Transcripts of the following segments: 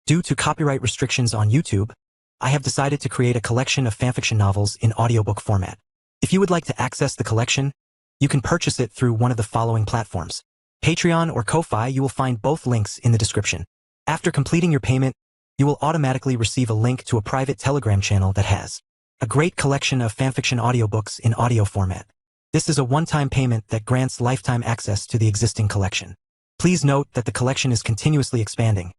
Due to copyright restrictions on YouTube, I have decided to create a collection of fanfiction novels in audiobook format. If you would like to access the collection, you can purchase it through one of the following platforms. Patreon or Ko-Fi. You will find both links in the description. After completing your payment, you will automatically receive a link to a private Telegram channel that has a great collection of fanfiction audiobooks in audio format. This is a one-time payment that grants lifetime access to the existing collection. Please note that the collection is continuously expanding.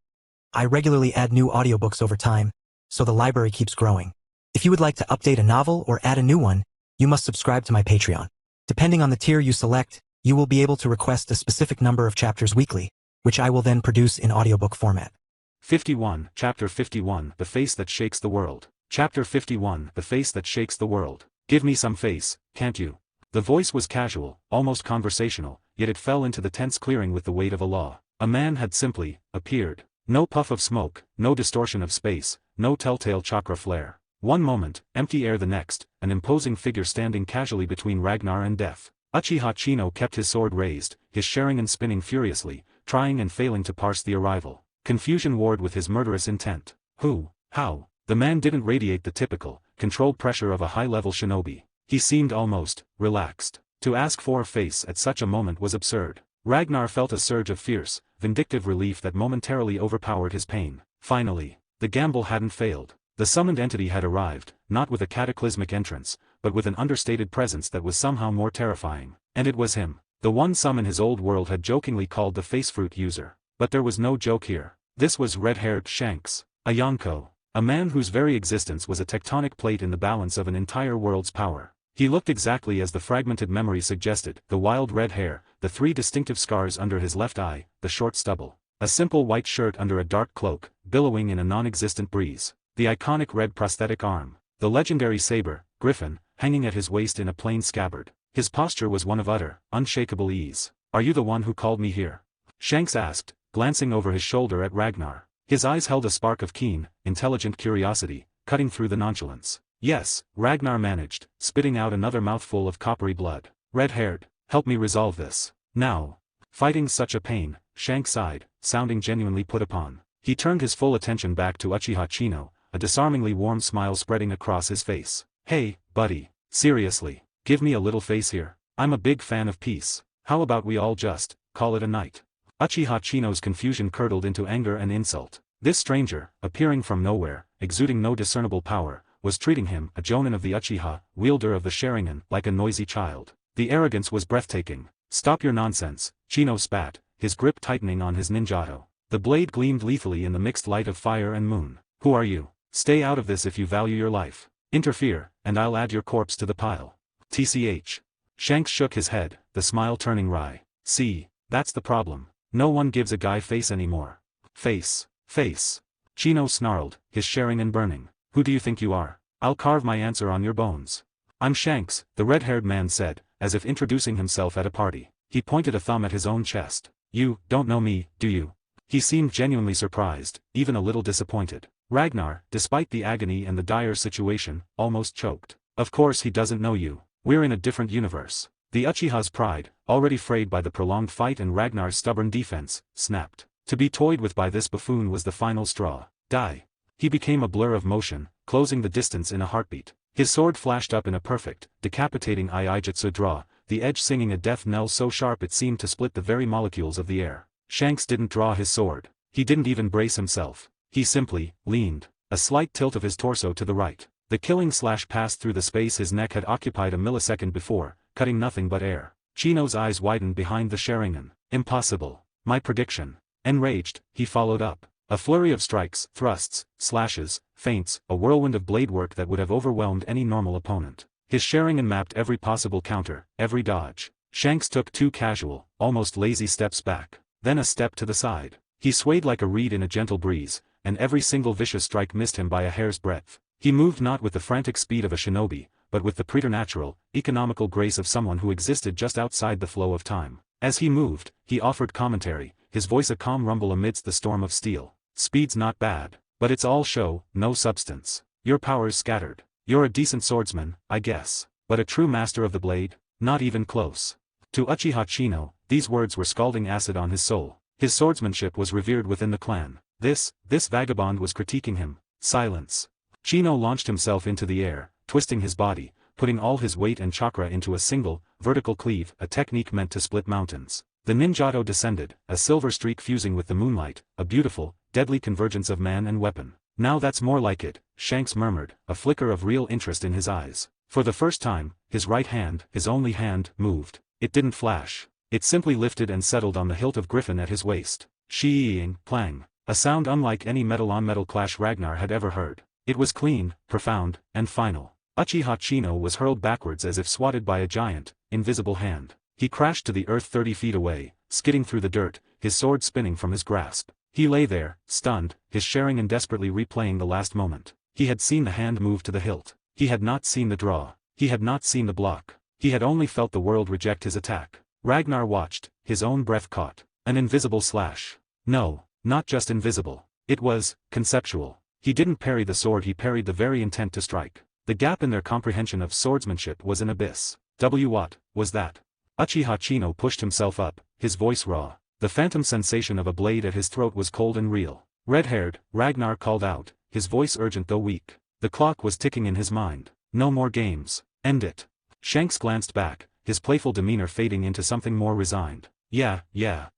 I regularly add new audiobooks over time, so the library keeps growing. If you would like to update a novel or add a new one, you must subscribe to my Patreon. Depending on the tier you select, you will be able to request a specific number of chapters weekly, which I will then produce in audiobook format. 51, Chapter 51, The Face That Shakes the World. Chapter 51, The Face That Shakes the World. Give me some face, can't you? The voice was casual, almost conversational, yet it fell into the tense clearing with the weight of a law. A man had simply appeared. No puff of smoke, no distortion of space, no telltale chakra flare. One moment, empty air the next, an imposing figure standing casually between Ragnar and death. Uchiha Chino kept his sword raised, his Sharingan spinning furiously, trying and failing to parse the arrival. Confusion warred with his murderous intent. Who? How? The man didn't radiate the typical, controlled pressure of a high-level shinobi. He seemed almost relaxed. To ask for a face at such a moment was absurd. Ragnar felt a surge of fierce, vindictive relief that momentarily overpowered his pain. Finally, the gamble hadn't failed. The summoned entity had arrived, not with a cataclysmic entrance, but with an understated presence that was somehow more terrifying. And it was him. The one some in his old world had jokingly called the face fruit user. But there was no joke here. This was red-haired Shanks, a Yonko. A man whose very existence was a tectonic plate in the balance of an entire world's power. He looked exactly as the fragmented memory suggested, the wild red hair, the three distinctive scars under his left eye, the short stubble. A simple white shirt under a dark cloak, billowing in a non-existent breeze. The iconic red prosthetic arm. The legendary saber, Griffin, hanging at his waist in a plain scabbard. His posture was one of utter, unshakable ease. "Are you the one who called me here?" Shanks asked, glancing over his shoulder at Ragnar. His eyes held a spark of keen, intelligent curiosity, cutting through the nonchalance. "Yes," Ragnar managed, spitting out another mouthful of coppery blood. "Red-haired, help me resolve this. Now." Fighting such a pain, Shanks sighed, sounding genuinely put upon. He turned his full attention back to Uchiha Chino, a disarmingly warm smile spreading across his face. "Hey, buddy, seriously, give me a little face here. I'm a big fan of peace. How about we all just call it a night?" Uchiha Chino's confusion curdled into anger and insult. This stranger, appearing from nowhere, exuding no discernible power, was treating him, a jonin of the Uchiha, wielder of the Sharingan, like a noisy child. The arrogance was breathtaking. "Stop your nonsense," Chino spat, his grip tightening on his ninjato. The blade gleamed lethally in the mixed light of fire and moon. "Who are you? Stay out of this if you value your life. Interfere, and I'll add your corpse to the pile." "TCH." Shanks shook his head, the smile turning wry. "See, that's the problem. No one gives a guy face anymore." "Face. Face." Chino snarled, his Sharingan burning. "Who do you think you are? I'll carve my answer on your bones." "I'm Shanks," the red-haired man said, as if introducing himself at a party. He pointed a thumb at his own chest. "You don't know me, do you?" He seemed genuinely surprised, even a little disappointed. Ragnar, despite the agony and the dire situation, almost choked. "Of course he doesn't know you. We're in a different universe." The Uchiha's pride, already frayed by the prolonged fight and Ragnar's stubborn defense, snapped. To be toyed with by this buffoon was the final straw. Die. He became a blur of motion, closing the distance in a heartbeat. His sword flashed up in a perfect, decapitating Iaijutsu draw, the edge singing a death knell so sharp it seemed to split the very molecules of the air. Shanks didn't draw his sword. He didn't even brace himself. He simply leaned, a slight tilt of his torso to the right. The killing slash passed through the space his neck had occupied a millisecond before, cutting nothing but air. Chino's eyes widened behind the Sharingan. "Impossible. My prediction." Enraged, he followed up. A flurry of strikes, thrusts, slashes, feints, a whirlwind of blade work that would have overwhelmed any normal opponent. His Sharingan mapped every possible counter, every dodge. Shanks took 2 casual, almost lazy steps back, then a step to the side. He swayed like a reed in a gentle breeze, and every single vicious strike missed him by a hair's breadth. He moved not with the frantic speed of a shinobi, but with the preternatural, economical grace of someone who existed just outside the flow of time. As he moved, he offered commentary, his voice a calm rumble amidst the storm of steel. "Speed's not bad, but it's all show, no substance. Your power's scattered. You're a decent swordsman, I guess, but a true master of the blade? Not even close." To Uchiha Chino, these words were scalding acid on his soul. His swordsmanship was revered within the clan. This vagabond was critiquing him. Silence. Chino launched himself into the air, twisting his body, putting all his weight and chakra into a single, vertical cleave, a technique meant to split mountains. The ninjato descended, a silver streak fusing with the moonlight, a beautiful, deadly convergence of man and weapon. Now that's more like it, Shanks murmured, a flicker of real interest in his eyes. For the first time, his right hand, his only hand, moved. It didn't flash. It simply lifted and settled on the hilt of Griffin at his waist. Shi-ying, clang. A sound unlike any metal-on-metal clash Ragnar had ever heard. It was clean, profound, and final. Uchiha Chino was hurled backwards as if swatted by a giant, invisible hand. He crashed to the earth 30 feet away, skidding through the dirt, his sword spinning from his grasp. He lay there, stunned, his Shattering desperately replaying the last moment. He had seen the hand move to the hilt. He had not seen the draw. He had not seen the block. He had only felt the world reject his attack. Ragnar watched, his own breath caught. An invisible slash. No, not just invisible. It was, conceptual. He didn't parry the sword, he parried the very intent to strike. The gap in their comprehension of swordsmanship was an abyss. What was that? Uchiha Chino pushed himself up, his voice raw. The phantom sensation of a blade at his throat was cold and real. Red-haired, Ragnar called out, his voice urgent though weak. The clock was ticking in his mind. No more games. End it. Shanks glanced back, his playful demeanor fading into something more resigned. Yeah,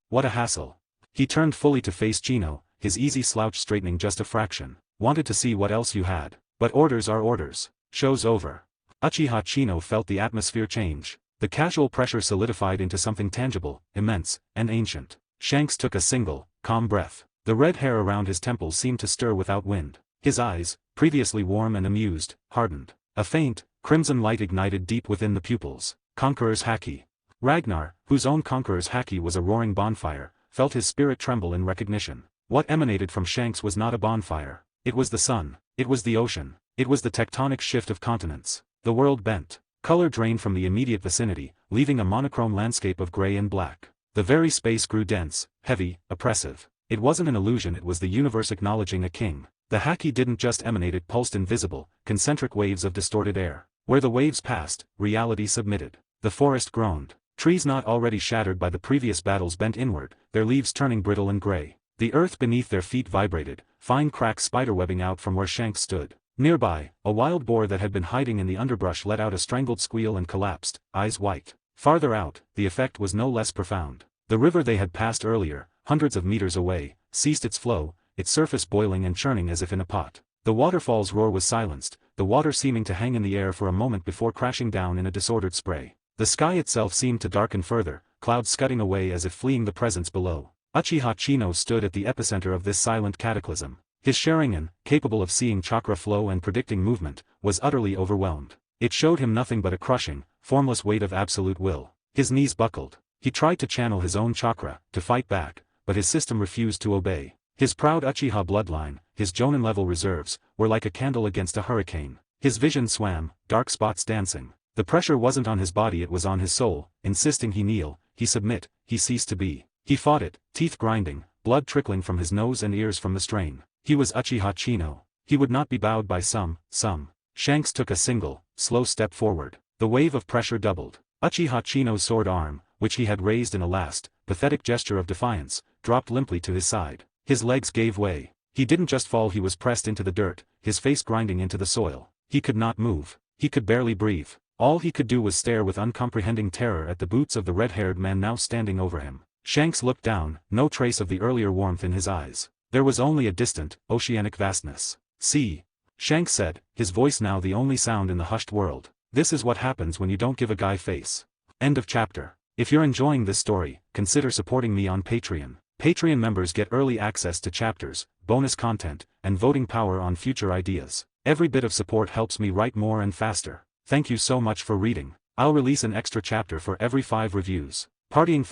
what a hassle. He turned fully to face Chino, his easy slouch straightening just a fraction. Wanted to see what else you had. But orders are orders. Show's over. Uchiha Chino felt the atmosphere change. The casual pressure solidified into something tangible, immense, and ancient. Shanks took a single, calm breath. The red hair around his temples seemed to stir without wind. His eyes, previously warm and amused, hardened. A faint, crimson light ignited deep within the pupils. Conqueror's Haki. Ragnar, whose own Conqueror's Haki was a roaring bonfire, felt his spirit tremble in recognition. What emanated from Shanks was not a bonfire. It was the sun. It was the ocean. It was the tectonic shift of continents. The world bent. Color drained from the immediate vicinity, leaving a monochrome landscape of gray and black. The very space grew dense, heavy, oppressive. It wasn't an illusion, it was the universe acknowledging a king. The Haki didn't just emanate, it pulsed invisible, concentric waves of distorted air. Where the waves passed, reality submitted. The forest groaned. Trees not already shattered by the previous battles bent inward, their leaves turning brittle and gray. The earth beneath their feet vibrated, fine cracks spiderwebbing out from where Shanks stood. Nearby, a wild boar that had been hiding in the underbrush let out a strangled squeal and collapsed, eyes white. Farther out, the effect was no less profound. The river they had passed earlier, hundreds of meters away, ceased its flow, its surface boiling and churning as if in a pot. The waterfall's roar was silenced, the water seeming to hang in the air for a moment before crashing down in a disordered spray. The sky itself seemed to darken further, clouds scudding away as if fleeing the presence below. Uchiha Chino stood at the epicenter of this silent cataclysm. His Shattering, capable of seeing chakra flow and predicting movement, was utterly overwhelmed. It showed him nothing but a crushing, formless weight of absolute will. His knees buckled. He tried to channel his own chakra, to fight back, but his system refused to obey. His proud Uchiha bloodline, his Jonin-level reserves, were like a candle against a hurricane. His vision swam, dark spots dancing. The pressure wasn't on his body, it was on his soul, insisting he kneel, he submit, he cease to be. He fought it, teeth grinding, blood trickling from his nose and ears from the strain. He was Uchiha Chino. He would not be bowed by some. Shanks took a single, slow step forward. The wave of pressure doubled. Uchiha Chino's sword arm, which he had raised in a last, pathetic gesture of defiance, dropped limply to his side. His legs gave way. He didn't just fall, he was pressed into the dirt, his face grinding into the soil. He could not move. He could barely breathe. All he could do was stare with uncomprehending terror at the boots of the red-haired man now standing over him. Shanks looked down, no trace of the earlier warmth in his eyes. There was only a distant, oceanic vastness. See? Shanks said, his voice now the only sound in the hushed world. This is what happens when you don't give a guy face. End of chapter. If you're enjoying this story, consider supporting me on Patreon. Patreon members get early access to chapters, bonus content, and voting power on future ideas. Every bit of support helps me write more and faster. Thank you so much for reading. I'll release an extra chapter for every 5 reviews. Partying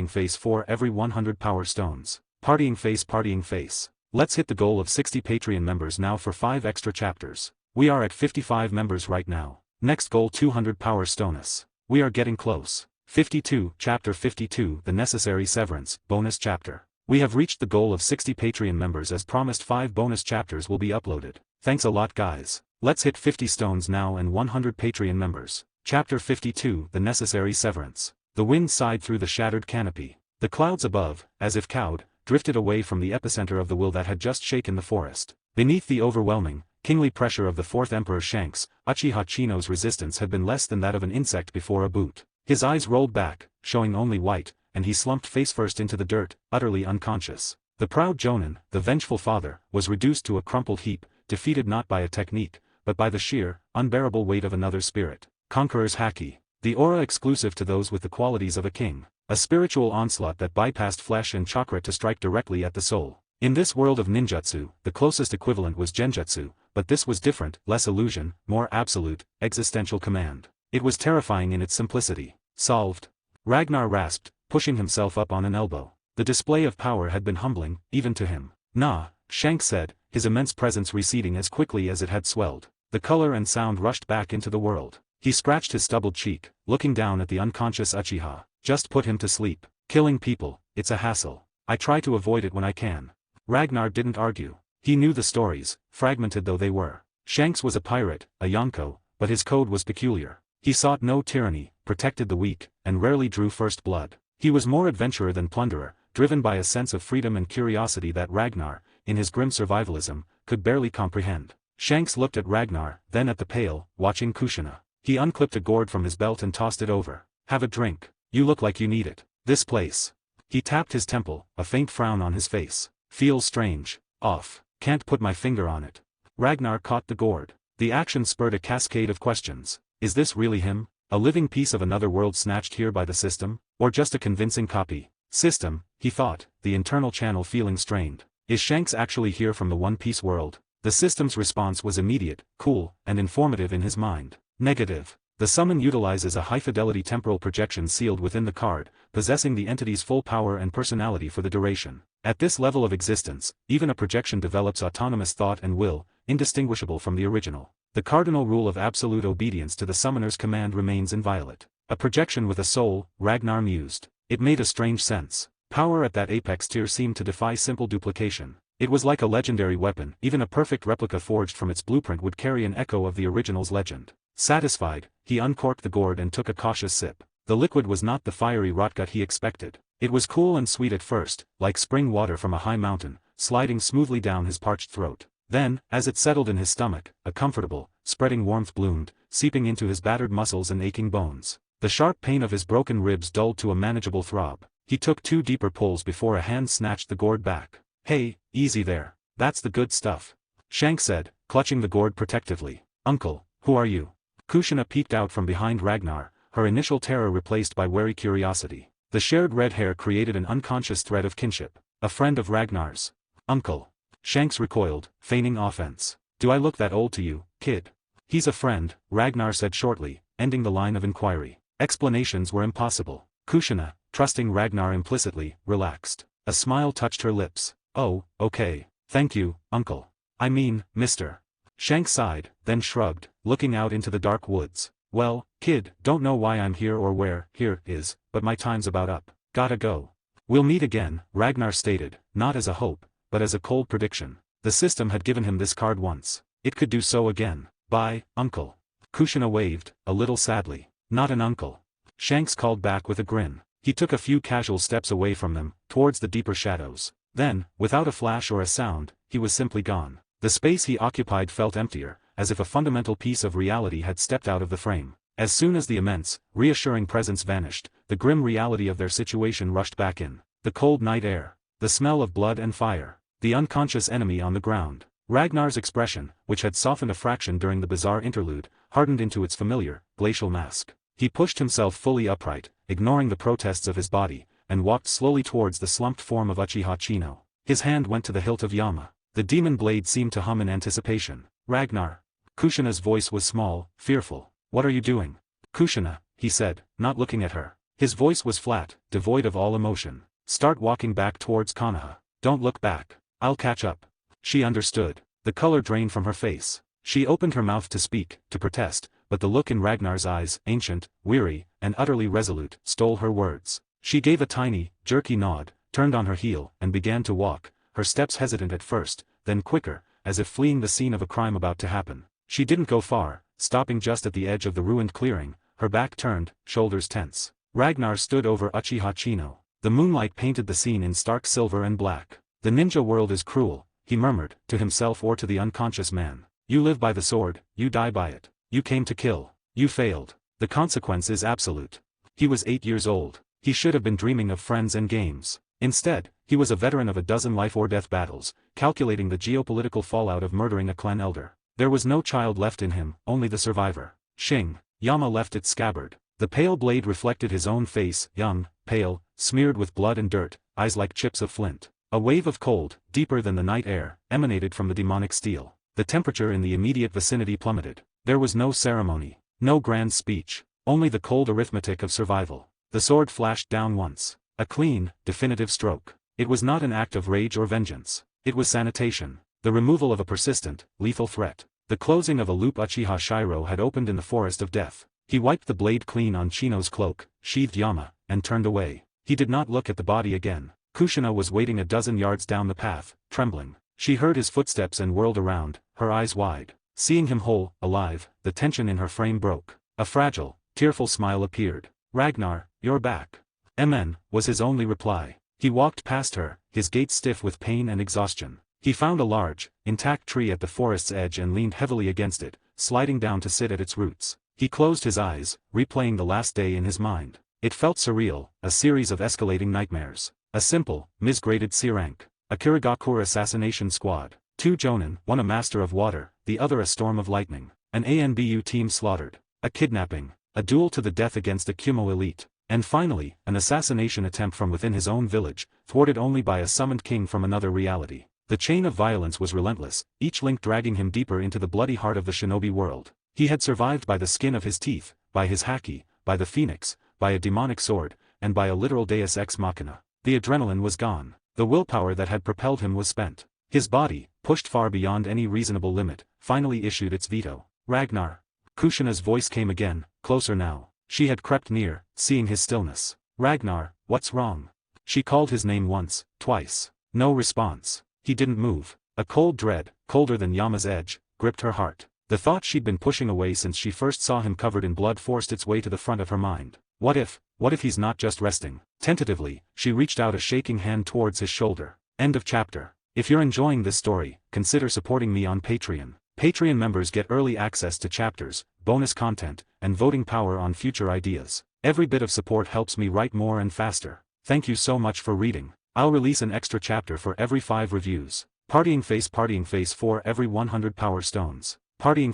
face for every 100 power stones. Partying face. Let's hit the goal of 60 Patreon members now for 5 extra chapters. We are at 55 members right now. Next goal 200 power stonus. We are getting close. 52, Chapter 52, The Necessary Severance, bonus chapter. We have reached the goal of 60 Patreon members as promised. 5 bonus chapters will be uploaded. Thanks a lot guys. Let's hit 50 stones now and 100 Patreon members. Chapter 52, The Necessary Severance. The wind sighed through the shattered canopy. The clouds above, as if cowed, drifted away from the epicenter of the will that had just shaken the forest. Beneath the overwhelming, kingly pressure of the fourth Emperor Shanks, Uchiha Chino's resistance had been less than that of an insect before a boot. His eyes rolled back, showing only white, and he slumped face-first into the dirt, utterly unconscious. The proud Jonin, the vengeful father, was reduced to a crumpled heap, defeated not by a technique, but by the sheer, unbearable weight of another spirit. Conqueror's Haki. The aura exclusive to those with the qualities of a king. A spiritual onslaught that bypassed flesh and chakra to strike directly at the soul. In this world of ninjutsu, the closest equivalent was genjutsu, but this was different, less illusion, more absolute, existential command. It was terrifying in its simplicity. Solved. Ragnar rasped, pushing himself up on an elbow. The display of power had been humbling, even to him. Nah, Shanks said, his immense presence receding as quickly as it had swelled. The color and sound rushed back into the world. He scratched his stubbled cheek, looking down at the unconscious Uchiha. Just put him to sleep. Killing people, it's a hassle. I try to avoid it when I can. Ragnar didn't argue. He knew the stories, fragmented though they were. Shanks was a pirate, a Yonko, but his code was peculiar. He sought no tyranny, protected the weak, and rarely drew first blood. He was more adventurer than plunderer, driven by a sense of freedom and curiosity that Ragnar, in his grim survivalism, could barely comprehend. Shanks looked at Ragnar, then at the pail, watching Kushina. He unclipped a gourd from his belt and tossed it over. Have a drink. You look like you need it. This place. He tapped his temple, a faint frown on his face. Feels strange. Off. Can't put my finger on it. Ragnar caught the gourd. The action spurred a cascade of questions. Is this really him? A living piece of another world snatched here by the system? Or just a convincing copy? System, he thought, the internal channel feeling strained. Is Shanks actually here from the One Piece world? The system's response was immediate, cool, and informative in his mind. Negative. The summon utilizes a high-fidelity temporal projection sealed within the card, possessing the entity's full power and personality for the duration. At this level of existence, even a projection develops autonomous thought and will, indistinguishable from the original. The cardinal rule of absolute obedience to the summoner's command remains inviolate. A projection with a soul, Ragnar mused. It made a strange sense. Power at that apex tier seemed to defy simple duplication. It was like a legendary weapon, even a perfect replica forged from its blueprint would carry an echo of the original's legend. Satisfied, he uncorked the gourd and took a cautious sip. The liquid was not the fiery rotgut he expected. It was cool and sweet at first, like spring water from a high mountain, sliding smoothly down his parched throat. Then, as it settled in his stomach, a comfortable, spreading warmth bloomed, seeping into his battered muscles and aching bones. The sharp pain of his broken ribs dulled to a manageable throb. He took 2 deeper pulls before a hand snatched the gourd back. Hey, easy there. That's the good stuff. Shanks said, clutching the gourd protectively. Uncle, who are you? Kushina peeked out from behind Ragnar, her initial terror replaced by wary curiosity. The shared red hair created an unconscious thread of kinship. A friend of Ragnar's. Uncle. Shanks recoiled, feigning offense. Do I look that old to you, kid? He's a friend, Ragnar said shortly, ending the line of inquiry. Explanations were impossible. Kushina, trusting Ragnar implicitly, relaxed. A smile touched her lips. Oh, okay. Thank you, uncle. I mean, mister. Shanks sighed, then shrugged, looking out into the dark woods. Well, kid, don't know why I'm here or where here is, but my time's about up. Gotta go. We'll meet again, Ragnar stated, not as a hope, but as a cold prediction. The system had given him this card once. It could do so again. Bye, uncle. Kushina waved, a little sadly. Not an uncle. Shanks called back with a grin. He took a few casual steps away from them, towards the deeper shadows. Then, without a flash or a sound, he was simply gone. The space he occupied felt emptier, as if a fundamental piece of reality had stepped out of the frame. As soon as the immense, reassuring presence vanished, the grim reality of their situation rushed back in. The cold night air. The smell of blood and fire. The unconscious enemy on the ground. Ragnar's expression, which had softened a fraction during the bizarre interlude, hardened into its familiar, glacial mask. He pushed himself fully upright, ignoring the protests of his body, and walked slowly towards the slumped form of Uchiha Chino. His hand went to the hilt of Yama. The demon blade seemed to hum in anticipation. Ragnar. Kushina's voice was small, fearful. What are you doing? Kushina, he said, not looking at her. His voice was flat, devoid of all emotion. Start walking back towards Konoha. Don't look back. I'll catch up. She understood. The color drained from her face. She opened her mouth to speak, to protest, but the look in Ragnar's eyes, ancient, weary, and utterly resolute, stole her words. She gave a tiny, jerky nod, turned on her heel, and began to walk, her steps hesitant at first, then quicker, as if fleeing the scene of a crime about to happen. She didn't go far, stopping just at the edge of the ruined clearing, her back turned, shoulders tense. Ragnar stood over Uchiha Chino. The moonlight painted the scene in stark silver and black. "The ninja world is cruel," he murmured, to himself or to the unconscious man. "You live by the sword, you die by it. You came to kill. You failed. The consequence is absolute." He was 8 years old. He should have been dreaming of friends and games. Instead, he was a veteran of a dozen life-or-death battles, calculating the geopolitical fallout of murdering a clan elder. There was no child left in him, only the survivor. Shing. Yama left its scabbard. The pale blade reflected his own face, young, pale, smeared with blood and dirt, eyes like chips of flint. A wave of cold, deeper than the night air, emanated from the demonic steel. The temperature in the immediate vicinity plummeted. There was no ceremony, no grand speech, only the cold arithmetic of survival. The sword flashed down once. A clean, definitive stroke. It was not an act of rage or vengeance. It was sanitation. The removal of a persistent, lethal threat. The closing of a loop. Uchiha Shiro had opened in the forest of death. He wiped the blade clean on Chino's cloak, sheathed Yama, and turned away. He did not look at the body again. Kushina was waiting a dozen yards down the path, trembling. She heard his footsteps and whirled around, her eyes wide. Seeing him whole, alive, the tension in her frame broke. A fragile, tearful smile appeared. "Ragnar, you're back." "Amen," was his only reply. He walked past her, his gait stiff with pain and exhaustion. He found a large, intact tree at the forest's edge and leaned heavily against it, sliding down to sit at its roots. He closed his eyes, replaying the last day in his mind. It felt surreal, a series of escalating nightmares. A simple, misgraded C rank. A Kirigakure assassination squad. 2 jonin, one a master of water, the other a storm of lightning. An ANBU team slaughtered. A kidnapping. A duel to the death against a Kumo elite. And finally, an assassination attempt from within his own village, thwarted only by a summoned king from another reality. The chain of violence was relentless, each link dragging him deeper into the bloody heart of the shinobi world. He had survived by the skin of his teeth, by his haki, by the phoenix, by a demonic sword, and by a literal deus ex machina. The adrenaline was gone. The willpower that had propelled him was spent. His body, pushed far beyond any reasonable limit, finally issued its veto. "Ragnar." Kushina's voice came again, closer now. She had crept near, seeing his stillness. "Ragnar, what's wrong?" She called his name once, twice. No response. He didn't move. A cold dread, colder than Yama's edge, gripped her heart. The thought she'd been pushing away since she first saw him covered in blood forced its way to the front of her mind. What if he's not just resting? Tentatively, she reached out a shaking hand towards his shoulder. End of chapter. If you're enjoying this story, consider supporting me on Patreon. Patreon members get early access to chapters, bonus content, and voting power on future ideas. Every bit of support helps me write more and faster. Thank you so much for reading. I'll release an extra chapter for every 5 reviews. Partying face for every 100 power stones. Partying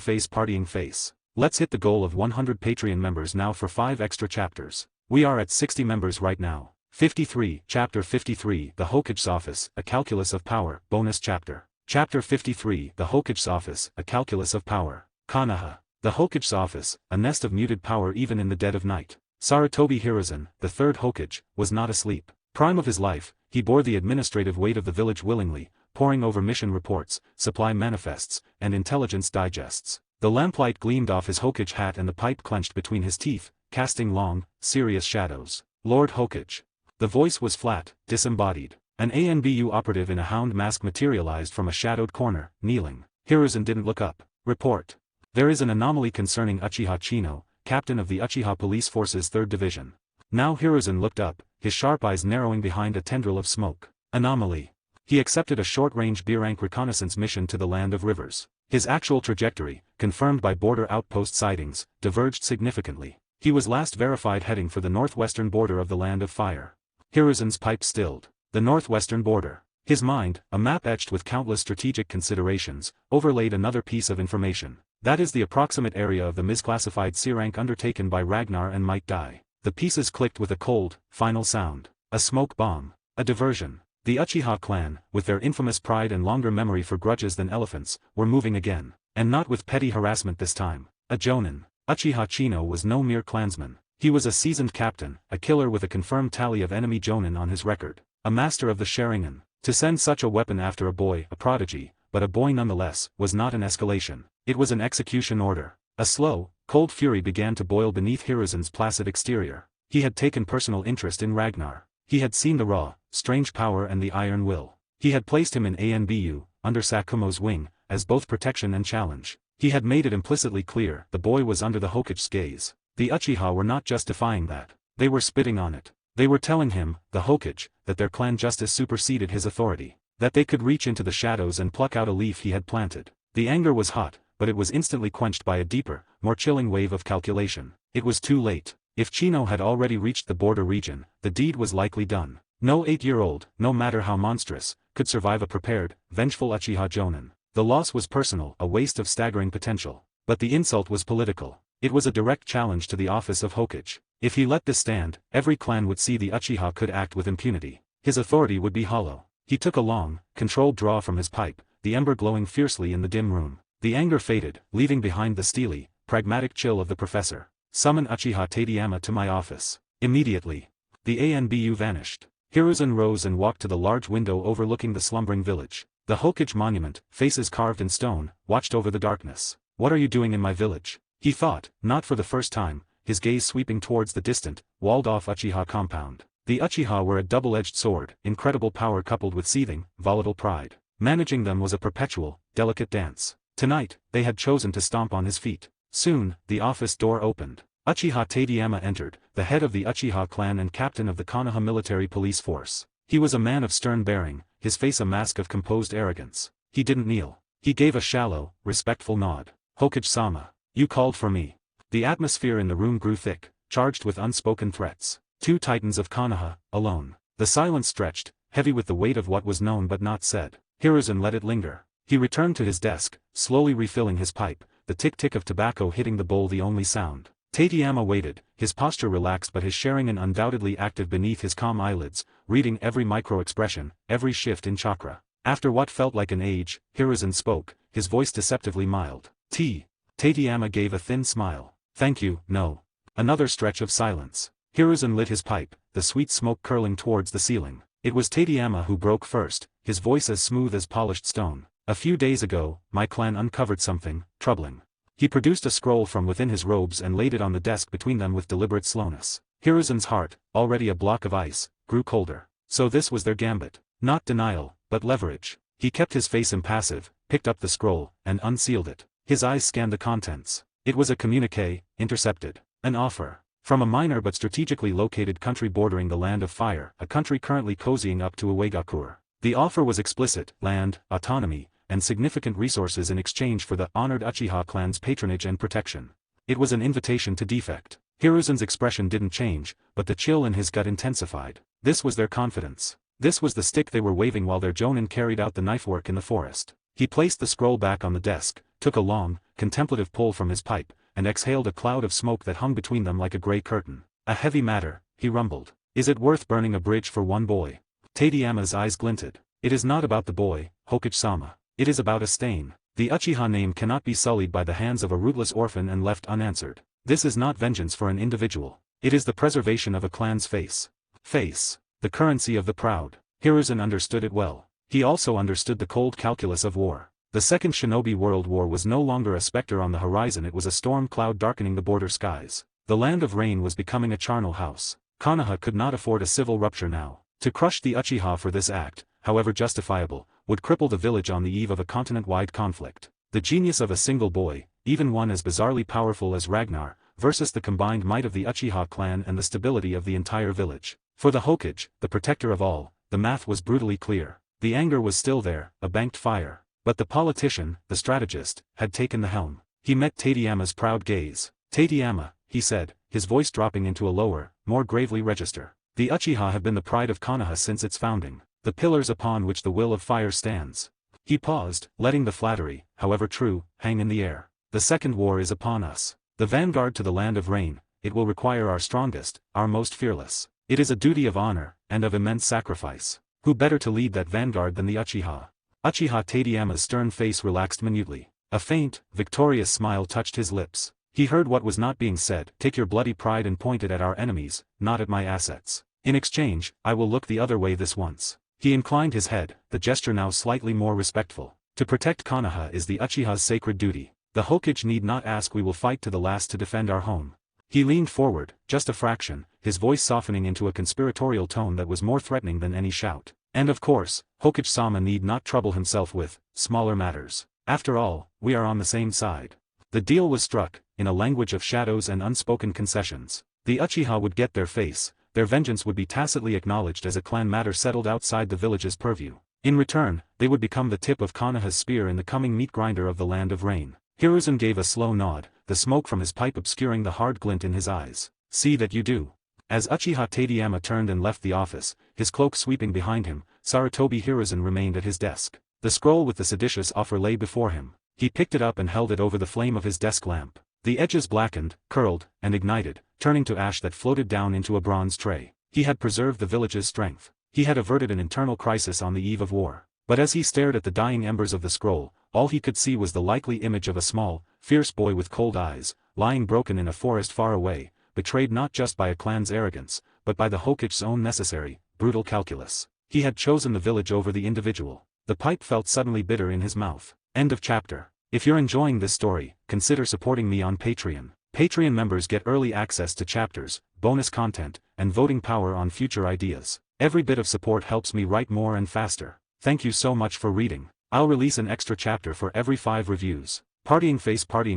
face. Let's hit the goal of 100 Patreon members now for 5 extra chapters. We are at 60 members right now. 53, Chapter 53, The Hokage's Office, A Calculus of Power, Bonus Chapter. Chapter 53, The Hokage's Office, A Calculus of Power. Konoha. The Hokage's Office, a nest of muted power even in the dead of night. Sarutobi Hiruzen, the third Hokage, was not asleep. Prime of his life, he bore the administrative weight of the village willingly, poring over mission reports, supply manifests, and intelligence digests. The lamplight gleamed off his Hokage hat and the pipe clenched between his teeth, casting long, serious shadows. "Lord Hokage." The voice was flat, disembodied. An ANBU operative in a hound mask materialized from a shadowed corner, kneeling. Hiruzen didn't look up. "Report. There is an anomaly concerning Uchiha Chino, captain of the Uchiha Police Force's 3rd Division." Now Hiruzen looked up, his sharp eyes narrowing behind a tendril of smoke. Anomaly. He accepted a short-range B-rank reconnaissance mission to the Land of Rivers. His actual trajectory, confirmed by border outpost sightings, diverged significantly. He was last verified heading for the northwestern border of the Land of Fire. Hiruzen's pipe stilled. The northwestern border. His mind, a map etched with countless strategic considerations, overlaid another piece of information. That is the approximate area of the misclassified C-rank undertaken by Ragnar and Might Die. The pieces clicked with a cold, final sound. A smoke bomb. A diversion. The Uchiha clan, with their infamous pride and longer memory for grudges than elephants, were moving again. And not with petty harassment this time. A jonin. Uchiha Chino was no mere clansman. He was a seasoned captain, a killer with a confirmed tally of enemy jonin on his record. A master of the Shattering. To send such a weapon after a boy, a prodigy, but a boy nonetheless, was not an escalation. It was an execution order. A slow, cold fury began to boil beneath Hiruzen's placid exterior. He had taken personal interest in Ragnar. He had seen the raw, strange power and the iron will. He had placed him in ANBU, under Sakumo's wing, as both protection and challenge. He had made it implicitly clear the boy was under the Hokage's gaze. The Uchiha were not just defying that. They were spitting on it. They were telling him, the Hokage, that their clan justice superseded his authority, that they could reach into the shadows and pluck out a leaf he had planted. The anger was hot, but it was instantly quenched by a deeper, more chilling wave of calculation. It was too late. If Chino had already reached the border region, the deed was likely done. No 8-year-old, no matter how monstrous, could survive a prepared, vengeful Uchiha Jonin. The loss was personal, a waste of staggering potential. But the insult was political. It was a direct challenge to the office of Hokage. If he let this stand, every clan would see the Uchiha could act with impunity. His authority would be hollow. He took a long, controlled draw from his pipe, the ember glowing fiercely in the dim room. The anger faded, leaving behind the steely, pragmatic chill of the professor. Summon Uchiha Tadayama to my office. Immediately. The ANBU vanished. Hiruzen rose and walked to the large window overlooking the slumbering village. The Hokage monument, faces carved in stone, watched over the darkness. What are you doing in my village? He thought, not for the first time, his gaze sweeping towards the distant, walled-off Uchiha compound. The Uchiha were a double-edged sword, incredible power coupled with seething, volatile pride. Managing them was a perpetual, delicate dance. Tonight, they had chosen to stomp on his feet. Soon, the office door opened. Uchiha Tadayama entered, the head of the Uchiha clan and captain of the Konoha military police force. He was a man of stern bearing, his face a mask of composed arrogance. He didn't kneel. He gave a shallow, respectful nod. Hokage-sama, you called for me. The atmosphere in the room grew thick, charged with unspoken threats. Two titans of Konoha, alone. The silence stretched, heavy with the weight of what was known but not said. Hiruzen let it linger. He returned to his desk, slowly refilling his pipe, the tick-tick of tobacco hitting the bowl the only sound. Tadayama waited, his posture relaxed but his sharingen undoubtedly active beneath his calm eyelids, reading every micro-expression, every shift in chakra. After what felt like an age, Hiruzen spoke, his voice deceptively mild. Tadayama gave a thin smile. Thank you, no. Another stretch of silence. Hiruzen lit his pipe, the sweet smoke curling towards the ceiling. It was Tadayama who broke first, his voice as smooth as polished stone. A few days ago, my clan uncovered something troubling. He produced a scroll from within his robes and laid it on the desk between them with deliberate slowness. Hiruzen's heart, already a block of ice, grew colder. So this was their gambit. Not denial, but leverage. He kept his face impassive, picked up the scroll, and unsealed it. His eyes scanned the contents. It was a communiqué, intercepted. An offer. From a minor but strategically located country bordering the Land of Fire, a country currently cozying up to Uegakure. The offer was explicit: land, autonomy, and significant resources in exchange for the honored Uchiha clan's patronage and protection. It was an invitation to defect. Hiruzen's expression didn't change, but the chill in his gut intensified. This was their confidence. This was the stick they were waving while their jonin carried out the knifework in the forest. He placed the scroll back on the desk, took a long, contemplative pull from his pipe, and exhaled a cloud of smoke that hung between them like a grey curtain. A heavy matter, he rumbled. Is it worth burning a bridge for one boy? Tadayama's eyes glinted. It is not about the boy, Hokage-sama. It is about a stain. The Uchiha name cannot be sullied by the hands of a rootless orphan and left unanswered. This is not vengeance for an individual. It is the preservation of a clan's face. Face. The currency of the proud. Hiruzen understood it well. He also understood the cold calculus of war. The Second Shinobi World War was no longer a specter on the horizon, it was a storm cloud darkening the border skies. The Land of Rain was becoming a charnel house. Konoha could not afford a civil rupture now. To crush the Uchiha for this act, however justifiable, would cripple the village on the eve of a continent-wide conflict. The genius of a single boy, even one as bizarrely powerful as Ragnar, versus the combined might of the Uchiha clan and the stability of the entire village. For the Hokage, the protector of all, the math was brutally clear. The anger was still there, a banked fire. But the politician, the strategist, had taken the helm. He met Tadayama's proud gaze. Tadayama, he said, his voice dropping into a lower, more gravely register. The Uchiha have been the pride of Konoha since its founding, the pillars upon which the will of fire stands. He paused, letting the flattery, however true, hang in the air. The second war is upon us. The vanguard to the Land of Rain, it will require our strongest, our most fearless. It is a duty of honor, and of immense sacrifice. Who better to lead that vanguard than the Uchiha? Uchiha Tadayama's stern face relaxed minutely. A faint, victorious smile touched his lips. He heard what was not being said. Take your bloody pride and point it at our enemies, not at my assets. In exchange, I will look the other way this once. He inclined his head, the gesture now slightly more respectful. To protect Konoha is the Uchiha's sacred duty. The Hokage need not ask, we will fight to the last to defend our home. He leaned forward, just a fraction, his voice softening into a conspiratorial tone that was more threatening than any shout. And of course, Hokage-sama need not trouble himself with smaller matters. After all, we are on the same side. The deal was struck, in a language of shadows and unspoken concessions. The Uchiha would get their face, their vengeance would be tacitly acknowledged as a clan matter settled outside the village's purview. In return, they would become the tip of Konoha's spear in the coming meat grinder of the Land of Rain. Hiruzen gave a slow nod, the smoke from his pipe obscuring the hard glint in his eyes. See that you do. As Uchiha Tadayama turned and left the office, his cloak sweeping behind him, Sarutobi Hiruzen remained at his desk. The scroll with the seditious offer lay before him. He picked it up and held it over the flame of his desk lamp. The edges blackened, curled, and ignited, turning to ash that floated down into a bronze tray. He had preserved the village's strength. He had averted an internal crisis on the eve of war. But as he stared at the dying embers of the scroll, all he could see was the likely image of a small, fierce boy with cold eyes, lying broken in a forest far away, betrayed not just by a clan's arrogance, but by the Hokage's own necessary, brutal calculus. He had chosen the village over the individual. The pipe felt suddenly bitter in his mouth. End of chapter. If you're enjoying this story, consider supporting me on Patreon. Patreon members get early access to chapters, bonus content, and voting power on future ideas. Every bit of support helps me write more and faster. Thank you so much for reading. I'll release an extra chapter for every 5 reviews. Partying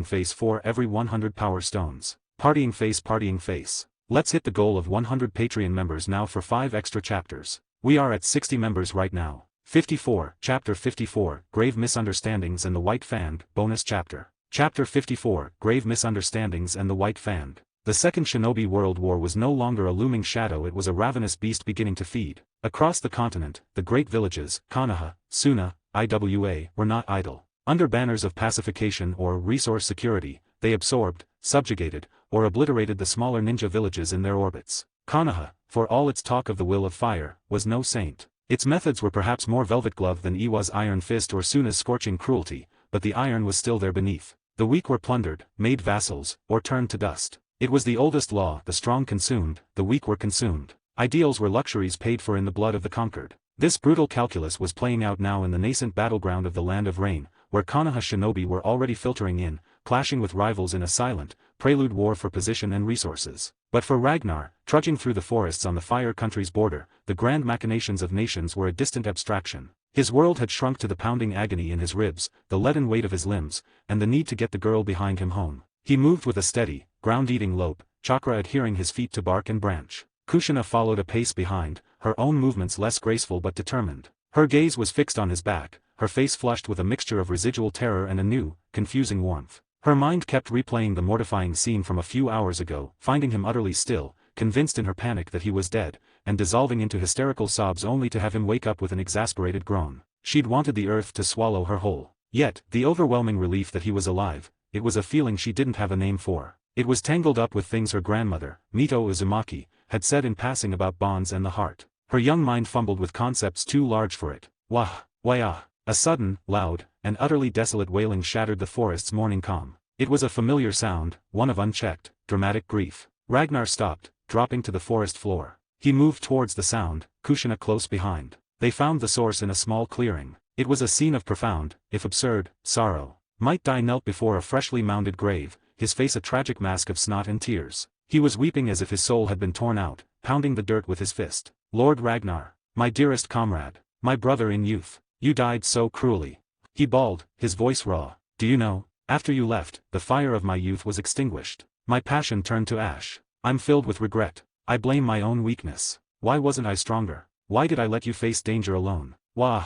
face for every 100 power stones. Partying face. Let's hit the goal of 100 Patreon members now for 5 extra chapters. We are at 60 members right now. 54, Chapter 54, Grave Misunderstandings and the White Fang, Bonus Chapter. Chapter 54, Grave Misunderstandings and the White Fang. The Second Shinobi World War was no longer a looming shadow, it was a ravenous beast beginning to feed. Across the continent, the great villages, Konoha, Suna, Iwa, were not idle. Under banners of pacification or resource security, they absorbed, subjugated, or obliterated the smaller ninja villages in their orbits. Konoha, for all its talk of the will of fire, was no saint. Its methods were perhaps more velvet-gloved than Iwa's iron fist or Suna's scorching cruelty, but the iron was still there beneath. The weak were plundered, made vassals, or turned to dust. It was the oldest law: the strong consumed, the weak were consumed. Ideals were luxuries paid for in the blood of the conquered. This brutal calculus was playing out now in the nascent battleground of the Land of Rain, where Konoha shinobi were already filtering in, clashing with rivals in a silent, prelude war for position and resources. But for Ragnar, trudging through the forests on the Fire Country's border, the grand machinations of nations were a distant abstraction. His world had shrunk to the pounding agony in his ribs, the leaden weight of his limbs, and the need to get the girl behind him home. He moved with a steady, ground-eating lope, chakra adhering his feet to bark and branch. Kushina followed a pace behind, her own movements less graceful but determined. Her gaze was fixed on his back, her face flushed with a mixture of residual terror and a new, confusing warmth. Her mind kept replaying the mortifying scene from a few hours ago, finding him utterly still, convinced in her panic that he was dead, and dissolving into hysterical sobs only to have him wake up with an exasperated groan. She'd wanted the earth to swallow her whole. Yet, the overwhelming relief that he was alive, it was a feeling she didn't have a name for. It was tangled up with things her grandmother, Mito Uzumaki, had said in passing about bonds and the heart. Her young mind fumbled with concepts too large for it. Wah, wah. A sudden, loud, and utterly desolate wailing shattered the forest's morning calm. It was a familiar sound, one of unchecked, dramatic grief. Ragnar stopped, dropping to the forest floor. He moved towards the sound, Kushina close behind. They found the source in a small clearing. It was a scene of profound, if absurd, sorrow. Might Dai knelt before a freshly mounded grave, his face a tragic mask of snot and tears. He was weeping as if his soul had been torn out, pounding the dirt with his fist. Lord Ragnar, my dearest comrade, my brother in youth, you died so cruelly. He bawled, his voice raw. Do you know, after you left, the fire of my youth was extinguished. My passion turned to ash. I'm filled with regret. I blame my own weakness. Why wasn't I stronger? Why did I let you face danger alone? Wah!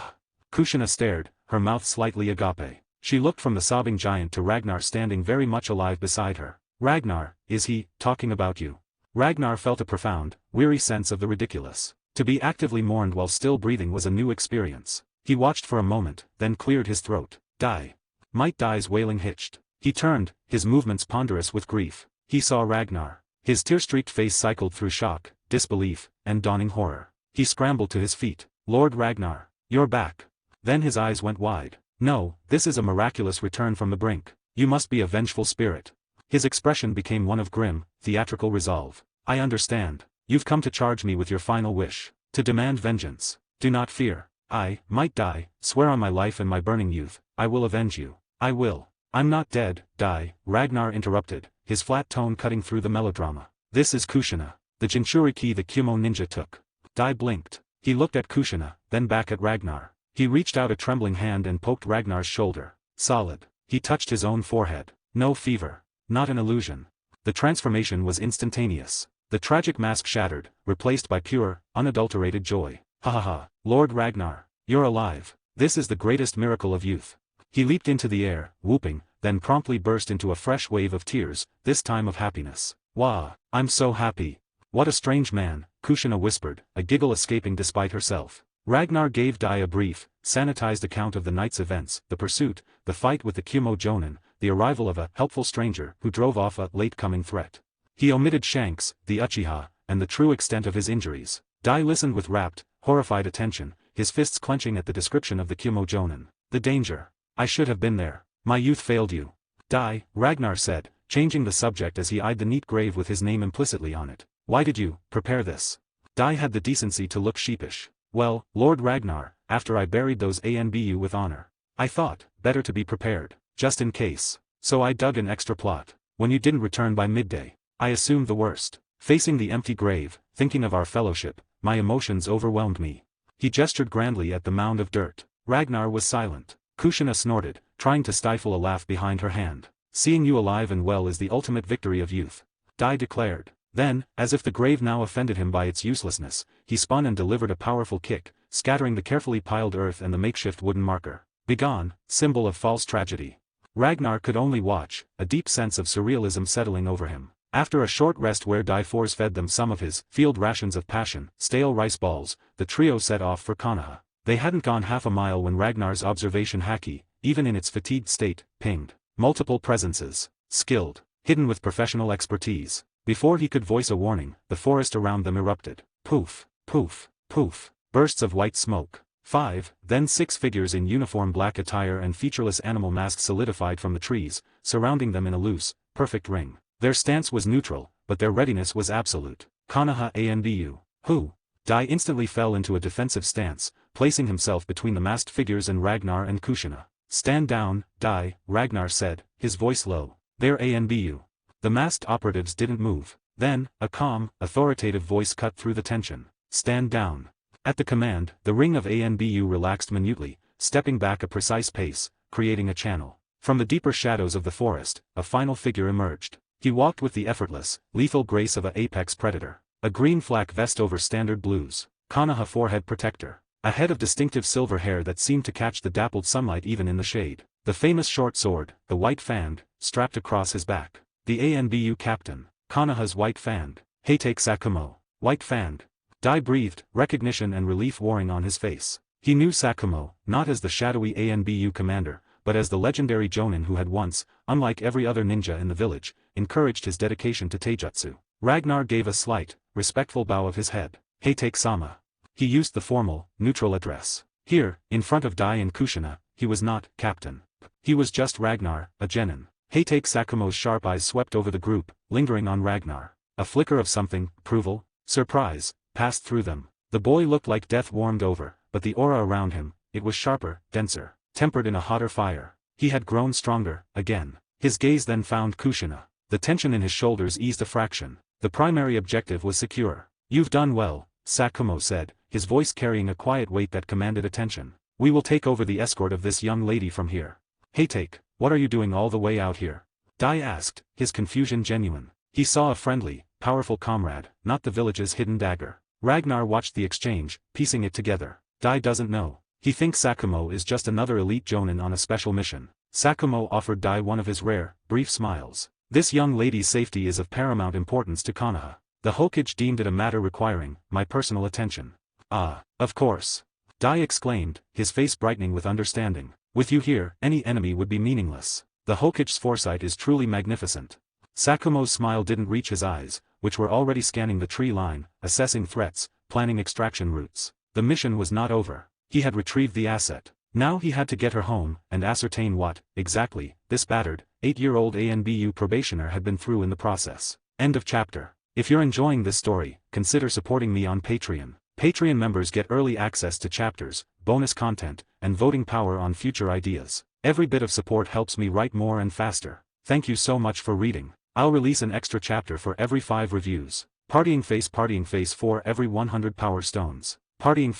Kushina stared, her mouth slightly agape. She looked from the sobbing giant to Ragnar standing very much alive beside her. Ragnar, is he, talking about you? Ragnar felt a profound, weary sense of the ridiculous. To be actively mourned while still breathing was a new experience. He watched for a moment, then cleared his throat. Dai. Might Dai's wailing hitched. He turned, his movements ponderous with grief. He saw Ragnar. His tear-streaked face cycled through shock, disbelief, and dawning horror. He scrambled to his feet. Lord Ragnar, you're back. Then his eyes went wide. No, this is a miraculous return from the brink. You must be a vengeful spirit. His expression became one of grim, theatrical resolve. I understand. You've come to charge me with your final wish. To demand vengeance. Do not fear. I, Might Dai, swear on my life and my burning youth, I will avenge you. I will. I'm not dead, Dai, Ragnar interrupted, his flat tone cutting through the melodrama. This is Kushina, the Jinchuriki the Kyumo ninja took. Dai blinked. He looked at Kushina, then back at Ragnar. He reached out a trembling hand and poked Ragnar's shoulder. Solid. He touched his own forehead. No fever. Not an illusion. The transformation was instantaneous. The tragic mask shattered, replaced by pure, unadulterated joy. Ha ha ha, Lord Ragnar, you're alive. This is the greatest miracle of youth. He leaped into the air, whooping, then promptly burst into a fresh wave of tears, this time of happiness. Wah, I'm so happy. What a strange man, Kushina whispered, a giggle escaping despite herself. Ragnar gave Dai a brief, sanitized account of the night's events, the pursuit, the fight with the Kumo Jonin, the arrival of a helpful stranger who drove off a late-coming threat. He omitted Shanks, the Uchiha, and the true extent of his injuries. Dai listened with rapt, horrified attention, his fists clenching at the description of the Kumo Jonin. The danger. I should have been there. My youth failed you. Dai, Ragnar said, changing the subject as he eyed the neat grave with his name implicitly on it. Why did you prepare this? Dai had the decency to look sheepish. Well, Lord Ragnar, after I buried those ANBU with honor. I thought, better to be prepared, just in case. So I dug an extra plot. When you didn't return by midday, I assumed the worst. Facing the empty grave, thinking of our fellowship, my emotions overwhelmed me. He gestured grandly at the mound of dirt. Ragnar was silent. Kushina snorted, trying to stifle a laugh behind her hand. Seeing you alive and well is the ultimate victory of youth. Dai declared. Then, as if the grave now offended him by its uselessness, he spun and delivered a powerful kick, scattering the carefully piled earth and the makeshift wooden marker. Begone, symbol of false tragedy. Ragnar could only watch, a deep sense of surrealism settling over him. After a short rest where Dai force-fed them some of his field rations of passion, stale rice balls, the trio set off for Konoha. They hadn't gone half a mile when Ragnar's observation Haki, even in its fatigued state, pinged. Multiple presences. Skilled. Hidden with professional expertise. Before he could voice a warning, the forest around them erupted. Poof, poof, poof. Bursts of white smoke. 5, then 6 figures in uniform black attire and featureless animal masks solidified from the trees, surrounding them in a loose, perfect ring. Their stance was neutral, but their readiness was absolute. Konoha ANBU. Who? Dai instantly fell into a defensive stance, placing himself between the masked figures and Ragnar and Kushina. Stand down, Dai, Ragnar said, his voice low. They're ANBU. The masked operatives didn't move. Then, a calm, authoritative voice cut through the tension. Stand down. At the command, the ring of ANBU relaxed minutely, stepping back a precise pace, creating a channel. From the deeper shadows of the forest, a final figure emerged. He walked with the effortless, lethal grace of an apex predator. A green flak vest over standard blues. Konoha forehead protector. A head of distinctive silver hair that seemed to catch the dappled sunlight even in the shade. The famous short sword, the White Fang, strapped across his back. The ANBU captain. Konoha's White Fang. Heitake Sakumo. White Fang. Dai breathed, recognition and relief warring on his face. He knew Sakumo, not as the shadowy ANBU commander, but as the legendary Jonin who had once, unlike every other ninja in the village, encouraged his dedication to taijutsu. Ragnar gave a slight, respectful bow of his head. Heitake Sama. He used the formal, neutral address. Here, in front of Dai and Kushina, he was not captain. He was just Ragnar, a genin. Heitake Sakumo's sharp eyes swept over the group, lingering on Ragnar. A flicker of something, approval, surprise, passed through them. The boy looked like death warmed over, but the aura around him, it was sharper, denser, tempered in a hotter fire. He had grown stronger, again. His gaze then found Kushina. The tension in his shoulders eased a fraction. The primary objective was secure. You've done well, Sakumo said, his voice carrying a quiet weight that commanded attention. We will take over the escort of this young lady from here. Heitake, what are you doing all the way out here? Dai asked, his confusion genuine. He saw a friendly, powerful comrade, not the village's hidden dagger. Ragnar watched the exchange, piecing it together. Dai doesn't know. He thinks Sakumo is just another elite Jonin on a special mission. Sakumo offered Dai one of his rare, brief smiles. This young lady's safety is of paramount importance to Konoha. The Hokage deemed it a matter requiring my personal attention. Ah, of course. Dai exclaimed, his face brightening with understanding. With you here, any enemy would be meaningless. The Hokage's foresight is truly magnificent. Sakumo's smile didn't reach his eyes, which were already scanning the tree line, assessing threats, planning extraction routes. The mission was not over. He had retrieved the asset. Now he had to get her home, and ascertain what, exactly, this battered, 8-year-old ANBU probationer had been through in the process. End of chapter. If you're enjoying this story, consider supporting me on Patreon. Patreon members get early access to chapters, bonus content, and voting power on future ideas. Every bit of support helps me write more and faster. Thank you so much for reading. I'll release an extra chapter for every 5 reviews. Partying face for every 100 power stones. Partying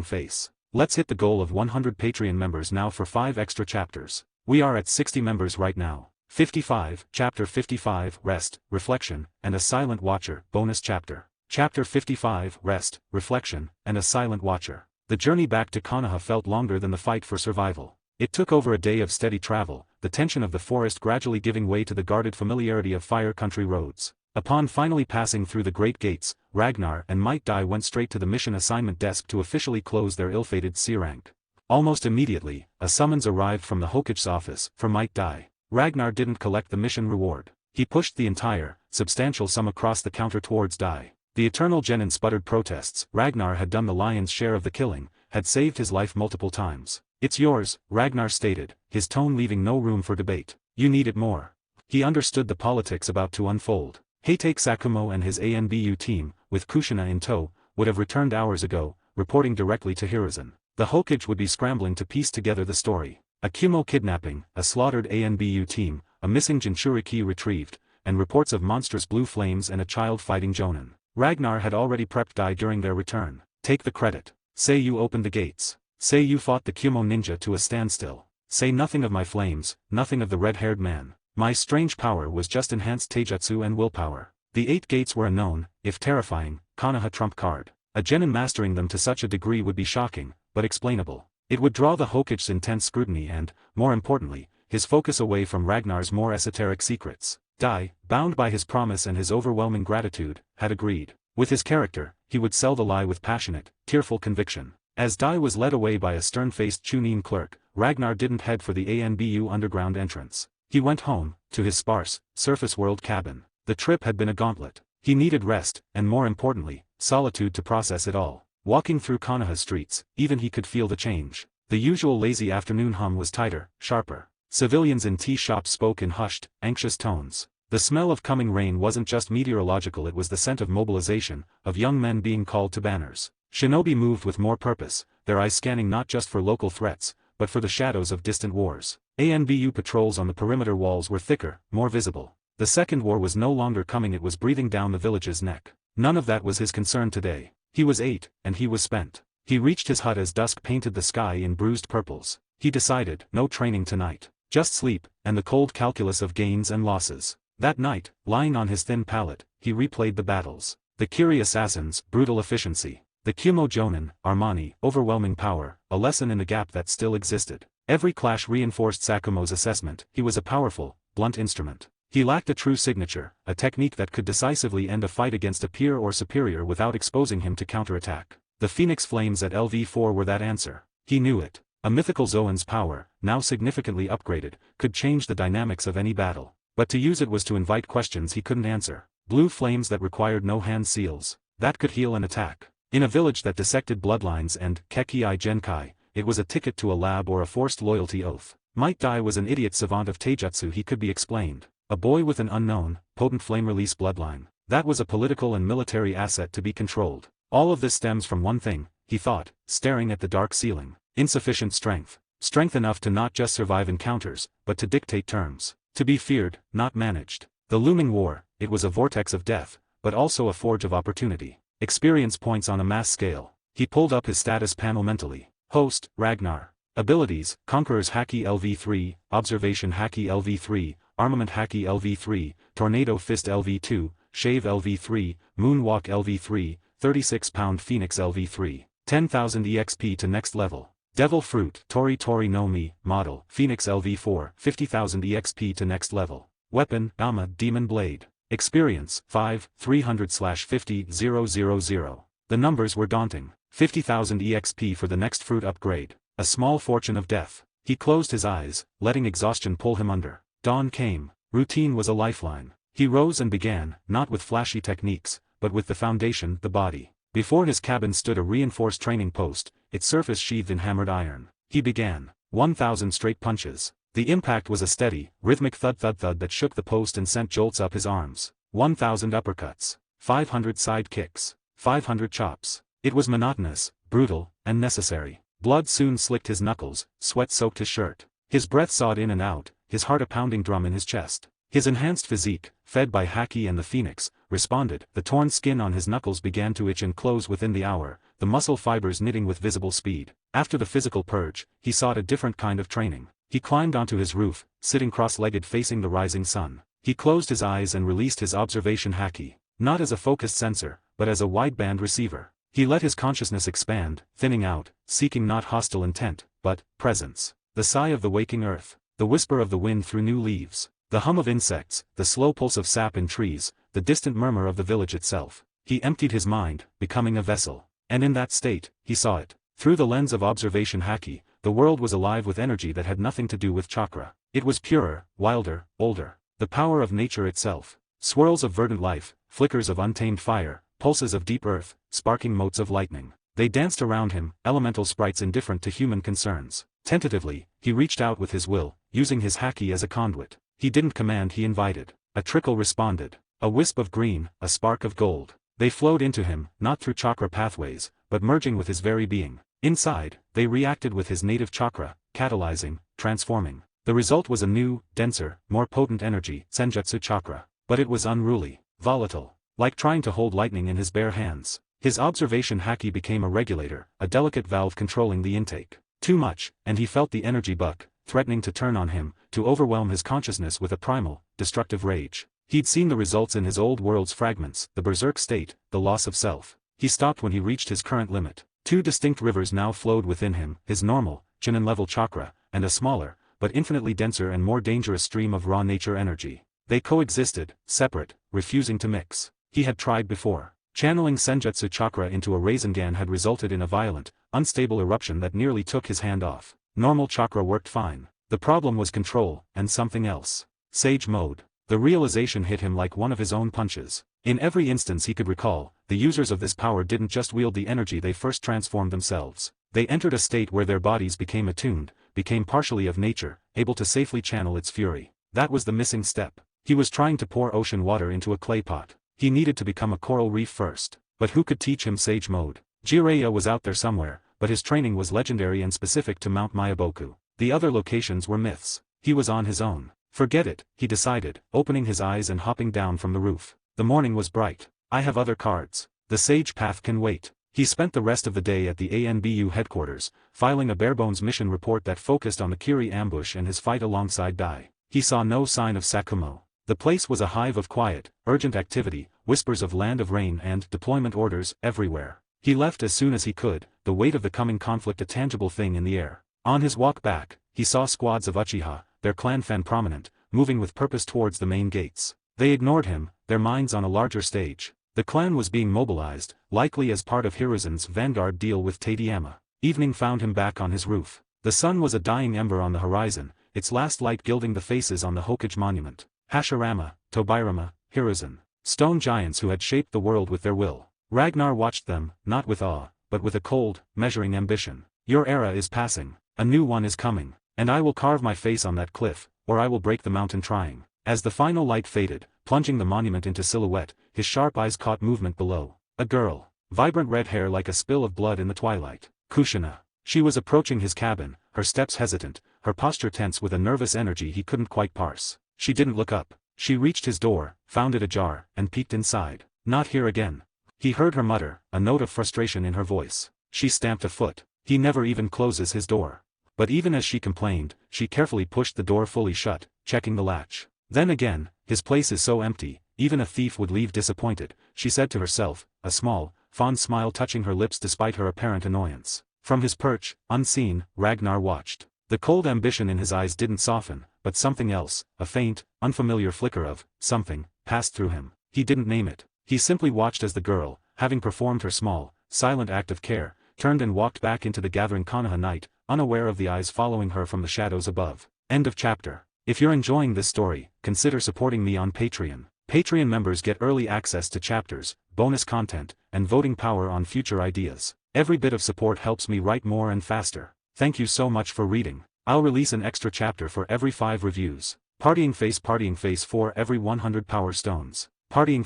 face. Let's hit the goal of 100 Patreon members now for 5 extra chapters. We are at 60 members right now. 55, Chapter 55, Rest, Reflection, and a Silent Watcher, Bonus Chapter. Chapter 55, Rest, Reflection, and a Silent Watcher. The journey back to Konoha felt longer than the fight for survival. It took over a day of steady travel, the tension of the forest gradually giving way to the guarded familiarity of fire country roads. Upon finally passing through the great gates, Ragnar and Might Dai went straight to the mission assignment desk to officially close their ill-fated C rank. Almost immediately, a summons arrived from the Hokage's office for Might Dai. Ragnar didn't collect the mission reward. He pushed the entire, substantial sum across the counter towards Dai. The eternal genin sputtered protests. Ragnar had done the lion's share of the killing, had saved his life multiple times. "It's yours," Ragnar stated, his tone leaving no room for debate. "You need it more." He understood the politics about to unfold. Heitake Sakumo and his ANBU team, with Kushina in tow, would have returned hours ago, reporting directly to Hiruzen. The Hokage would be scrambling to piece together the story. A Kumo kidnapping, a slaughtered ANBU team, a missing Jinchuriki retrieved, and reports of monstrous blue flames and a child fighting Jonin. Ragnar had already prepped Dai during their return. "Take the credit. Say you opened the gates. Say you fought the Kumo ninja to a standstill. Say nothing of my flames, nothing of the red-haired man. My strange power was just enhanced taijutsu and willpower." The 8 gates were a known, if terrifying, Konoha trump card. A genin mastering them to such a degree would be shocking, but explainable. It would draw the Hokage's intense scrutiny and, more importantly, his focus away from Ragnar's more esoteric secrets. Dai, bound by his promise and his overwhelming gratitude, had agreed. With his character, he would sell the lie with passionate, tearful conviction. As Dai was led away by a stern-faced Chunin clerk, Ragnar didn't head for the ANBU underground entrance. He went home, to his sparse, surface-world cabin. The trip had been a gauntlet. He needed rest, and more importantly, solitude to process it all. Walking through Konoha's streets, even he could feel the change. The usual lazy afternoon hum was tighter, sharper. Civilians in tea shops spoke in hushed, anxious tones. The smell of coming rain wasn't just meteorological, it was the scent of mobilization, of young men being called to banners. Shinobi moved with more purpose, their eyes scanning not just for local threats, but for the shadows of distant wars. ANBU patrols on the perimeter walls were thicker, more visible. The second war was no longer coming, it was breathing down the village's neck. None of that was his concern today. He was 8, and he was spent. He reached his hut as dusk painted the sky in bruised purples. He decided, no training tonight. Just sleep, and the cold calculus of gains and losses. That night, lying on his thin pallet, he replayed the battles. The Kiri assassins, brutal efficiency. The Kumo Jonin, Armani, overwhelming power, a lesson in the gap that still existed. Every clash reinforced Sakumo's assessment, he was a powerful, blunt instrument. He lacked a true signature, a technique that could decisively end a fight against a peer or superior without exposing him to counterattack. The Phoenix Flames at LV4 were that answer. He knew it. A mythical Zoan's power, now significantly upgraded, could change the dynamics of any battle. But to use it was to invite questions he couldn't answer. Blue flames that required no hand seals. That could heal an attack. In a village that dissected bloodlines and Kekii Genkai, it was a ticket to a lab or a forced loyalty oath. Might Dai was an idiot savant of taijutsu, he could be explained. A boy with an unknown, potent flame-release bloodline. That was a political and military asset to be controlled. All of this stems from one thing, he thought, staring at the dark ceiling. Insufficient strength. Strength enough to not just survive encounters, but to dictate terms. To be feared, not managed. The looming war, it was a vortex of death, but also a forge of opportunity. Experience points on a mass scale. He pulled up his status panel mentally. Host, Ragnar. Abilities, Conqueror's Haki LV3, Observation Haki LV3, Armament Haki LV3, Tornado Fist LV2, Shave LV3, Moonwalk LV3, 36-pound Phoenix LV3, 10,000 EXP to next level. Devil Fruit, Tori Tori no Mi, Model, Phoenix LV4, 50,000 EXP to next level. Weapon, Ama Demon Blade. Experience, 5, 300/50,000. The numbers were daunting. 50,000 EXP for the next fruit upgrade. A small fortune of death. He closed his eyes, letting exhaustion pull him under. Dawn came. Routine was a lifeline. He rose and began, not with flashy techniques, but with the foundation, the body. Before his cabin stood a reinforced training post, its surface sheathed in hammered iron. He began. 1,000 straight punches. The impact was a steady, rhythmic thud-thud-thud that shook the post and sent jolts up his arms. 1,000 uppercuts. 500 side kicks. 500 chops. It was monotonous, brutal, and necessary. Blood soon slicked his knuckles, sweat soaked his shirt. His breath sawed in and out, his heart a pounding drum in his chest. His enhanced physique, fed by Haki and the Phoenix, responded. The torn skin on his knuckles began to itch and close within the hour, the muscle fibers knitting with visible speed. After the physical purge, he sought a different kind of training. He climbed onto his roof, sitting cross-legged facing the rising sun. He closed his eyes and released his observation Haki, not as a focused sensor, but as a wideband receiver. He let his consciousness expand, thinning out, seeking not hostile intent, but presence. The sigh of the waking earth, the whisper of the wind through new leaves, the hum of insects, the slow pulse of sap in trees, the distant murmur of the village itself. He emptied his mind, becoming a vessel. And in that state, he saw it. Through the lens of observation Haki, the world was alive with energy that had nothing to do with chakra. It was purer, wilder, older. The power of nature itself. Swirls of verdant life, flickers of untamed fire, pulses of deep earth, sparking motes of lightning. They danced around him, elemental sprites indifferent to human concerns. Tentatively, he reached out with his will, using his Haki as a conduit. He didn't command, he invited. A trickle responded. A wisp of green, a spark of gold. They flowed into him, not through chakra pathways, but merging with his very being. Inside, they reacted with his native chakra, catalyzing, transforming. The result was a new, denser, more potent energy, Senjutsu chakra. But it was unruly, volatile, like trying to hold lightning in his bare hands. His observation Haki became a regulator, a delicate valve controlling the intake. Too much, and he felt the energy buck, threatening to turn on him, to overwhelm his consciousness with a primal, destructive rage. He'd seen the results in his old world's fragments, the berserk state, the loss of self. He stopped when he reached his current limit. Two distinct rivers now flowed within him, his normal, Chunin-level chakra, and a smaller, but infinitely denser and more dangerous stream of raw nature energy. They coexisted, separate, refusing to mix. He had tried before. Channeling Senjutsu chakra into a Rasengan had resulted in a violent, unstable eruption that nearly took his hand off. Normal chakra worked fine. The problem was control, and something else. Sage mode. The realization hit him like one of his own punches. In every instance he could recall, the users of this power didn't just wield the energy they first transformed themselves. They entered a state where their bodies became attuned, became partially of nature, able to safely channel its fury. That was the missing step. He was trying to pour ocean water into a clay pot. He needed to become a coral reef first. But who could teach him sage mode? Jiraiya was out there somewhere, but his training was legendary and specific to Mount Myaboku. The other locations were myths. He was on his own. Forget it, he decided, opening his eyes and hopping down from the roof. The morning was bright. I have other cards. The sage path can wait. He spent the rest of the day at the ANBU headquarters, filing a barebones mission report that focused on the Kiri ambush and his fight alongside Dai. He saw no sign of Sakumo. The place was a hive of quiet, urgent activity, whispers of land of rain and deployment orders everywhere. He left as soon as he could, the weight of the coming conflict a tangible thing in the air. On his walk back, he saw squads of Uchiha, their clan fan prominent, moving with purpose towards the main gates. They ignored him, their minds on a larger stage. The clan was being mobilized, likely as part of Hiruzen's vanguard deal with Tadayama. Evening found him back on his roof. The sun was a dying ember on the horizon, its last light gilding the faces on the Hokage monument. Hashirama, Tobirama, Hiruzen. Stone giants who had shaped the world with their will. Ragnar watched them, not with awe, but with a cold, measuring ambition. Your era is passing. A new one is coming. And I will carve my face on that cliff, or I will break the mountain trying. As the final light faded, plunging the monument into silhouette, his sharp eyes caught movement below. A girl. Vibrant red hair like a spill of blood in the twilight. Kushina. She was approaching his cabin, her steps hesitant, her posture tense with a nervous energy he couldn't quite parse. She didn't look up. She reached his door, found it ajar, and peeked inside. Not here again. He heard her mutter, a note of frustration in her voice. She stamped a foot. He never even closes his door. But even as she complained, she carefully pushed the door fully shut, checking the latch. Then again, his place is so empty, even a thief would leave disappointed, she said to herself, a small, fond smile touching her lips despite her apparent annoyance. From his perch, unseen, Ragnar watched. The cold ambition in his eyes didn't soften, but something else, a faint, unfamiliar flicker of something, passed through him. He didn't name it. He simply watched as the girl, having performed her small, silent act of care, turned and walked back into the gathering Konoha night, unaware of the eyes following her from the shadows above. End of chapter. If you're enjoying this story, consider supporting me on Patreon. Patreon members get early access to chapters, bonus content, and voting power on future ideas. Every bit of support helps me write more and faster. Thank you so much for reading. I'll release an extra chapter for every 5 reviews. Partying face for every 100 power stones. Partying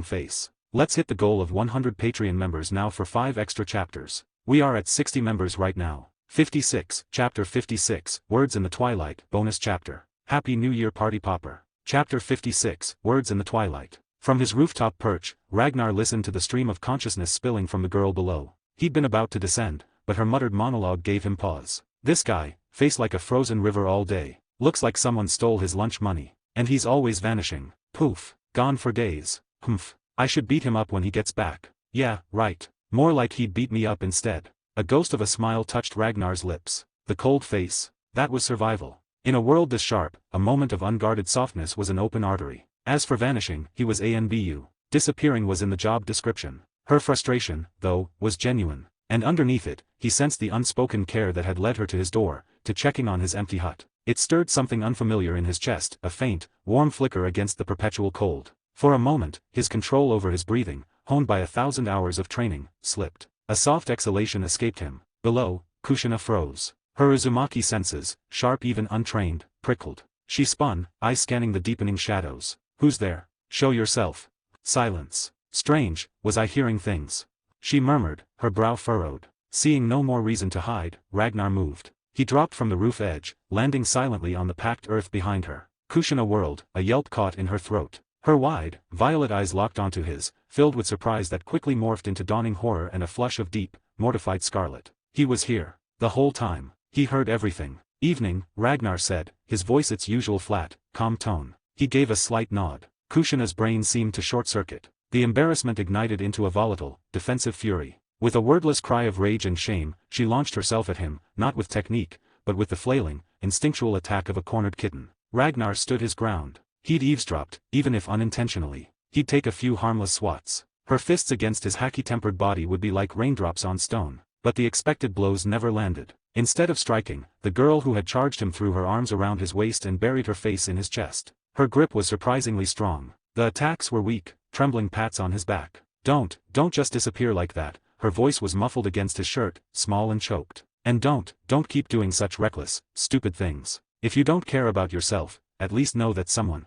face. Let's hit the goal of 100 Patreon members now for 5 extra chapters. We are at 60 members right now. 56, Chapter 56, Words in the Twilight, Bonus Chapter. Happy New Year Party Popper. Chapter 56, Words in the Twilight. From his rooftop perch, Ragnar listened to the stream of consciousness spilling from the girl below. He'd been about to descend, but her muttered monologue gave him pause. This guy, face like a frozen river all day, looks like someone stole his lunch money, and he's always vanishing. Poof, gone for days. Humph, I should beat him up when he gets back. Yeah, right. More like he'd beat me up instead. A ghost of a smile touched Ragnar's lips. The cold face, that was survival. In a world this sharp, a moment of unguarded softness was an open artery. As for vanishing, he was ANBU. Disappearing was in the job description. Her frustration, though, was genuine. And underneath it, he sensed the unspoken care that had led her to his door, to checking on his empty hut. It stirred something unfamiliar in his chest, a faint, warm flicker against the perpetual cold. For a moment, his control over his breathing, honed by 1,000 hours of training, slipped. A soft exhalation escaped him. Below, Kushina froze. Her Uzumaki senses, sharp even untrained, prickled. She spun, eyes scanning the deepening shadows. Who's there? Show yourself. Silence. Strange, was I hearing things? She murmured, her brow furrowed. Seeing no more reason to hide, Ragnar moved. He dropped from the roof edge, landing silently on the packed earth behind her. Kushina whirled, a yelp caught in her throat. Her wide, violet eyes locked onto his, filled with surprise that quickly morphed into dawning horror and a flush of deep, mortified scarlet. He was here. The whole time. He heard everything. Evening, Ragnar said, his voice its usual flat, calm tone. He gave a slight nod. Kushina's brain seemed to short-circuit. The embarrassment ignited into a volatile, defensive fury. With a wordless cry of rage and shame, she launched herself at him, not with technique, but with the flailing, instinctual attack of a cornered kitten. Ragnar stood his ground. He'd eavesdropped, even if unintentionally. He'd take a few harmless swats. Her fists against his Haki-tempered body would be like raindrops on stone. But the expected blows never landed. Instead of striking, the girl who had charged him threw her arms around his waist and buried her face in his chest. Her grip was surprisingly strong. The attacks were weak, trembling pats on his back. Don't just disappear like that. Her voice was muffled against his shirt, small and choked. And don't keep doing such reckless, stupid things. If you don't care about yourself, at least know that someone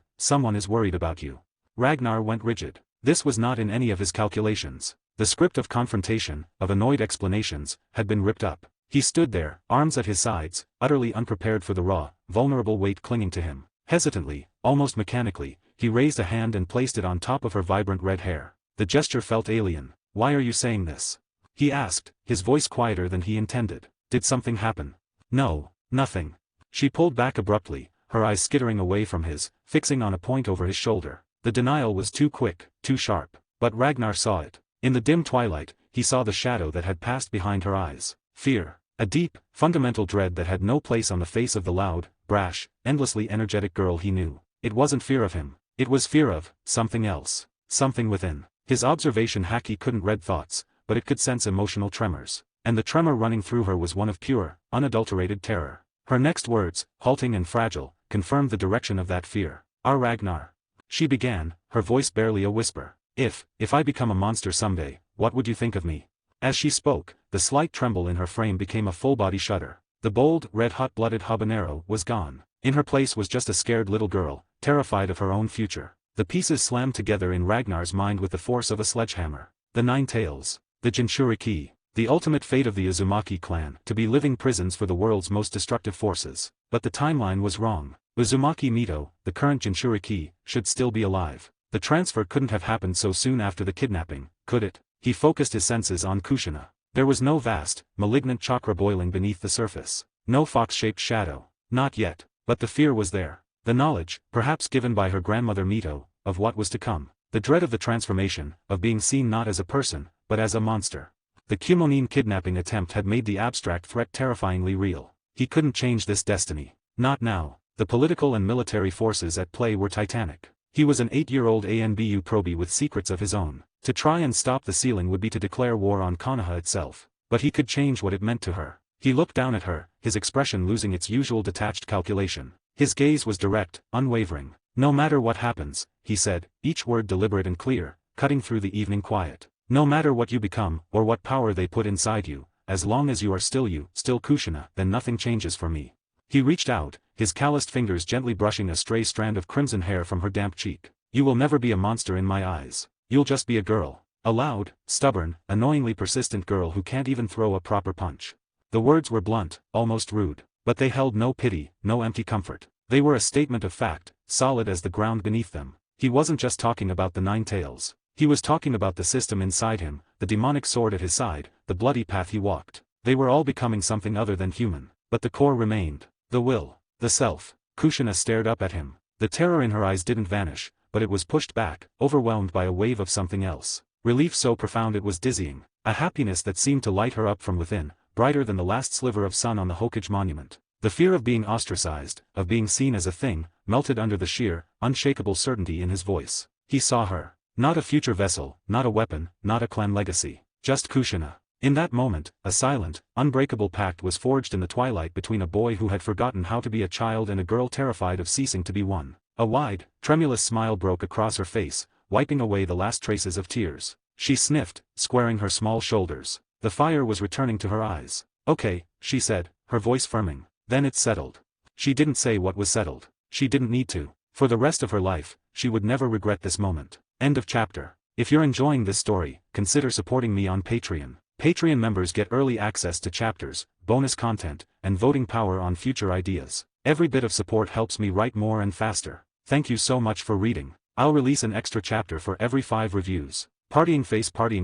is worried about you. Ragnar went rigid. This was not in any of his calculations. The script of confrontation, of annoyed explanations, had been ripped up. He stood there, arms at his sides, utterly unprepared for the raw, vulnerable weight clinging to him. Hesitantly, almost mechanically, he raised a hand and placed it on top of her vibrant red hair. The gesture felt alien. Why are you saying this? He asked, his voice quieter than he intended. Did something happen? No, nothing. She pulled back abruptly, her eyes skittering away from his, fixing on a point over his shoulder. The denial was too quick, too sharp. But Ragnar saw it. In the dim twilight, he saw the shadow that had passed behind her eyes. Fear. A deep, fundamental dread that had no place on the face of the loud, brash, endlessly energetic girl he knew. It wasn't fear of him. It was fear of something else. Something within. His observation Haki couldn't read thoughts, but it could sense emotional tremors. And the tremor running through her was one of pure, unadulterated terror. Her next words, halting and fragile, confirmed the direction of that fear. Our Ragnar. She began, her voice barely a whisper. If I become a monster someday, what would you think of me? As she spoke, the slight tremble in her frame became a full-body shudder. The bold, red hot-blooded habanero was gone. In her place was just a scared little girl, terrified of her own future. The pieces slammed together in Ragnar's mind with the force of a sledgehammer. The Nine Tails. The Jinchuriki. The ultimate fate of the Uzumaki clan, to be living prisons for the world's most destructive forces. But the timeline was wrong. Uzumaki Mito, the current Jinchuriki, should still be alive. The transfer couldn't have happened so soon after the kidnapping, could it? He focused his senses on Kushina. There was no vast, malignant chakra boiling beneath the surface. No fox-shaped shadow. Not yet. But the fear was there. The knowledge, perhaps given by her grandmother Mito, of what was to come. The dread of the transformation, of being seen not as a person, but as a monster. The Kumonin kidnapping attempt had made the abstract threat terrifyingly real. He couldn't change this destiny. Not now. The political and military forces at play were titanic. He was an 8-year-old ANBU probie with secrets of his own. To try and stop the sealing would be to declare war on Konoha itself. But he could change what it meant to her. He looked down at her, his expression losing its usual detached calculation. His gaze was direct, unwavering. No matter what happens, he said, each word deliberate and clear, cutting through the evening quiet. No matter what you become, or what power they put inside you, as long as you are still you, still Kushina, then nothing changes for me. He reached out, his calloused fingers gently brushing a stray strand of crimson hair from her damp cheek. You will never be a monster in my eyes. You'll just be a girl. A loud, stubborn, annoyingly persistent girl who can't even throw a proper punch. The words were blunt, almost rude, but they held no pity, no empty comfort. They were a statement of fact, solid as the ground beneath them. He wasn't just talking about the Nine Tails. He was talking about the system inside him, the demonic sword at his side, the bloody path he walked. They were all becoming something other than human. but the core remained. The will. The self. Kushina stared up at him. The terror in her eyes didn't vanish, but it was pushed back, overwhelmed by a wave of something else. Relief so profound it was dizzying. A happiness that seemed to light her up from within, brighter than the last sliver of sun on the Hokage monument. The fear of being ostracized, of being seen as a thing, melted under the sheer, unshakable certainty in his voice. He saw her. Not a future vessel, not a weapon, not a clan legacy. Just Kushina. In that moment, a silent, unbreakable pact was forged in the twilight between a boy who had forgotten how to be a child and a girl terrified of ceasing to be one. A wide, tremulous smile broke across her face, wiping away the last traces of tears. She sniffed, squaring her small shoulders. The fire was returning to her eyes. Okay, she said, her voice firming. Then it's settled. She didn't say what was settled. She didn't need to. For the rest of her life, she would never regret this moment. End of chapter. If you're enjoying this story, consider supporting me on Patreon. Patreon members get early access to chapters, bonus content, and voting power on future ideas. Every bit of support helps me write more and faster. Thank you so much for reading. I'll release an extra chapter for every 5 reviews. Partying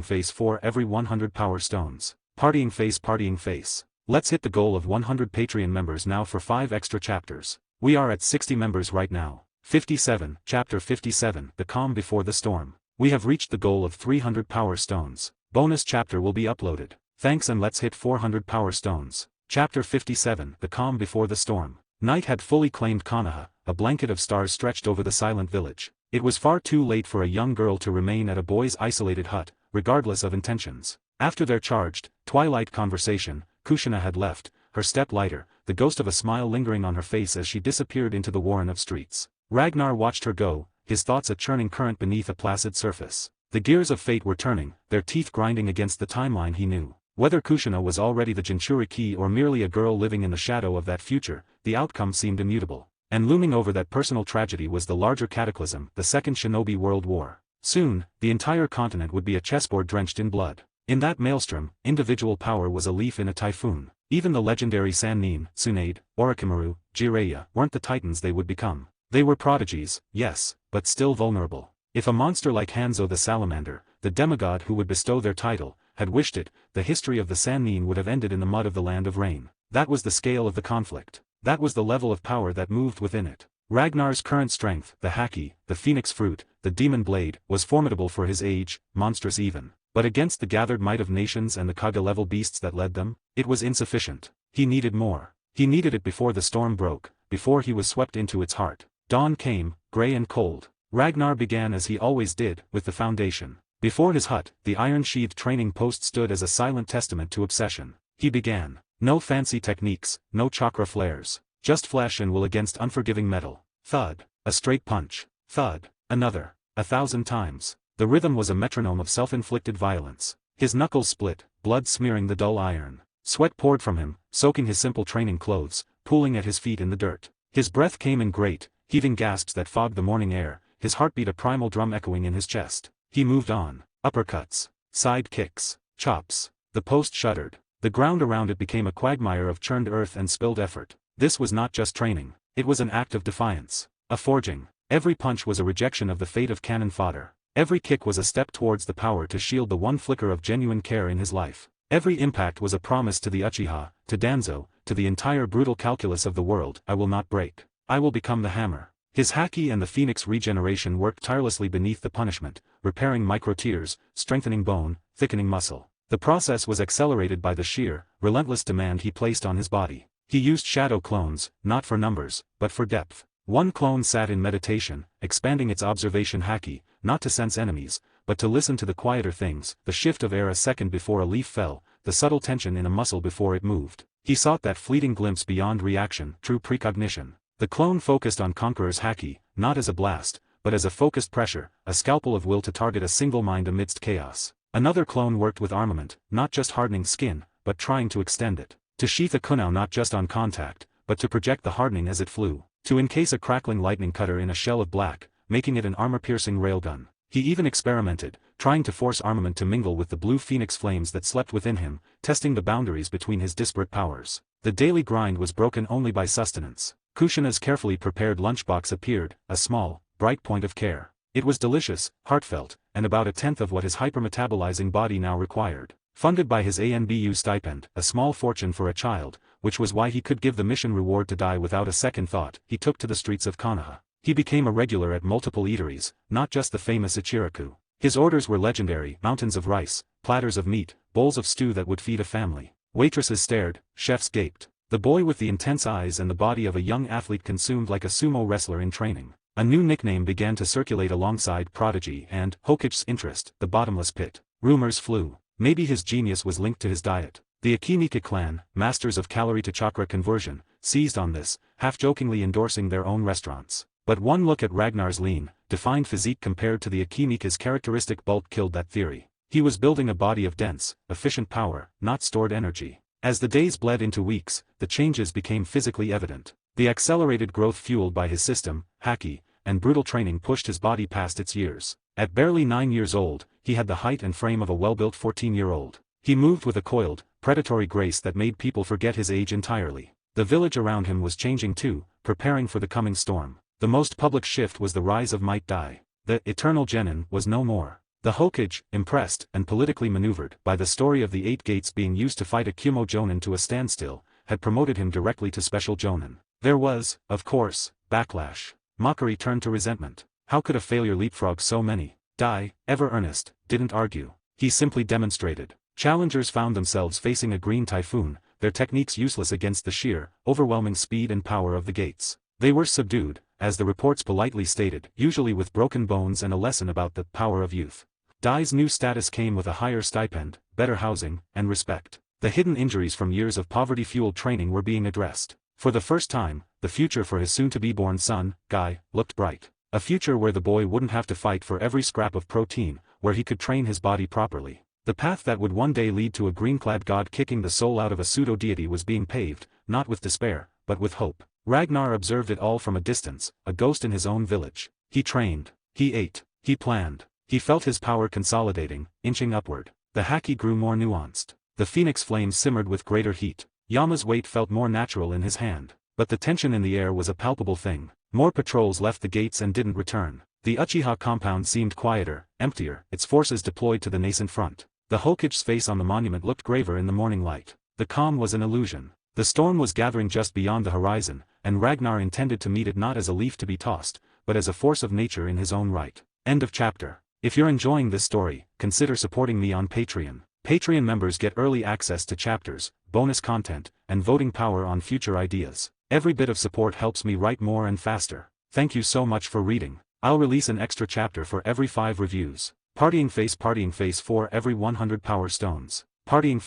face for every 100 power stones. Partying face. Let's hit the goal of 100 Patreon members now for 5 extra chapters. We are at 60 members right now. 57, Chapter 57, The Calm Before the Storm. We have reached the goal of 300 power stones. Bonus chapter will be uploaded. Thanks and let's hit 400 power stones. Chapter 57, The Calm Before the Storm. Night had fully claimed Konoha, a blanket of stars stretched over the silent village. It was far too late for a young girl to remain at a boy's isolated hut, regardless of intentions. After their charged, twilight conversation, Kushina had left, her step lighter, the ghost of a smile lingering on her face as she disappeared into the warren of streets. Ragnar watched her go, his thoughts a churning current beneath a placid surface. The gears of fate were turning, their teeth grinding against the timeline he knew. Whether Kushina was already the Jinchuriki or merely a girl living in the shadow of that future, the outcome seemed immutable. And looming over that personal tragedy was the larger cataclysm, the Second Shinobi World War. Soon, the entire continent would be a chessboard drenched in blood. In that maelstrom, individual power was a leaf in a typhoon. Even the legendary Sannin, Tsunade, Orochimaru, Jiraiya weren't the titans they would become. They were prodigies, yes, but still vulnerable. If a monster like Hanzo the Salamander, the demigod who would bestow their title, had wished it, the history of the Sannin would have ended in the mud of the Land of Rain. That was the scale of the conflict. That was the level of power that moved within it. Ragnar's current strength, the Haki, the Phoenix Fruit, the Demon Blade, was formidable for his age, monstrous even. But against the gathered might of nations and the Kage-level beasts that led them, it was insufficient. He needed more. He needed it before the storm broke, before he was swept into its heart. Dawn came, grey and cold. Ragnar began as he always did, with the foundation. Before his hut, the iron-sheathed training post stood as a silent testament to obsession. He began. No fancy techniques, no chakra flares. Just flesh and will against unforgiving metal. Thud. A straight punch. Thud. Another. 1,000 times. The rhythm was a metronome of self-inflicted violence. His knuckles split, blood smearing the dull iron. Sweat poured from him, soaking his simple training clothes, pooling at his feet in the dirt. His breath came in great, heaving gasps that fogged the morning air, his heartbeat a primal drum echoing in his chest. He moved on. Uppercuts. Side kicks. Chops. The post shuddered. The ground around it became a quagmire of churned earth and spilled effort. This was not just training. It was an act of defiance. A forging. Every punch was a rejection of the fate of cannon fodder. Every kick was a step towards the power to shield the one flicker of genuine care in his life. Every impact was a promise to the Uchiha, to Danzo, to the entire brutal calculus of the world. I will not break. I will become the hammer. His Haki and the Phoenix regeneration worked tirelessly beneath the punishment, repairing micro-tears, strengthening bone, thickening muscle. The process was accelerated by the sheer, relentless demand he placed on his body. He used shadow clones, not for numbers, but for depth. One clone sat in meditation, expanding its observation Haki, not to sense enemies, but to listen to the quieter things, the shift of air a second before a leaf fell, the subtle tension in a muscle before it moved. He sought that fleeting glimpse beyond reaction, true precognition. The clone focused on Conqueror's Haki, not as a blast, but as a focused pressure, a scalpel of will to target a single mind amidst chaos. Another clone worked with armament, not just hardening skin, but trying to extend it. To sheath a kunao not just on contact, but to project the hardening as it flew. To encase a crackling lightning cutter in a shell of black, making it an armor-piercing railgun. He even experimented, trying to force armament to mingle with the blue phoenix flames that slept within him, testing the boundaries between his disparate powers. The daily grind was broken only by sustenance. Kushina's carefully prepared lunchbox appeared, a small, bright point of care. It was delicious, heartfelt, and about 1/10 of what his hypermetabolizing body now required. Funded by his ANBU stipend, a small fortune for a child, which was why he could give the mission reward to die without a second thought. He took to the streets of Konoha. He became a regular at multiple eateries, not just the famous Ichiraku. His orders were legendary: mountains of rice, platters of meat, bowls of stew that would feed a family. Waitresses stared, chefs gaped. The boy with the intense eyes and the body of a young athlete consumed like a sumo wrestler in training. A new nickname began to circulate alongside Prodigy and Hokage's interest, the Bottomless Pit. Rumors flew. Maybe his genius was linked to his diet. The Akinika clan, masters of calorie-to-chakra conversion, seized on this, half-jokingly endorsing their own restaurants. But one look at Ragnar's lean, defined physique compared to the Akinika's characteristic bulk killed that theory. He was building a body of dense, efficient power, not stored energy. As the days bled into weeks, the changes became physically evident. The accelerated growth fueled by his system, Haki, and brutal training pushed his body past its years. At barely 9 years old, he had the height and frame of a well-built 14-year-old. He moved with a coiled, predatory grace that made people forget his age entirely. The village around him was changing too, preparing for the coming storm. The most public shift was the rise of Might Dai. The eternal genin was no more. The Hokage, impressed and politically maneuvered by the story of the 8 gates being used to fight a Kumo Jonin to a standstill, had promoted him directly to Special Jonin. There was, of course, backlash. Mockery turned to resentment. How could a failure leapfrog so many? Dai, ever earnest, didn't argue. He simply demonstrated. Challengers found themselves facing a green typhoon, their techniques useless against the sheer, overwhelming speed and power of the gates. They were subdued, as the reports politely stated, usually with broken bones and a lesson about the power of youth. Dai's new status came with a higher stipend, better housing, and respect. The hidden injuries from years of poverty-fueled training were being addressed. For the first time, the future for his soon-to-be-born son, Guy, looked bright. A future where the boy wouldn't have to fight for every scrap of protein, where he could train his body properly. The path that would one day lead to a green-clad god kicking the soul out of a pseudo-deity was being paved, not with despair, but with hope. Ragnar observed it all from a distance, a ghost in his own village. He trained. He ate. He planned. He felt his power consolidating, inching upward. The Haki grew more nuanced. The phoenix flame simmered with greater heat. Yama's weight felt more natural in his hand. But the tension in the air was a palpable thing. More patrols left the gates and didn't return. The Uchiha compound seemed quieter, emptier, its forces deployed to the nascent front. The Hokage's face on the monument looked graver in the morning light. The calm was an illusion. The storm was gathering just beyond the horizon, and Ragnar intended to meet it not as a leaf to be tossed, but as a force of nature in his own right. End of chapter. If you're enjoying this story, consider supporting me on Patreon. Patreon members get early access to chapters, bonus content, and voting power on future ideas. Every bit of support helps me write more and faster. Thank you so much for reading. I'll release an extra chapter for every 5 reviews. Partying face for every 100 power stones. Partying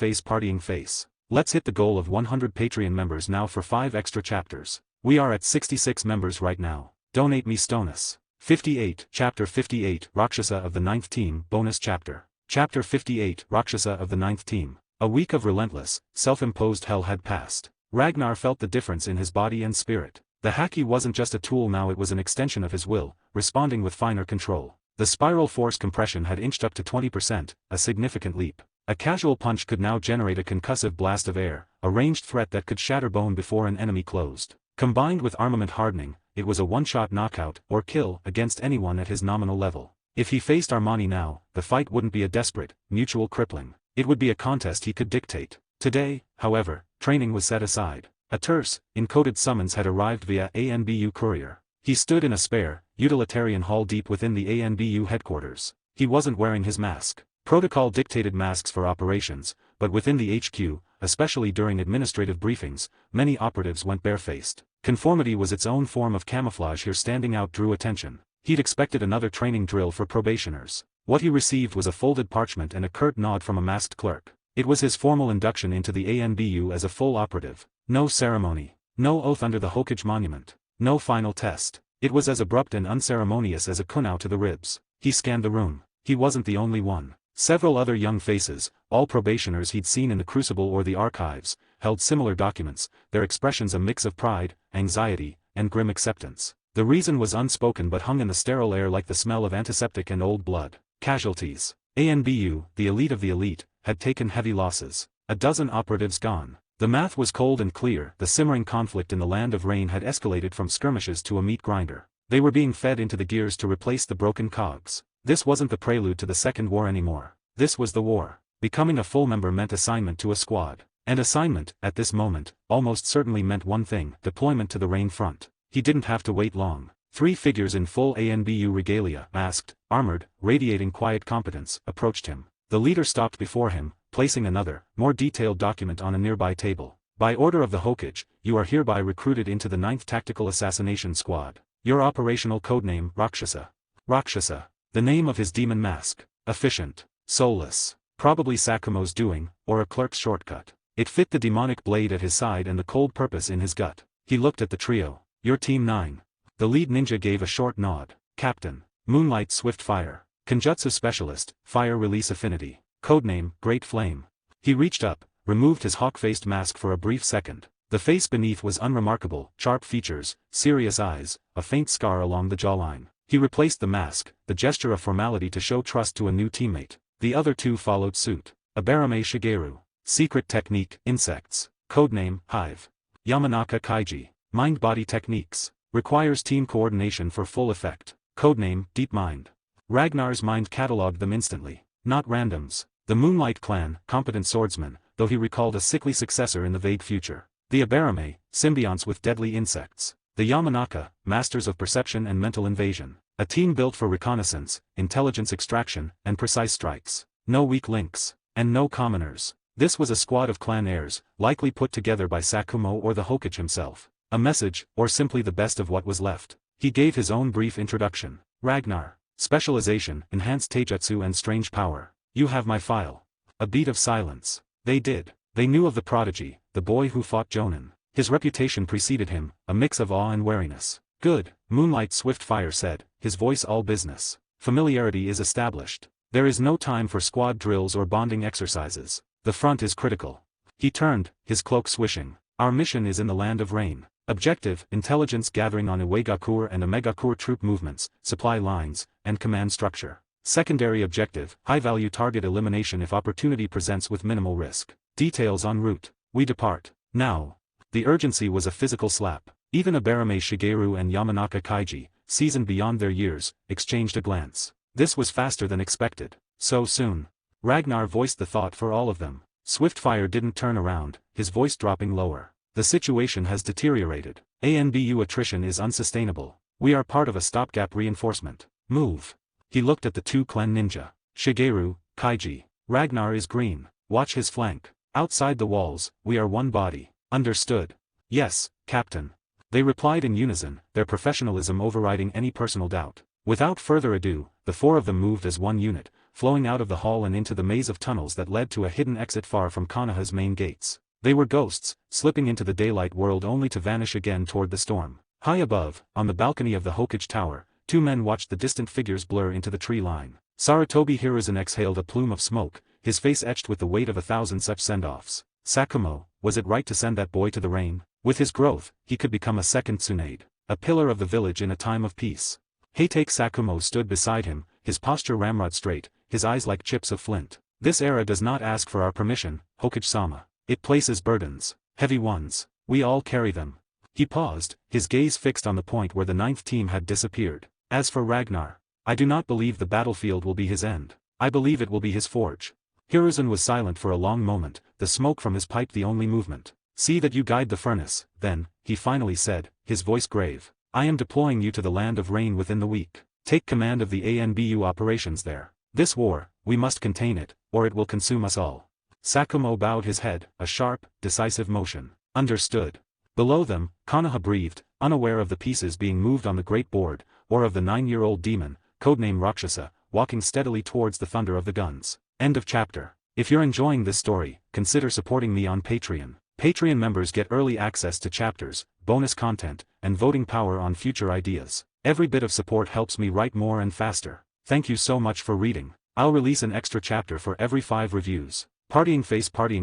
face. Let's hit the goal of 100 Patreon members now for 5 extra chapters. We are at 66 members right now. Donate me stonus. 58, Chapter 58, Roxasa of the 9th Team, Bonus Chapter. Chapter 58, Roxasa of the 9th Team. A week of relentless, self-imposed hell had passed. Ragnar felt the difference in his body and spirit. The Haki wasn't just a tool now, it was an extension of his will, responding with finer control. The spiral force compression had inched up to 20%, a significant leap. A casual punch could now generate a concussive blast of air, a ranged threat that could shatter bone before an enemy closed. Combined with armament hardening, it was a one-shot knockout, or kill, against anyone at his nominal level. If he faced Armani now, the fight wouldn't be a desperate, mutual crippling. It would be a contest he could dictate. Today, however, training was set aside. A terse, encoded summons had arrived via ANBU courier. He stood in a spare, utilitarian hall deep within the ANBU headquarters. He wasn't wearing his mask. Protocol dictated masks for operations, but within the HQ, especially during administrative briefings, many operatives went barefaced. Conformity was its own form of camouflage here. Standing out drew attention. He'd expected another training drill for probationers. What he received was a folded parchment and a curt nod from a masked clerk. It was his formal induction into the ANBU as a full operative. No ceremony. No oath under the Hokage monument. No final test. It was as abrupt and unceremonious as a kunao to the ribs. He scanned the room. He wasn't the only one. Several other young faces, all probationers he'd seen in the Crucible or the archives, held similar documents, their expressions a mix of pride, anxiety, and grim acceptance. The reason was unspoken but hung in the sterile air like the smell of antiseptic and old blood. Casualties. ANBU, the elite of the elite, had taken heavy losses. A dozen operatives gone. The math was cold and clear. The simmering conflict in the Land of Rain had escalated from skirmishes to a meat grinder. They were being fed into the gears to replace the broken cogs. This wasn't the prelude to the Second War anymore. This was the war. Becoming a full member meant assignment to a squad. And assignment, at this moment, almost certainly meant one thing: deployment to the Rain front. He didn't have to wait long. 3 figures in full ANBU regalia, masked, armored, radiating quiet competence, approached him. The leader stopped before him, placing another, more detailed document on a nearby table. By order of the Hokage, you are hereby recruited into the 9th Tactical Assassination Squad. Your operational codename, Roxasa. Roxasa. The name of his demon mask. Efficient. Soulless. Probably Sakumo's doing, or a clerk's shortcut. It fit the demonic blade at his side and the cold purpose in his gut. He looked at the trio. Your Team 9. The lead ninja gave a short nod. Captain. Moonlight Swift Fire. Kenjutsu Specialist, Fire Release Affinity. Codename, Great Flame. He reached up, removed his hawk-faced mask for a brief second. The face beneath was unremarkable: sharp features, serious eyes, a faint scar along the jawline. He replaced the mask, the gesture of formality to show trust to a new teammate. The other 2 followed suit. Abarame Shigeru. Secret Technique, Insects. Codename, Hive. Yamanaka Kaiji. Mind-Body Techniques. Requires team coordination for full effect. Codename, Deep Mind. Ragnar's mind catalogued them instantly. Not randoms. The Moonlight Clan, competent swordsman, though he recalled a sickly successor in the vague future. The Abarame, symbionts with deadly insects. The Yamanaka, masters of perception and mental invasion. A team built for reconnaissance, intelligence extraction, and precise strikes. No weak links. And no commoners. This was a squad of clan heirs, likely put together by Sakumo or the Hokage himself. A message, or simply the best of what was left. He gave his own brief introduction. Ragnar. Specialization, enhanced taijutsu and strange power. You have my file. A beat of silence. They did. They knew of the prodigy, the boy who fought Jonin. His reputation preceded him, a mix of awe and wariness. Good, Moonlight Swift Fire said, his voice all business. Familiarity is established. There is no time for squad drills or bonding exercises. The front is critical. He turned, his cloak swishing. Our mission is in the Land of Rain. Objective, intelligence gathering on Iwagakur and Omegakur troop movements, supply lines, and command structure. Secondary objective, high-value target elimination if opportunity presents with minimal risk. Details en route. We depart. Now. The urgency was a physical slap. Even Abarame Shigeru and Yamanaka Kaiji, seasoned beyond their years, exchanged a glance. This was faster than expected. So soon. Ragnar voiced the thought for all of them. Swiftfire didn't turn around, his voice dropping lower. The situation has deteriorated. ANBU attrition is unsustainable. We are part of a stopgap reinforcement. Move. He looked at the 2 clan ninja. Shigeru, Kaiji. Ragnar is green. Watch his flank. Outside the walls, we are one body. Understood. Yes, Captain. They replied in unison, their professionalism overriding any personal doubt. Without further ado, the 4 of them moved as one unit, flowing out of the hall and into the maze of tunnels that led to a hidden exit far from Konoha's main gates. They were ghosts, slipping into the daylight world only to vanish again toward the storm. High above, on the balcony of the Hokage Tower, 2 men watched the distant figures blur into the tree line. Sarutobi Hiruzen exhaled a plume of smoke, his face etched with the weight of 1,000 such send-offs. Sakumo, was it right to send that boy to the rain? With his growth, he could become a second Tsunade. A pillar of the village in a time of peace. Heitake Sakumo stood beside him, his posture ramrod straight, his eyes like chips of flint. This era does not ask for our permission, Hokage-sama. It places burdens. Heavy ones. We all carry them. He paused, his gaze fixed on the point where the 9th team had disappeared. As for Ragnar, I do not believe the battlefield will be his end. I believe it will be his forge. Hiruzen was silent for a long moment, the smoke from his pipe the only movement. See that you guide the furnace, then, he finally said, his voice grave. I am deploying you to the Land of Rain within the week. Take command of the ANBU operations there. This war, we must contain it, or it will consume us all. Sakumo bowed his head, a sharp, decisive motion. Understood. Below them, Konoha breathed, unaware of the pieces being moved on the great board, or of the 9-year-old demon, codename Roxasa, walking steadily towards the thunder of the guns. End of chapter. If you're enjoying this story, consider supporting me on Patreon. Patreon members get early access to chapters, bonus content, and voting power on future ideas. Every bit of support helps me write more and faster. Thank you so much for reading. I'll release an extra chapter for every 5 reviews. Partying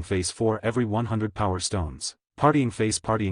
face for every 100 power stones. Partying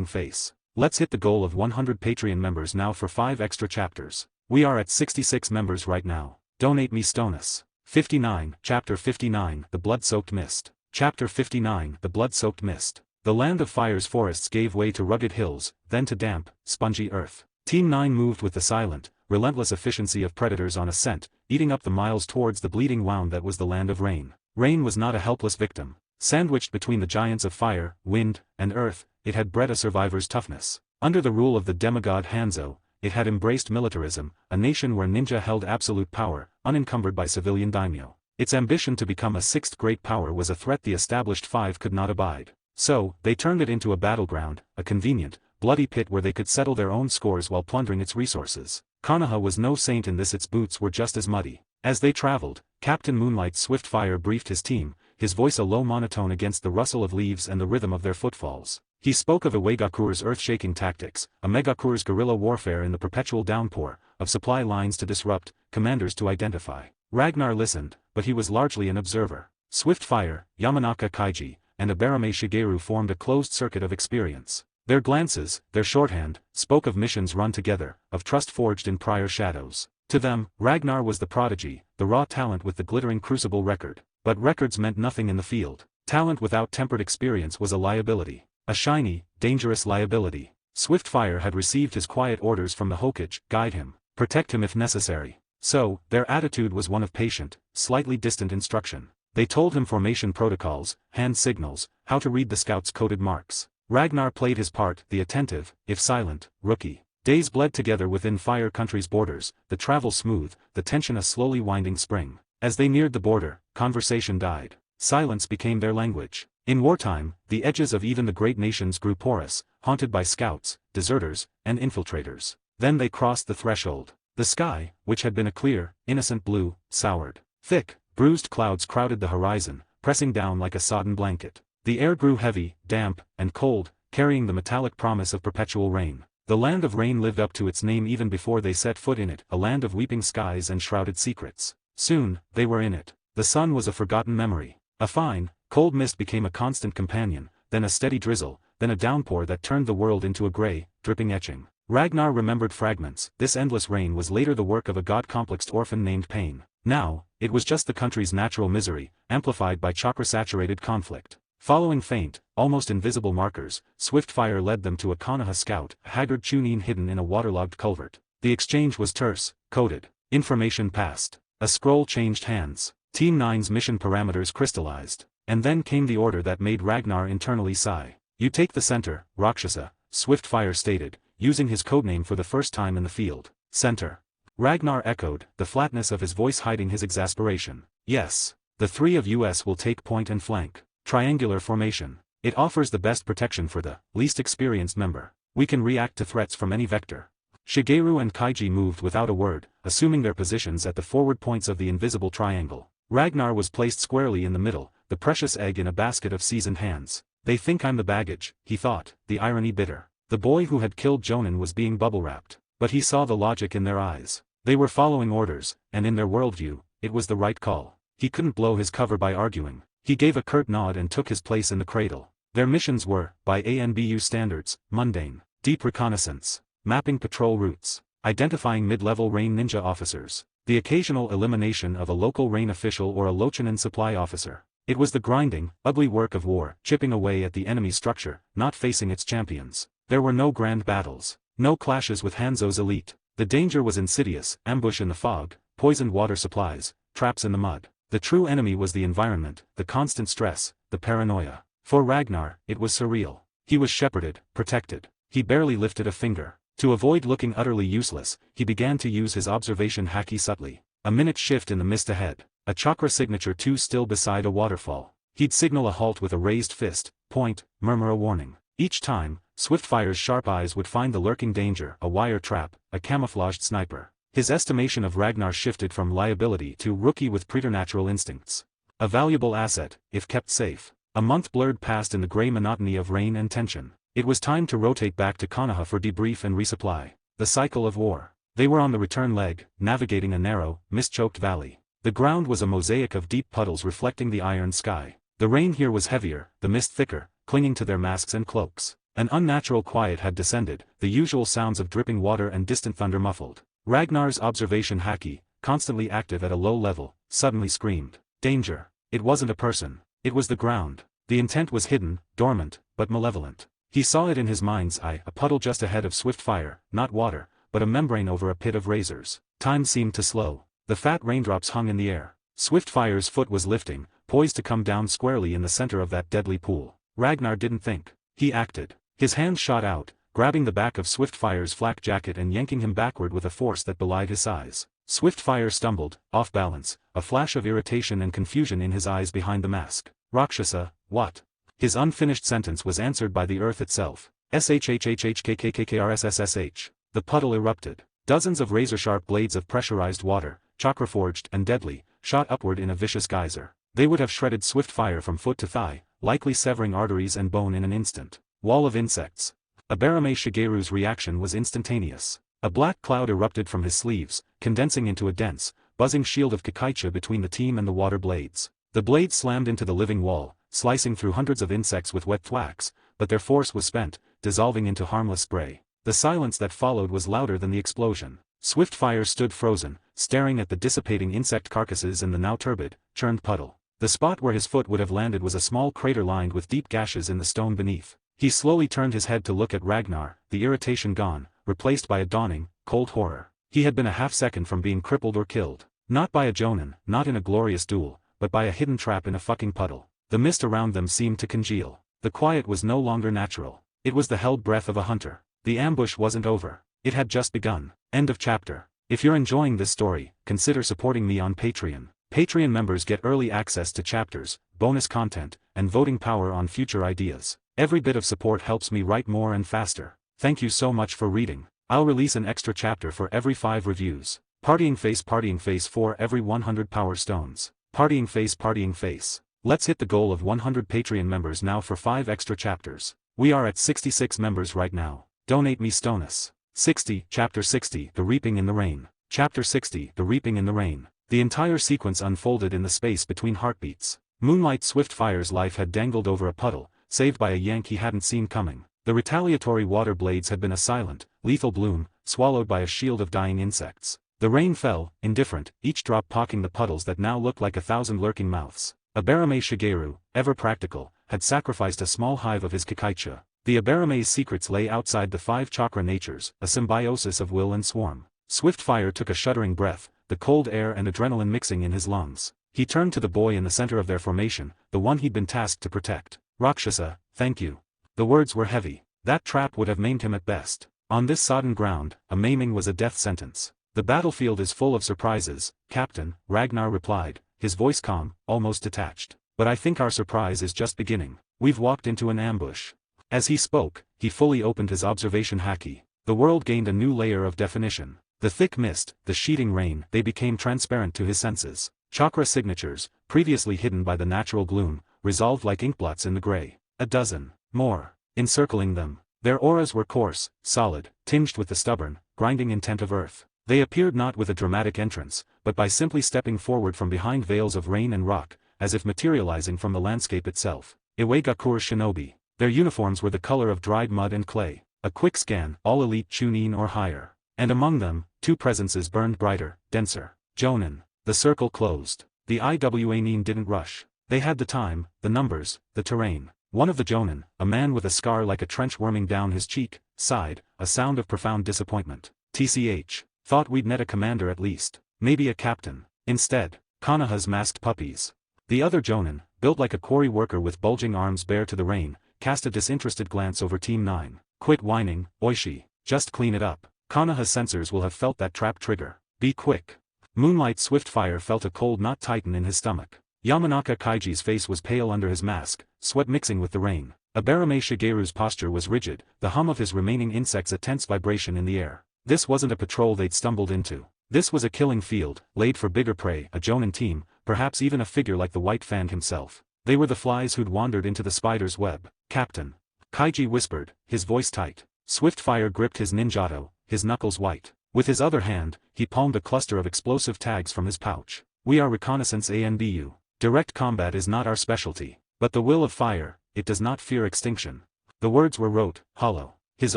face. Let's hit the goal of 100 Patreon members now for 5 extra chapters. We are at 66 members right now. Donate me stonus. 59, Chapter 59, The Blood-Soaked Mist. Chapter 59, The Blood-Soaked Mist. The land of fire's forests gave way to rugged hills, then to damp, spongy earth. Team 9 moved with the silent, relentless efficiency of predators on a scent, eating up the miles towards the bleeding wound that was the Land of Rain. Rain was not a helpless victim. Sandwiched between the giants of fire, wind, and earth, it had bred a survivor's toughness. Under the rule of the demigod Hanzo, it had embraced militarism, a nation where ninja held absolute power, unencumbered by civilian daimyo. Its ambition to become a sixth great power was a threat the established five could not abide. So, they turned it into a battleground, a convenient, bloody pit where they could settle their own scores while plundering its resources. Konoha was no saint in this, its boots were just as muddy. As they traveled, Captain Moonlight's Swiftfire briefed his team, his voice a low monotone against the rustle of leaves and the rhythm of their footfalls. He spoke of Iwagakure's earth-shaking tactics, of Megakure's guerrilla warfare in the perpetual downpour, of supply lines to disrupt, commanders to identify. Ragnar listened, but he was largely an observer. Swiftfire, Yamanaka Kaiji, and Abarame Shigeru formed a closed circuit of experience. Their glances, their shorthand, spoke of missions run together, of trust forged in prior shadows. To them, Ragnar was the prodigy, the raw talent with the glittering crucible record. But records meant nothing in the field. Talent without tempered experience was a liability. A shiny, dangerous liability. Swiftfire had received his quiet orders from the Hokage, guide him, protect him if necessary. So, their attitude was one of patient, slightly distant instruction. They told him formation protocols, hand signals, how to read the scouts' coded marks. Ragnar played his part, the attentive, if silent, rookie. Days bled together within Fire Country's borders, the travel smooth, the tension a slowly winding spring. As they neared the border, conversation died. Silence became their language. In wartime, the edges of even the great nations grew porous, haunted by scouts, deserters, and infiltrators. Then they crossed the threshold. The sky, which had been a clear, innocent blue, soured. Thick, bruised clouds crowded the horizon, pressing down like a sodden blanket. The air grew heavy, damp, and cold, carrying the metallic promise of perpetual rain. The land of rain lived up to its name even before they set foot in it, a land of weeping skies and shrouded secrets. Soon, they were in it. The sun was a forgotten memory. A fine, cold mist became a constant companion, then a steady drizzle, then a downpour that turned the world into a gray, dripping etching. Ragnar remembered fragments. This endless rain was later the work of a god-complexed orphan named Pain. Now, it was just the country's natural misery, amplified by chakra-saturated conflict. Following faint, almost invisible markers, Swiftfire led them to a Konoha scout, a haggard Chunin hidden in a waterlogged culvert. The exchange was terse, coded. Information passed. A scroll changed hands. Team 9's mission parameters crystallized. And then came the order that made Ragnar internally sigh. You take the center, Roxasa, Swiftfire stated, using his codename for the first time in the field. Center. Ragnar echoed, the flatness of his voice hiding his exasperation. Yes. The three of us will take point and flank. Triangular formation. It offers the best protection for the least experienced member. We can react to threats from any vector. Shigeru and Kaiji moved without a word, assuming their positions at the forward points of the invisible triangle. Ragnar was placed squarely in the middle, the precious egg in a basket of seasoned hands. They think I'm the baggage, he thought, the irony bitter. The boy who had killed Jonin was being bubble-wrapped. But he saw the logic in their eyes. They were following orders, and in their worldview, it was the right call. He couldn't blow his cover by arguing. He gave a curt nod and took his place in the cradle. Their missions were, by ANBU standards, mundane. Deep reconnaissance. Mapping patrol routes. Identifying mid-level Rain ninja officers. The occasional elimination of a local Rain official or a Lochanen supply officer. It was the grinding, ugly work of war, chipping away at the enemy's structure, not facing its champions. There were no grand battles. No clashes with Hanzo's elite. The danger was insidious, ambush in the fog, poisoned water supplies, traps in the mud. The true enemy was the environment, the constant stress, the paranoia. For Ragnar, it was surreal. He was shepherded, protected. He barely lifted a finger. To avoid looking utterly useless, he began to use his observation Haki subtly. A minute shift in the mist ahead. A chakra signature too still beside a waterfall. He'd signal a halt with a raised fist, point, murmur a warning. Each time, Swiftfire's sharp eyes would find the lurking danger, a wire trap, a camouflaged sniper. His estimation of Ragnar shifted from liability to rookie with preternatural instincts. A valuable asset, if kept safe. A month blurred past in the gray monotony of rain and tension. It was time to rotate back to Konoha for debrief and resupply. The cycle of war. They were on the return leg, navigating a narrow, mist-choked valley. The ground was a mosaic of deep puddles reflecting the iron sky. The rain here was heavier, the mist thicker, clinging to their masks and cloaks. An unnatural quiet had descended, the usual sounds of dripping water and distant thunder muffled. Ragnar's observation Haki, constantly active at a low level, suddenly screamed. Danger. It wasn't a person. It was the ground. The intent was hidden, dormant, but malevolent. He saw it in his mind's eye, a puddle just ahead of Swiftfire, not water, but a membrane over a pit of razors. Time seemed to slow. The fat raindrops hung in the air. Swiftfire's foot was lifting, poised to come down squarely in the center of that deadly pool. Ragnar didn't think. He acted. His hands shot out, grabbing the back of Swiftfire's flak jacket and yanking him backward with a force that belied his size. Swiftfire stumbled, off balance, a flash of irritation and confusion in his eyes behind the mask. Roxasa, what? His unfinished sentence was answered by the earth itself. SHHHHKKKKRSSSH. The puddle erupted. Dozens of razor-sharp blades of pressurized water, chakra-forged and deadly, shot upward in a vicious geyser. They would have shredded Swiftfire from foot to thigh, likely severing arteries and bone in an instant. Wall of insects. Abarame Shigeru's reaction was instantaneous. A black cloud erupted from his sleeves, condensing into a dense, buzzing shield of Kikaicha between the team and the water blades. The blades slammed into the living wall, slicing through hundreds of insects with wet thwacks, but their force was spent, dissolving into harmless spray. The silence that followed was louder than the explosion. Swiftfire stood frozen, staring at the dissipating insect carcasses and the now turbid, churned puddle. The spot where his foot would have landed was a small crater lined with deep gashes in the stone beneath. He slowly turned his head to look at Ragnar, the irritation gone, replaced by a dawning, cold horror. He had been a half-second from being crippled or killed. Not by a jonin, not in a glorious duel, but by a hidden trap in a fucking puddle. The mist around them seemed to congeal. The quiet was no longer natural. It was the held breath of a hunter. The ambush wasn't over. It had just begun. End of chapter. If you're enjoying this story, consider supporting me on Patreon. Patreon members get early access to chapters, bonus content, and voting power on future ideas. Every bit of support helps me write more and faster. Thank you so much for reading. I'll release an extra chapter for every 5 reviews. Partying face for every 100 power stones. Partying face. Let's hit the goal of 100 Patreon members now for 5 extra chapters. We are at 66 members right now. Donate me stonus. 60, Chapter 60, The Reaping in the Rain. Chapter 60, The Reaping in the Rain. The entire sequence unfolded in the space between heartbeats. Moonlight Swiftfire's life had dangled over a puddle, saved by a yank he hadn't seen coming. The retaliatory water blades had been a silent, lethal bloom, swallowed by a shield of dying insects. The rain fell, indifferent, each drop pocking the puddles that now looked like 1,000 lurking mouths. Abarame Shigeru, ever practical, had sacrificed a small hive of his Kikaicha. The Abarame's secrets lay outside the 5 chakra natures, a symbiosis of will and swarm. Swiftfire took a shuddering breath, the cold air and adrenaline mixing in his lungs. He turned to the boy in the center of their formation, the one he'd been tasked to protect. Roxasa, thank you. The words were heavy. That trap would have maimed him at best. On this sodden ground, a maiming was a death sentence. The battlefield is full of surprises, Captain, Ragnar replied, his voice calm, almost detached. But I think our surprise is just beginning. We've walked into an ambush. As he spoke, he fully opened his observation Haki. The world gained a new layer of definition. The thick mist, the sheeting rain, they became transparent to his senses. Chakra signatures, previously hidden by the natural gloom, resolved like inkblots in the gray. A dozen, more, encircling them. Their auras were coarse, solid, tinged with the stubborn, grinding intent of earth. They appeared not with a dramatic entrance, but by simply stepping forward from behind veils of rain and rock, as if materializing from the landscape itself. Iwagakur shinobi. Their uniforms were the color of dried mud and clay. A quick scan, all elite chunin or higher. And among them, 2 presences burned brighter, denser. Jonin. The circle closed. The Iwanin didn't rush. They had the time, the numbers, the terrain. One of the Jonin, a man with a scar like a trench worming down his cheek, sighed, a sound of profound disappointment. TCH. Thought we'd net a commander at least. Maybe a captain. Instead, Konoha's masked puppies. The other Jonin, built like a quarry worker with bulging arms bare to the rain, cast a disinterested glance over Team 9. Quit whining, Oishi. Just clean it up. Konoha's sensors will have felt that trap trigger. Be quick. Moonlight Swiftfire felt a cold knot tighten in his stomach. Yamanaka Kaiji's face was pale under his mask, sweat mixing with the rain. Abarame Shigeru's posture was rigid, the hum of his remaining insects a tense vibration in the air. This wasn't a patrol they'd stumbled into. This was a killing field, laid for bigger prey, a Jonin team, perhaps even a figure like the White Fang himself. They were the flies who'd wandered into the spider's web. Captain. Kaiji whispered, his voice tight. Swiftfire gripped his ninjato, his knuckles white. With his other hand, he palmed a cluster of explosive tags from his pouch. We are reconnaissance ANBU. Direct combat is not our specialty. But the will of fire, it does not fear extinction. The words were rote, hollow. His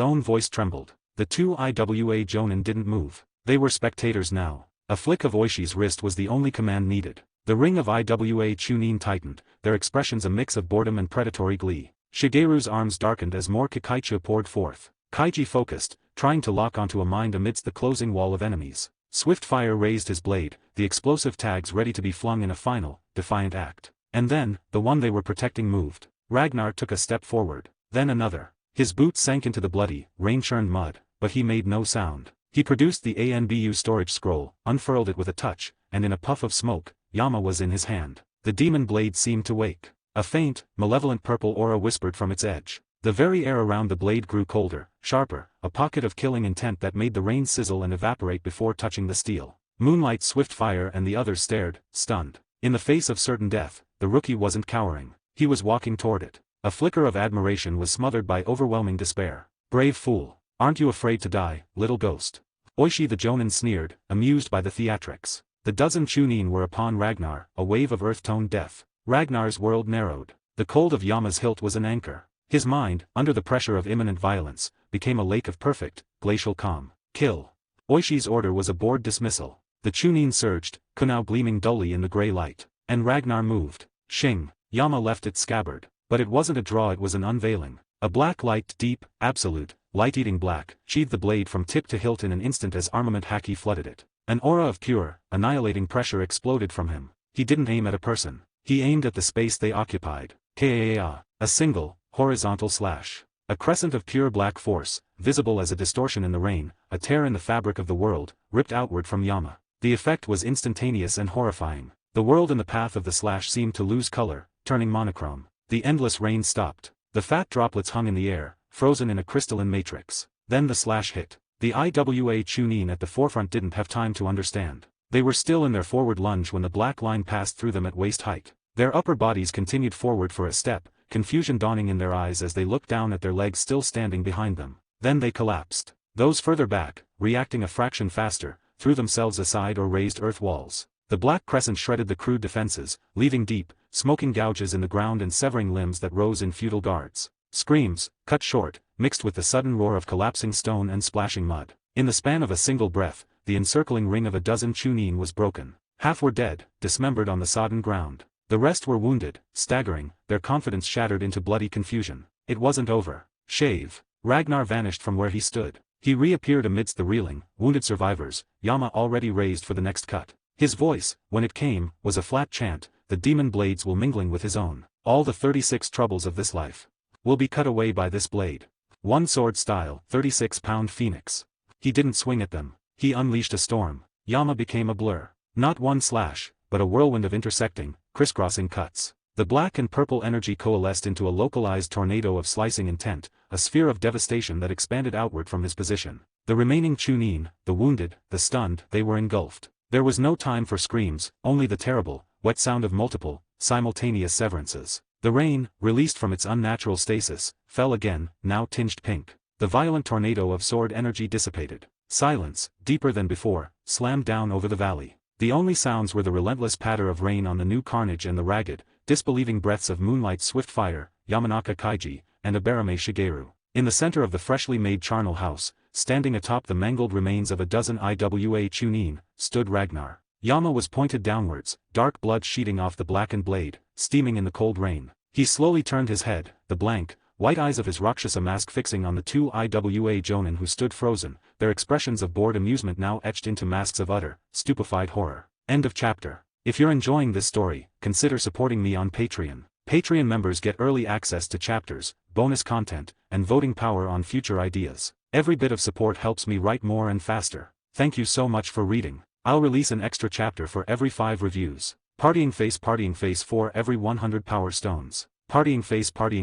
own voice trembled. The 2 IWA Jonin didn't move. They were spectators now. A flick of Oishi's wrist was the only command needed. The ring of IWA Chunin tightened, their expressions a mix of boredom and predatory glee. Shigeru's arms darkened as more Kikaicha poured forth. Kaiji focused, trying to lock onto a mind amidst the closing wall of enemies. Swiftfire raised his blade, the explosive tags ready to be flung in a final, defiant act. And then, the one they were protecting moved. Ragnar took a step forward, then another. His boots sank into the bloody, rain-churned mud, but he made no sound. He produced the ANBU storage scroll, unfurled it with a touch, and in a puff of smoke, Yama was in his hand. The demon blade seemed to wake. A faint, malevolent purple aura whispered from its edge. The very air around the blade grew colder, sharper, a pocket of killing intent that made the rain sizzle and evaporate before touching the steel. Moonlight, Swiftfire and the others stared, stunned. In the face of certain death, the rookie wasn't cowering. He was walking toward it. A flicker of admiration was smothered by overwhelming despair. Brave fool. Aren't you afraid to die, little ghost? Oishi the Jonin sneered, amused by the theatrics. The dozen Chunin were upon Ragnar, a wave of earth-toned death. Ragnar's world narrowed. The cold of Yama's hilt was an anchor. His mind, under the pressure of imminent violence, became a lake of perfect, glacial calm. Kill. Oishi's order was a bored dismissal. The Chunin surged, kunao gleaming dully in the grey light. And Ragnar moved. Shing. Yama left its scabbard. But it wasn't a draw, it was an unveiling. A black light, deep, absolute, light-eating black, sheathed the blade from tip to hilt in an instant as armament Haki flooded it. An aura of pure, annihilating pressure exploded from him. He didn't aim at a person. He aimed at the space they occupied. Ka. A single, horizontal slash. A crescent of pure black force, visible as a distortion in the rain, a tear in the fabric of the world, ripped outward from Yama. The effect was instantaneous and horrifying. The world in the path of the slash seemed to lose color, turning monochrome. The endless rain stopped. The fat droplets hung in the air, frozen in a crystalline matrix. Then the slash hit. The IWA Chunin at the forefront didn't have time to understand. They were still in their forward lunge when the black line passed through them at waist height. Their upper bodies continued forward for a step, confusion dawning in their eyes as they looked down at their legs still standing behind them. Then they collapsed. Those further back, reacting a fraction faster, threw themselves aside or raised earth walls. The black crescent shredded the crude defenses, leaving deep, smoking gouges in the ground and severing limbs that rose in futile guards. Screams, cut short, mixed with the sudden roar of collapsing stone and splashing mud. In the span of a single breath, the encircling ring of a dozen Chunin was broken. Half were dead, dismembered on the sodden ground. The rest were wounded, staggering, their confidence shattered into bloody confusion. It wasn't over. Shave. Ragnar vanished from where he stood. He reappeared amidst the reeling, wounded survivors, Yama already raised for the next cut. His voice, when it came, was a flat chant, the demon blades will mingling with his own. All the 36 troubles of this life will be cut away by this blade. One sword style, 36-pound phoenix. He didn't swing at them. He unleashed a storm. Yama became a blur. Not one slash, but a whirlwind of intersecting, crisscrossing cuts. The black and purple energy coalesced into a localized tornado of slicing intent, a sphere of devastation that expanded outward from his position. The remaining Chunin, the wounded, the stunned, they were engulfed. There was no time for screams, only the terrible, wet sound of multiple, simultaneous severances. The rain, released from its unnatural stasis, fell again, now tinged pink. The violent tornado of sword energy dissipated. Silence, deeper than before, slammed down over the valley. The only sounds were the relentless patter of rain on the new carnage and the ragged, disbelieving breaths of Moonlight Swiftfire, Yamanaka Kaiji, and Abarame Shigeru. In the center of the freshly made charnel house, standing atop the mangled remains of a dozen IWA Chunin, stood Ragnar. Yama was pointed downwards, dark blood sheeting off the blackened blade, steaming in the cold rain. He slowly turned his head, the blank, white eyes of his Roxasa mask fixing on the two IWA Jonin who stood frozen, their expressions of bored amusement now etched into masks of utter, stupefied horror. End of chapter. If you're enjoying this story, consider supporting me on Patreon. Patreon members get early access to chapters, bonus content, and voting power on future ideas. Every bit of support helps me write more and faster. Thank you so much for reading. I'll release an extra chapter for every 5 reviews. Partying face for every 100 power stones. Partying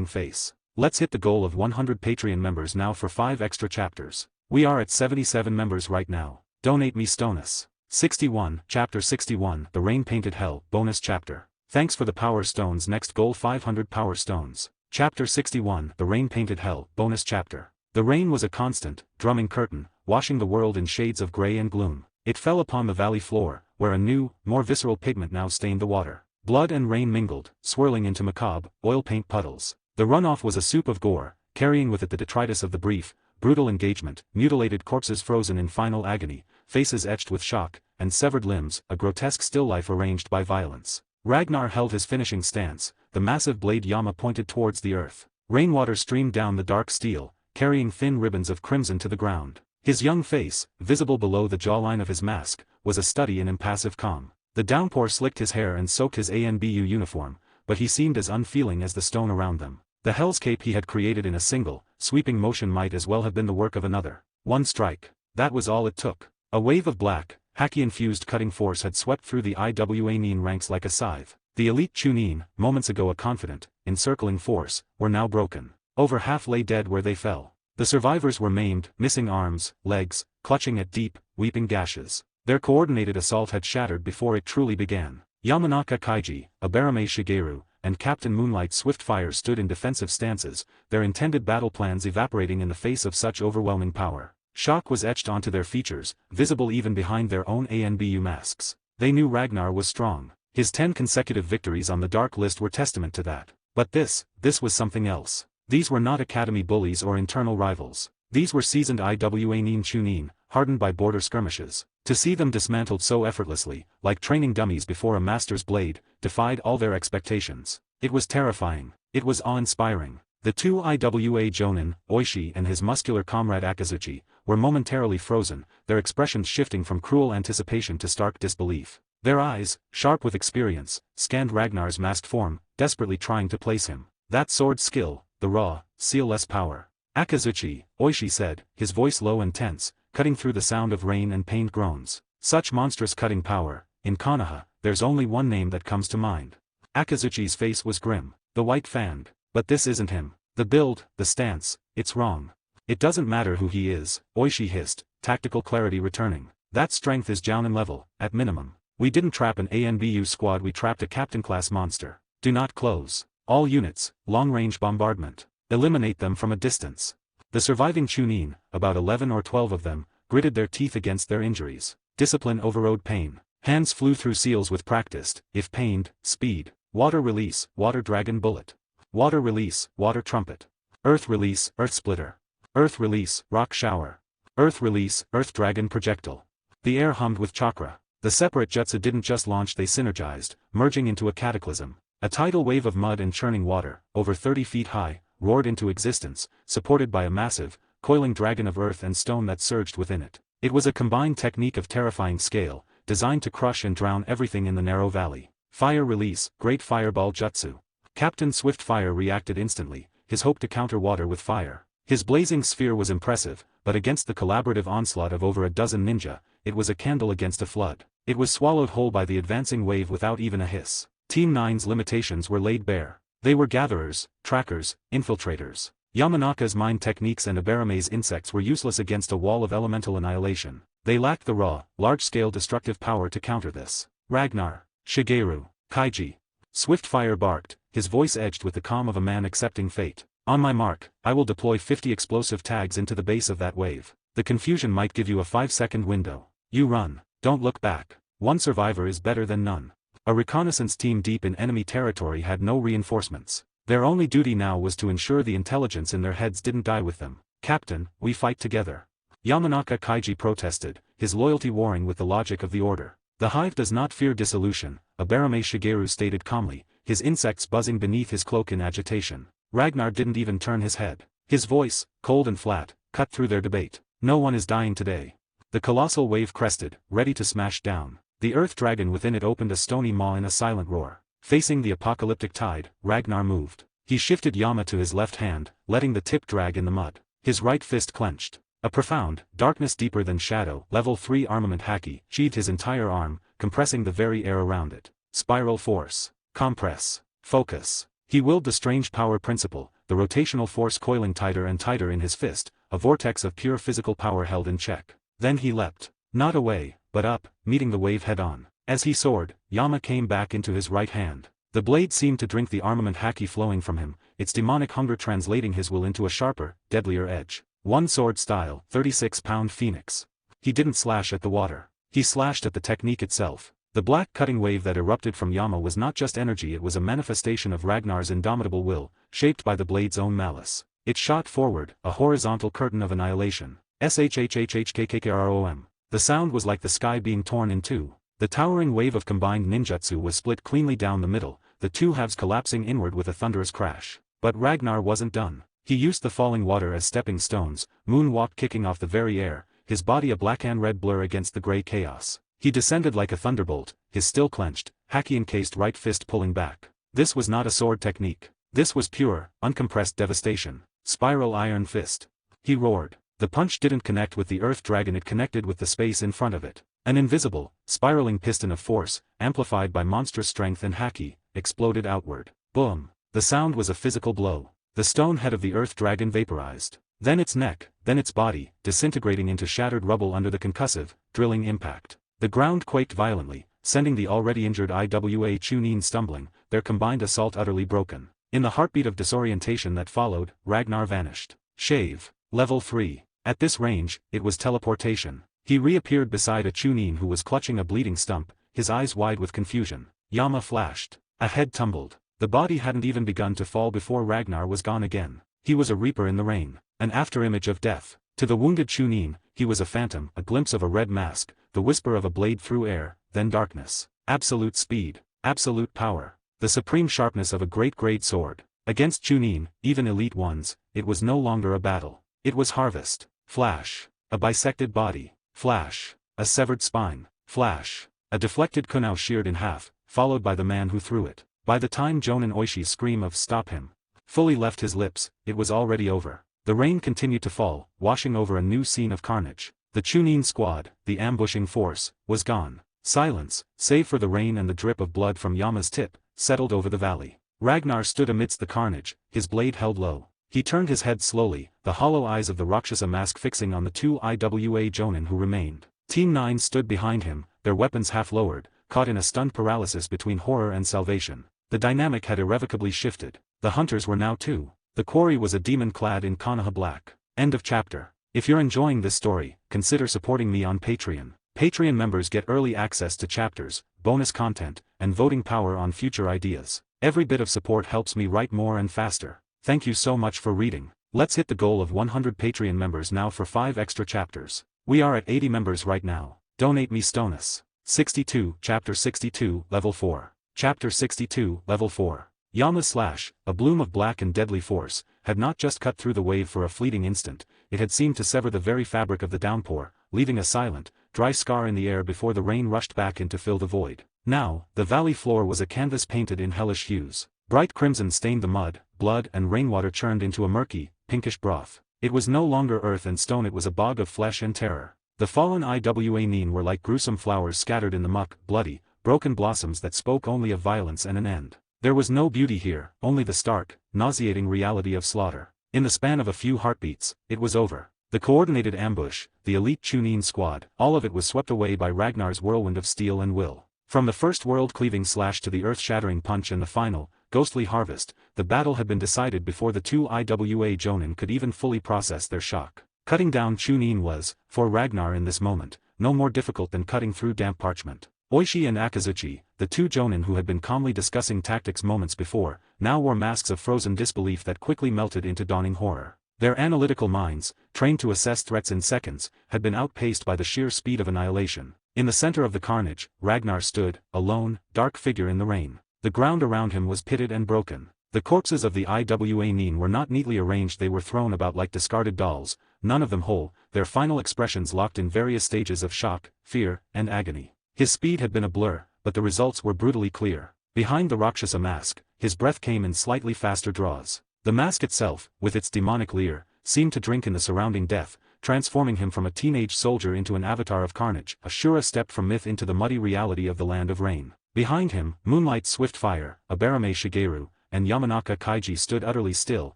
face. Let's hit the goal of 100 Patreon members now for 5 extra chapters. We are at 77 members right now. Donate me stonus. 61, Chapter 61, The Rain-Painted Hell, Bonus Chapter. Thanks for the Power Stones. Next goal 500 Power Stones. Chapter 61, The Rain-Painted Hell, Bonus Chapter. The rain was a constant, drumming curtain, washing the world in shades of grey and gloom. It fell upon the valley floor, where a new, more visceral pigment now stained the water. Blood and rain mingled, swirling into macabre, oil paint puddles. The runoff was a soup of gore, carrying with it the detritus of the brief, brutal engagement, mutilated corpses frozen in final agony, faces etched with shock, and severed limbs, a grotesque still life arranged by violence. Ragnar held his finishing stance, the massive blade Yama pointed towards the earth. Rainwater streamed down the dark steel, carrying thin ribbons of crimson to the ground. His young face, visible below the jawline of his mask, was a study in impassive calm. The downpour slicked his hair and soaked his ANBU uniform, but he seemed as unfeeling as the stone around them. The hellscape he had created in a single, sweeping motion might as well have been the work of another. One strike. That was all it took. A wave of black, Haki-infused cutting force had swept through the IWA ranks like a scythe. The elite Chunin, moments ago a confident, encircling force, were now broken. Over half lay dead where they fell. The survivors were maimed, missing arms, legs, clutching at deep, weeping gashes. Their coordinated assault had shattered before it truly began. Yamanaka Kaiji, Abarame Shigeru, and Captain Moonlight's Swiftfire stood in defensive stances, their intended battle plans evaporating in the face of such overwhelming power. Shock was etched onto their features, visible even behind their own ANBU masks. They knew Ragnar was strong. His 10 consecutive victories on the Dark List were testament to that. But this was something else. These were not academy bullies or internal rivals. These were seasoned IWA Chunin, hardened by border skirmishes. To see them dismantled so effortlessly, like training dummies before a master's blade, defied all their expectations. It was terrifying. It was awe-inspiring. The two IWA Jonin, Oishi and his muscular comrade Akazuchi, were momentarily frozen, their expressions shifting from cruel anticipation to stark disbelief. Their eyes, sharp with experience, scanned Ragnar's masked form, desperately trying to place him. That sword skill, the raw, seal-less power. Akazuchi, Oishi said, his voice low and tense, cutting through the sound of rain and pained groans. Such monstrous cutting power, in Konoha, there's only one name that comes to mind. Akazuchi's face was grim. The White Fang. But this isn't him. The build, the stance, it's wrong. It doesn't matter who he is, Oishi hissed, tactical clarity returning. That strength is Jounin level, at minimum. We didn't trap an ANBU squad, we trapped a captain-class monster. Do not close. All units, long-range bombardment. Eliminate them from a distance. The surviving Chunin, about 11 or 12 of them, gritted their teeth against their injuries. Discipline overrode pain. Hands flew through seals with practiced, if pained, speed. Water release, water dragon bullet. Water release, water trumpet. Earth release, earth splitter. Earth release, rock shower. Earth release, earth dragon projectile. The air hummed with chakra. The separate jutsu didn't just launch, they synergized, merging into a cataclysm. A tidal wave of mud and churning water, over 30 feet high, roared into existence, supported by a massive, coiling dragon of earth and stone that surged within it. It was a combined technique of terrifying scale, designed to crush and drown everything in the narrow valley. Fire release, great fireball jutsu. Captain Swiftfire reacted instantly, his hope to counter water with fire. His blazing sphere was impressive, but against the collaborative onslaught of over a dozen ninja, it was a candle against a flood. It was swallowed whole by the advancing wave without even a hiss. Team 9's limitations were laid bare. They were gatherers, trackers, infiltrators. Yamanaka's mind techniques and Abarame's insects were useless against a wall of elemental annihilation. They lacked the raw, large-scale destructive power to counter this. Ragnar, Shigeru, Kaiji. Swiftfire barked, his voice edged with the calm of a man accepting fate. On my mark, I will deploy 50 explosive tags into the base of that wave. The confusion might give you a 5-second window. You run. Don't look back. One survivor is better than none. A reconnaissance team deep in enemy territory had no reinforcements. Their only duty now was to ensure the intelligence in their heads didn't die with them. Captain, we fight together. Yamanaka Kaiji protested, his loyalty warring with the logic of the order. The hive does not fear dissolution, Abarame Shigeru stated calmly, his insects buzzing beneath his cloak in agitation. Ragnar didn't even turn his head. His voice, cold and flat, cut through their debate. No one is dying today. The colossal wave crested, ready to smash down. The earth dragon within it opened a stony maw in a silent roar. Facing the apocalyptic tide, Ragnar moved. He shifted Yama to his left hand, letting the tip drag in the mud. His right fist clenched. A profound, darkness deeper than shadow, level 3 armament Haki, sheathed his entire arm, compressing the very air around it. Spiral force. Compress. Focus. He willed the strange power principle, the rotational force coiling tighter and tighter in his fist, a vortex of pure physical power held in check. Then he leapt. Not away, but up, meeting the wave head-on. As he soared, Yama came back into his right hand. The blade seemed to drink the armament Haki flowing from him, its demonic hunger translating his will into a sharper, deadlier edge. One sword style, 36-pound phoenix. He didn't slash at the water. He slashed at the technique itself. The black cutting wave that erupted from Yama was not just energy, it was a manifestation of Ragnar's indomitable will, shaped by the blade's own malice. It shot forward, a horizontal curtain of annihilation. SHHHHKKKROM. The sound was like the sky being torn in two. The towering wave of combined ninjutsu was split cleanly down the middle, the two halves collapsing inward with a thunderous crash. But Ragnar wasn't done. He used the falling water as stepping stones, moonwalk kicking off the very air, his body a black and red blur against the grey chaos. He descended like a thunderbolt, his still clenched, Haki-encased right fist pulling back. This was not a sword technique. This was pure, uncompressed devastation. Spiral Iron Fist. He roared. The punch didn't connect with the earth dragon, it connected with the space in front of it. An invisible, spiraling piston of force, amplified by monstrous strength and haki, exploded outward. Boom. The sound was a physical blow. The stone head of the earth dragon vaporized. Then its neck, then its body, disintegrating into shattered rubble under the concussive, drilling impact. The ground quaked violently, sending the already injured Iwa Chunin stumbling, their combined assault utterly broken. In the heartbeat of disorientation that followed, Ragnar vanished. Shave. Level 3. At this range, it was teleportation. He reappeared beside a Chunin who was clutching a bleeding stump, his eyes wide with confusion. Yama flashed. A head tumbled. The body hadn't even begun to fall before Ragnar was gone again. He was a reaper in the rain, an afterimage of death. To the wounded Chunin, he was a phantom, a glimpse of a red mask, the whisper of a blade through air, then darkness. Absolute speed, absolute power, the supreme sharpness of a great sword. Against Chunin, even elite ones, it was no longer a battle. It was harvest. Flash. A bisected body. Flash. A severed spine. Flash. A deflected kunao sheared in half, followed by the man who threw it. By the time Jonin Oishi's scream of "Stop him!" fully left his lips, it was already over. The rain continued to fall, washing over a new scene of carnage. The Chunin squad, the ambushing force, was gone. Silence, save for the rain and the drip of blood from Yama's tip, settled over the valley. Ragnar stood amidst the carnage, his blade held low. He turned his head slowly, the hollow eyes of the Roxasa mask fixing on the two Iwa Jonin who remained. Team 9 stood behind him, their weapons half lowered, caught in a stunned paralysis between horror and salvation. The dynamic had irrevocably shifted. The hunters were now two. The quarry was a demon clad in Konoha black. End of chapter. If you're enjoying this story, consider supporting me on Patreon. Patreon members get early access to chapters, bonus content, and voting power on future ideas. Every bit of support helps me write more and faster. Thank you so much for reading. Let's hit the goal of 100 Patreon members now for 5 extra chapters. We are at 80 members right now. Donate me stonus. 62, Chapter 62, Level 4. Chapter 62, Level 4. Yama slash, a bloom of black and deadly force, had not just cut through the wave for a fleeting instant, it had seemed to sever the very fabric of the downpour, leaving a silent, dry scar in the air before the rain rushed back in to fill the void. Now, the valley floor was a canvas painted in hellish hues. Bright crimson stained the mud, blood and rainwater churned into a murky, pinkish broth. It was no longer earth and stone, it was a bog of flesh and terror. The fallen Iwa Nin were like gruesome flowers scattered in the muck, bloody, broken blossoms that spoke only of violence and an end. There was no beauty here, only the stark, nauseating reality of slaughter. In the span of a few heartbeats, it was over. The coordinated ambush, the elite Chunin squad, all of it was swept away by Ragnar's whirlwind of steel and will. From the first world-cleaving slash to the earth-shattering punch and the final, ghostly harvest, the battle had been decided before the two Iwa Jonin could even fully process their shock. Cutting down Chunin was, for Ragnar in this moment, no more difficult than cutting through damp parchment. Oishi and Akazuchi, the two Jonin who had been calmly discussing tactics moments before, now wore masks of frozen disbelief that quickly melted into dawning horror. Their analytical minds, trained to assess threats in seconds, had been outpaced by the sheer speed of annihilation. In the center of the carnage, Ragnar stood, a lone, dark figure in the rain. The ground around him was pitted and broken. The corpses of the Iwa Nin were not neatly arranged, they were thrown about like discarded dolls, none of them whole, their final expressions locked in various stages of shock, fear, and agony. His speed had been a blur, but the results were brutally clear. Behind the Rakshasa mask, his breath came in slightly faster draws. The mask itself, with its demonic leer, seemed to drink in the surrounding death, transforming him from a teenage soldier into an avatar of carnage, a surer step from myth into the muddy reality of the land of rain. Behind him, Moonlight's swift fire, Abarame Shigeru, and Yamanaka Kaiji stood utterly still,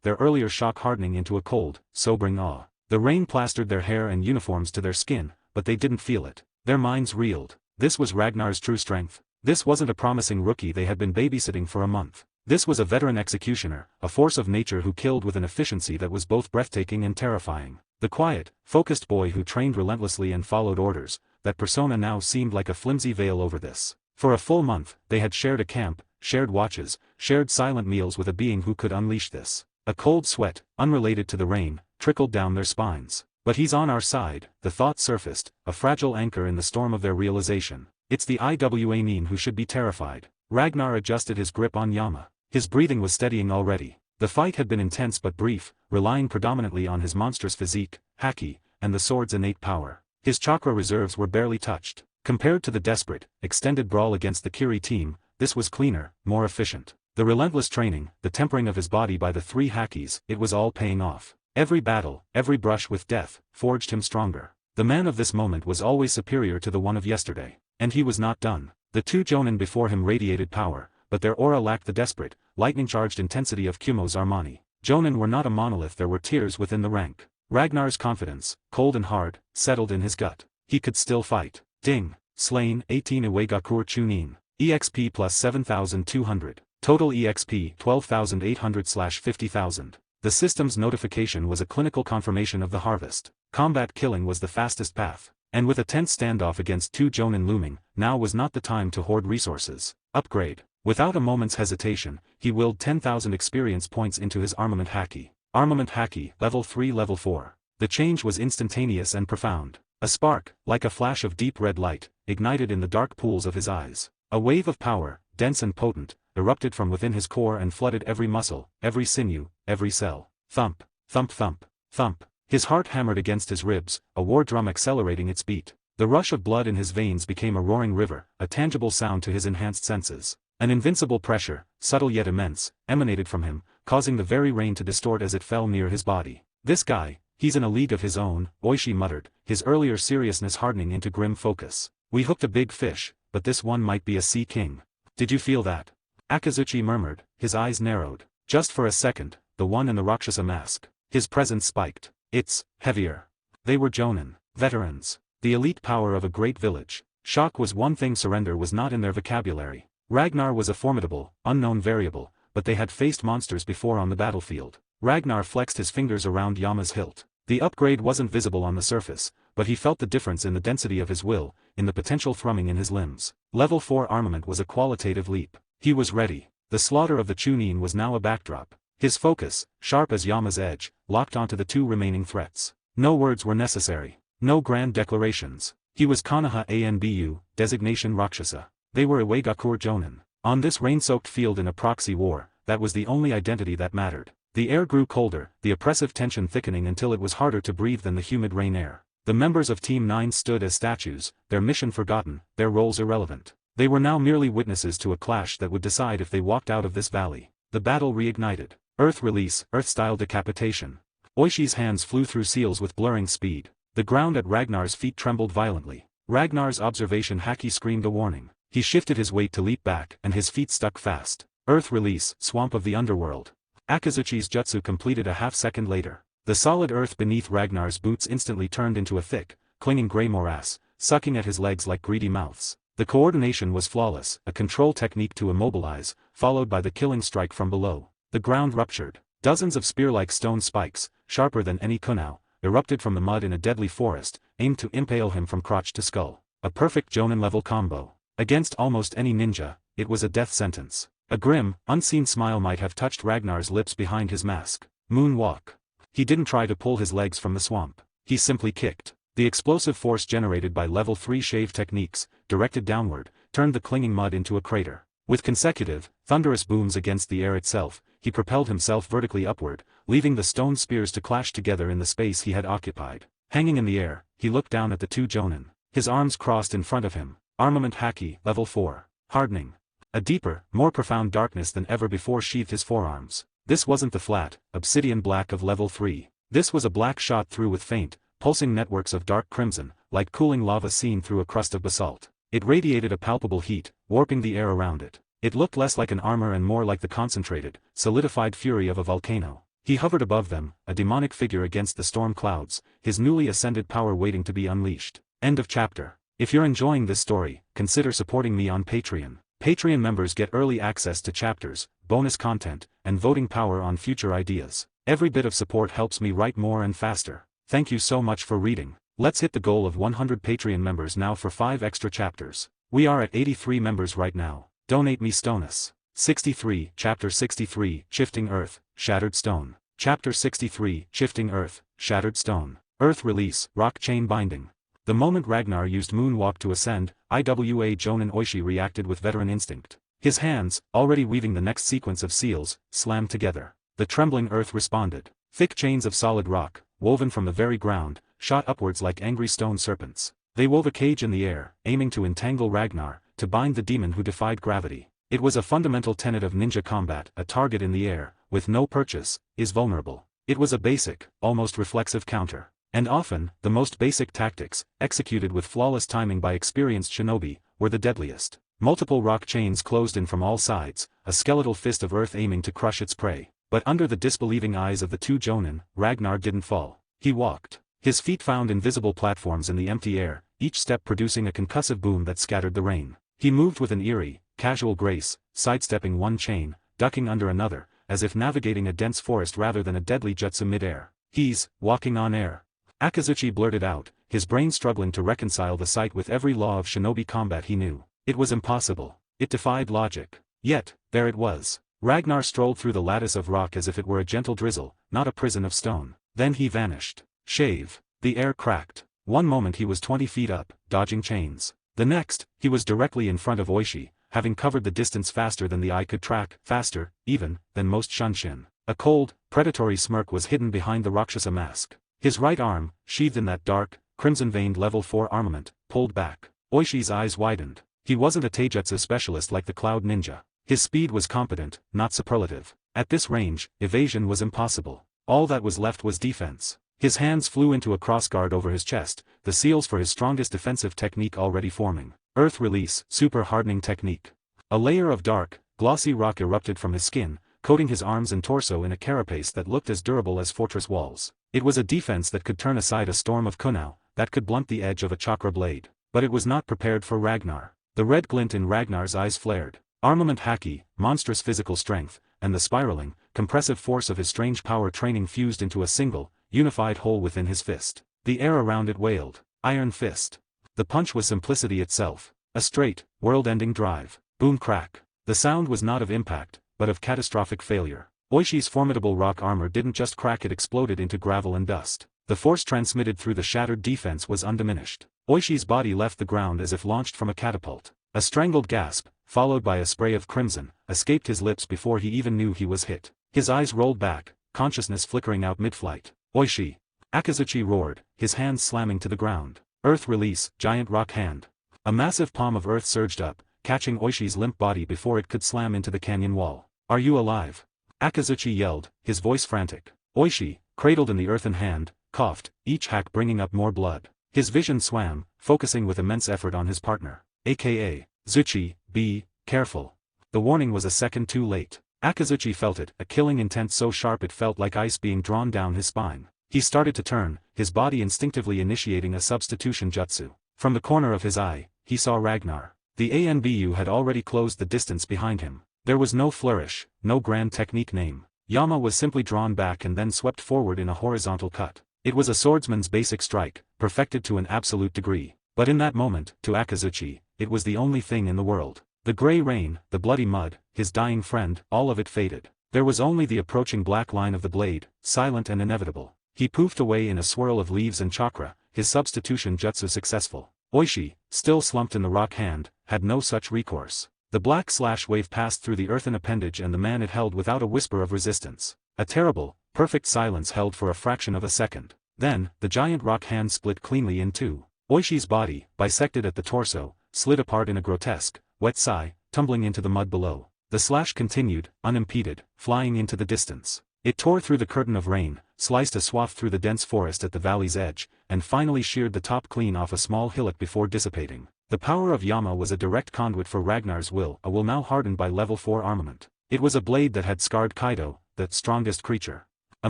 their earlier shock hardening into a cold, sobering awe. The rain plastered their hair and uniforms to their skin, but they didn't feel it. Their minds reeled. This was Ragnar's true strength. This wasn't a promising rookie they had been babysitting for a month. This was a veteran executioner, a force of nature who killed with an efficiency that was both breathtaking and terrifying. The quiet, focused boy who trained relentlessly and followed orders, that persona now seemed like a flimsy veil over this. For a full month, they had shared a camp, shared watches, shared silent meals with a being who could unleash this. A cold sweat, unrelated to the rain, trickled down their spines. But he's on our side, the thought surfaced, a fragile anchor in the storm of their realization. It's the Iwa Nin who should be terrified. Ragnar adjusted his grip on Yama. His breathing was steadying already. The fight had been intense but brief, relying predominantly on his monstrous physique, Haki, and the sword's innate power. His chakra reserves were barely touched. Compared to the desperate, extended brawl against the Kiri team, this was cleaner, more efficient. The relentless training, the tempering of his body by the 3 Hakis, it was all paying off. Every battle, every brush with death, forged him stronger. The man of this moment was always superior to the one of yesterday. And he was not done. The 2 Jonin before him radiated power, but their aura lacked the desperate, lightning-charged intensity of Kumo's Armani. Jonin were not a monolith, there were tiers within the rank. Ragnar's confidence, cold and hard, settled in his gut. He could still fight. Ding. Slain, 18 Iwagakur Chunin. EXP plus 7,200. Total EXP 12,800/50,000. The system's notification was a clinical confirmation of the harvest. Combat killing was the fastest path. And with a tense standoff against 2 Jonin looming, now was not the time to hoard resources. Upgrade. Without a moment's hesitation, he willed 10,000 experience points into his armament Haki. Armament Haki, level 3 level 4. The change was instantaneous and profound. A spark, like a flash of deep red light, ignited in the dark pools of his eyes. A wave of power, dense and potent, erupted from within his core and flooded every muscle, every sinew, every cell. Thump, thump thump, thump. His heart hammered against his ribs, a war drum accelerating its beat. The rush of blood in his veins became a roaring river, a tangible sound to his enhanced senses. An invincible pressure, subtle yet immense, emanated from him, causing the very rain to distort as it fell near his body. This guy, he's in a league of his own, Oishi muttered, his earlier seriousness hardening into grim focus. We hooked a big fish, but this one might be a sea king. Did you feel that? Akazuchi murmured, his eyes narrowed. Just for a second, the one in the Roxasa mask. His presence spiked. It's heavier. They were Jonin, veterans, the elite power of a great village. Shock was one thing, surrender was not in their vocabulary. Ragnar was a formidable, unknown variable, but they had faced monsters before on the battlefield. Ragnar flexed his fingers around Yama's hilt. The upgrade wasn't visible on the surface, but he felt the difference in the density of his will, in the potential thrumming in his limbs. Level 4 armament was a qualitative leap. He was ready. The slaughter of the Chunin was now a backdrop. His focus, sharp as Yama's edge, locked onto the 2 remaining threats. No words were necessary. No grand declarations. He was Konoha Anbu, designation Roxasa. They were Iwagakur Jonin. On this rain-soaked field in a proxy war, that was the only identity that mattered. The air grew colder, the oppressive tension thickening until it was harder to breathe than the humid rain air. The members of Team 9 stood as statues, their mission forgotten, their roles irrelevant. They were now merely witnesses to a clash that would decide if they walked out of this valley. The battle reignited. Earth release, Earth-style decapitation. Oishi's hands flew through seals with blurring speed. The ground at Ragnar's feet trembled violently. Ragnar's observation Haki screamed a warning. He shifted his weight to leap back and his feet stuck fast. Earth release, swamp of the underworld. Akazuchi's jutsu completed a half-second later. The solid earth beneath Ragnar's boots instantly turned into a thick, clinging grey morass, sucking at his legs like greedy mouths. The coordination was flawless, a control technique to immobilize, followed by the killing strike from below. The ground ruptured. Dozens of spear-like stone spikes, sharper than any kunao, erupted from the mud in a deadly forest, aimed to impale him from crotch to skull. A perfect Jonin-level combo. Against almost any ninja, it was a death sentence. A grim, unseen smile might have touched Ragnar's lips behind his mask. Moonwalk. He didn't try to pull his legs from the swamp. He simply kicked. The explosive force generated by level 3 shave techniques, directed downward, turned the clinging mud into a crater. With consecutive, thunderous booms against the air itself, he propelled himself vertically upward, leaving the stone spears to clash together in the space he had occupied. Hanging in the air, he looked down at the 2 Jonin. His arms crossed in front of him. Armament Haki, level 4. Hardening. A deeper, more profound darkness than ever before sheathed his forearms. This wasn't the flat, obsidian black of level 3. This was a black shot through with faint, pulsing networks of dark crimson, like cooling lava seen through a crust of basalt. It radiated a palpable heat, warping the air around it. It looked less like an armor and more like the concentrated, solidified fury of a volcano. He hovered above them, a demonic figure against the storm clouds, his newly ascended power waiting to be unleashed. End of chapter. If you're enjoying this story, consider supporting me on Patreon. Patreon members get early access to chapters, bonus content, and voting power on future ideas. Every bit of support helps me write more and faster. Thank you so much for reading. Let's hit the goal of 100 Patreon members now for 5 extra chapters. We are at 83 members right now. Donate me Stonus. 63, Chapter 63, Shifting Earth, Shattered Stone. Chapter 63, Shifting Earth, Shattered Stone. Earth Release, Rock Chain Binding. The moment Ragnar used Moonwalk to ascend, Iwa Jonin Oishi reacted with veteran instinct. His hands, already weaving the next sequence of seals, slammed together. The trembling earth responded. Thick chains of solid rock, woven from the very ground, shot upwards like angry stone serpents. They wove a cage in the air, aiming to entangle Ragnar, to bind the demon who defied gravity. It was a fundamental tenet of ninja combat: a target in the air, with no purchase, is vulnerable. It was a basic, almost reflexive counter. And often, the most basic tactics, executed with flawless timing by experienced shinobi, were the deadliest. Multiple rock chains closed in from all sides, a skeletal fist of earth aiming to crush its prey. But under the disbelieving eyes of the two jonin, Ragnar didn't fall. He walked. His feet found invisible platforms in the empty air, each step producing a concussive boom that scattered the rain. He moved with an eerie, casual grace, sidestepping one chain, ducking under another, as if navigating a dense forest rather than a deadly jutsu mid-air. "He's walking on air," Akazuchi blurted out, his brain struggling to reconcile the sight with every law of shinobi combat he knew. It was impossible. It defied logic. Yet, there it was. Ragnar strolled through the lattice of rock as if it were a gentle drizzle, not a prison of stone. Then he vanished. Shave. The air cracked. One moment he was 20 feet up, dodging chains. The next, he was directly in front of Oishi, having covered the distance faster than the eye could track, faster, even, than most shunshin. A cold, predatory smirk was hidden behind the Roxasa mask. His right arm, sheathed in that dark, crimson-veined level 4 armament, pulled back. Oishi's eyes widened. He wasn't a taijutsu specialist like the Cloud Ninja. His speed was competent, not superlative. At this range, evasion was impossible. All that was left was defense. His hands flew into a crossguard over his chest, the seals for his strongest defensive technique already forming. Earth Release, Super Hardening Technique. A layer of dark, glossy rock erupted from his skin, coating his arms and torso in a carapace that looked as durable as fortress walls. It was a defense that could turn aside a storm of kunao, that could blunt the edge of a chakra blade. But it was not prepared for Ragnar. The red glint in Ragnar's eyes flared. Armament Haki, monstrous physical strength, and the spiraling, compressive force of his strange power training fused into a single, unified whole within his fist. The air around it wailed. Iron Fist. The punch was simplicity itself. A straight, world-ending drive. Boom crack. The sound was not of impact, but of catastrophic failure. Oishi's formidable rock armor didn't just crack, it exploded into gravel and dust. The force transmitted through the shattered defense was undiminished. Oishi's body left the ground as if launched from a catapult. A strangled gasp, followed by a spray of crimson, escaped his lips before he even knew he was hit. His eyes rolled back, consciousness flickering out mid-flight. "Oishi!" Akazuchi roared, his hands slamming to the ground. Earth Release, Giant Rock Hand. A massive palm of earth surged up, catching Oishi's limp body before it could slam into the canyon wall. "Are you alive?" Akazuchi yelled, his voice frantic. Oishi, cradled in the earthen hand, coughed, each hack bringing up more blood. His vision swam, focusing with immense effort on his partner. AKA, Zuchi, be careful. The warning was a second too late. Akazuchi felt it, a killing intent so sharp it felt like ice being drawn down his spine. He started to turn, his body instinctively initiating a substitution jutsu. From the corner of his eye, he saw Ragnar. The ANBU had already closed the distance behind him. There was no flourish, no grand technique name. Yama was simply drawn back and then swept forward in a horizontal cut. It was a swordsman's basic strike, perfected to an absolute degree. But in that moment, to Akazuchi, it was the only thing in the world. The gray rain, the bloody mud, his dying friend, all of it faded. There was only the approaching black line of the blade, silent and inevitable. He poofed away in a swirl of leaves and chakra, his substitution jutsu successful. Oishi, still slumped in the rock hand, had no such recourse. The black slash wave passed through the earthen appendage and the man it held without a whisper of resistance. A terrible, perfect silence held for a fraction of a second. Then, the giant rock hand split cleanly in two. Oishi's body, bisected at the torso, slid apart in a grotesque, wet sigh, tumbling into the mud below. The slash continued, unimpeded, flying into the distance. It tore through the curtain of rain, sliced a swath through the dense forest at the valley's edge, and finally sheared the top clean off a small hillock before dissipating. The power of Yama was a direct conduit for Ragnar's will, a will now hardened by level 4 armament. It was a blade that had scarred Kaido, the strongest creature. A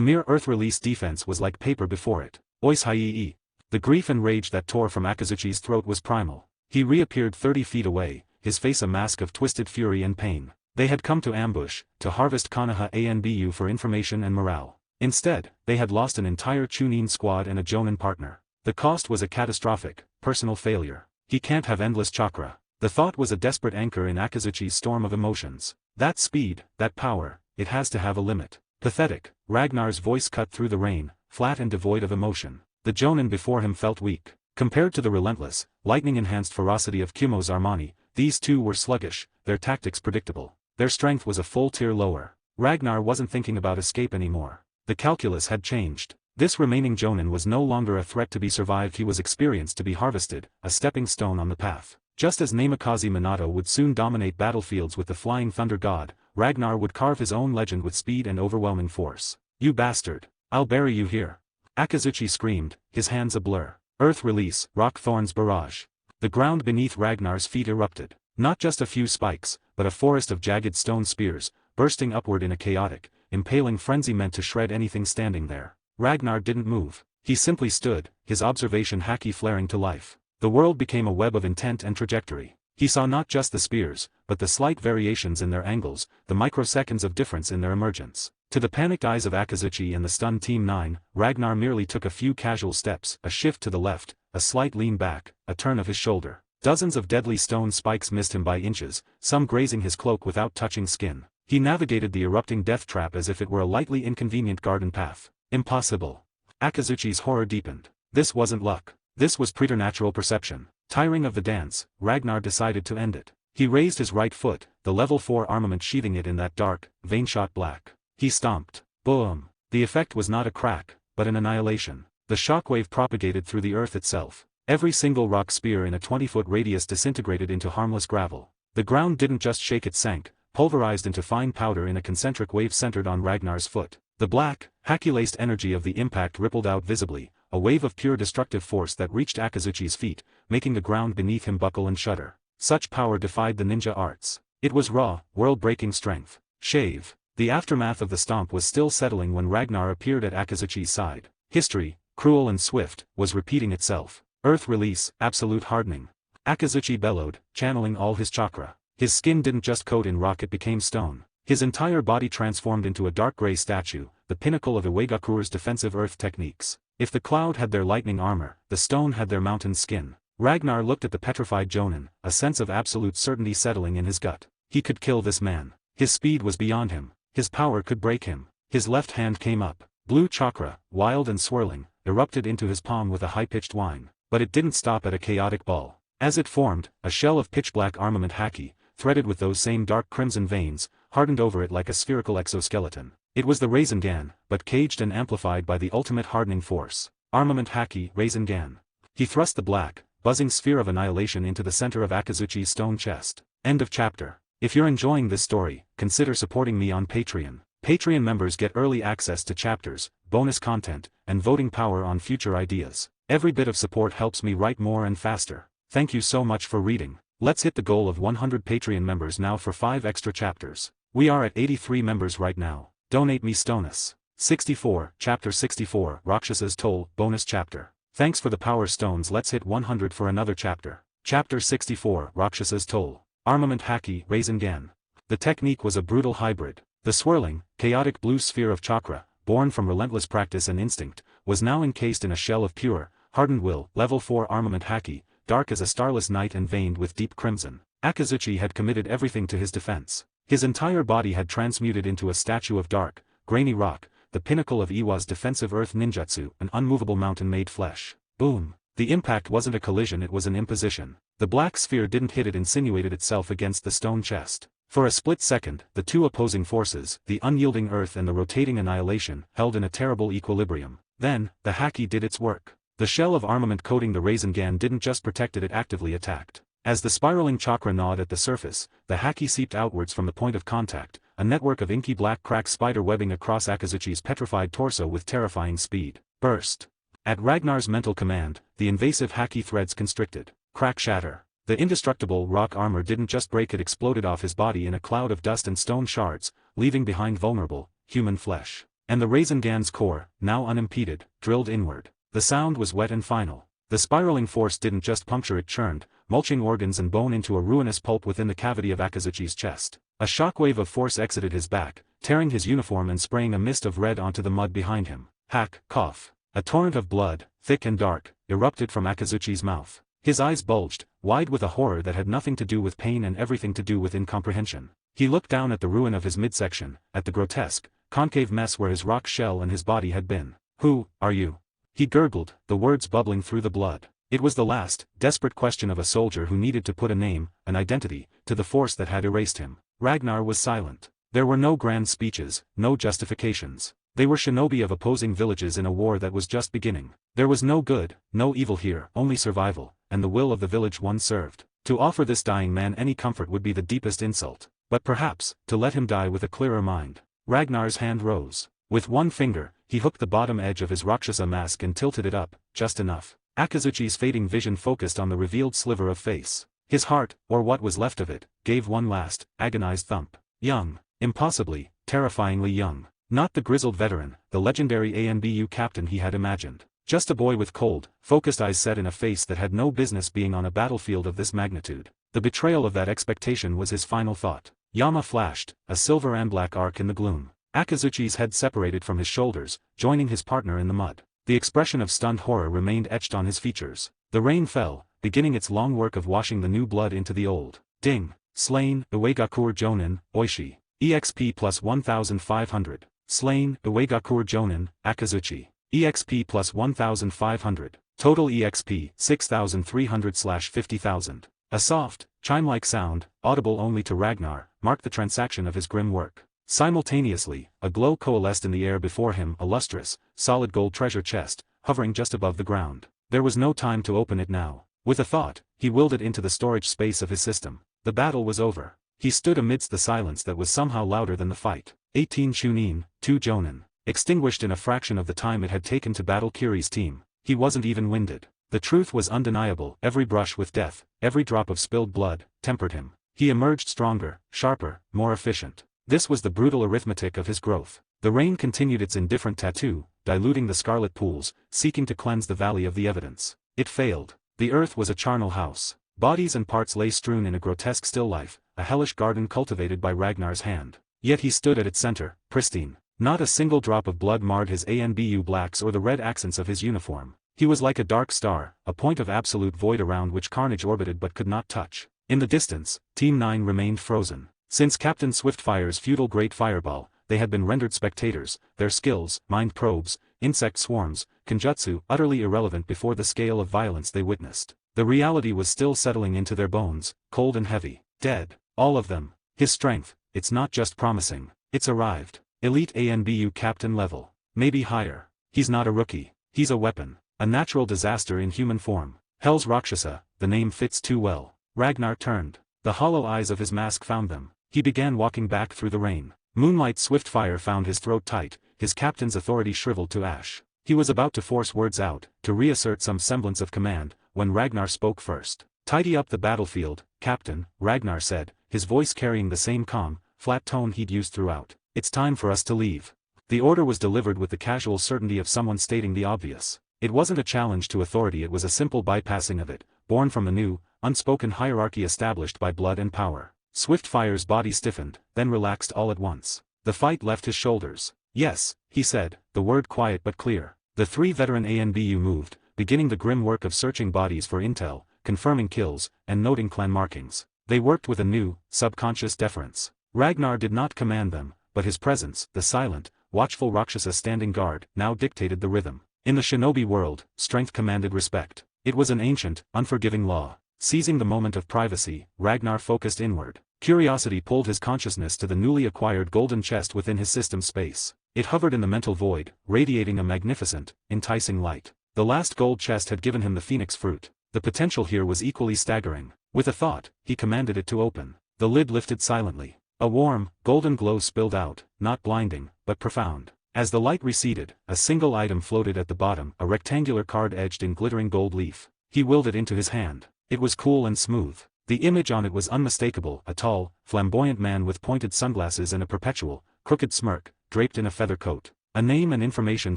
mere earth release defense was like paper before it. Oishii. The grief and rage that tore from Akazuchi's throat was primal. He reappeared 30 feet away, his face a mask of twisted fury and pain. They had come to ambush, to harvest Konoha ANBU for information and morale. Instead, they had lost an entire Chunin squad and a Jonin partner. The cost was a catastrophic, personal failure. He can't have endless chakra. The thought was a desperate anchor in Akazuchi's storm of emotions. That speed, that power, it has to have a limit. Pathetic, Ragnar's voice cut through the rain, flat and devoid of emotion. The Jonin before him felt weak. Compared to the relentless, lightning-enhanced ferocity of Kumo's Armani, these two were sluggish, their tactics predictable. Their strength was a full tier lower. Ragnar wasn't thinking about escape anymore. The calculus had changed. This remaining Jonin was no longer a threat to be survived, he was experienced to be harvested, a stepping stone on the path. Just as Namikaze Minato would soon dominate battlefields with the flying thunder god, Ragnar would carve his own legend with speed and overwhelming force. "You bastard! I'll bury you here!" Akazuchi screamed, his hands a blur. Earth release, rock thorns barrage. The ground beneath Ragnar's feet erupted. Not just a few spikes, but a forest of jagged stone spears, bursting upward in a chaotic, impaling frenzy meant to shred anything standing there. Ragnar didn't move. He simply stood, his observation Haki flaring to life. The world became a web of intent and trajectory. He saw not just the spears, but the slight variations in their angles, the microseconds of difference in their emergence. To the panicked eyes of Akazuchi and the stunned Team 9, Ragnar merely took a few casual steps, a shift to the left, a slight lean back, a turn of his shoulder. Dozens of deadly stone spikes missed him by inches, some grazing his cloak without touching skin. He navigated the erupting death trap as if it were a lightly inconvenient garden path. Impossible. Akazuchi's horror deepened. This wasn't luck. This was preternatural perception. Tiring of the dance, Ragnar decided to end it. He raised his right foot, the level 4 armament sheathing it in that dark, vein-shot black. He stomped. Boom. The effect was not a crack, but an annihilation. The shockwave propagated through the earth itself. Every single rock spear in a 20-foot radius disintegrated into harmless gravel. The ground didn't just shake, it sank, pulverized into fine powder in a concentric wave centered on Ragnar's foot. The black, Haki-laced energy of the impact rippled out visibly, a wave of pure destructive force that reached Akazuchi's feet, making the ground beneath him buckle and shudder. Such power defied the ninja arts. It was raw, world-breaking strength. Shave. The aftermath of the stomp was still settling when Ragnar appeared at Akazuchi's side. History, cruel and swift, was repeating itself. Earth release, absolute hardening. Akazuchi bellowed, channeling all his chakra. His skin didn't just coat in rock, it became stone. His entire body transformed into a dark gray statue, the pinnacle of Iwagakure's defensive earth techniques. If the cloud had their lightning armor, the stone had their mountain skin. Ragnar looked at the petrified Jonin, a sense of absolute certainty settling in his gut. He could kill this man. His speed was beyond him. His power could break him. His left hand came up. Blue chakra, wild and swirling, erupted into his palm with a high-pitched whine. But it didn't stop at a chaotic ball. As it formed, a shell of pitch-black armament Haki, threaded with those same dark crimson veins, hardened over it like a spherical exoskeleton. It was the Rasengan, but caged and amplified by the ultimate hardening force. Armament Haki, Rasengan. He thrust the black, buzzing sphere of annihilation into the center of Akazuchi's stone chest. End of chapter. If you're enjoying this story, consider supporting me on Patreon. Patreon members get early access to chapters, bonus content, and voting power on future ideas. Every bit of support helps me write more and faster. Thank you so much for reading. Let's hit the goal of 100 Patreon members now for 5 extra chapters. We are at 83 members right now. Donate me Stonus. 64, Chapter 64, Roxasa's Toll, bonus chapter. Thanks for the power stones. Let's hit 100 for another chapter. Chapter 64, Roxasa's Toll. Armament Haki, Rasengan. The technique was a brutal hybrid. The swirling, chaotic blue sphere of chakra, born from relentless practice and instinct, was now encased in a shell of pure, hardened will. Level 4 armament Haki, dark as a starless night and veined with deep crimson. Akazuchi had committed everything to his defense. His entire body had transmuted into a statue of dark, grainy rock, the pinnacle of Iwa's defensive earth ninjutsu, an unmovable mountain made flesh. Boom. The impact wasn't a collision, it was an imposition. The black sphere didn't hit, it insinuated itself against the stone chest. For a split second, the two opposing forces, the unyielding earth and the rotating annihilation, held in a terrible equilibrium. Then, the Haki did its work. The shell of armament coating the Rasengan didn't just protect it actively attacked. As the spiraling chakra gnawed at the surface, the Haki seeped outwards from the point of contact, a network of inky black cracks spider webbing across Akazuchi's petrified torso with terrifying speed. Burst. At Ragnar's mental command, the invasive Haki threads constricted. Crack shatter. The indestructible rock armor didn't just break, it exploded off his body in a cloud of dust and stone shards, leaving behind vulnerable, human flesh. And the Rasengan's core, now unimpeded, drilled inward. The sound was wet and final. The spiraling force didn't just puncture, it churned, mulching organs and bone into a ruinous pulp within the cavity of Akazuchi's chest. A shockwave of force exited his back, tearing his uniform and spraying a mist of red onto the mud behind him. Hack, cough. A torrent of blood, thick and dark, erupted from Akazuchi's mouth. His eyes bulged, wide with a horror that had nothing to do with pain and everything to do with incomprehension. He looked down at the ruin of his midsection, at the grotesque, concave mess where his rock shell and his body had been. Who are you? He gurgled, the words bubbling through the blood. It was the last, desperate question of a soldier who needed to put a name, an identity, to the force that had erased him. Ragnar was silent. There were no grand speeches, no justifications. They were shinobi of opposing villages in a war that was just beginning. There was no good, no evil here, only survival, and the will of the village one served. To offer this dying man any comfort would be the deepest insult. But perhaps, to let him die with a clearer mind. Ragnar's hand rose. With one finger, he hooked the bottom edge of his Roxasa mask and tilted it up, just enough. Akazuchi's fading vision focused on the revealed sliver of face. His heart, or what was left of it, gave one last, agonized thump. Young. Impossibly, terrifyingly young. Not the grizzled veteran, the legendary ANBU captain he had imagined. Just a boy with cold, focused eyes set in a face that had no business being on a battlefield of this magnitude. The betrayal of that expectation was his final thought. Yama flashed, a silver and black arc in the gloom. Akazuchi's head separated from his shoulders, joining his partner in the mud. The expression of stunned horror remained etched on his features. The rain fell, beginning its long work of washing the new blood into the old. Ding. Slain, Uegakur Jonin, Oishi. EXP plus 1500. Slain, Uegakur Jonin, Akazuchi. EXP plus 1500. Total EXP, 6300/50,000. A soft, chime-like sound, audible only to Ragnar, marked the transaction of his grim work. Simultaneously, a glow coalesced in the air before him, a lustrous, solid gold treasure chest, hovering just above the ground. There was no time to open it now. With a thought, he willed it into the storage space of his system. The battle was over. He stood amidst the silence that was somehow louder than the fight. 18 Chunin, 2 Jonin. Extinguished in a fraction of the time it had taken to battle Kiri's team. He wasn't even winded. The truth was undeniable. Every brush with death, every drop of spilled blood, tempered him. He emerged stronger, sharper, more efficient. This was the brutal arithmetic of his growth. The rain continued its indifferent tattoo, diluting the scarlet pools, seeking to cleanse the valley of the evidence. It failed. The earth was a charnel house. Bodies and parts lay strewn in a grotesque still life, a hellish garden cultivated by Ragnar's hand. Yet he stood at its center, pristine. Not a single drop of blood marred his ANBU blacks or the red accents of his uniform. He was like a dark star, a point of absolute void around which carnage orbited but could not touch. In the distance, Team 9 remained frozen. Since Captain Swiftfire's futile great fireball, they had been rendered spectators, their skills, mind probes, insect swarms, kenjutsu utterly irrelevant before the scale of violence they witnessed. The reality was still settling into their bones, cold and heavy. Dead. All of them. His strength, it's not just promising, it's arrived. Elite ANBU captain level. Maybe higher. He's not a rookie. He's a weapon. A natural disaster in human form. Hell's Roxasa, the name fits too well. Ragnar turned. The hollow eyes of his mask found them. He began walking back through the rain. Moonlight Swiftfire found his throat tight, his captain's authority shriveled to ash. He was about to force words out, to reassert some semblance of command, when Ragnar spoke first. Tidy up the battlefield, Captain, Ragnar said, his voice carrying the same calm, flat tone he'd used throughout. It's time for us to leave. The order was delivered with the casual certainty of someone stating the obvious. It wasn't a challenge to authority, it was a simple bypassing of it, born from the new, unspoken hierarchy established by blood and power. Swiftfire's body stiffened, then relaxed all at once. The fight left his shoulders. Yes, he said, the word quiet but clear. The three veteran ANBU moved, beginning the grim work of searching bodies for intel, confirming kills, and noting clan markings. They worked with a new, subconscious deference. Ragnar did not command them, but his presence, the silent, watchful Roxasa standing guard, now dictated the rhythm. In the shinobi world, strength commanded respect. It was an ancient, unforgiving law. Seizing the moment of privacy, Ragnar focused inward. Curiosity pulled his consciousness to the newly acquired golden chest within his system space. It hovered in the mental void, radiating a magnificent, enticing light. The last gold chest had given him the phoenix fruit. The potential here was equally staggering. With a thought, he commanded it to open. The lid lifted silently. A warm, golden glow spilled out, not blinding, but profound. As the light receded, a single item floated at the bottom, a rectangular card edged in glittering gold leaf. He willed it into his hand. It was cool and smooth. The image on it was unmistakable, a tall, flamboyant man with pointed sunglasses and a perpetual, crooked smirk, draped in a feather coat. A name and information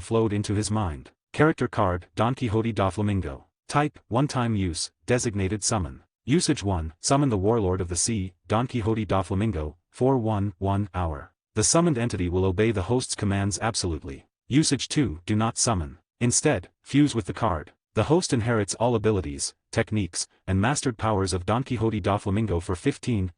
flowed into his mind. Character card, Don Quixote da Flamingo. Type, one-time use, designated summon. Usage 1, summon the Warlord of the Sea, Don Quixote da Flamingo, 411 hour. The summoned entity will obey the host's commands absolutely. Usage 2, do not summon. Instead, fuse with the card. The host inherits all abilities, techniques, and mastered powers of Don Quixote da Flamingo for 15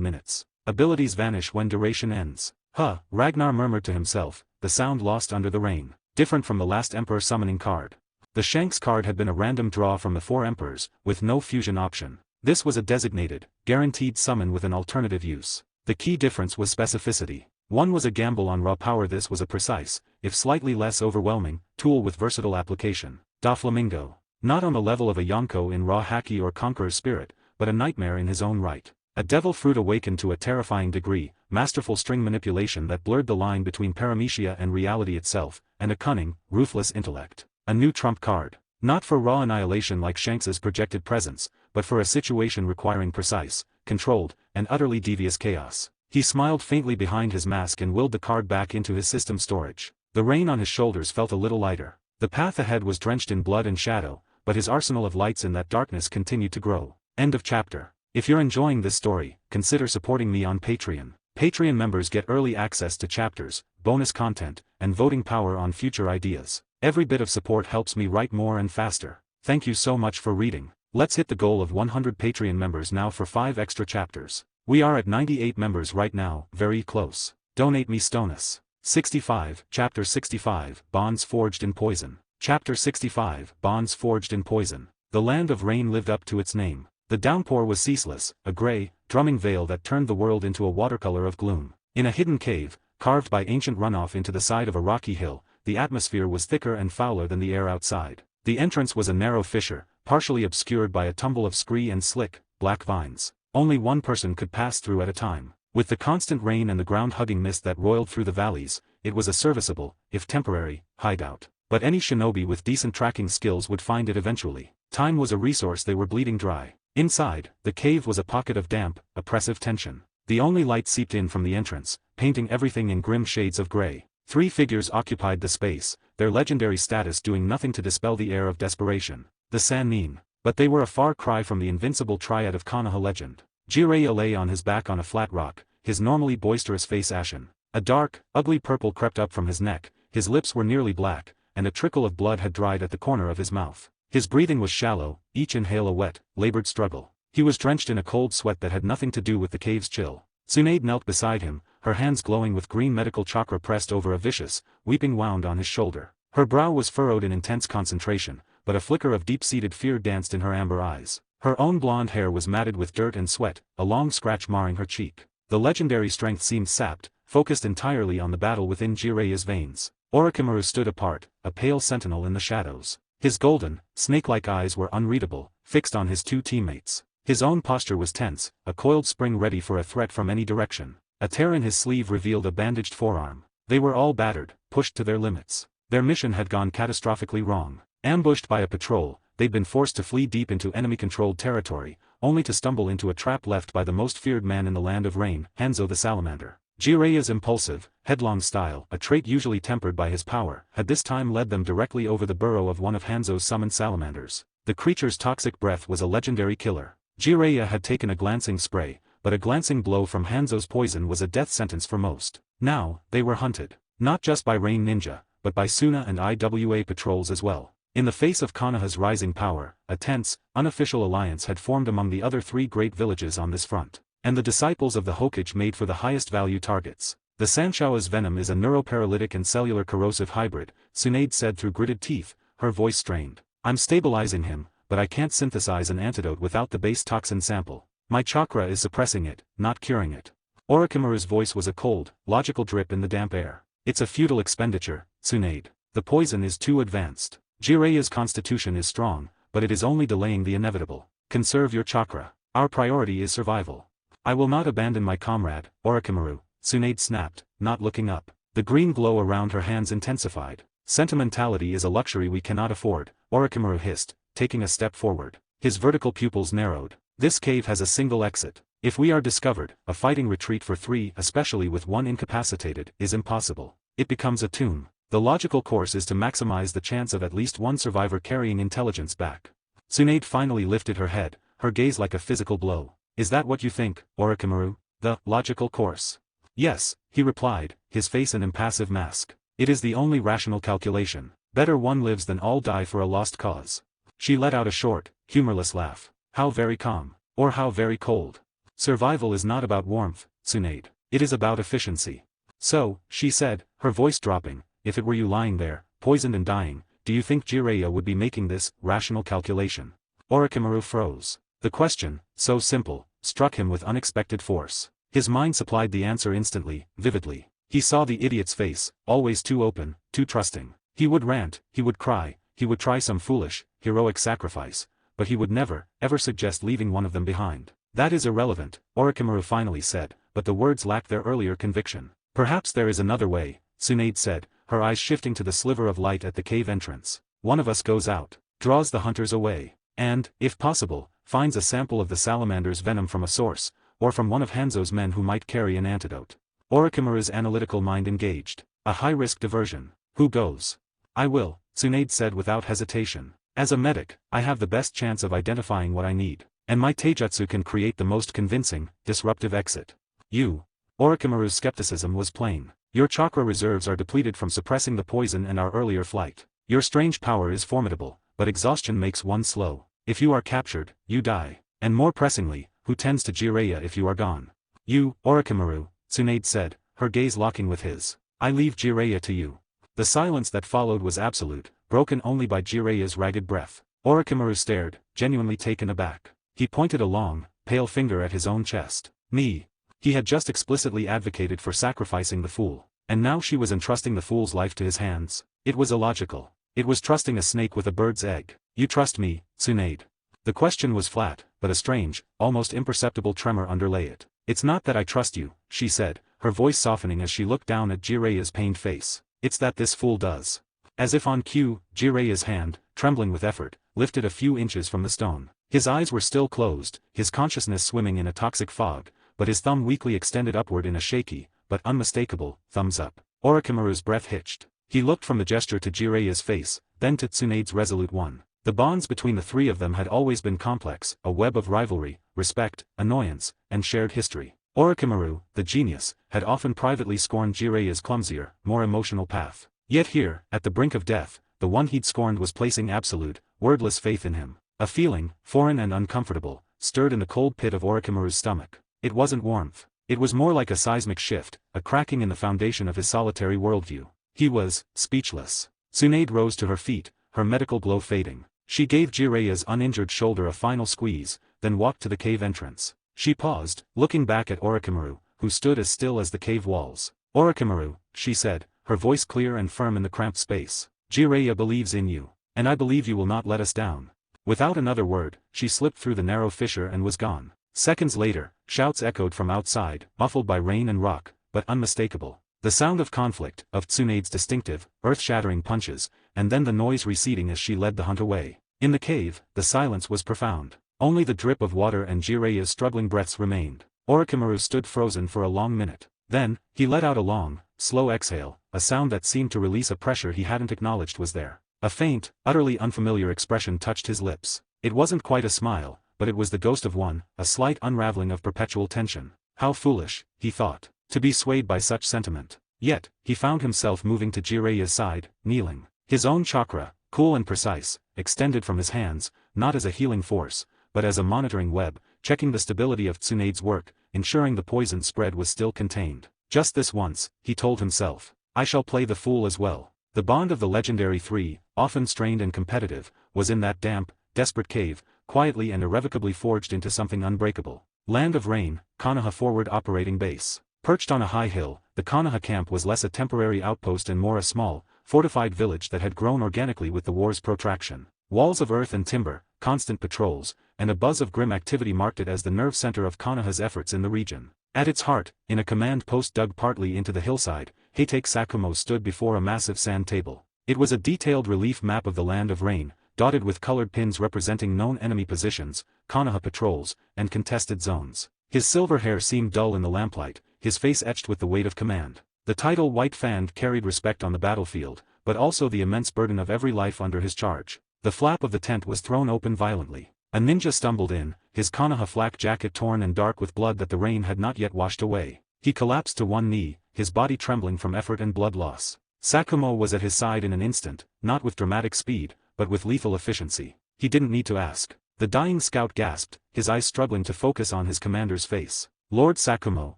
minutes. Abilities vanish when duration ends. Huh, Ragnar murmured to himself, the sound lost under the rain. Different from the last Emperor summoning card. The Shanks card had been a random draw from the 4 Emperors, with no fusion option. This was a designated, guaranteed summon with an alternative use. The key difference was specificity. One was a gamble on raw power, this was a precise, if slightly less overwhelming, tool with versatile application. Da Flamingo. Not on the level of a Yonko in raw Haki or Conqueror spirit, but a nightmare in his own right. A devil fruit awakened to a terrifying degree, masterful string manipulation that blurred the line between paramecia and reality itself, and a cunning, ruthless intellect. A new trump card. Not for raw annihilation like Shanks's projected presence, but for a situation requiring precise, controlled, and utterly devious chaos. He smiled faintly behind his mask and willed the card back into his system storage. The rain on his shoulders felt a little lighter. The path ahead was drenched in blood and shadow, but his arsenal of lights in that darkness continued to grow. End of chapter. If you're enjoying this story, consider supporting me on Patreon. Patreon members get early access to chapters, bonus content, and voting power on future ideas. Every bit of support helps me write more and faster. Thank you so much for reading. Let's hit the goal of 100 Patreon members now for 5 extra chapters. We are at 98 members right now, very close. Donate me stonus. 65, Chapter 65, Bonds Forged in Poison. Chapter 65, Bonds Forged in Poison. The land of rain lived up to its name. The downpour was ceaseless, a gray, drumming veil that turned the world into a watercolor of gloom. In a hidden cave, carved by ancient runoff into the side of a rocky hill, the atmosphere was thicker and fouler than the air outside. The entrance was a narrow fissure, partially obscured by a tumble of scree and slick, black vines. Only one person could pass through at a time. With the constant rain and the ground-hugging mist that roiled through the valleys, it was a serviceable, if temporary, hideout. But any shinobi with decent tracking skills would find it eventually. Time was a resource they were bleeding dry. Inside, the cave was a pocket of damp, oppressive tension. The only light seeped in from the entrance, painting everything in grim shades of gray. 3 figures occupied the space, their legendary status doing nothing to dispel the air of desperation. The Sannin. But they were a far cry from the invincible triad of Konoha legend. Jiraiya lay on his back on a flat rock, his normally boisterous face ashen. A dark, ugly purple crept up from his neck, his lips were nearly black, and a trickle of blood had dried at the corner of his mouth. His breathing was shallow, each inhale a wet, labored struggle. He was drenched in a cold sweat that had nothing to do with the cave's chill. Tsunade knelt beside him, her hands glowing with green medical chakra pressed over a vicious, weeping wound on his shoulder. Her brow was furrowed in intense concentration, but a flicker of deep-seated fear danced in her amber eyes. Her own blonde hair was matted with dirt and sweat, a long scratch marring her cheek. The legendary strength seemed sapped, focused entirely on the battle within Jiraiya's veins. Orochimaru stood apart, a pale sentinel in the shadows. His golden, snake-like eyes were unreadable, fixed on his 2 teammates. His own posture was tense, a coiled spring ready for a threat from any direction. A tear in his sleeve revealed a bandaged forearm. They were all battered, pushed to their limits. Their mission had gone catastrophically wrong. Ambushed by a patrol, they'd been forced to flee deep into enemy-controlled territory, only to stumble into a trap left by the most feared man in the land of rain, Hanzo the Salamander. Jiraiya's impulsive, headlong style, a trait usually tempered by his power, had this time led them directly over the burrow of one of Hanzo's summoned salamanders. The creature's toxic breath was a legendary killer. Jiraiya had taken a glancing spray, but a glancing blow from Hanzo's poison was a death sentence for most. Now, they were hunted. Not just by Rain Ninja, but by Suna and IWA patrols as well. In the face of Konoha's rising power, a tense, unofficial alliance had formed among the other 3 great villages on this front. And the disciples of the Hokage made for the highest value targets. The Sanshao's venom is a neuroparalytic and cellular corrosive hybrid, Tsunade said through gritted teeth, her voice strained. I'm stabilizing him, but I can't synthesize an antidote without the base toxin sample. My chakra is suppressing it, not curing it. Orochimaru's voice was a cold, logical drip in the damp air. It's a futile expenditure, Tsunade. The poison is too advanced. Jiraiya's constitution is strong, but it is only delaying the inevitable. Conserve your chakra. Our priority is survival. I will not abandon my comrade, Orochimaru, Tsunade snapped, not looking up. The green glow around her hands intensified. Sentimentality is a luxury we cannot afford, Orochimaru hissed, taking a step forward. His vertical pupils narrowed. This cave has a single exit. If we are discovered, a fighting retreat for 3, especially with 1 incapacitated, is impossible. It becomes a tomb. The logical course is to maximize the chance of at least 1 survivor carrying intelligence back. Tsunade finally lifted her head, her gaze like a physical blow. Is that what you think, Orochimaru? The logical course? Yes, he replied, his face an impassive mask. It is the only rational calculation. Better 1 lives than all die for a lost cause. She let out a short, humorless laugh. How very calm. Or how very cold. Survival is not about warmth, Tsunade. It is about efficiency. So, she said, her voice dropping, if it were you lying there, poisoned and dying, do you think Jiraiya would be making this rational calculation? Orochimaru froze. The question, so simple, struck him with unexpected force. His mind supplied the answer instantly, vividly. He saw the idiot's face, always too open, too trusting. He would rant, he would cry, he would try some foolish, heroic sacrifice, but he would never, ever suggest leaving one of them behind. That is irrelevant, Orochimaru finally said, but the words lacked their earlier conviction. Perhaps there is another way, Tsunade said, her eyes shifting to the sliver of light at the cave entrance. One of us goes out, draws the hunters away, and, if possible, finds a sample of the salamander's venom from a source, or from one of Hanzo's men who might carry an antidote. Orochimaru's analytical mind engaged. A high-risk diversion. Who goes? I will, Tsunade said without hesitation. As a medic, I have the best chance of identifying what I need, and my taijutsu can create the most convincing, disruptive exit. You. Orochimaru's skepticism was plain. Your chakra reserves are depleted from suppressing the poison and our earlier flight. Your strange power is formidable, but exhaustion makes one slow. If you are captured, you die. And more pressingly, who tends to Jiraiya if you are gone? You, Orochimaru, Tsunade said, her gaze locking with his. I leave Jiraiya to you. The silence that followed was absolute, broken only by Jiraiya's ragged breath. Orochimaru stared, genuinely taken aback. He pointed a long, pale finger at his own chest. Me. He had just explicitly advocated for sacrificing the fool, and now she was entrusting the fool's life to his hands. It was illogical. It was trusting a snake with a bird's egg. You trust me, Tsunade. The question was flat, but a strange, almost imperceptible tremor underlay it. It's not that I trust you, she said, her voice softening as she looked down at Jiraiya's pained face. It's that this fool does. As if on cue, Jiraiya's hand, trembling with effort, lifted a few inches from the stone. His eyes were still closed, his consciousness swimming in a toxic fog, but his thumb weakly extended upward in a shaky, but unmistakable, thumbs up. Orochimaru's breath hitched. He looked from the gesture to Jiraiya's face, then to Tsunade's resolute one. The bonds between the three of them had always been complex, a web of rivalry, respect, annoyance, and shared history. Orochimaru, the genius, had often privately scorned Jiraiya's clumsier, more emotional path. Yet here, at the brink of death, the one he'd scorned was placing absolute, wordless faith in him. A feeling, foreign and uncomfortable, stirred in the cold pit of Orochimaru's stomach. It wasn't warmth. It was more like a seismic shift, a cracking in the foundation of his solitary worldview. He was speechless. Tsunade rose to her feet, her medical glow fading. She gave Jiraiya's uninjured shoulder a final squeeze, then walked to the cave entrance. She paused, looking back at Orochimaru, who stood as still as the cave walls. Orochimaru, she said, her voice clear and firm in the cramped space. Jiraiya believes in you, and I believe you will not let us down. Without another word, she slipped through the narrow fissure and was gone. Seconds later, shouts echoed from outside, muffled by rain and rock, but unmistakable. The sound of conflict, of Tsunade's distinctive, earth-shattering punches, and then the noise receding as she led the hunt away. In the cave, the silence was profound. Only the drip of water and Jiraiya's struggling breaths remained. Orochimaru stood frozen for a long minute. Then, he let out a long, slow exhale, a sound that seemed to release a pressure he hadn't acknowledged was there. A faint, utterly unfamiliar expression touched his lips. It wasn't quite a smile, but it was the ghost of one, a slight unraveling of perpetual tension. How foolish, he thought, to be swayed by such sentiment. Yet, he found himself moving to Jiraiya's side, kneeling. His own chakra, cool and precise, extended from his hands, not as a healing force, but as a monitoring web, checking the stability of Tsunade's work, ensuring the poison spread was still contained. Just this once, he told himself. I shall play the fool as well. The bond of the legendary three, often strained and competitive, was in that damp, desperate cave, quietly and irrevocably forged into something unbreakable. Land of Rain, Konoha Forward Operating Base. Perched on a high hill, the Konoha camp was less a temporary outpost and more a small, fortified village that had grown organically with the war's protraction. Walls of earth and timber, constant patrols, and a buzz of grim activity marked it as the nerve center of Konoha's efforts in the region. At its heart, in a command post dug partly into the hillside, Heitake Sakumo stood before a massive sand table. It was a detailed relief map of the Land of Rain, dotted with colored pins representing known enemy positions, Konoha patrols, and contested zones. His silver hair seemed dull in the lamplight, his face etched with the weight of command. The title White Fang carried respect on the battlefield, but also the immense burden of every life under his charge. The flap of the tent was thrown open violently. A ninja stumbled in, his Konoha flak jacket torn and dark with blood that the rain had not yet washed away. He collapsed to one knee, his body trembling from effort and blood loss. Sakumo was at his side in an instant, not with dramatic speed, but with lethal efficiency. He didn't need to ask. The dying scout gasped, his eyes struggling to focus on his commander's face. Lord Sakumo,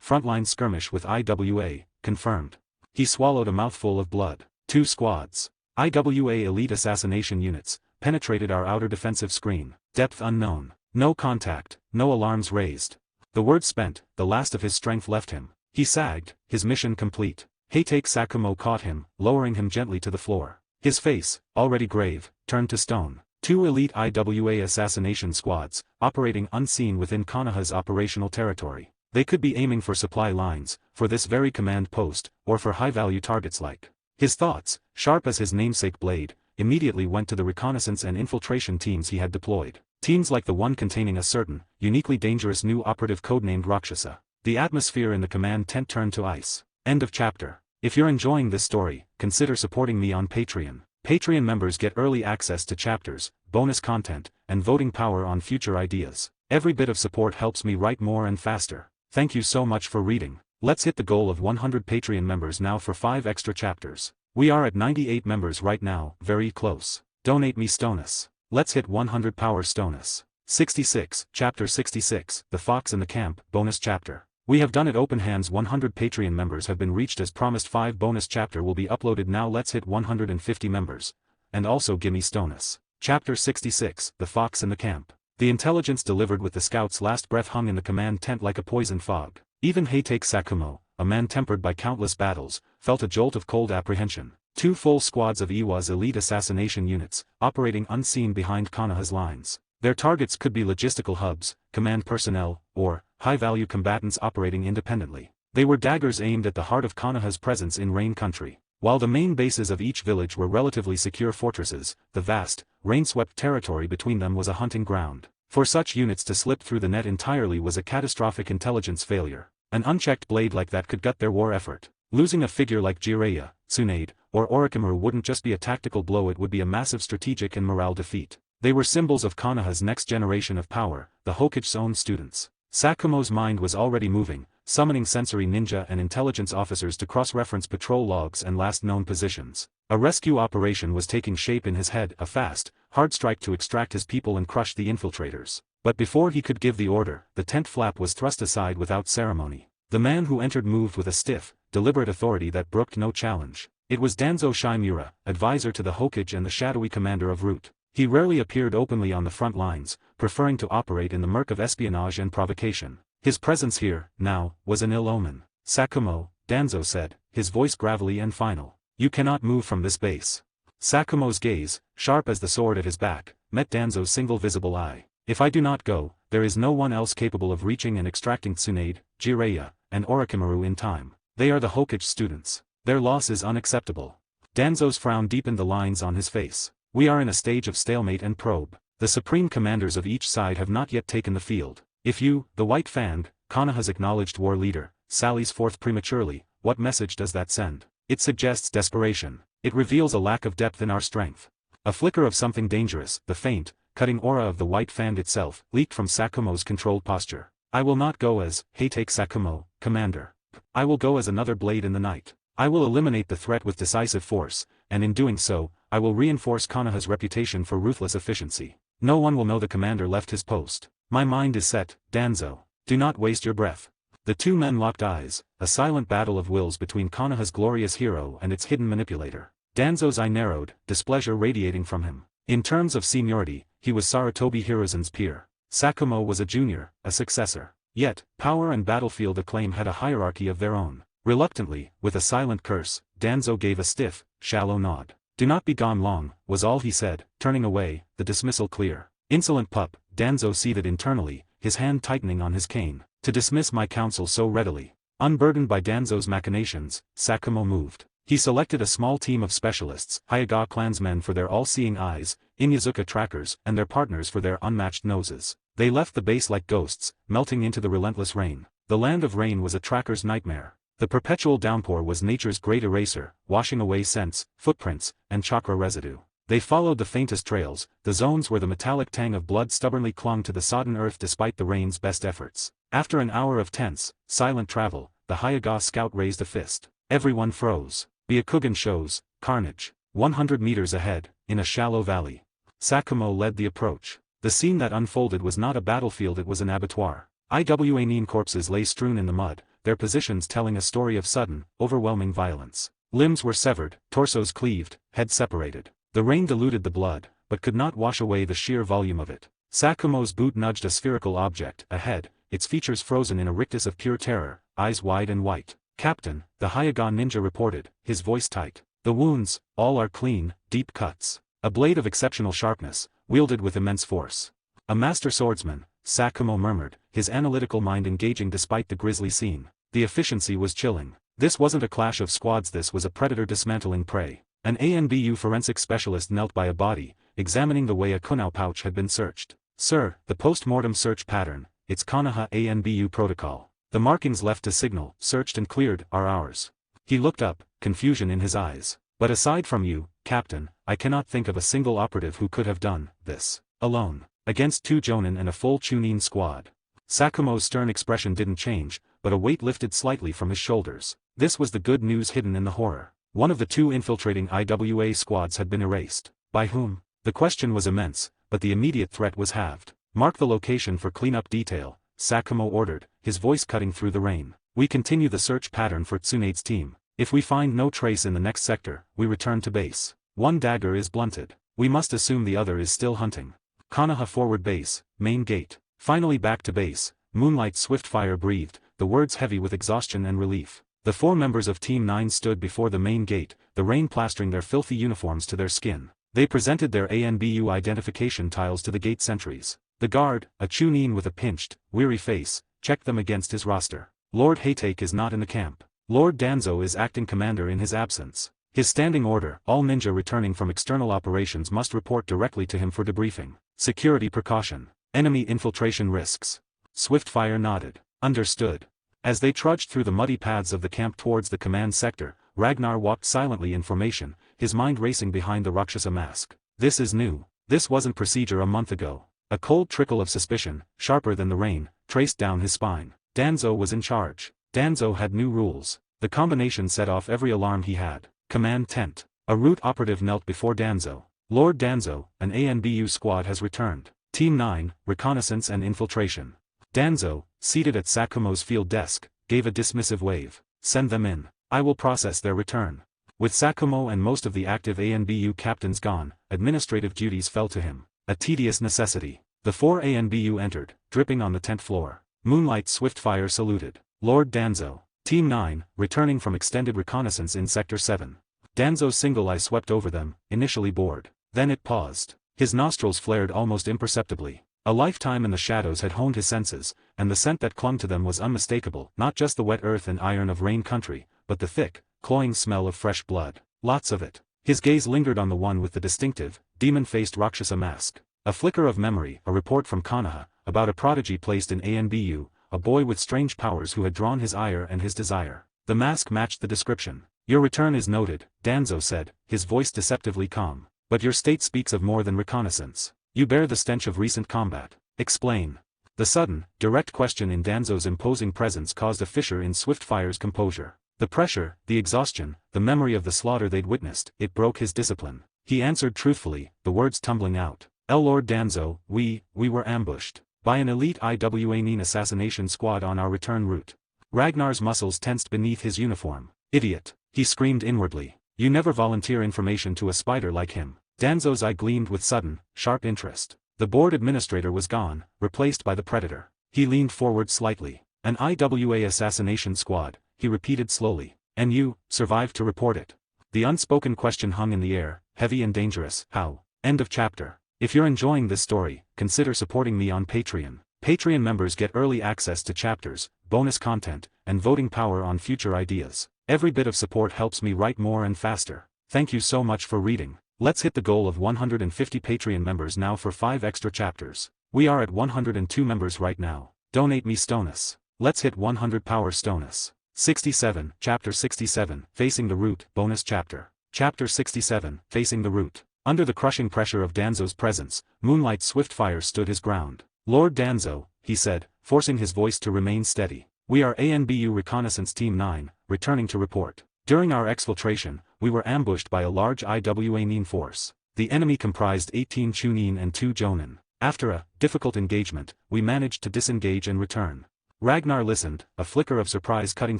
frontline skirmish with IWA, confirmed. He swallowed a mouthful of blood. 2 squads. IWA elite assassination units, penetrated our outer defensive screen. Depth unknown. No contact, no alarms raised. The word spent, the last of his strength left him. He sagged, his mission complete. Heitake Sakumo caught him, lowering him gently to the floor. His face, already grave, turned to stone. 2 elite IWA assassination squads, operating unseen within Konoha's operational territory. They could be aiming for supply lines, for this very command post, or for high-value targets like. His thoughts, sharp as his namesake blade, immediately went to the reconnaissance and infiltration teams he had deployed. Teams like the one containing a certain, uniquely dangerous new operative codenamed Roxasa. The atmosphere in the command tent turned to ice. End of chapter. If you're enjoying this story, consider supporting me on Patreon. Patreon members get early access to chapters, bonus content, and voting power on future ideas. Every bit of support helps me write more and faster. Thank you so much for reading. Let's hit the goal of 100 Patreon members now for 5 extra chapters. We are at 98 members right now, very close. Donate me Stonus. Let's hit 100 power Stonus. 66, Chapter 66, The Fox in the Camp, Bonus Chapter. We have done it open hands. 100 Patreon members have been reached as promised. 5 bonus chapter will be uploaded now. Let's hit 150 members. And also gimme Stonus. Chapter 66, The Fox in the Camp. The intelligence delivered with the scout's last breath hung in the command tent like a poison fog. Even Heitake Sakumo, a man tempered by countless battles, felt a jolt of cold apprehension. 2 full squads of Iwa's elite assassination units, operating unseen behind Konoha's lines. Their targets could be logistical hubs, command personnel, or high-value combatants operating independently. They were daggers aimed at the heart of Konoha's presence in Rain Country. While the main bases of each village were relatively secure fortresses, the vast, rain-swept territory between them was a hunting ground. For such units to slip through the net entirely was a catastrophic intelligence failure. An unchecked blade like that could gut their war effort. Losing a figure like Jiraiya, Tsunade, or Orochimaru wouldn't just be a tactical blow, it would be a massive strategic and morale defeat. They were symbols of Konoha's next generation of power, the Hokage's own students. Sakumo's mind was already moving, summoning sensory ninja and intelligence officers to cross-reference patrol logs and last known positions. A rescue operation was taking shape in his head, a fast, hard strike to extract his people and crush the infiltrators. But before he could give the order, the tent flap was thrust aside without ceremony. The man who entered moved with a stiff, deliberate authority that brooked no challenge. It was Danzo Shimura, advisor to the Hokage and the shadowy commander of Root. He rarely appeared openly on the front lines, preferring to operate in the murk of espionage and provocation. His presence here, now, was an ill omen. Sakumo, Danzo said, his voice gravelly and final. You cannot move from this base. Sakumo's gaze, sharp as the sword at his back, met Danzo's single visible eye. If I do not go, there is no one else capable of reaching and extracting Tsunade, Jiraiya, and Orochimaru in time. They are the Hokage students. Their loss is unacceptable. Danzo's frown deepened the lines on his face. We are in a stage of stalemate and probe. The supreme commanders of each side have not yet taken the field. If you, the White Fang, Konoha's acknowledged war leader, sallies forth prematurely, what message does that send? It suggests desperation. It reveals a lack of depth in our strength. A flicker of something dangerous, the faint, cutting aura of the White Fang itself, leaked from Sakumo's controlled posture. I will not go as Heitake Sakumo, commander. I will go as another blade in the night. I will eliminate the threat with decisive force, and in doing so, I will reinforce Konoha's reputation for ruthless efficiency. No one will know the commander left his post. My mind is set, Danzo. Do not waste your breath. The two men locked eyes, a silent battle of wills between Konoha's glorious hero and its hidden manipulator. Danzo's eye narrowed, displeasure radiating from him. In terms of seniority, he was Sarutobi Hiruzen's peer. Sakumo was a junior, a successor. Yet, power and battlefield acclaim had a hierarchy of their own. Reluctantly, with a silent curse, Danzo gave a stiff, shallow nod. Do not be gone long, was all he said, turning away, the dismissal clear. Insolent pup, Danzo seethed internally, his hand tightening on his cane. To dismiss my counsel so readily. Unburdened by Danzo's machinations, Sakumo moved. He selected a small team of specialists, Hyuga clansmen for their all-seeing eyes, Inyazuka trackers, and their partners for their unmatched noses. They left the base like ghosts, melting into the relentless rain. The land of rain was a tracker's nightmare. The perpetual downpour was nature's great eraser, washing away scents, footprints, and chakra residue. They followed the faintest trails, the zones where the metallic tang of blood stubbornly clung to the sodden earth despite the rain's best efforts. After an hour of tense, silent travel, the Hyuga scout raised a fist. Everyone froze. Byakugan shows, carnage. 100 meters ahead, in a shallow valley. Sakumo led the approach. The scene that unfolded was not a battlefield, it was an abattoir. Iwanine corpses lay strewn in the mud, their positions telling a story of sudden, overwhelming violence. Limbs were severed, torsos cleaved, heads separated. The rain diluted the blood, but could not wash away the sheer volume of it. Sakumo's boot nudged a spherical object ahead, its features frozen in a rictus of pure terror, eyes wide and white. Captain, the Hyuga ninja reported, his voice tight. The wounds, all are clean, deep cuts. A blade of exceptional sharpness, wielded with immense force. A master swordsman, Sakumo murmured, his analytical mind engaging despite the grisly scene. The efficiency was chilling. This wasn't a clash of squads, this was a predator dismantling prey. An ANBU forensic specialist knelt by a body, examining the way a Kunao pouch had been searched. Sir, the post-mortem search pattern, it's Konoha ANBU protocol. The markings left to signal, searched and cleared, are ours. He looked up, confusion in his eyes. But aside from you, Captain, I cannot think of a single operative who could have done this alone, against 2 Jonin and a full Chunin squad. Sakumo's stern expression didn't change, but a weight lifted slightly from his shoulders. This was the good news hidden in the horror. One of the 2 infiltrating IWA squads had been erased. By whom? The question was immense, but the immediate threat was halved. Mark the location for cleanup detail, Sakumo ordered, his voice cutting through the rain. We continue the search pattern for Tsunade's team. If we find no trace in the next sector, we return to base. One dagger is blunted. We must assume the other is still hunting. Konoha forward base, main gate. Finally back to base, Moonlight Swiftfire breathed, the words heavy with exhaustion and relief. The 4 members of Team 9 stood before the main gate, the rain plastering their filthy uniforms to their skin. They presented their ANBU identification tiles to the gate sentries. The guard, a Chunin with a pinched, weary face, checked them against his roster. Lord Haytake is not in the camp. Lord Danzo is acting commander in his absence. His standing order, all ninja returning from external operations must report directly to him for debriefing. Security precaution. Enemy infiltration risks. Swiftfire nodded. Understood. As they trudged through the muddy paths of the camp towards the command sector, Ragnar walked silently in formation, his mind racing behind the Roxasa mask. This is new. This wasn't procedure a month ago. A cold trickle of suspicion, sharper than the rain, traced down his spine. Danzo was in charge. Danzo had new rules. The combination set off every alarm he had. Command tent. A route operative knelt before Danzo. Lord Danzo, an ANBU squad has returned. Team 9, reconnaissance and infiltration. Danzo, seated at Sakumo's field desk, gave a dismissive wave. Send them in. I will process their return. With Sakumo and most of the active ANBU captains gone, administrative duties fell to him. A tedious necessity. The 4 ANBU entered, dripping on the tent floor. Moonlight Swiftfire saluted. Lord Danzo. Team 9, returning from extended reconnaissance in Sector 7. Danzo's single eye swept over them, initially bored. Then it paused. His nostrils flared almost imperceptibly. A lifetime in the shadows had honed his senses, and the scent that clung to them was unmistakable, not just the wet earth and iron of rain country, but the thick, cloying smell of fresh blood. Lots of it. His gaze lingered on the one with the distinctive, demon-faced Roxasa mask. A flicker of memory, a report from Konoha, about a prodigy placed in ANBU, a boy with strange powers who had drawn his ire and his desire. The mask matched the description. Your return is noted, Danzo said, his voice deceptively calm. But your state speaks of more than reconnaissance. You bear the stench of recent combat. Explain. The sudden, direct question in Danzo's imposing presence caused a fissure in Swiftfire's composure. The pressure, the exhaustion, the memory of the slaughter they'd witnessed, it broke his discipline. He answered truthfully, the words tumbling out. Lord Danzo, we were ambushed by an elite IWA assassination squad on our return route. Ragnar's muscles tensed beneath his uniform. Idiot. He screamed inwardly. You never volunteer information to a spider like him. Danzo's eye gleamed with sudden, sharp interest. The board administrator was gone, replaced by the predator. He leaned forward slightly. An IWA assassination squad, he repeated slowly. And you, survived to report it. The unspoken question hung in the air, heavy and dangerous. How? End of chapter. If you're enjoying this story, consider supporting me on Patreon. Patreon members get early access to chapters, bonus content, and voting power on future ideas. Every bit of support helps me write more and faster. Thank you so much for reading. Let's hit the goal of 150 Patreon members now for 5 extra chapters. We are at 102 members right now. Donate me Stonus. Let's hit 100 power Stonus. 67, Chapter 67, Facing the Root, Bonus Chapter. Chapter 67, Facing the Root. Under the crushing pressure of Danzo's presence, Moonlight Swiftfire stood his ground. Lord Danzo, he said, forcing his voice to remain steady. We are ANBU Reconnaissance Team 9, returning to report. During our exfiltration, we were ambushed by a large IWA Nin force. The enemy comprised 18 Chunin and 2 Jonin. After a difficult engagement, we managed to disengage and return. Ragnar listened, a flicker of surprise cutting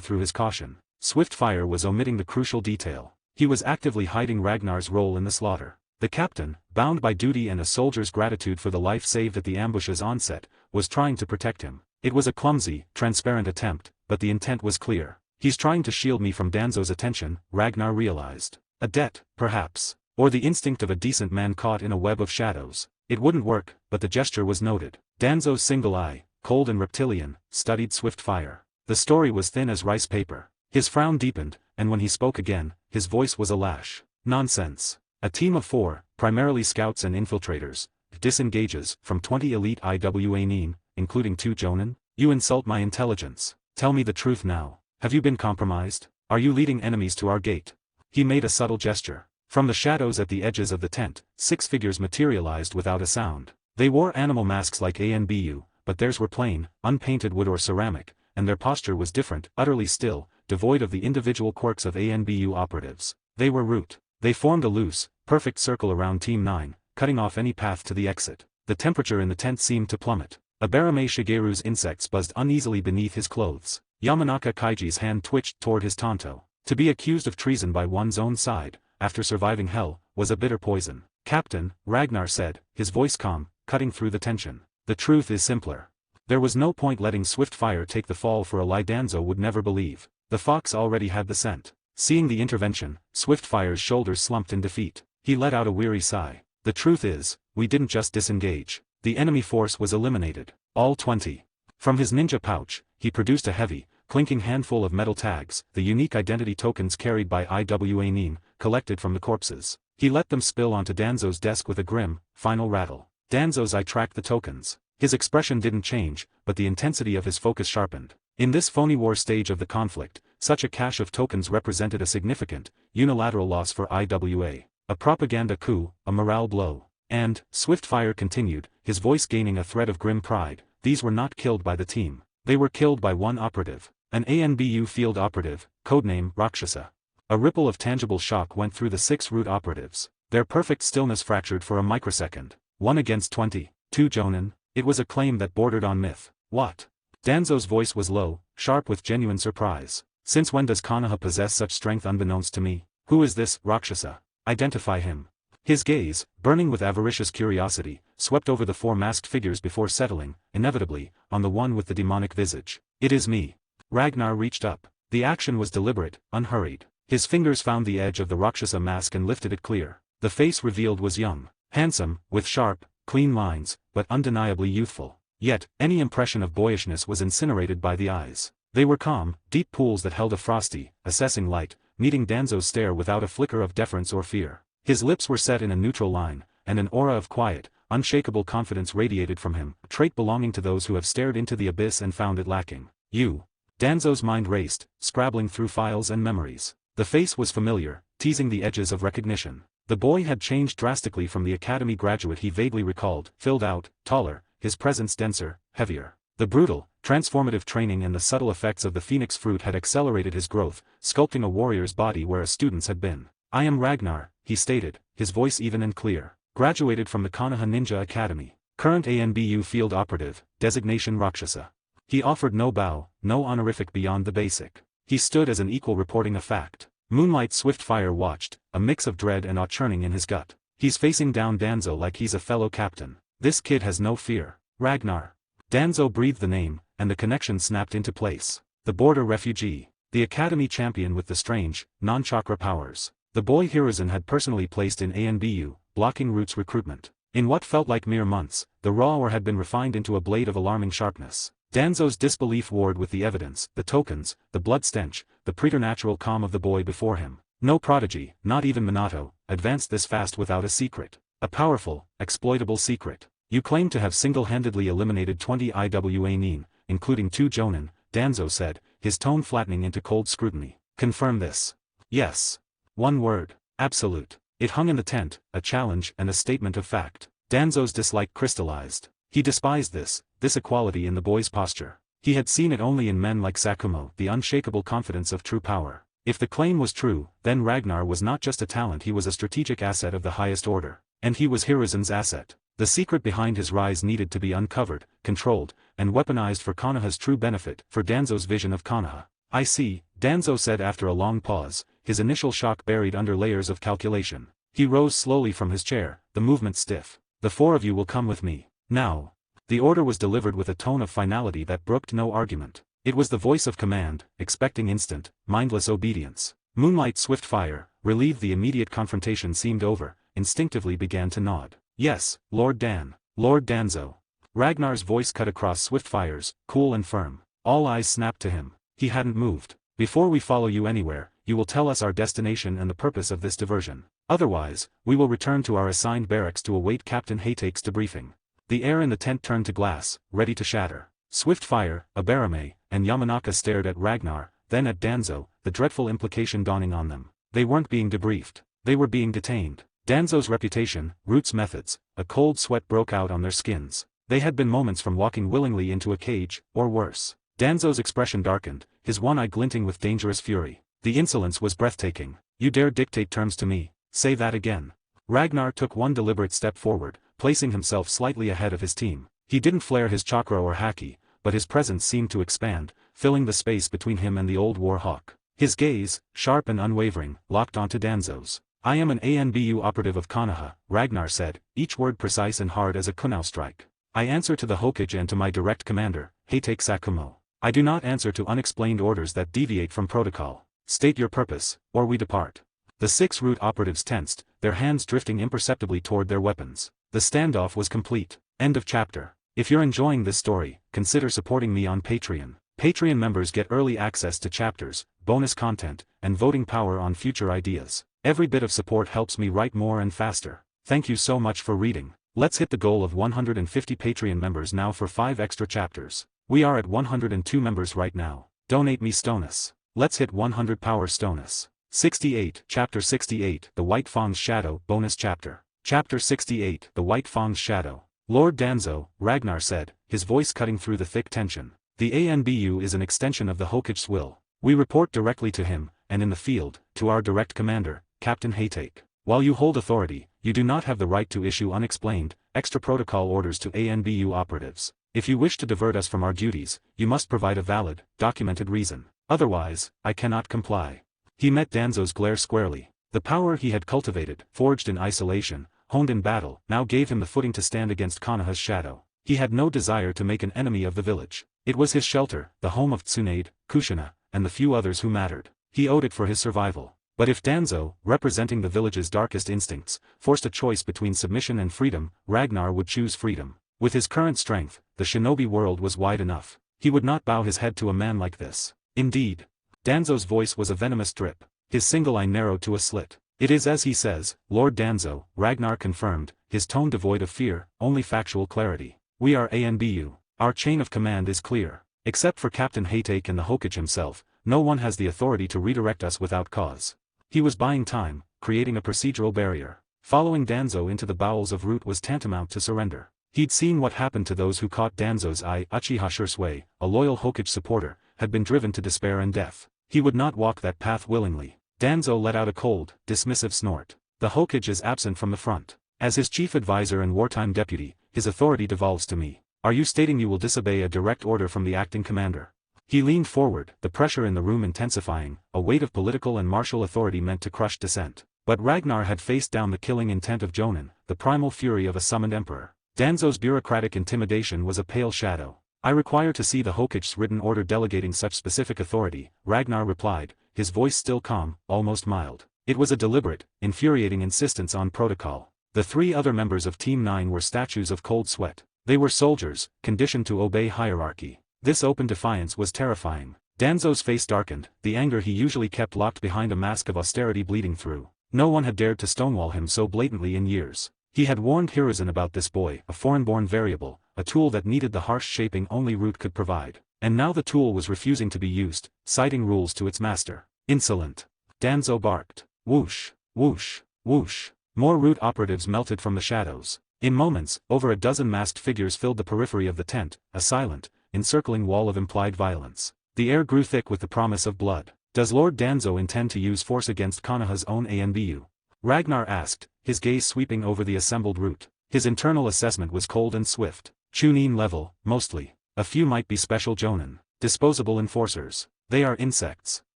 through his caution. Swiftfire was omitting the crucial detail. He was actively hiding Ragnar's role in the slaughter. The captain, bound by duty and a soldier's gratitude for the life saved at the ambush's onset, was trying to protect him. It was a clumsy, transparent attempt, but the intent was clear. He's trying to shield me from Danzo's attention, Ragnar realized. A debt, perhaps. Or the instinct of a decent man caught in a web of shadows. It wouldn't work, but the gesture was noted. Danzo's single eye, cold and reptilian, studied swift fire. The story was thin as rice paper. His frown deepened, and when he spoke again, his voice was a lash. Nonsense. A team of 4, primarily scouts and infiltrators, disengages from 20 elite IWA, including 2 jonin? You insult my intelligence. Tell me the truth now. Have you been compromised? Are you leading enemies to our gate? He made a subtle gesture. From the shadows at the edges of the tent, 6 figures materialized without a sound. They wore animal masks like ANBU, but theirs were plain, unpainted wood or ceramic, and their posture was different, utterly still, devoid of the individual quirks of ANBU operatives. They were root. They formed a loose, perfect circle around Team 9, cutting off any path to the exit. The temperature in the tent seemed to plummet. Abarame Shigeru's insects buzzed uneasily beneath his clothes. Yamanaka Kaiji's hand twitched toward his tanto. To be accused of treason by one's own side, after surviving hell, was a bitter poison. Captain, Ragnar said, his voice calm, cutting through the tension. The truth is simpler. There was no point letting swift fire take the fall for a lie Danzo would never believe. The fox already had the scent. Seeing the intervention, Swiftfire's shoulders slumped in defeat. He let out a weary sigh. The truth is, we didn't just disengage. The enemy force was eliminated. All 20. From his ninja pouch, he produced a heavy, clinking handful of metal tags, the unique identity tokens carried by IWA, collected from the corpses. He let them spill onto Danzo's desk with a grim, final rattle. Danzo's eye tracked the tokens. His expression didn't change, but the intensity of his focus sharpened. In this phony war stage of the conflict, such a cache of tokens represented a significant, unilateral loss for IWA. A propaganda coup, a morale blow. And, Swiftfire continued, his voice gaining a thread of grim pride, these were not killed by the team. They were killed by one operative. An ANBU field operative, codename Roxasa. A ripple of tangible shock went through the 6 root operatives. Their perfect stillness fractured for a microsecond. 1 against 20, 2 jonin. It was a claim that bordered on myth. What? Danzo's voice was low, sharp with genuine surprise. Since when does Konoha possess such strength unbeknownst to me? Who is this, Roxasa? Identify him. His gaze, burning with avaricious curiosity, swept over the 4 masked figures before settling, inevitably, on the one with the demonic visage. It is me. Ragnar reached up. The action was deliberate, unhurried. His fingers found the edge of the Roxasa mask and lifted it clear. The face revealed was young, handsome, with sharp, clean lines, but undeniably youthful. Yet, any impression of boyishness was incinerated by the eyes. They were calm, deep pools that held a frosty, assessing light, meeting Danzo's stare without a flicker of deference or fear. His lips were set in a neutral line, and an aura of quiet, unshakable confidence radiated from him, a trait belonging to those who have stared into the abyss and found it lacking. You. Danzo's mind raced, scrabbling through files and memories. The face was familiar, teasing the edges of recognition. The boy had changed drastically from the academy graduate he vaguely recalled, filled out, taller, his presence denser, heavier. The brutal, transformative training and the subtle effects of the phoenix fruit had accelerated his growth, sculpting a warrior's body where a student's had been. I am Ragnar, he stated, his voice even and clear. Graduated from the Konoha Ninja Academy. Current ANBU field operative, designation Roxasa. He offered no bow, no honorific beyond the basic. He stood as an equal reporting a fact. Moonlight Swiftfire watched, a mix of dread and awe churning in his gut. He's facing down Danzo like he's a fellow captain. This kid has no fear. Ragnar. Danzo breathed the name, and the connection snapped into place. The border refugee. The academy champion with the strange, non-chakra powers. The boy Hiruzen had personally placed in ANBU, blocking Root's recruitment. In what felt like mere months, the raw ore had been refined into a blade of alarming sharpness. Danzo's disbelief warred with the evidence, the tokens, the blood stench, the preternatural calm of the boy before him. No prodigy, not even Minato, advanced this fast without a secret. A powerful, exploitable secret. You claim to have single-handedly eliminated 20 IWA Nin, including 2 Jonin, Danzo said, his tone flattening into cold scrutiny. Confirm this. Yes. One word. Absolute. It hung in the tent, a challenge and a statement of fact. Danzo's dislike crystallized. He despised this equality in the boy's posture. He had seen it only in men like Sakumo, the unshakable confidence of true power. If the claim was true, then Ragnar was not just a talent, he was a strategic asset of the highest order. And he was Hiruzen's asset. The secret behind his rise needed to be uncovered, controlled, and weaponized for Konoha's true benefit, for Danzo's vision of Konoha. I see, Danzo said after a long pause, his initial shock buried under layers of calculation. He rose slowly from his chair, the movement stiff. The 4 of you will come with me. Now. The order was delivered with a tone of finality that brooked no argument. It was the voice of command, expecting instant, mindless obedience. Moonlight Swiftfire, relieved the immediate confrontation seemed over, instinctively began to nod. Yes, Lord Dan. Lord Danzo. Ragnar's voice cut across swift fires, cool and firm. All eyes snapped to him. He hadn't moved. Before we follow you anywhere, you will tell us our destination and the purpose of this diversion. Otherwise, we will return to our assigned barracks to await Captain Haytake's debriefing. The air in the tent turned to glass, ready to shatter. Swift Fire, Abarame, and Yamanaka stared at Ragnar, then at Danzo, the dreadful implication dawning on them. They weren't being debriefed. They were being detained. Danzo's reputation, Root's methods, a cold sweat broke out on their skins. They had been moments from walking willingly into a cage, or worse. Danzo's expression darkened, his one eye glinting with dangerous fury. The insolence was breathtaking. You dare dictate terms to me? Say that again. Ragnar took one deliberate step forward, placing himself slightly ahead of his team. He didn't flare his chakra or haki, but his presence seemed to expand, filling the space between him and the old war hawk. His gaze, sharp and unwavering, locked onto Danzo's. I am an ANBU operative of Konoha, Ragnar said, each word precise and hard as a kunai strike. I answer to the Hokage and to my direct commander, Haytake Sakumo. I do not answer to unexplained orders that deviate from protocol. State your purpose, or we depart. The 6 Root operatives tensed, their hands drifting imperceptibly toward their weapons. The standoff was complete. End of chapter. If you're enjoying this story, consider supporting me on Patreon. Patreon members get early access to chapters, bonus content, and voting power on future ideas. Every bit of support helps me write more and faster. Thank you so much for reading. Let's hit the goal of 150 Patreon members now for 5 extra chapters. We are at 102 members right now. Donate me Stonus. Let's hit 100 power Stonus. 68, Chapter 68, The White Fang's Shadow, Bonus Chapter. Chapter 68, The White Fang's Shadow. Lord Danzo, Ragnar said, his voice cutting through the thick tension. The ANBU is an extension of the Hokage's will. We report directly to him, and in the field, to our direct commander, Captain Haytake. While you hold authority, you do not have the right to issue unexplained, extra protocol orders to ANBU operatives. If you wish to divert us from our duties, you must provide a valid, documented reason. Otherwise, I cannot comply. He met Danzo's glare squarely. The power he had cultivated, forged in isolation, honed in battle, now gave him the footing to stand against Konoha's shadow. He had no desire to make an enemy of the village. It was his shelter, the home of Tsunade, Kushina, and the few others who mattered. He owed it for his survival. But if Danzo, representing the village's darkest instincts, forced a choice between submission and freedom, Ragnar would choose freedom. With his current strength, the shinobi world was wide enough. He would not bow his head to a man like this. Indeed. Danzo's voice was a venomous drip. His single eye narrowed to a slit. It is as he says, Lord Danzo, Ragnar confirmed, his tone devoid of fear, only factual clarity. We are ANBU. Our chain of command is clear. Except for Captain Haytake and the Hokage himself, no one has the authority to redirect us without cause. He was buying time, creating a procedural barrier. Following Danzo into the bowels of Root was tantamount to surrender. He'd seen what happened to those who caught Danzo's eye. Uchiha Shursui, a loyal Hokage supporter, had been driven to despair and death. He would not walk that path willingly. Danzo let out a cold, dismissive snort. The Hokage is absent from the front. As his chief advisor and wartime deputy, his authority devolves to me. Are you stating you will disobey a direct order from the acting commander? He leaned forward, the pressure in the room intensifying, a weight of political and martial authority meant to crush dissent. But Ragnar had faced down the killing intent of Jonin, the primal fury of a summoned emperor. Danzo's bureaucratic intimidation was a pale shadow. I require to see the Hokage's written order delegating such specific authority, Ragnar replied, his voice still calm, almost mild. It was a deliberate, infuriating insistence on protocol. The 3 other members of Team 9 were statues of cold sweat. They were soldiers, conditioned to obey hierarchy. This open defiance was terrifying. Danzo's face darkened, the anger he usually kept locked behind a mask of austerity bleeding through. No one had dared to stonewall him so blatantly in years. He had warned Hiruzen about this boy, a foreign-born variable, a tool that needed the harsh shaping only Root could provide. And now the tool was refusing to be used, citing rules to its master. Insolent. Danzo barked. Whoosh, whoosh, whoosh. More Root operatives melted from the shadows. In moments, over a dozen masked figures filled the periphery of the tent, a silent, encircling wall of implied violence. The air grew thick with the promise of blood. Does Lord Danzo intend to use force against Konoha's own ANBU? Ragnar asked, his gaze sweeping over the assembled Root. His internal assessment was cold and swift. Chunin level, mostly. A few might be special Jonin. Disposable enforcers. They are insects.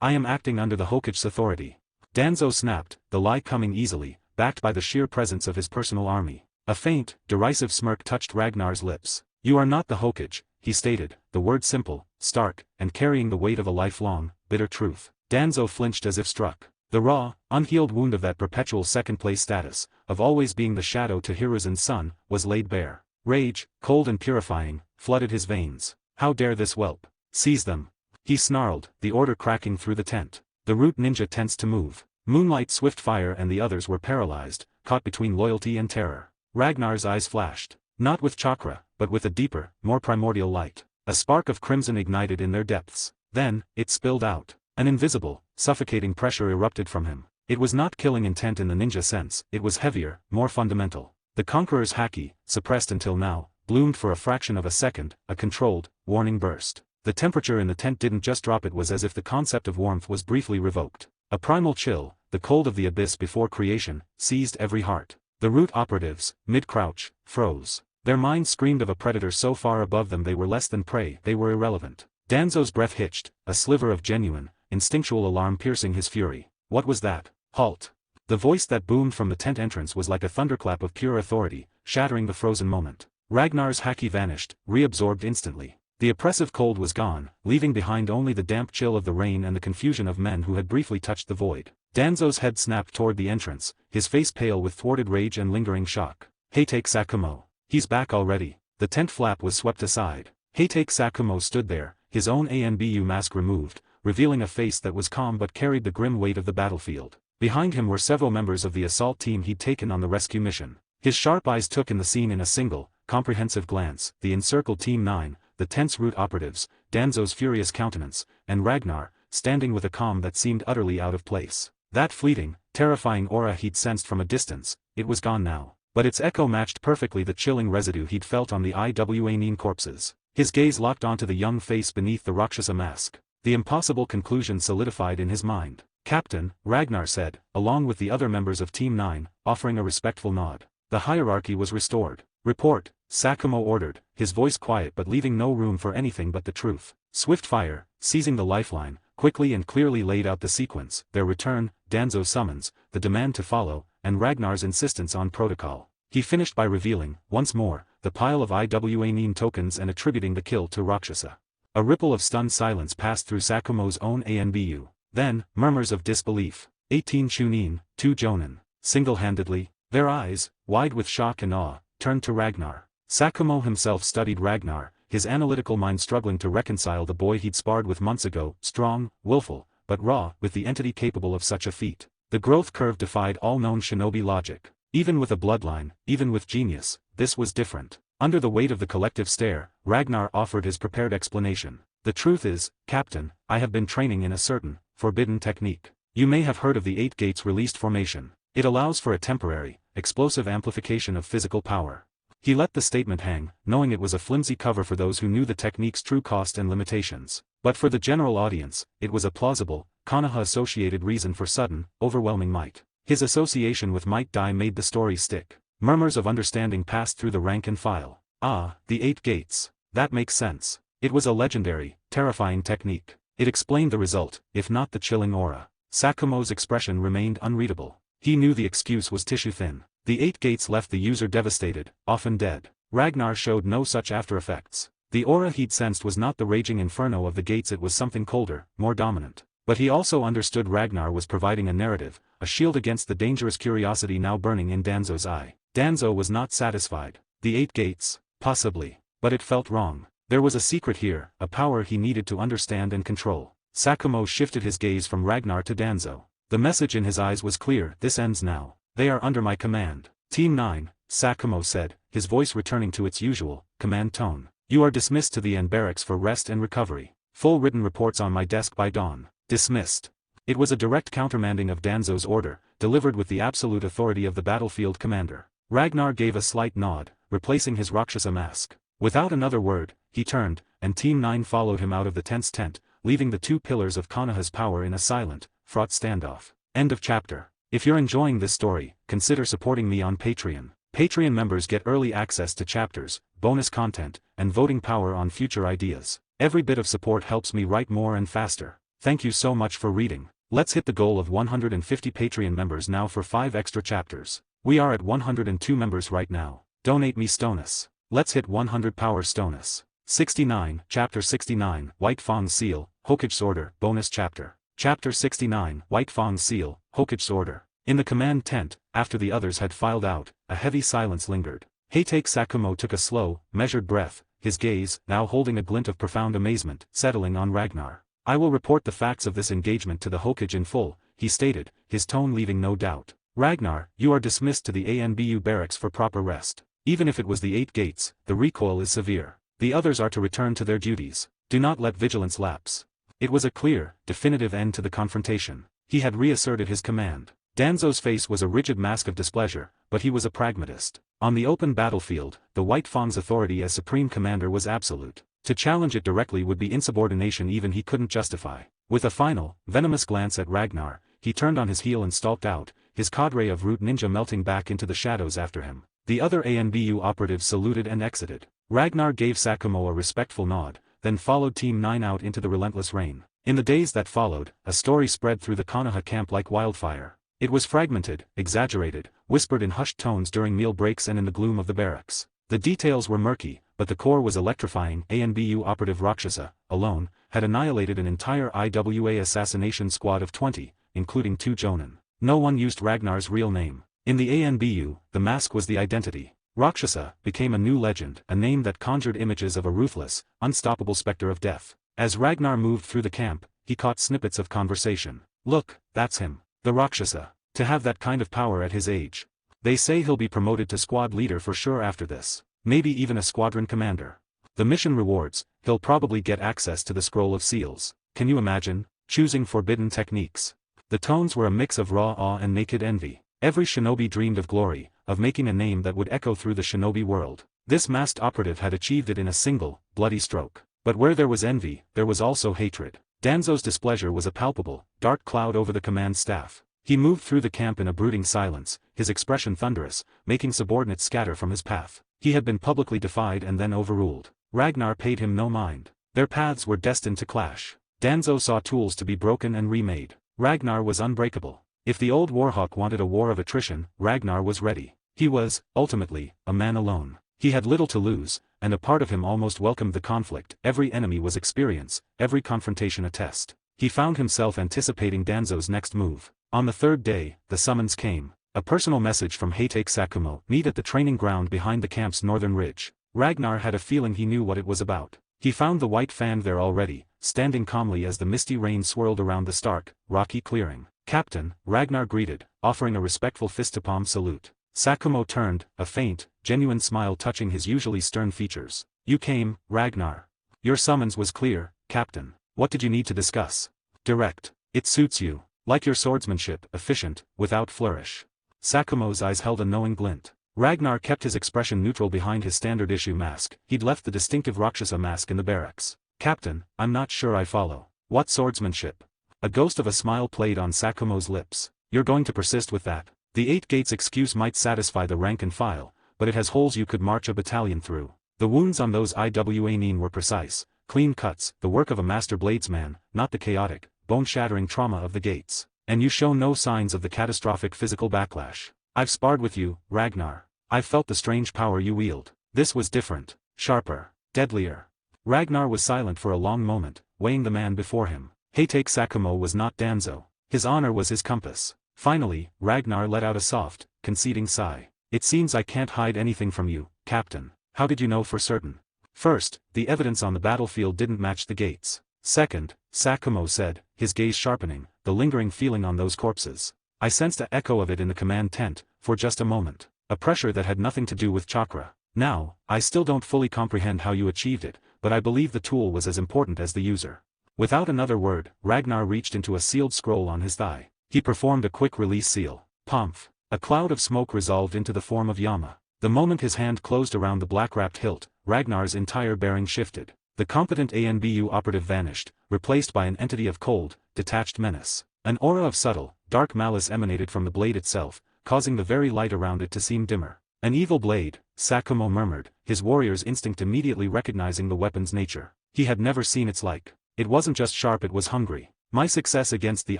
I am acting under the Hokage's authority. Danzo snapped, the lie coming easily, backed by the sheer presence of his personal army. A faint, derisive smirk touched Ragnar's lips. You are not the Hokage, he stated, the word simple, stark, and carrying the weight of a lifelong, bitter truth. Danzo flinched as if struck. The raw, unhealed wound of that perpetual second-place status, of always being the shadow to Hiruzen's sun, was laid bare. Rage, cold and purifying, flooded his veins. How dare this whelp? Seize them! He snarled, the order cracking through the tent. The root ninja tensed to move. Moonlight, Swiftfire and the others were paralyzed, caught between loyalty and terror. Ragnar's eyes flashed, not with chakra, but with a deeper, more primordial light. A spark of crimson ignited in their depths. Then, it spilled out. An invisible, suffocating pressure erupted from him. It was not killing intent in the ninja sense, it was heavier, more fundamental. The Conqueror's Haki, suppressed until now, bloomed for a fraction of a second, a controlled, warning burst. The temperature in the tent didn't just drop, it was as if the concept of warmth was briefly revoked. A primal chill, the cold of the abyss before creation, seized every heart. The root operatives, mid-crouch, froze. Their minds screamed of a predator so far above them they were less than prey, they were irrelevant. Danzo's breath hitched, a sliver of genuine, instinctual alarm piercing his fury. What was that? Halt! The voice that boomed from the tent entrance was like a thunderclap of pure authority, shattering the frozen moment. Ragnar's Haki vanished, reabsorbed instantly. The oppressive cold was gone, leaving behind only the damp chill of the rain and the confusion of men who had briefly touched the void. Danzo's head snapped toward the entrance, his face pale with thwarted rage and lingering shock. Heitake Sakumo. He's back already. The tent flap was swept aside. Heitake Sakumo stood there, his own ANBU mask removed, revealing a face that was calm but carried the grim weight of the battlefield. Behind him were several members of the assault team he'd taken on the rescue mission. His sharp eyes took in the scene in a single, comprehensive glance, the encircled Team 9, the tense root operatives, Danzo's furious countenance, and Ragnar, standing with a calm that seemed utterly out of place. That fleeting, terrifying aura he'd sensed from a distance, it was gone now. But its echo matched perfectly the chilling residue he'd felt on the Iwanine corpses. His gaze locked onto the young face beneath the Roxasa mask. The impossible conclusion solidified in his mind. Captain, Ragnar said, along with the other members of Team 9, offering a respectful nod. The hierarchy was restored. Report, Sakumo ordered, his voice quiet but leaving no room for anything but the truth. Swiftfire, seizing the lifeline, quickly and clearly laid out the sequence, their return, Danzo's summons, the demand to follow, and Ragnar's insistence on protocol. He finished by revealing, once more, the pile of Iwanine tokens and attributing the kill to Roxasa. A ripple of stunned silence passed through Sakumo's own ANBU. Then, murmurs of disbelief. 18 Chunin, 2 Jonin. Single-handedly, their eyes, wide with shock and awe, turned to Ragnar. Sakumo himself studied Ragnar, his analytical mind struggling to reconcile the boy he'd sparred with months ago, strong, willful, but raw, with the entity capable of such a feat. The growth curve defied all known shinobi logic. Even with a bloodline, even with genius, this was different. Under the weight of the collective stare, Ragnar offered his prepared explanation. The truth is, Captain, I have been training in a certain, forbidden technique. You may have heard of the 8 Gates released formation. It allows for a temporary, explosive amplification of physical power. He let the statement hang, knowing it was a flimsy cover for those who knew the technique's true cost and limitations. But for the general audience, it was a plausible, Konoha-associated reason for sudden, overwhelming might. His association with Might Dai made the story stick. Murmurs of understanding passed through the rank and file. Ah, the 8 Gates. That makes sense. It was a legendary, terrifying technique. It explained the result, if not the chilling aura. Sakumo's expression remained unreadable. He knew the excuse was tissue-thin. The 8 Gates left the user devastated, often dead. Ragnar showed no such after-effects. The aura he'd sensed was not the raging inferno of the gates, it was something colder, more dominant. But he also understood Ragnar was providing a narrative, a shield against the dangerous curiosity now burning in Danzo's eye. Danzo was not satisfied. The 8 Gates? Possibly. But it felt wrong. There was a secret here, a power he needed to understand and control. Sakumo shifted his gaze from Ragnar to Danzo. The message in his eyes was clear, this ends now. They are under my command. Team 9, Sakumo said, his voice returning to its usual, command tone. You are dismissed to the N barracks for rest and recovery. Full written reports on my desk by dawn. Dismissed. It was a direct countermanding of Danzo's order, delivered with the absolute authority of the battlefield commander. Ragnar gave a slight nod, replacing his Roxasa mask. Without another word, he turned, and Team 9 followed him out of the tense tent, leaving the 2 pillars of Konoha's power in a silent, fraught standoff. End of chapter. If you're enjoying this story, consider supporting me on Patreon. Patreon members get early access to chapters, bonus content, and voting power on future ideas. Every bit of support helps me write more and faster. Thank you so much for reading. Let's hit the goal of 150 Patreon members now for 5 extra chapters. We are at 102 members right now. Donate me Stonus. Let's hit 100 power Stonus. 69, Chapter 69, White Fang Seal, Hokage's Order, Bonus Chapter. Chapter 69, White Fang Seal, Hokage's Order. In the command tent, after the others had filed out, a heavy silence lingered. Heitake Sakumo took a slow, measured breath, his gaze, now holding a glint of profound amazement, settling on Ragnar. I will report the facts of this engagement to the Hokage in full, he stated, his tone leaving no doubt. Ragnar, you are dismissed to the ANBU barracks for proper rest. Even if it was the 8 gates, the recoil is severe. The others are to return to their duties. Do not let vigilance lapse. It was a clear, definitive end to the confrontation. He had reasserted his command. Danzo's face was a rigid mask of displeasure, but he was a pragmatist. On the open battlefield, the White Fang's authority as supreme commander was absolute. To challenge it directly would be insubordination even he couldn't justify. With a final, venomous glance at Ragnar, he turned on his heel and stalked out, his cadre of root ninja melting back into the shadows after him. The other ANBU operatives saluted and exited. Ragnar gave Sakumo a respectful nod, then followed Team 9 out into the relentless rain. In the days that followed, a story spread through the Konoha camp like wildfire. It was fragmented, exaggerated, whispered in hushed tones during meal breaks and in the gloom of the barracks. The details were murky, but the core was electrifying. ANBU operative Roxasa, alone, had annihilated an entire IWA assassination squad of 20, including 2 jonin. No one used Ragnar's real name. In the ANBU, the mask was the identity. Roxasa became a new legend, a name that conjured images of a ruthless, unstoppable specter of death. As Ragnar moved through the camp, he caught snippets of conversation. Look, that's him. The Roxasa. To have that kind of power at his age. They say he'll be promoted to squad leader for sure after this. Maybe even a squadron commander. The mission rewards, he'll probably get access to the Scroll of Seals. Can you imagine? Choosing forbidden techniques. The tones were a mix of raw awe and naked envy. Every shinobi dreamed of glory, of making a name that would echo through the shinobi world. This masked operative had achieved it in a single, bloody stroke. But where there was envy, there was also hatred. Danzo's displeasure was a palpable, dark cloud over the command staff. He moved through the camp in a brooding silence, his expression thunderous, making subordinates scatter from his path. He had been publicly defied and then overruled. Ragnar paid him no mind. Their paths were destined to clash. Danzo saw tools to be broken and remade. Ragnar was unbreakable. If the old warhawk wanted a war of attrition, Ragnar was ready. He was, ultimately, a man alone. He had little to lose, and a part of him almost welcomed the conflict. Every enemy was experience, every confrontation a test. He found himself anticipating Danzo's next move. On the 3rd day, the summons came. A personal message from Heitake Sakumo. Meet at the training ground behind the camp's northern ridge. Ragnar had a feeling he knew what it was about. He found the White Fang there already, standing calmly as the misty rain swirled around the stark, rocky clearing. Captain, Ragnar greeted, offering a respectful fist-to-palm salute. Sakumo turned, a faint, genuine smile touching his usually stern features. You came, Ragnar. Your summons was clear, Captain. What did you need to discuss? Direct. It suits you. Like your swordsmanship, efficient, without flourish. Sakumo's eyes held a knowing glint. Ragnar kept his expression neutral behind his standard-issue mask. He'd left the distinctive Roxasa mask in the barracks. Captain, I'm not sure I follow. What swordsmanship? A ghost of a smile played on Sakumo's lips. You're going to persist with that? The 8 gates excuse might satisfy the rank and file, but it has holes you could march a battalion through. The wounds on those IWA were precise, clean cuts, the work of a master bladesman, not the chaotic, bone-shattering trauma of the gates. And you show no signs of the catastrophic physical backlash. I've sparred with you, Ragnar. I've felt the strange power you wield. This was different, sharper, deadlier. Ragnar was silent for a long moment, weighing the man before him. Heitake Sakumo was not Danzo. His honor was his compass. Finally, Ragnar let out a soft, conceding sigh. It seems I can't hide anything from you, Captain. How did you know for certain? First, the evidence on the battlefield didn't match the gates. Second, Sakumo said, his gaze sharpening, the lingering feeling on those corpses. I sensed an echo of it in the command tent, for just a moment. A pressure that had nothing to do with chakra. Now, I still don't fully comprehend how you achieved it, but I believe the tool was as important as the user. Without another word, Ragnar reached into a sealed scroll on his thigh. He performed a quick release seal. Pumph. A cloud of smoke resolved into the form of Yama. The moment his hand closed around the black-wrapped hilt, Ragnar's entire bearing shifted. The competent ANBU operative vanished, replaced by an entity of cold, detached menace. An aura of subtle, dark malice emanated from the blade itself, causing the very light around it to seem dimmer. An evil blade, Sakumo murmured, his warrior's instinct immediately recognizing the weapon's nature. He had never seen its like. It wasn't just sharp, it was hungry. My success against the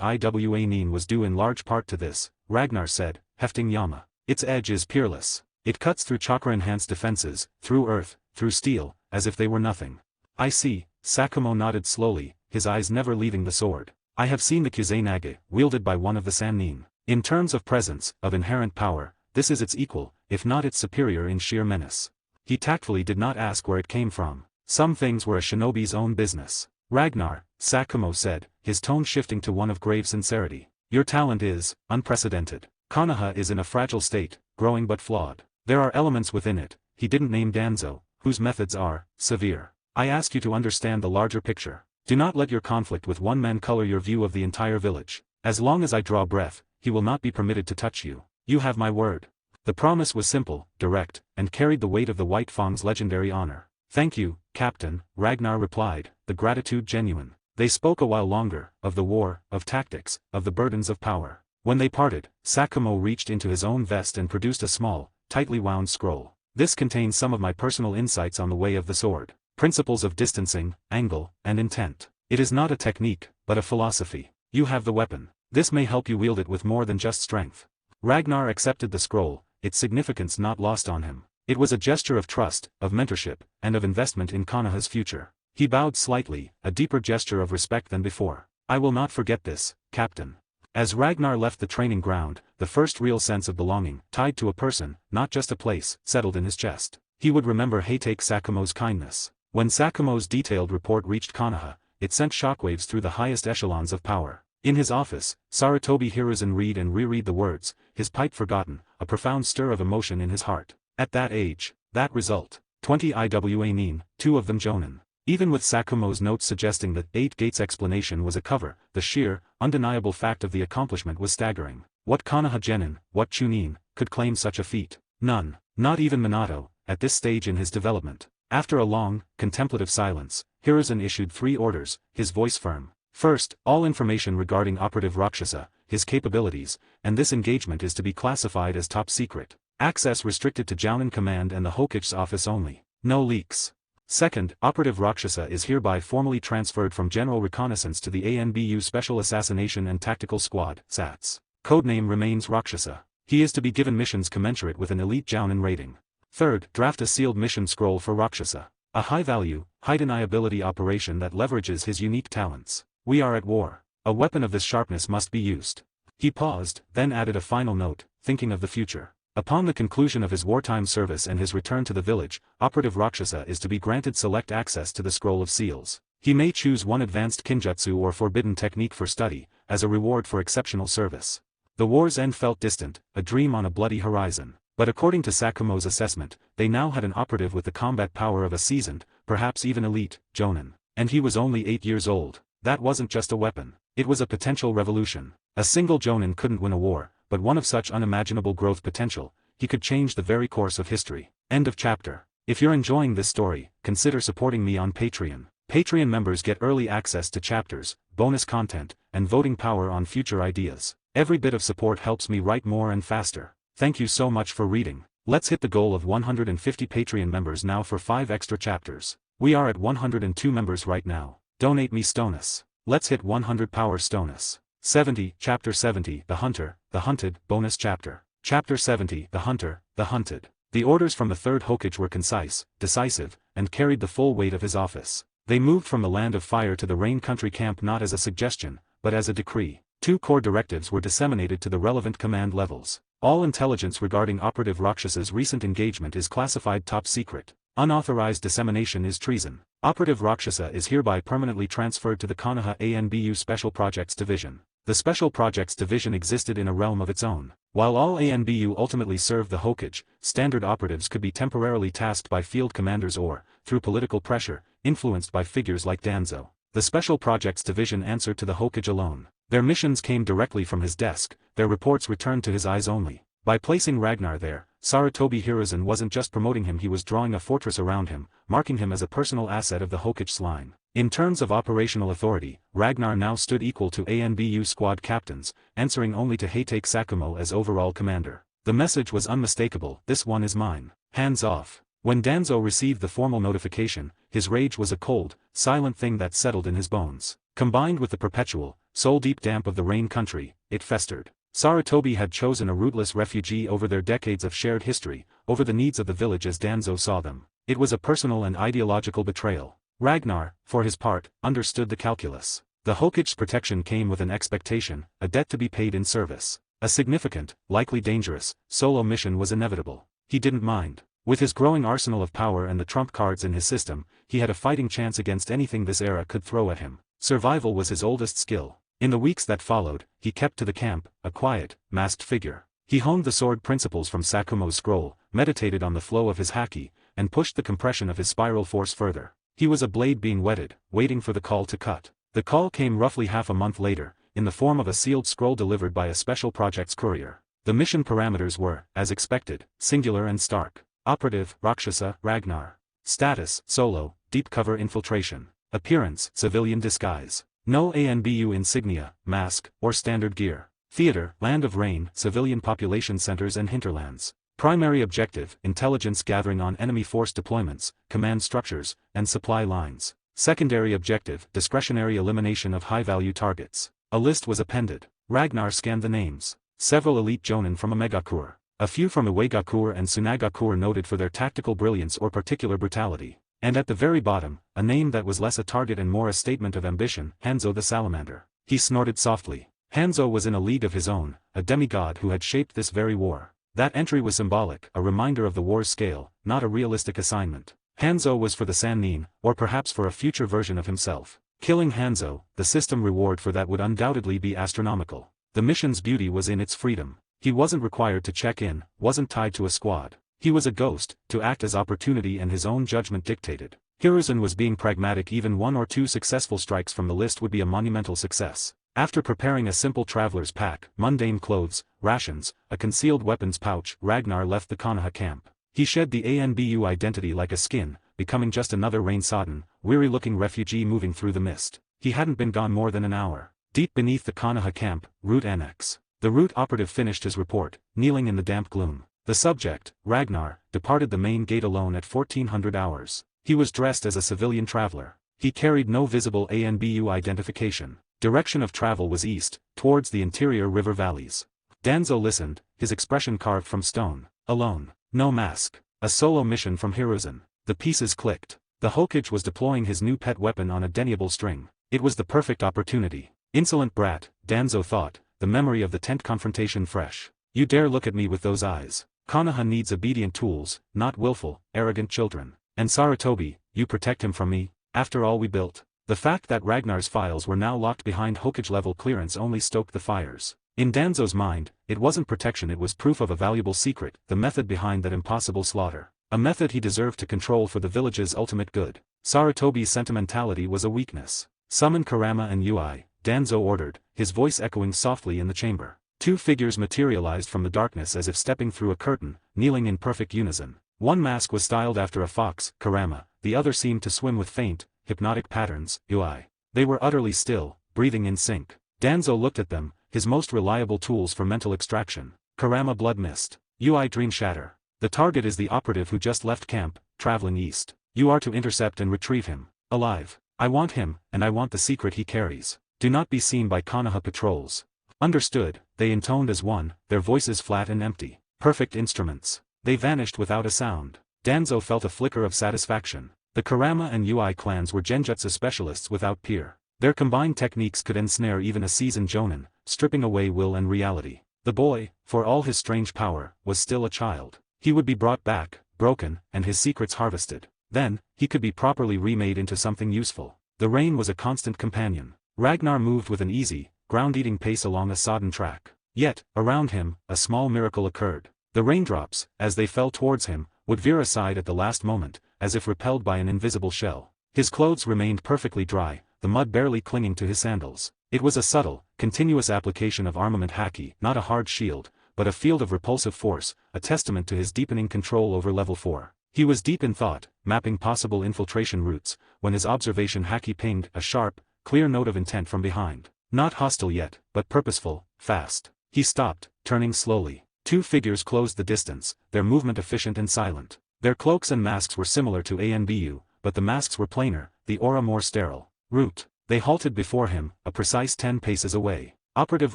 IWA Nin was due in large part to this, Ragnar said, hefting Yama. Its edge is peerless. It cuts through chakra-enhanced defenses, through earth, through steel, as if they were nothing. I see, Sakumo nodded slowly, his eyes never leaving the sword. I have seen the Kuzenage, wielded by one of the Sannin. In terms of presence, of inherent power, this is its equal, if not its superior in sheer menace. He tactfully did not ask where it came from. Some things were a shinobi's own business. Ragnar, Sakumo said, his tone shifting to one of grave sincerity. Your talent is unprecedented. Konoha is in a fragile state, growing but flawed. There are elements within it, he didn't name Danzo, whose methods are severe. I ask you to understand the larger picture. Do not let your conflict with one man color your view of the entire village. As long as I draw breath, he will not be permitted to touch you. You have my word. The promise was simple, direct, and carried the weight of the White Fang's legendary honor. Thank you, Captain, Ragnar replied, the gratitude genuine. They spoke a while longer, of the war, of tactics, of the burdens of power. When they parted, Sakumo reached into his own vest and produced a small, tightly wound scroll. This contains some of my personal insights on the way of the sword. Principles of distancing, angle, and intent. It is not a technique, but a philosophy. You have the weapon. This may help you wield it with more than just strength. Ragnar accepted the scroll, its significance not lost on him. It was a gesture of trust, of mentorship, and of investment in Konoha's future. He bowed slightly, a deeper gesture of respect than before. I will not forget this, Captain. As Ragnar left the training ground, the first real sense of belonging, tied to a person, not just a place, settled in his chest. He would remember Hatake Sakumo's kindness. When Sakumo's detailed report reached Konoha, it sent shockwaves through the highest echelons of power. In his office, Sarutobi Hiruzen read and reread the words, his pipe forgotten, a profound stir of emotion in his heart. At that age, that result, 20 IWA nin, 2 of them jonin. Even with Sakumo's notes suggesting that 8 Gates' explanation was a cover, the sheer, undeniable fact of the accomplishment was staggering. What Konoha genin, what Chunin, could claim such a feat? None, not even Minato, at this stage in his development. After a long, contemplative silence, Hiruzen issued 3 orders, his voice firm. First, all information regarding Operative Roxasa, his capabilities, and this engagement is to be classified as top secret. Access restricted to Jounin Command and the Hokage's office only. No leaks. Second, Operative Roxasa is hereby formally transferred from General Reconnaissance to the ANBU Special Assassination and Tactical Squad, SATS. Codename remains Roxasa. He is to be given missions commensurate with an elite Jounin rating. Third, draft a sealed mission scroll for Roxasa. A high-value, high-deniability operation that leverages his unique talents. We are at war. A weapon of this sharpness must be used. He paused, then added a final note, thinking of the future. Upon the conclusion of his wartime service and his return to the village, Operative Roxasa is to be granted select access to the Scroll of Seals. He may choose one advanced kinjutsu or forbidden technique for study, as a reward for exceptional service. The war's end felt distant, a dream on a bloody horizon. But according to Sakumo's assessment, they now had an operative with the combat power of a seasoned, perhaps even elite, jonin. And he was only 8 years old. That wasn't just a weapon. It was a potential revolution. A single jonin couldn't win a war, but one of such unimaginable growth potential, he could change the very course of history. End of chapter. If you're enjoying this story, consider supporting me on Patreon. Patreon members get early access to chapters, bonus content, and voting power on future ideas. Every bit of support helps me write more and faster. Thank you so much for reading. Let's hit the goal of 150 Patreon members now for 5 extra chapters. We are at 102 members right now. Donate me Stonus. Let's hit 100 power Stonus. 70, Chapter 70, The Hunter, The Hunted, bonus chapter. Chapter 70, The Hunter, The Hunted. The orders from the third Hokage were concise, decisive, and carried the full weight of his office. They moved from the Land of Fire to the Rain Country camp not as a suggestion, but as a decree. 2 core directives were disseminated to the relevant command levels. All intelligence regarding Operative Roxasa's recent engagement is classified top secret. Unauthorized dissemination is treason. Operative Roxasa is hereby permanently transferred to the Konoha ANBU Special Projects Division. The Special Projects Division existed in a realm of its own. While all ANBU ultimately served the Hokage, standard operatives could be temporarily tasked by field commanders or, through political pressure, influenced by figures like Danzo. The Special Projects Division answered to the Hokage alone. Their missions came directly from his desk, their reports returned to his eyes only. By placing Ragnar there, Sarutobi Hiruzen wasn't just promoting him, he was drawing a fortress around him, marking him as a personal asset of the Hokage's line. In terms of operational authority, Ragnar now stood equal to ANBU squad captains, answering only to Hatake Sakumo as overall commander. The message was unmistakable: this one is mine. Hands off. When Danzo received the formal notification, his rage was a cold, silent thing that settled in his bones. Combined with the perpetual, soul-deep damp of the Rain Country, it festered. Sarutobi had chosen a rootless refugee over their decades of shared history, over the needs of the village as Danzo saw them. It was a personal and ideological betrayal. Ragnar, for his part, understood the calculus. The Hokage's protection came with an expectation, a debt to be paid in service. A significant, likely dangerous, solo mission was inevitable. He didn't mind. With his growing arsenal of power and the trump cards in his system, he had a fighting chance against anything this era could throw at him. Survival was his oldest skill. In the weeks that followed, he kept to the camp, a quiet, masked figure. He honed the sword principles from Sakumo's scroll, meditated on the flow of his haki, and pushed the compression of his spiral force further. He was a blade being whetted, waiting for the call to cut. The call came roughly half a month later, in the form of a sealed scroll delivered by a special project's courier. The mission parameters were, as expected, singular and stark. Operative, Roxasa, Ragnar. Status, solo, deep cover infiltration. Appearance, civilian disguise. No ANBU insignia, mask, or standard gear. Theater, Land of Rain, civilian population centers and hinterlands. Primary objective, intelligence gathering on enemy force deployments, command structures, and supply lines. Secondary objective, discretionary elimination of high-value targets. A list was appended. Ragnar scanned the names. Several elite jonin from Omegakur. A few from Uegakur and Tsunagakur noted for their tactical brilliance or particular brutality. And at the very bottom, a name that was less a target and more a statement of ambition, Hanzo the Salamander. He snorted softly. Hanzo was in a league of his own, a demigod who had shaped this very war. That entry was symbolic, a reminder of the war's scale, not a realistic assignment. Hanzo was for the Sannin, or perhaps for a future version of himself. Killing Hanzo, the system reward for that would undoubtedly be astronomical. The mission's beauty was in its freedom. He wasn't required to check in, wasn't tied to a squad. He was a ghost, to act as opportunity and his own judgment dictated. Hiruzen was being pragmatic. Even 1 or 2 successful strikes from the list would be a monumental success. After preparing a simple traveler's pack, mundane clothes, rations, a concealed weapons pouch, Ragnar left the Konoha camp. He shed the ANBU identity like a skin, becoming just another rain-sodden, weary-looking refugee moving through the mist. He hadn't been gone more than an hour. Deep beneath the Konoha camp, Route Annex. The route operative finished his report, kneeling in the damp gloom. The subject, Ragnar, departed the main gate alone at 1400 hours. He was dressed as a civilian traveler. He carried no visible ANBU identification. Direction of travel was east, towards the interior river valleys. Danzo listened, his expression carved from stone. Alone. No mask. A solo mission from Hiruzen. The pieces clicked. The Hokage was deploying his new pet weapon on a deniable string. It was the perfect opportunity. Insolent brat, Danzo thought, the memory of the tent confrontation fresh. You dare look at me with those eyes. Konoha needs obedient tools, not willful, arrogant children. And Sarutobi, you protect him from me, after all we built. The fact that Ragnar's files were now locked behind Hokage-level clearance only stoked the fires. In Danzo's mind, it wasn't protection, it was proof of a valuable secret, the method behind that impossible slaughter. A method he deserved to control for the village's ultimate good. Sarutobi's sentimentality was a weakness. Summon Kurama and Ui, Danzo ordered, his voice echoing softly in the chamber. 2 figures materialized from the darkness as if stepping through a curtain, kneeling in perfect unison. One mask was styled after a fox, Kurama, the other seemed to swim with faint, hypnotic patterns, Ui. They were utterly still, breathing in sync. Danzo looked at them, his most reliable tools for mental extraction. Kurama blood mist. Ui dream shatter. The target is the operative who just left camp, traveling east. You are to intercept and retrieve him. Alive. I want him, and I want the secret he carries. Do not be seen by Konoha patrols. Understood, they intoned as one, their voices flat and empty. Perfect instruments. They vanished without a sound. Danzo felt a flicker of satisfaction. The Kurama and Ui clans were genjutsu specialists without peer. Their combined techniques could ensnare even a seasoned jonin, stripping away will and reality. The boy, for all his strange power, was still a child. He would be brought back, broken, and his secrets harvested. Then, he could be properly remade into something useful. The rain was a constant companion. Ragnar moved with an easy, ground-eating pace along a sodden track. Yet, around him, a small miracle occurred. The raindrops, as they fell towards him, would veer aside at the last moment, as if repelled by an invisible shell. His clothes remained perfectly dry, the mud barely clinging to his sandals. It was a subtle, continuous application of armament Haki, not a hard shield, but a field of repulsive force, a testament to his deepening control over level 4. He was deep in thought, mapping possible infiltration routes, when his observation Haki pinged a sharp, clear note of intent from behind. Not hostile yet, but purposeful, fast. He stopped, turning slowly. 2 figures closed the distance, their movement efficient and silent. Their cloaks and masks were similar to ANBU, but the masks were plainer, the aura more sterile. Root. They halted before him, a precise 10 paces away. Operative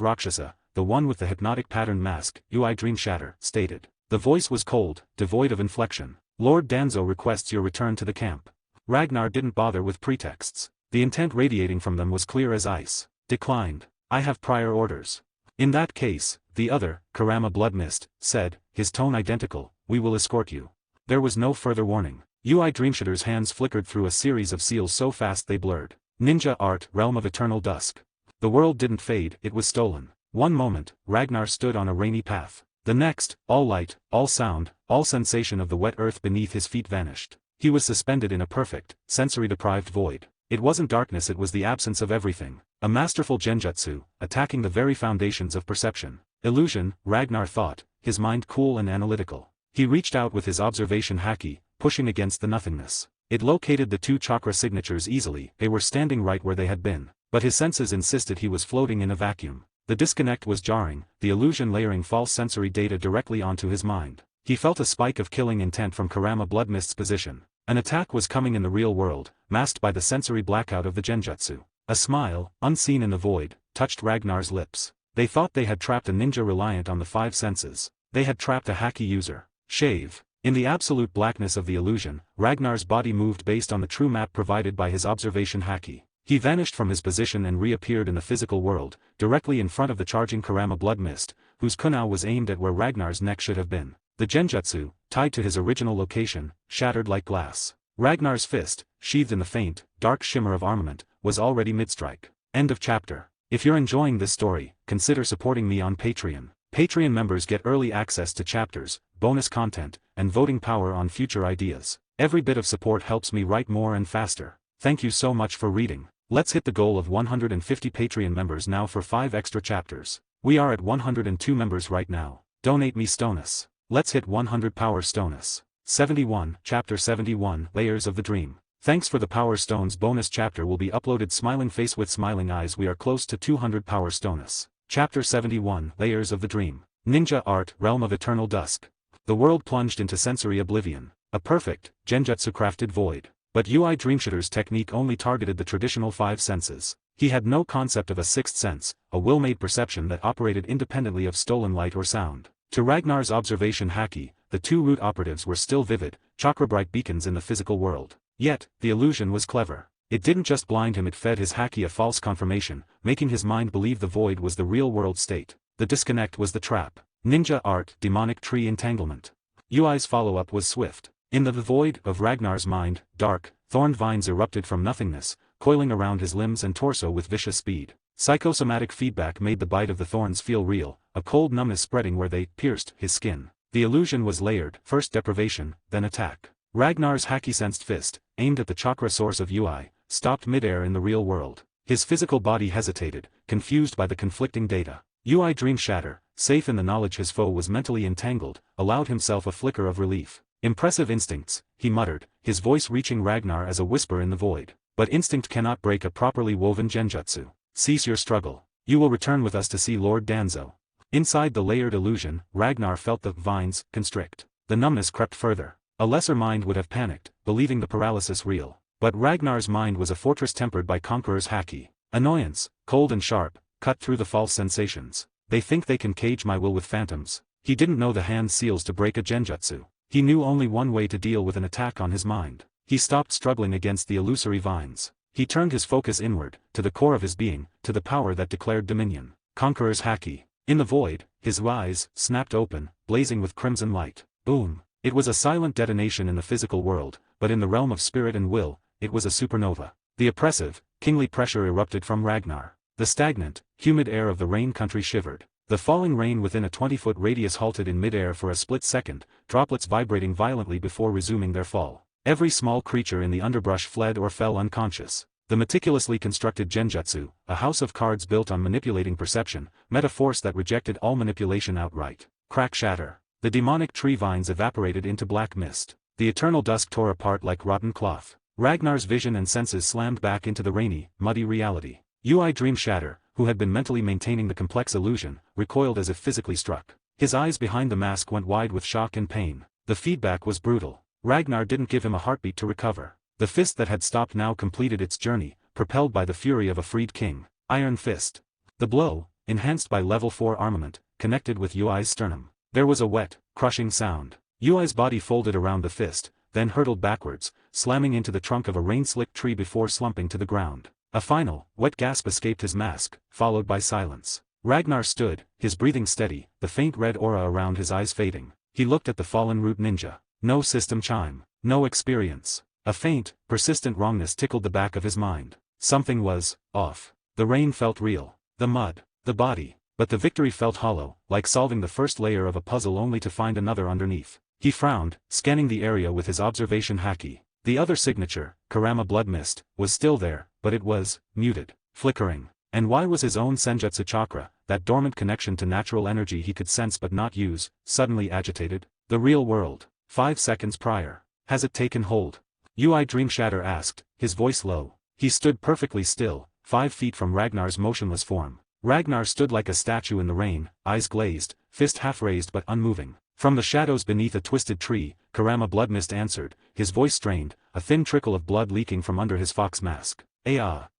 Roxasa, the one with the hypnotic pattern mask, Ui Dream Shatter, stated. The voice was cold, devoid of inflection. Lord Danzo requests your return to the camp. Ragnar didn't bother with pretexts. The intent radiating from them was clear as ice. Declined. I have prior orders. In that case, The other, Kurama Blood Mist, said, his tone identical, "We will escort you." There was no further warning. UI Dreamshooter's hands flickered through a series of seals so fast they blurred. Ninja Art, Realm of Eternal Dusk. The world didn't fade, it was stolen. One moment, Ragnar stood on a rainy path. The next, all light, all sound, all sensation of the wet earth beneath his feet vanished. He was suspended in a perfect, sensory-deprived void. It wasn't darkness, it was the absence of everything. A masterful genjutsu, attacking the very foundations of perception. Illusion, Ragnar thought, his mind cool and analytical. He reached out with his observation haki, pushing against the nothingness. It located the two chakra signatures easily, they were standing right where they had been. But his senses insisted he was floating in a vacuum. The disconnect was jarring, the illusion layering false sensory data directly onto his mind. He felt a spike of killing intent from Kurama Blood Mist's position. An attack was coming in the real world, masked by the sensory blackout of the genjutsu. A smile, unseen in the void, touched Ragnar's lips. They thought they had trapped a ninja reliant on the five senses. They had trapped a haki user. Shave. In the absolute blackness of the illusion, Ragnar's body moved based on the true map provided by his observation haki. He vanished from his position and reappeared in the physical world, directly in front of the charging Kurama Blood Mist, whose kunai was aimed at where Ragnar's neck should have been. The genjutsu, tied to his original location, shattered like glass. Ragnar's fist, sheathed in the faint, dark shimmer of armament, was already mid-strike. End of chapter. If you're enjoying this story, consider supporting me on Patreon. Patreon members get early access to chapters, bonus content, and voting power on future ideas. Every bit of support helps me write more and faster. Thank you so much for reading. Let's hit the goal of 150 Patreon members now for 5 extra chapters. We are at 102 members right now. Donate me Stonus. Let's hit 100 Power Stonus. 71, Chapter 71, Layers of the Dream. Thanks for the Power Stones bonus chapter will be uploaded. Smiling face with smiling eyes. We are close to 200 Power Stonus. Chapter 71, Layers of the Dream. Ninja Art, Realm of Eternal Dusk. The world plunged into sensory oblivion. A perfect, genjutsu-crafted void. But UI Dreamshooter's technique only targeted the traditional 5 senses. He had no concept of a sixth sense, a will-made perception that operated independently of stolen light or sound. To Ragnar's observation haki, the two root operatives were still vivid, chakra-bright beacons in the physical world. Yet, the illusion was clever. It didn't just blind him, it fed his haki a false confirmation, making his mind believe the void was the real-world state. The disconnect was the trap. Ninja Art, Demonic Tree Entanglement. UI's follow-up was swift. In the void of Ragnar's mind, dark, thorned vines erupted from nothingness, coiling around his limbs and torso with vicious speed. Psychosomatic feedback made the bite of the thorns feel real, a cold numbness spreading where they pierced his skin. The illusion was layered, first deprivation, then attack. Ragnar's haki-sensed fist, aimed at the chakra source of UI, stopped midair in the real world. His physical body hesitated, confused by the conflicting data. UI Dream Shatter, safe in the knowledge his foe was mentally entangled, allowed himself a flicker of relief. Impressive instincts, he muttered, his voice reaching Ragnar as a whisper in the void. But instinct cannot break a properly woven genjutsu. Cease your struggle. You will return with us to see Lord Danzo. Inside the layered illusion, Ragnar felt the vines constrict. The numbness crept further. A lesser mind would have panicked, believing the paralysis real. But Ragnar's mind was a fortress tempered by Conqueror's haki. Annoyance, cold and sharp, cut through the false sensations. They think they can cage my will with phantoms. He didn't know the hand seals to break a genjutsu. He knew only one way to deal with an attack on his mind. He stopped struggling against the illusory vines. He turned his focus inward, to the core of his being, to the power that declared dominion. Conqueror's haki. In the void, his eyes snapped open, blazing with crimson light. Boom. It was a silent detonation in the physical world, but in the realm of spirit and will, it was a supernova. The oppressive, kingly pressure erupted from Ragnar. The stagnant, humid air of the rain country shivered. The falling rain within a 20-foot radius halted in midair for a split second, droplets vibrating violently before resuming their fall. Every small creature in the underbrush fled or fell unconscious. The meticulously constructed genjutsu, a house of cards built on manipulating perception, met a force that rejected all manipulation outright. Crack shatter. The demonic tree vines evaporated into black mist. The eternal dusk tore apart like rotten cloth. Ragnar's vision and senses slammed back into the rainy, muddy reality. UI Dream Shatter, who had been mentally maintaining the complex illusion, recoiled as if physically struck. His eyes behind the mask went wide with shock and pain. The feedback was brutal. Ragnar didn't give him a heartbeat to recover. The fist that had stopped now completed its journey, propelled by the fury of a freed king. Iron Fist. The blow, enhanced by level 4 armament, connected with UI's sternum. There was a wet, crushing sound. UI's body folded around the fist, then hurtled backwards, slamming into the trunk of a rain-slicked tree before slumping to the ground. A final, wet gasp escaped his mask, followed by silence. Ragnar stood, his breathing steady, the faint red aura around his eyes fading. He looked at the fallen root ninja. No system chime. No experience. A faint, persistent wrongness tickled the back of his mind. Something was off. The rain felt real. The mud. The body. But the victory felt hollow, like solving the first layer of a puzzle only to find another underneath. He frowned, scanning the area with his observation Haki. The other signature, Kurama Blood Mist, was still there, but it was muted, flickering. And why was his own Senjutsu chakra, that dormant connection to natural energy he could sense but not use, suddenly agitated? The real world. 5 seconds prior. Has it taken hold? Ui Dreamshatter asked, his voice low. He stood perfectly still, 5 feet from Ragnar's motionless form. Ragnar stood like a statue in the rain, eyes glazed, fist half raised but unmoving. From the shadows beneath a twisted tree, Kurama Bloodmist answered, his voice strained, a thin trickle of blood leaking from under his fox mask.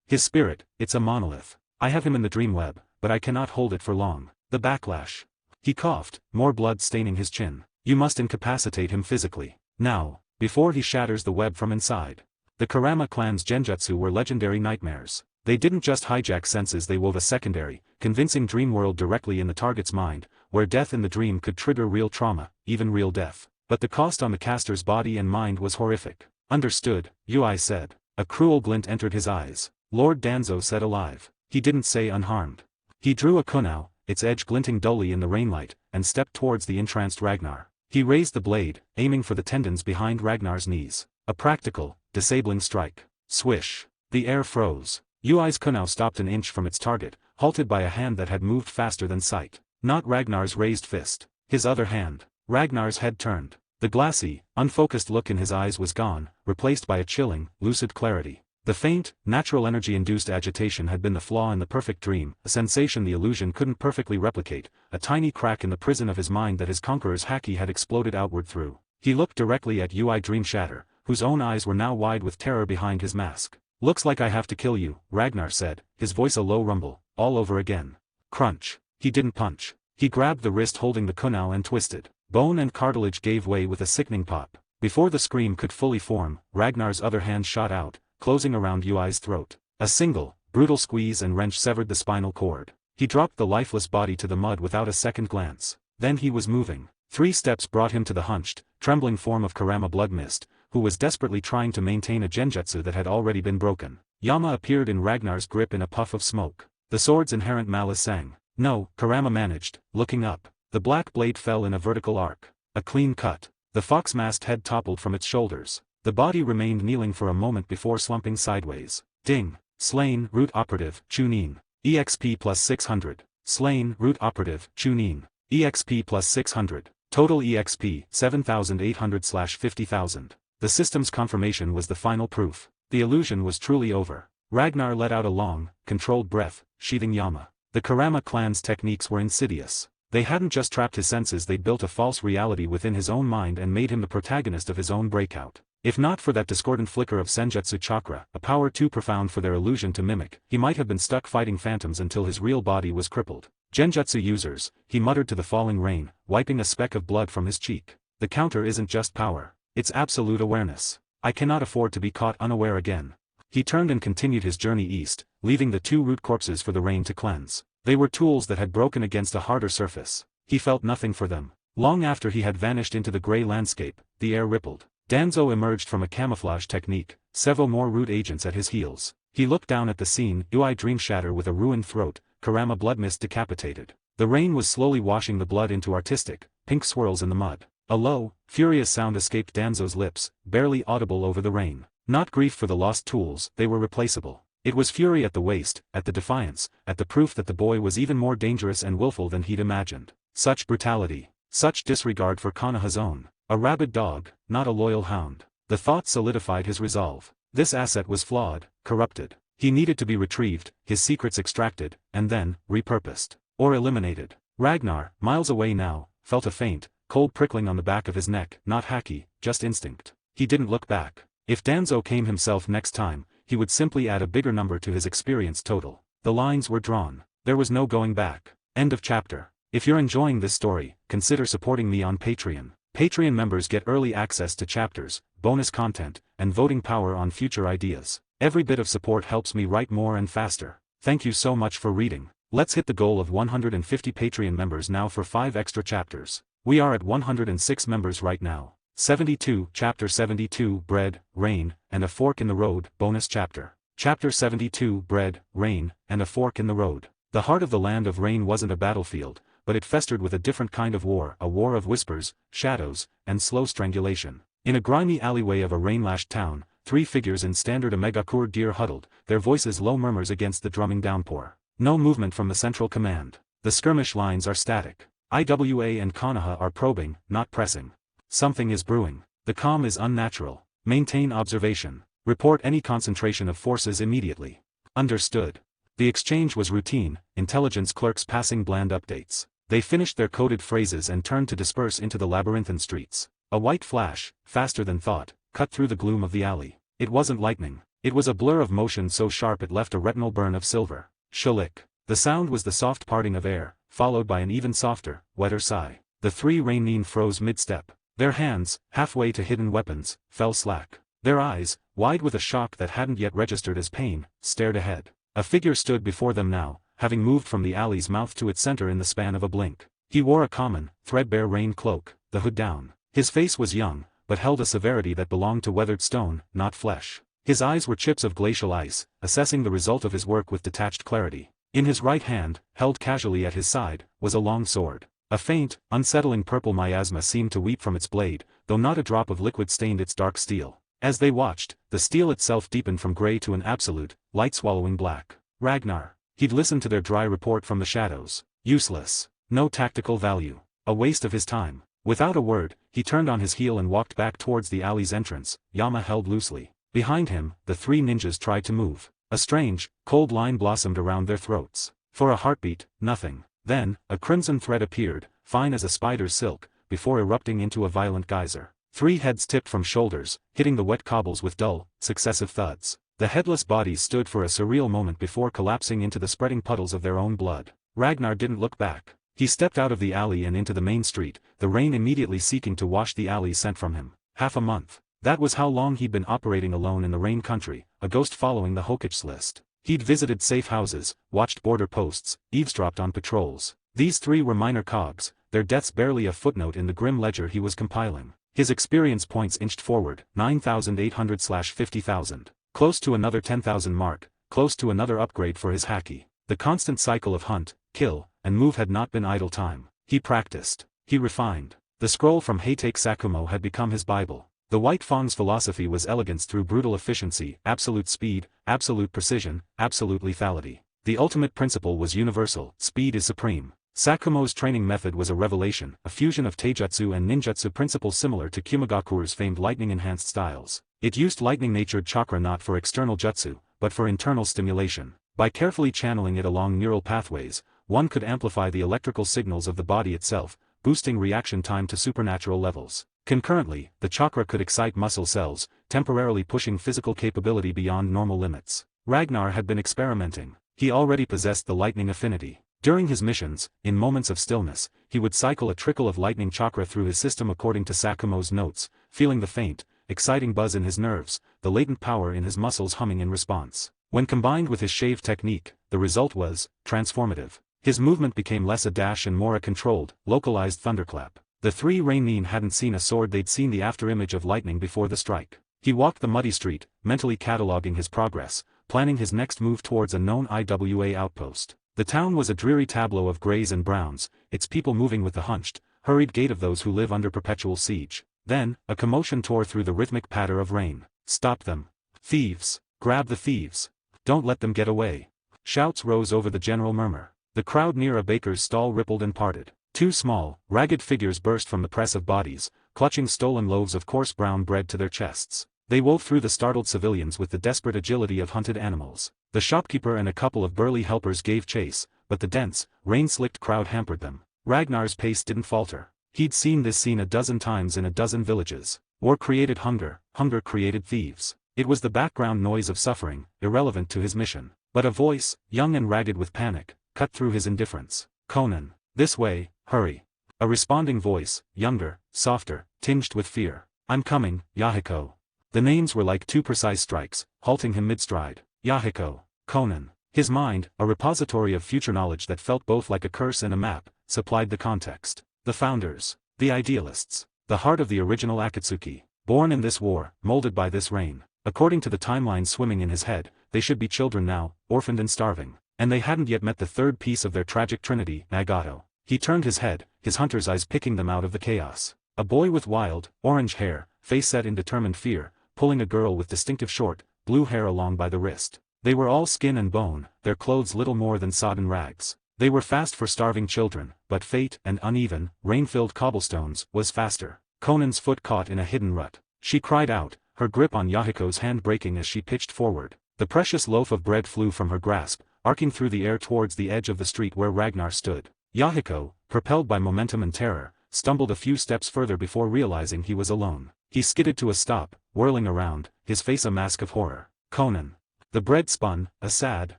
His spirit, it's a monolith. I have him in the dream web, but I cannot hold it for long. The backlash. He coughed, more blood staining his chin. You must incapacitate him physically. Now, before he shatters the web from inside. The Kurama clan's genjutsu were legendary nightmares. They didn't just hijack senses, they wove a secondary, convincing dream world directly in the target's mind, where death in the dream could trigger real trauma, even real death. But the cost on the caster's body and mind was horrific. Understood, Ui said. A cruel glint entered his eyes. Lord Danzo said alive. He didn't say unharmed. He drew a kunao, its edge glinting dully in the rainlight, and stepped towards the entranced Ragnar. He raised the blade, aiming for the tendons behind Ragnar's knees. A practical, disabling strike. Swish. The air froze. Ui's kunao stopped an inch from its target, halted by a hand that had moved faster than sight. Not Ragnar's raised fist. His other hand. Ragnar's head turned. The glassy, unfocused look in his eyes was gone, replaced by a chilling, lucid clarity. The faint, natural energy-induced agitation had been the flaw in the perfect dream, a sensation the illusion couldn't perfectly replicate, a tiny crack in the prison of his mind that his conqueror's Haki had exploded outward through. He looked directly at Ui Dreamshatter, whose own eyes were now wide with terror behind his mask. Looks like I have to kill you, Ragnar said, his voice a low rumble, all over again. Crunch. He didn't punch. He grabbed the wrist holding the kunao and twisted. Bone and cartilage gave way with a sickening pop. Before the scream could fully form, Ragnar's other hand shot out, closing around Ui's throat. A single, brutal squeeze and wrench severed the spinal cord. He dropped the lifeless body to the mud without a second glance. Then he was moving. 3 steps brought him to the hunched, trembling form of Kurama Bloodmist, who was desperately trying to maintain a genjutsu that had already been broken. Yama appeared in Ragnar's grip in a puff of smoke. The sword's inherent malice sang. No, Kurama managed, looking up. The black blade fell in a vertical arc. A clean cut. The fox-masked head toppled from its shoulders. The body remained kneeling for a moment before slumping sideways. Ding. Slain, root operative, Chunin. EXP plus 600. Slain, root operative, Chunin. EXP plus 600. Total EXP, 7,800/50,000. The system's confirmation was the final proof. The illusion was truly over. Ragnar let out a long, controlled breath, sheathing Yama. The Kurama clan's techniques were insidious. They hadn't just trapped his senses, they'd built a false reality within his own mind and made him the protagonist of his own breakout. If not for that discordant flicker of Senjutsu chakra, a power too profound for their illusion to mimic, he might have been stuck fighting phantoms until his real body was crippled. Genjutsu users, he muttered to the falling rain, wiping a speck of blood from his cheek. The counter isn't just power. It's absolute awareness. I cannot afford to be caught unaware again. He turned and continued his journey east, leaving the 2 root corpses for the rain to cleanse. They were tools that had broken against a harder surface. He felt nothing for them. Long after he had vanished into the gray landscape, the air rippled. Danzo emerged from a camouflage technique, several more root agents at his heels. He looked down at the scene, Ui Dreamshatter with a ruined throat, Kurama Bloodmist decapitated. The rain was slowly washing the blood into artistic, pink swirls in the mud. A low, furious sound escaped Danzo's lips, barely audible over the rain. Not grief for the lost tools, they were replaceable. It was fury at the waste, at the defiance, at the proof that the boy was even more dangerous and willful than he'd imagined. Such brutality. Such disregard for Konoha's own. A rabid dog, not a loyal hound. The thought solidified his resolve. This asset was flawed, corrupted. He needed to be retrieved, his secrets extracted, and then, repurposed. Or eliminated. Ragnar, miles away now, felt a faint, cold prickling on the back of his neck, not Haki, just instinct. He didn't look back. If Danzo came himself next time, he would simply add a bigger number to his experience total. The lines were drawn. There was no going back. End of chapter. If you're enjoying this story, consider supporting me on Patreon. Patreon members get early access to chapters, bonus content, and voting power on future ideas. Every bit of support helps me write more and faster. Thank you so much for reading. Let's hit the goal of 150 Patreon members now for 5 extra chapters. We are at 106 members right now. 72, Chapter 72, Bread, Rain, and a Fork in the Road, bonus chapter. Chapter 72, Bread, Rain, and a Fork in the Road. The heart of the land of Rain wasn't a battlefield, but it festered with a different kind of war, a war of whispers, shadows, and slow strangulation. In a grimy alleyway of a rain-lashed town, 3 figures in standard Omegakure gear huddled, their voices low murmurs against the drumming downpour. No movement from the central command. The skirmish lines are static. IWA and Konoha are probing, not pressing. Something is brewing. The calm is unnatural. Maintain observation. Report any concentration of forces immediately. Understood. The exchange was routine, intelligence clerks passing bland updates. They finished their coded phrases and turned to disperse into the labyrinthine streets. A white flash, faster than thought, cut through the gloom of the alley. It wasn't lightning. It was a blur of motion so sharp it left a retinal burn of silver. Shalik. The sound was the soft parting of air, followed by an even softer, wetter sigh. The 3 Rainin froze mid-step. Their hands, halfway to hidden weapons, fell slack. Their eyes, wide with a shock that hadn't yet registered as pain, stared ahead. A figure stood before them now, having moved from the alley's mouth to its center in the span of a blink. He wore a common, threadbare rain cloak, the hood down. His face was young, but held a severity that belonged to weathered stone, not flesh. His eyes were chips of glacial ice, assessing the result of his work with detached clarity. In his right hand, held casually at his side, was a long sword. A faint, unsettling purple miasma seemed to weep from its blade, though not a drop of liquid stained its dark steel. As they watched, the steel itself deepened from gray to an absolute, light-swallowing black. Ragnar. He'd listened to their dry report from the shadows. Useless. No tactical value. A waste of his time. Without a word, he turned on his heel and walked back towards the alley's entrance, Yama held loosely. Behind him, the 3 ninjas tried to move. A strange, cold line blossomed around their throats. For a heartbeat, nothing. Then, a crimson thread appeared, fine as a spider's silk, before erupting into a violent geyser. 3 heads tipped from shoulders, hitting the wet cobbles with dull, successive thuds. The headless bodies stood for a surreal moment before collapsing into the spreading puddles of their own blood. Ragnar didn't look back. He stepped out of the alley and into the main street, the rain immediately seeking to wash the alley sent from him. Half a month. That was how long he'd been operating alone in the rain country, a ghost following the Hokage's list. He'd visited safe houses, watched border posts, eavesdropped on patrols. These 3 were minor cogs, their deaths barely a footnote in the grim ledger he was compiling. His experience points inched forward, 9,800/50,000. Close to another 10,000 mark, close to another upgrade for his Haki. The constant cycle of hunt, kill, and move had not been idle time. He practiced. He refined. The scroll from Heitake Sakumo had become his Bible. The White Fang's philosophy was elegance through brutal efficiency, absolute speed, absolute precision, absolute lethality. The ultimate principle was universal, speed is supreme. Sakumo's training method was a revelation, a fusion of taijutsu and ninjutsu principles similar to Kumigakure's famed lightning-enhanced styles. It used lightning-natured chakra not for external jutsu, but for internal stimulation. By carefully channeling it along neural pathways, one could amplify the electrical signals of the body itself, boosting reaction time to supernatural levels. Concurrently, the chakra could excite muscle cells, temporarily pushing physical capability beyond normal limits. Ragnar had been experimenting. He already possessed the lightning affinity. During his missions, in moments of stillness, he would cycle a trickle of lightning chakra through his system according to Sakumo's notes, feeling the faint, exciting buzz in his nerves, the latent power in his muscles humming in response. When combined with his shave technique, the result was transformative. His movement became less a dash and more a controlled, localized thunderclap. The 3 Rainin hadn't seen a sword, they'd seen the afterimage of lightning before the strike. He walked the muddy street, mentally cataloging his progress, planning his next move towards a known IWA outpost. The town was a dreary tableau of grays and browns, its people moving with the hunched, hurried gait of those who live under perpetual siege. Then, a commotion tore through the rhythmic patter of rain. Stop them. Thieves. Grab the thieves. Don't let them get away. Shouts rose over the general murmur. The crowd near a baker's stall rippled and parted. 2 small, ragged figures burst from the press of bodies, clutching stolen loaves of coarse brown bread to their chests. They wove through the startled civilians with the desperate agility of hunted animals. The shopkeeper and a couple of burly helpers gave chase, but the dense, rain-slicked crowd hampered them. Ragnar's pace didn't falter. He'd seen this scene a dozen times in a dozen villages. War created hunger, hunger created thieves. It was the background noise of suffering, irrelevant to his mission. But a voice, young and ragged with panic, cut through his indifference. Conan. This way, hurry. A responding voice, younger, softer, tinged with fear. I'm coming, Yahiko. The names were like 2 precise strikes, halting him mid-stride. Yahiko. Conan. His mind, a repository of future knowledge that felt both like a curse and a map, supplied the context. The founders. The idealists. The heart of the original Akatsuki. Born in this war, molded by this reign. According to the timeline swimming in his head, they should be children now, orphaned and starving. And they hadn't yet met the third piece of their tragic trinity, Nagato. He turned his head, his hunter's eyes picking them out of the chaos. A boy with wild, orange hair, face set in determined fear, pulling a girl with distinctive short, blue hair along by the wrist. They were all skin and bone, their clothes little more than sodden rags. They were fast for starving children, but fate, and uneven, rain-filled cobblestones, was faster. Conan's foot caught in a hidden rut. She cried out, her grip on Yahiko's hand breaking as she pitched forward. The precious loaf of bread flew from her grasp, arcing through the air towards the edge of the street where Ragnar stood. Yahiko, propelled by momentum and terror, stumbled a few steps further before realizing he was alone. He skidded to a stop, whirling around, his face a mask of horror. Conan. The bread spun, a sad,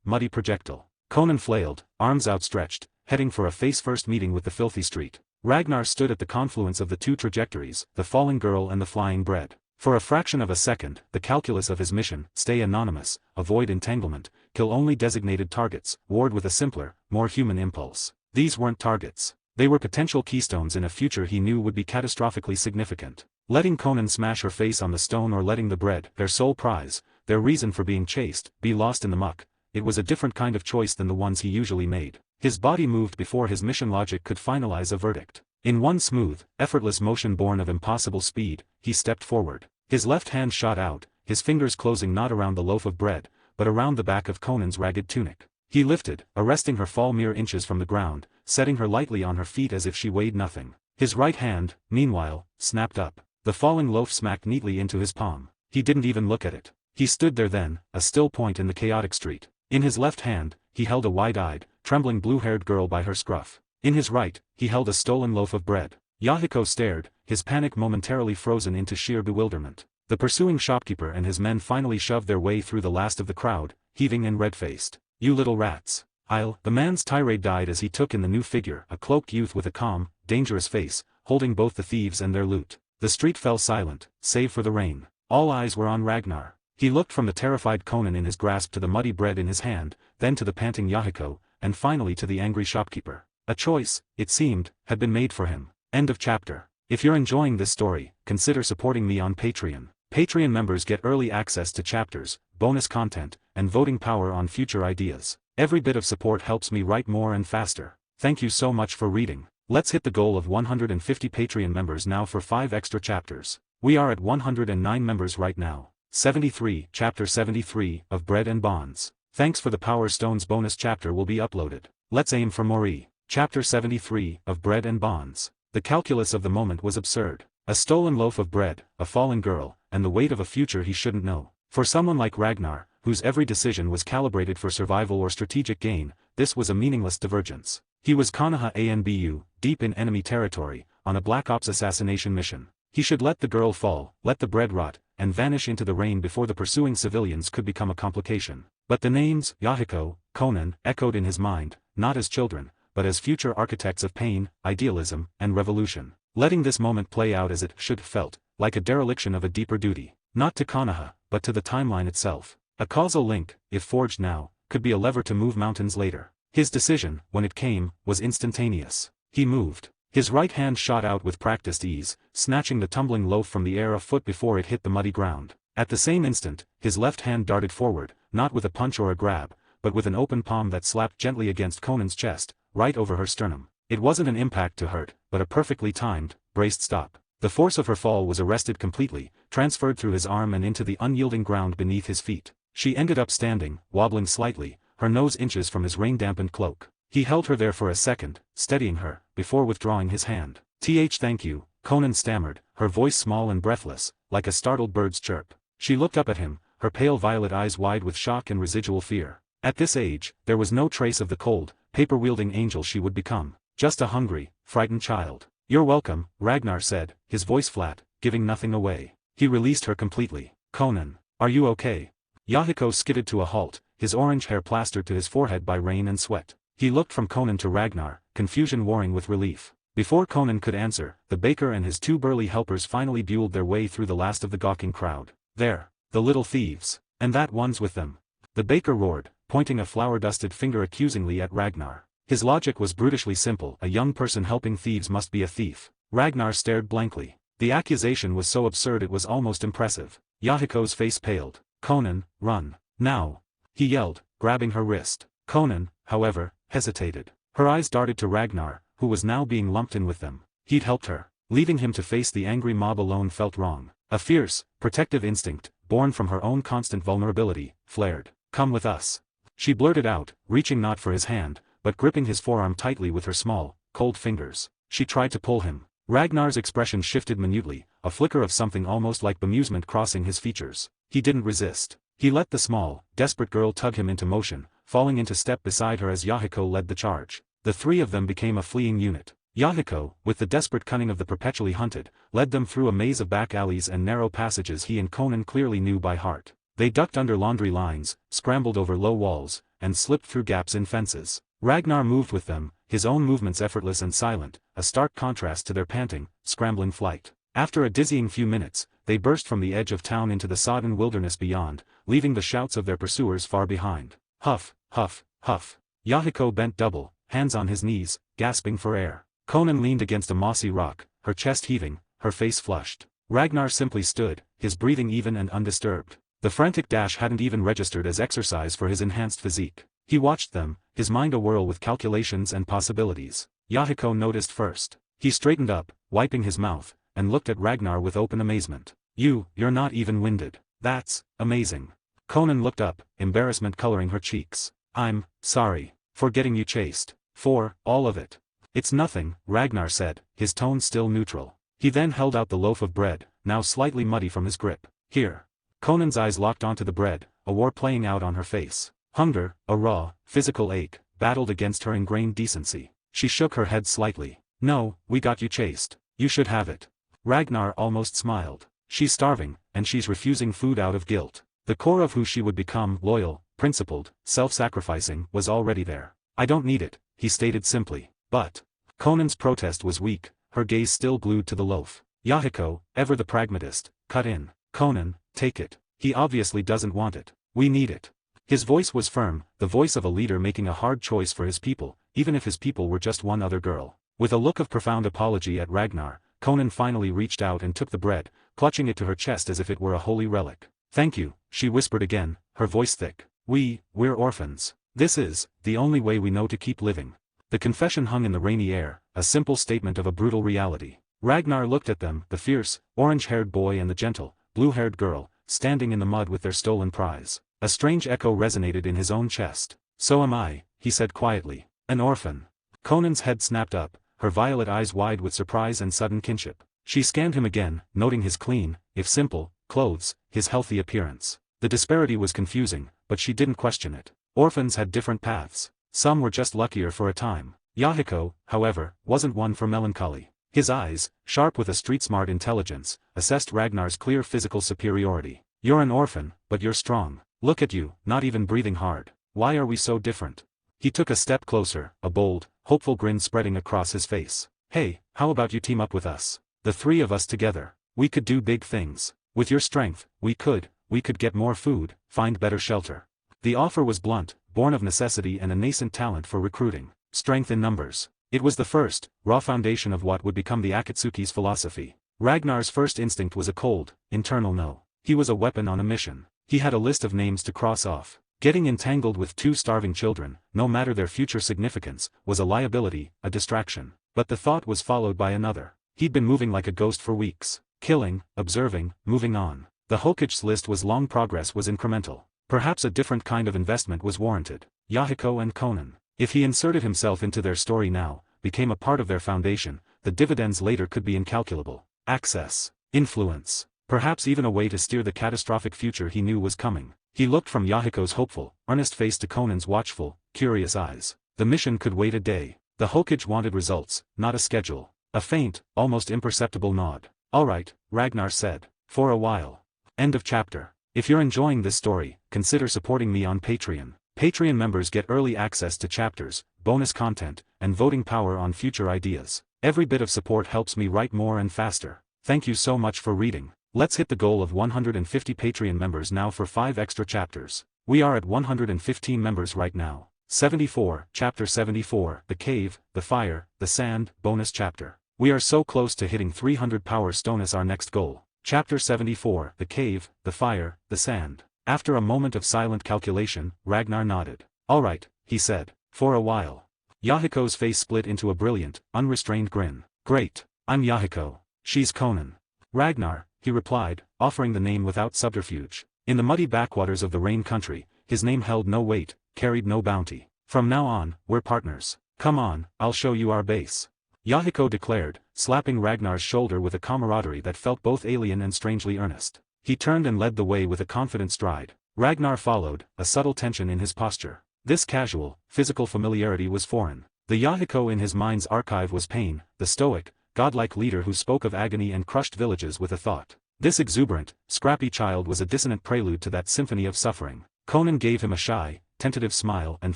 muddy projectile. Conan flailed, arms outstretched, heading for a face-first meeting with the filthy street. Ragnar stood at the confluence of the two trajectories, the falling girl and the flying bread. For a fraction of a second, the calculus of his mission, stay anonymous, avoid entanglement, kill only designated targets, ward with a simpler, more human impulse. These weren't targets. They were potential keystones in a future he knew would be catastrophically significant. Letting Conan smash her face on the stone or letting the bread, their sole prize, their reason for being chased, be lost in the muck, it was a different kind of choice than the ones he usually made. His body moved before his mission logic could finalize a verdict. In one smooth, effortless motion born of impossible speed, he stepped forward. His left hand shot out, his fingers closing not around the loaf of bread, but around the back of Conan's ragged tunic. He lifted, arresting her fall mere inches from the ground, setting her lightly on her feet as if she weighed nothing. His right hand, meanwhile, snapped up. The falling loaf smacked neatly into his palm. He didn't even look at it. He stood there then, a still point in the chaotic street. In his left hand, he held a wide-eyed, trembling blue-haired girl by her scruff. In his right, he held a stolen loaf of bread. Yahiko stared, his panic momentarily frozen into sheer bewilderment. The pursuing shopkeeper and his men finally shoved their way through the last of the crowd, heaving and red-faced. "You little rats. The man's tirade died as he took in the new figure, a cloaked youth with a calm, dangerous face, holding both the thieves and their loot. The street fell silent, save for the rain. All eyes were on Ragnar. He looked from the terrified Conan in his grasp to the muddy bread in his hand, then to the panting Yahiko, and finally to the angry shopkeeper. A choice, it seemed, had been made for him. End of chapter. If you're enjoying this story, consider supporting me on Patreon. Patreon members get early access to chapters, bonus content, and voting power on future ideas. Every bit of support helps me write more and faster. Thank you so much for reading. Let's hit the goal of 150 Patreon members now for 5 extra chapters. We are at 109 members right now. 73, Chapter 73, of Bread and Bonds. Thanks for the Power Stones bonus chapter will be uploaded. Let's aim for more. Chapter 73, of Bread and Bonds. The calculus of the moment was absurd. A stolen loaf of bread, a fallen girl, and the weight of a future he shouldn't know. For someone like Ragnar, whose every decision was calibrated for survival or strategic gain, this was a meaningless divergence. He was Konoha Anbu, deep in enemy territory, on a Black Ops assassination mission. He should let the girl fall, let the bread rot, and vanish into the rain before the pursuing civilians could become a complication. But the names, Yahiko, Conan, echoed in his mind, not as children, but as future architects of pain, idealism, and revolution. Letting this moment play out as it should have felt, like a dereliction of a deeper duty, not to Konoha, but to the timeline itself. A causal link, if forged now, could be a lever to move mountains later. His decision, when it came, was instantaneous. He moved. His right hand shot out with practiced ease, snatching the tumbling loaf from the air a foot before it hit the muddy ground. At the same instant, his left hand darted forward, not with a punch or a grab, but with an open palm that slapped gently against Conan's chest, right over her sternum. It wasn't an impact to hurt, but a perfectly timed, braced stop. The force of her fall was arrested completely, transferred through his arm and into the unyielding ground beneath his feet. She ended up standing, wobbling slightly, her nose inches from his rain-dampened cloak. He held her there for a second, steadying her, before withdrawing his hand. Thank you, Conan stammered, her voice small and breathless, like a startled bird's chirp. She looked up at him, her pale violet eyes wide with shock and residual fear. At this age, there was no trace of the cold, paper-wielding angel she would become, just a hungry, frightened child. "You're welcome," Ragnar said, his voice flat, giving nothing away. He released her completely. "Conan, are you okay?" Yahiko skidded to a halt, his orange hair plastered to his forehead by rain and sweat. He looked from Conan to Ragnar, confusion warring with relief. Before Conan could answer, the baker and his 2 burly helpers finally buelled their way through the last of the gawking crowd. "There, the little thieves, and that one's with them," the baker roared, pointing a flour-dusted finger accusingly at Ragnar. His logic was brutishly simple: a young person helping thieves must be a thief. Ragnar stared blankly. The accusation was so absurd it was almost impressive. Yahiko's face paled. "Conan, run. Now!" he yelled, grabbing her wrist. Conan, however, hesitated. Her eyes darted to Ragnar, who was now being lumped in with them. He'd helped her. Leaving him to face the angry mob alone felt wrong. A fierce, protective instinct, born from her own constant vulnerability, flared. "Come with us." She blurted out, reaching not for his hand, but gripping his forearm tightly with her small, cold fingers. She tried to pull him. Ragnar's expression shifted minutely, a flicker of something almost like bemusement crossing his features. He didn't resist. He let the small, desperate girl tug him into motion, falling into step beside her as Yahiko led the charge. The three of them became a fleeing unit. Yahiko, with the desperate cunning of the perpetually hunted, led them through a maze of back alleys and narrow passages he and Conan clearly knew by heart. They ducked under laundry lines, scrambled over low walls, and slipped through gaps in fences. Ragnar moved with them, his own movements effortless and silent, a stark contrast to their panting, scrambling flight. After a dizzying few minutes, they burst from the edge of town into the sodden wilderness beyond, leaving the shouts of their pursuers far behind. Huff, huff, huff. Yahiko bent double, hands on his knees, gasping for air. Conan leaned against a mossy rock, her chest heaving, her face flushed. Ragnar simply stood, his breathing even and undisturbed. The frantic dash hadn't even registered as exercise for his enhanced physique. He watched them, his mind awhirl with calculations and possibilities. Yahiko noticed first. He straightened up, wiping his mouth, and looked at Ragnar with open amazement. You're not even winded. That's amazing." Conan looked up, embarrassment coloring her cheeks. "I'm sorry for getting you chased. For all of it." "It's nothing," Ragnar said, his tone still neutral. He then held out the loaf of bread, now slightly muddy from his grip. "Here." Conan's eyes locked onto the bread, a war playing out on her face. Hunger, a raw, physical ache, battled against her ingrained decency. She shook her head slightly. "No, we got you chased. You should have it." Ragnar almost smiled. "She's starving, and she's refusing food out of guilt." The core of who she would become, loyal, principled, self-sacrificing, was already there. "I don't need it," he stated simply. "But..." Conan's protest was weak, her gaze still glued to the loaf. Yahiko, ever the pragmatist, cut in. "Conan, take it. He obviously doesn't want it. We need it." His voice was firm, the voice of a leader making a hard choice for his people, even if his people were just one other girl. With a look of profound apology at Ragnar, Conan finally reached out and took the bread, clutching it to her chest as if it were a holy relic. "Thank you," she whispered again, her voice thick. We're orphans. This is the only way we know to keep living." The confession hung in the rainy air, a simple statement of a brutal reality. Ragnar looked at them, the fierce, orange-haired boy and the gentle, blue-haired girl, standing in the mud with their stolen prize. A strange echo resonated in his own chest. "So am I," he said quietly. "An orphan." Conan's head snapped up, her violet eyes wide with surprise and sudden kinship. She scanned him again, noting his clean, if simple, clothes, his healthy appearance. The disparity was confusing, but she didn't question it. Orphans had different paths. Some were just luckier for a time. Yahiko, however, wasn't one for melancholy. His eyes, sharp with a street-smart intelligence, assessed Ragnar's clear physical superiority. "You're an orphan, but you're strong. Look at you, not even breathing hard. Why are we so different?" He took a step closer, a bold, hopeful grin spreading across his face. "Hey, how about you team up with us? The three of us together. We could do big things. With your strength, we could get more food, find better shelter." The offer was blunt, born of necessity and a nascent talent for recruiting. Strength in numbers. It was the first, raw foundation of what would become the Akatsuki's philosophy. Ragnar's first instinct was a cold, internal no. He was a weapon on a mission. He had a list of names to cross off. Getting entangled with two starving children, no matter their future significance, was a liability, a distraction. But the thought was followed by another. He'd been moving like a ghost for weeks. Killing, observing, moving on. The Hokage's list was long, progress was incremental. Perhaps a different kind of investment was warranted. Yahiko and Conan. If he inserted himself into their story now, became a part of their foundation, the dividends later could be incalculable. Access. Influence. Perhaps even a way to steer the catastrophic future he knew was coming. He looked from Yahiko's hopeful, earnest face to Conan's watchful, curious eyes. The mission could wait a day. The Hokage wanted results, not a schedule. A faint, almost imperceptible nod. "All right," Ragnar said. "For a while." End of chapter. If you're enjoying this story, consider supporting me on Patreon. Patreon members get early access to chapters, bonus content, and voting power on future ideas. Every bit of support helps me write more and faster. Thank you so much for reading. Let's hit the goal of 150 Patreon members now for 5 extra chapters. We are at 115 members right now. 74, Chapter 74, The Cave, the Fire, the Sand, bonus chapter. We are so close to hitting 300 power stone as our next goal. Chapter 74, The Cave, the Fire, the Sand. After a moment of silent calculation, Ragnar nodded. Alright, he said. For a while. Yahiko's face split into a brilliant, unrestrained grin. Great. I'm Yahiko. She's Conan. Ragnar, he replied, offering the name without subterfuge. In the muddy backwaters of the Rain Country, his name held no weight, carried no bounty. From now on, we're partners. Come on, I'll show you our base. Yahiko declared, slapping Ragnar's shoulder with a camaraderie that felt both alien and strangely earnest. He turned and led the way with a confident stride. Ragnar followed, a subtle tension in his posture. This casual, physical familiarity was foreign. The Yahiko in his mind's archive was Pain, the stoic, godlike leader who spoke of agony and crushed villages with a thought. This exuberant, scrappy child was a dissonant prelude to that symphony of suffering. Conan gave him a shy, tentative smile and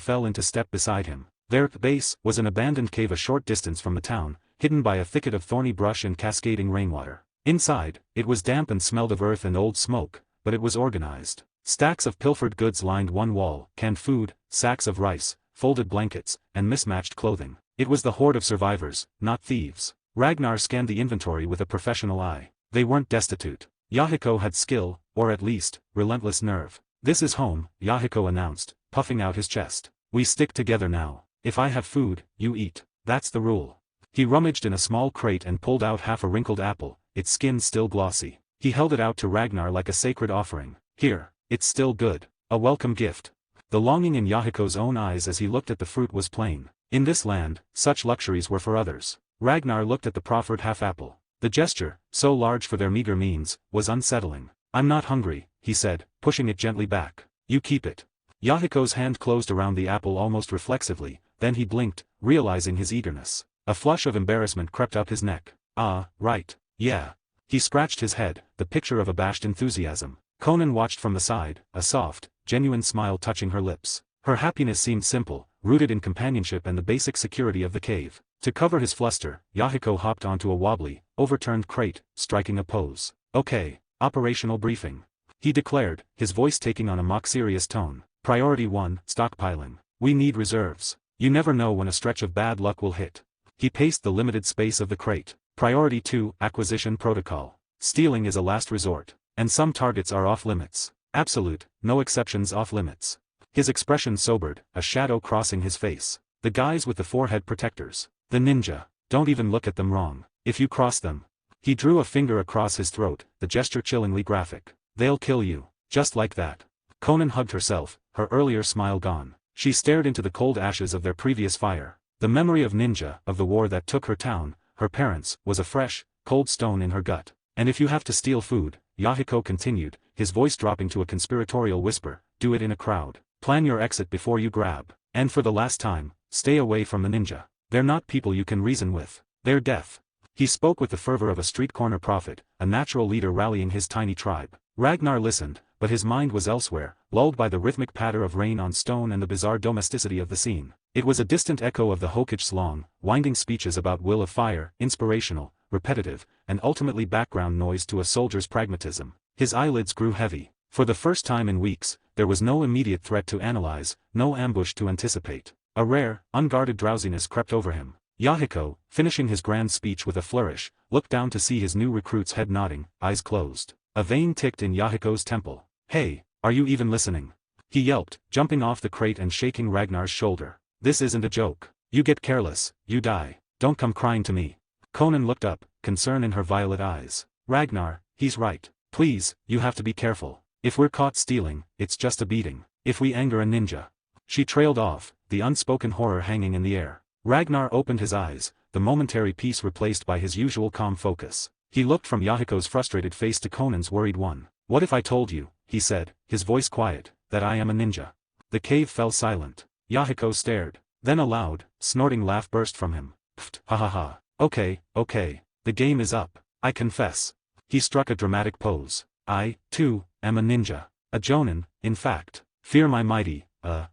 fell into step beside him. Their base was an abandoned cave a short distance from the town, hidden by a thicket of thorny brush and cascading rainwater. Inside, it was damp and smelled of earth and old smoke, but it was organized. Stacks of pilfered goods lined one wall, canned food, sacks of rice, folded blankets, and mismatched clothing. It was the horde of survivors, not thieves. Ragnar scanned the inventory with a professional eye. They weren't destitute. Yahiko had skill, or at least, relentless nerve. This is home, Yahiko announced, puffing out his chest. We stick together now. If I have food, you eat. That's the rule. He rummaged in a small crate and pulled out half a wrinkled apple, its skin still glossy. He held it out to Ragnar like a sacred offering. Here. It's still good. A welcome gift. The longing in Yahiko's own eyes as he looked at the fruit was plain. In this land, such luxuries were for others. Ragnar looked at the proffered half-apple. The gesture, so large for their meager means, was unsettling. I'm not hungry, he said, pushing it gently back. You keep it. Yahiko's hand closed around the apple almost reflexively, then he blinked, realizing his eagerness. A flush of embarrassment crept up his neck. Ah, right. Yeah. He scratched his head, the picture of abashed enthusiasm. Conan watched from the side, a soft, genuine smile touching her lips. Her happiness seemed simple, rooted in companionship and the basic security of the cave. To cover his fluster, Yahiko hopped onto a wobbly, overturned crate, striking a pose. Okay, operational briefing. He declared, his voice taking on a mock-serious tone. Priority 1, stockpiling. We need reserves. You never know when a stretch of bad luck will hit. He paced the limited space of the crate. Priority 2, acquisition protocol. Stealing is a last resort. And some targets are off-limits. Absolute, no exceptions off-limits. His expression sobered, a shadow crossing his face. The guys with the forehead protectors. The ninja. Don't even look at them wrong. If you cross them. He drew a finger across his throat, the gesture chillingly graphic. They'll kill you. Just like that. Conan hugged herself, her earlier smile gone. She stared into the cold ashes of their previous fire. The memory of ninja, of the war that took her town, her parents, was a fresh, cold stone in her gut. And if you have to steal food, Yahiko continued, his voice dropping to a conspiratorial whisper, do it in a crowd. Plan your exit before you grab. And for the last time, stay away from the ninja. They're not people you can reason with. They're death. He spoke with the fervor of a street corner prophet, a natural leader rallying his tiny tribe. Ragnar listened, but his mind was elsewhere, lulled by the rhythmic patter of rain on stone and the bizarre domesticity of the scene. It was a distant echo of the Hokage's long, winding speeches about will of fire, inspirational, repetitive, and ultimately background noise to a soldier's pragmatism. His eyelids grew heavy. For the first time in weeks, there was no immediate threat to analyze, no ambush to anticipate. A rare, unguarded drowsiness crept over him. Yahiko, finishing his grand speech with a flourish, looked down to see his new recruit's head nodding, eyes closed. A vein ticked in Yahiko's temple. Hey, are you even listening? He yelped, jumping off the crate and shaking Ragnar's shoulder. This isn't a joke. You get careless, you die. Don't come crying to me. Conan looked up, concern in her violet eyes. Ragnar, he's right. Please, you have to be careful. If we're caught stealing, it's just a beating. If we anger a ninja. She trailed off, the unspoken horror hanging in the air. Ragnar opened his eyes, the momentary peace replaced by his usual calm focus. He looked from Yahiko's frustrated face to Conan's worried one. What if I told you, he said, his voice quiet, that I am a ninja? The cave fell silent. Yahiko stared. Then a loud, snorting laugh burst from him. Pfft, ha ha ha. Okay, the game is up. I confess. He struck a dramatic pose. I, too, am a ninja. A jonin, in fact. Fear my mighty,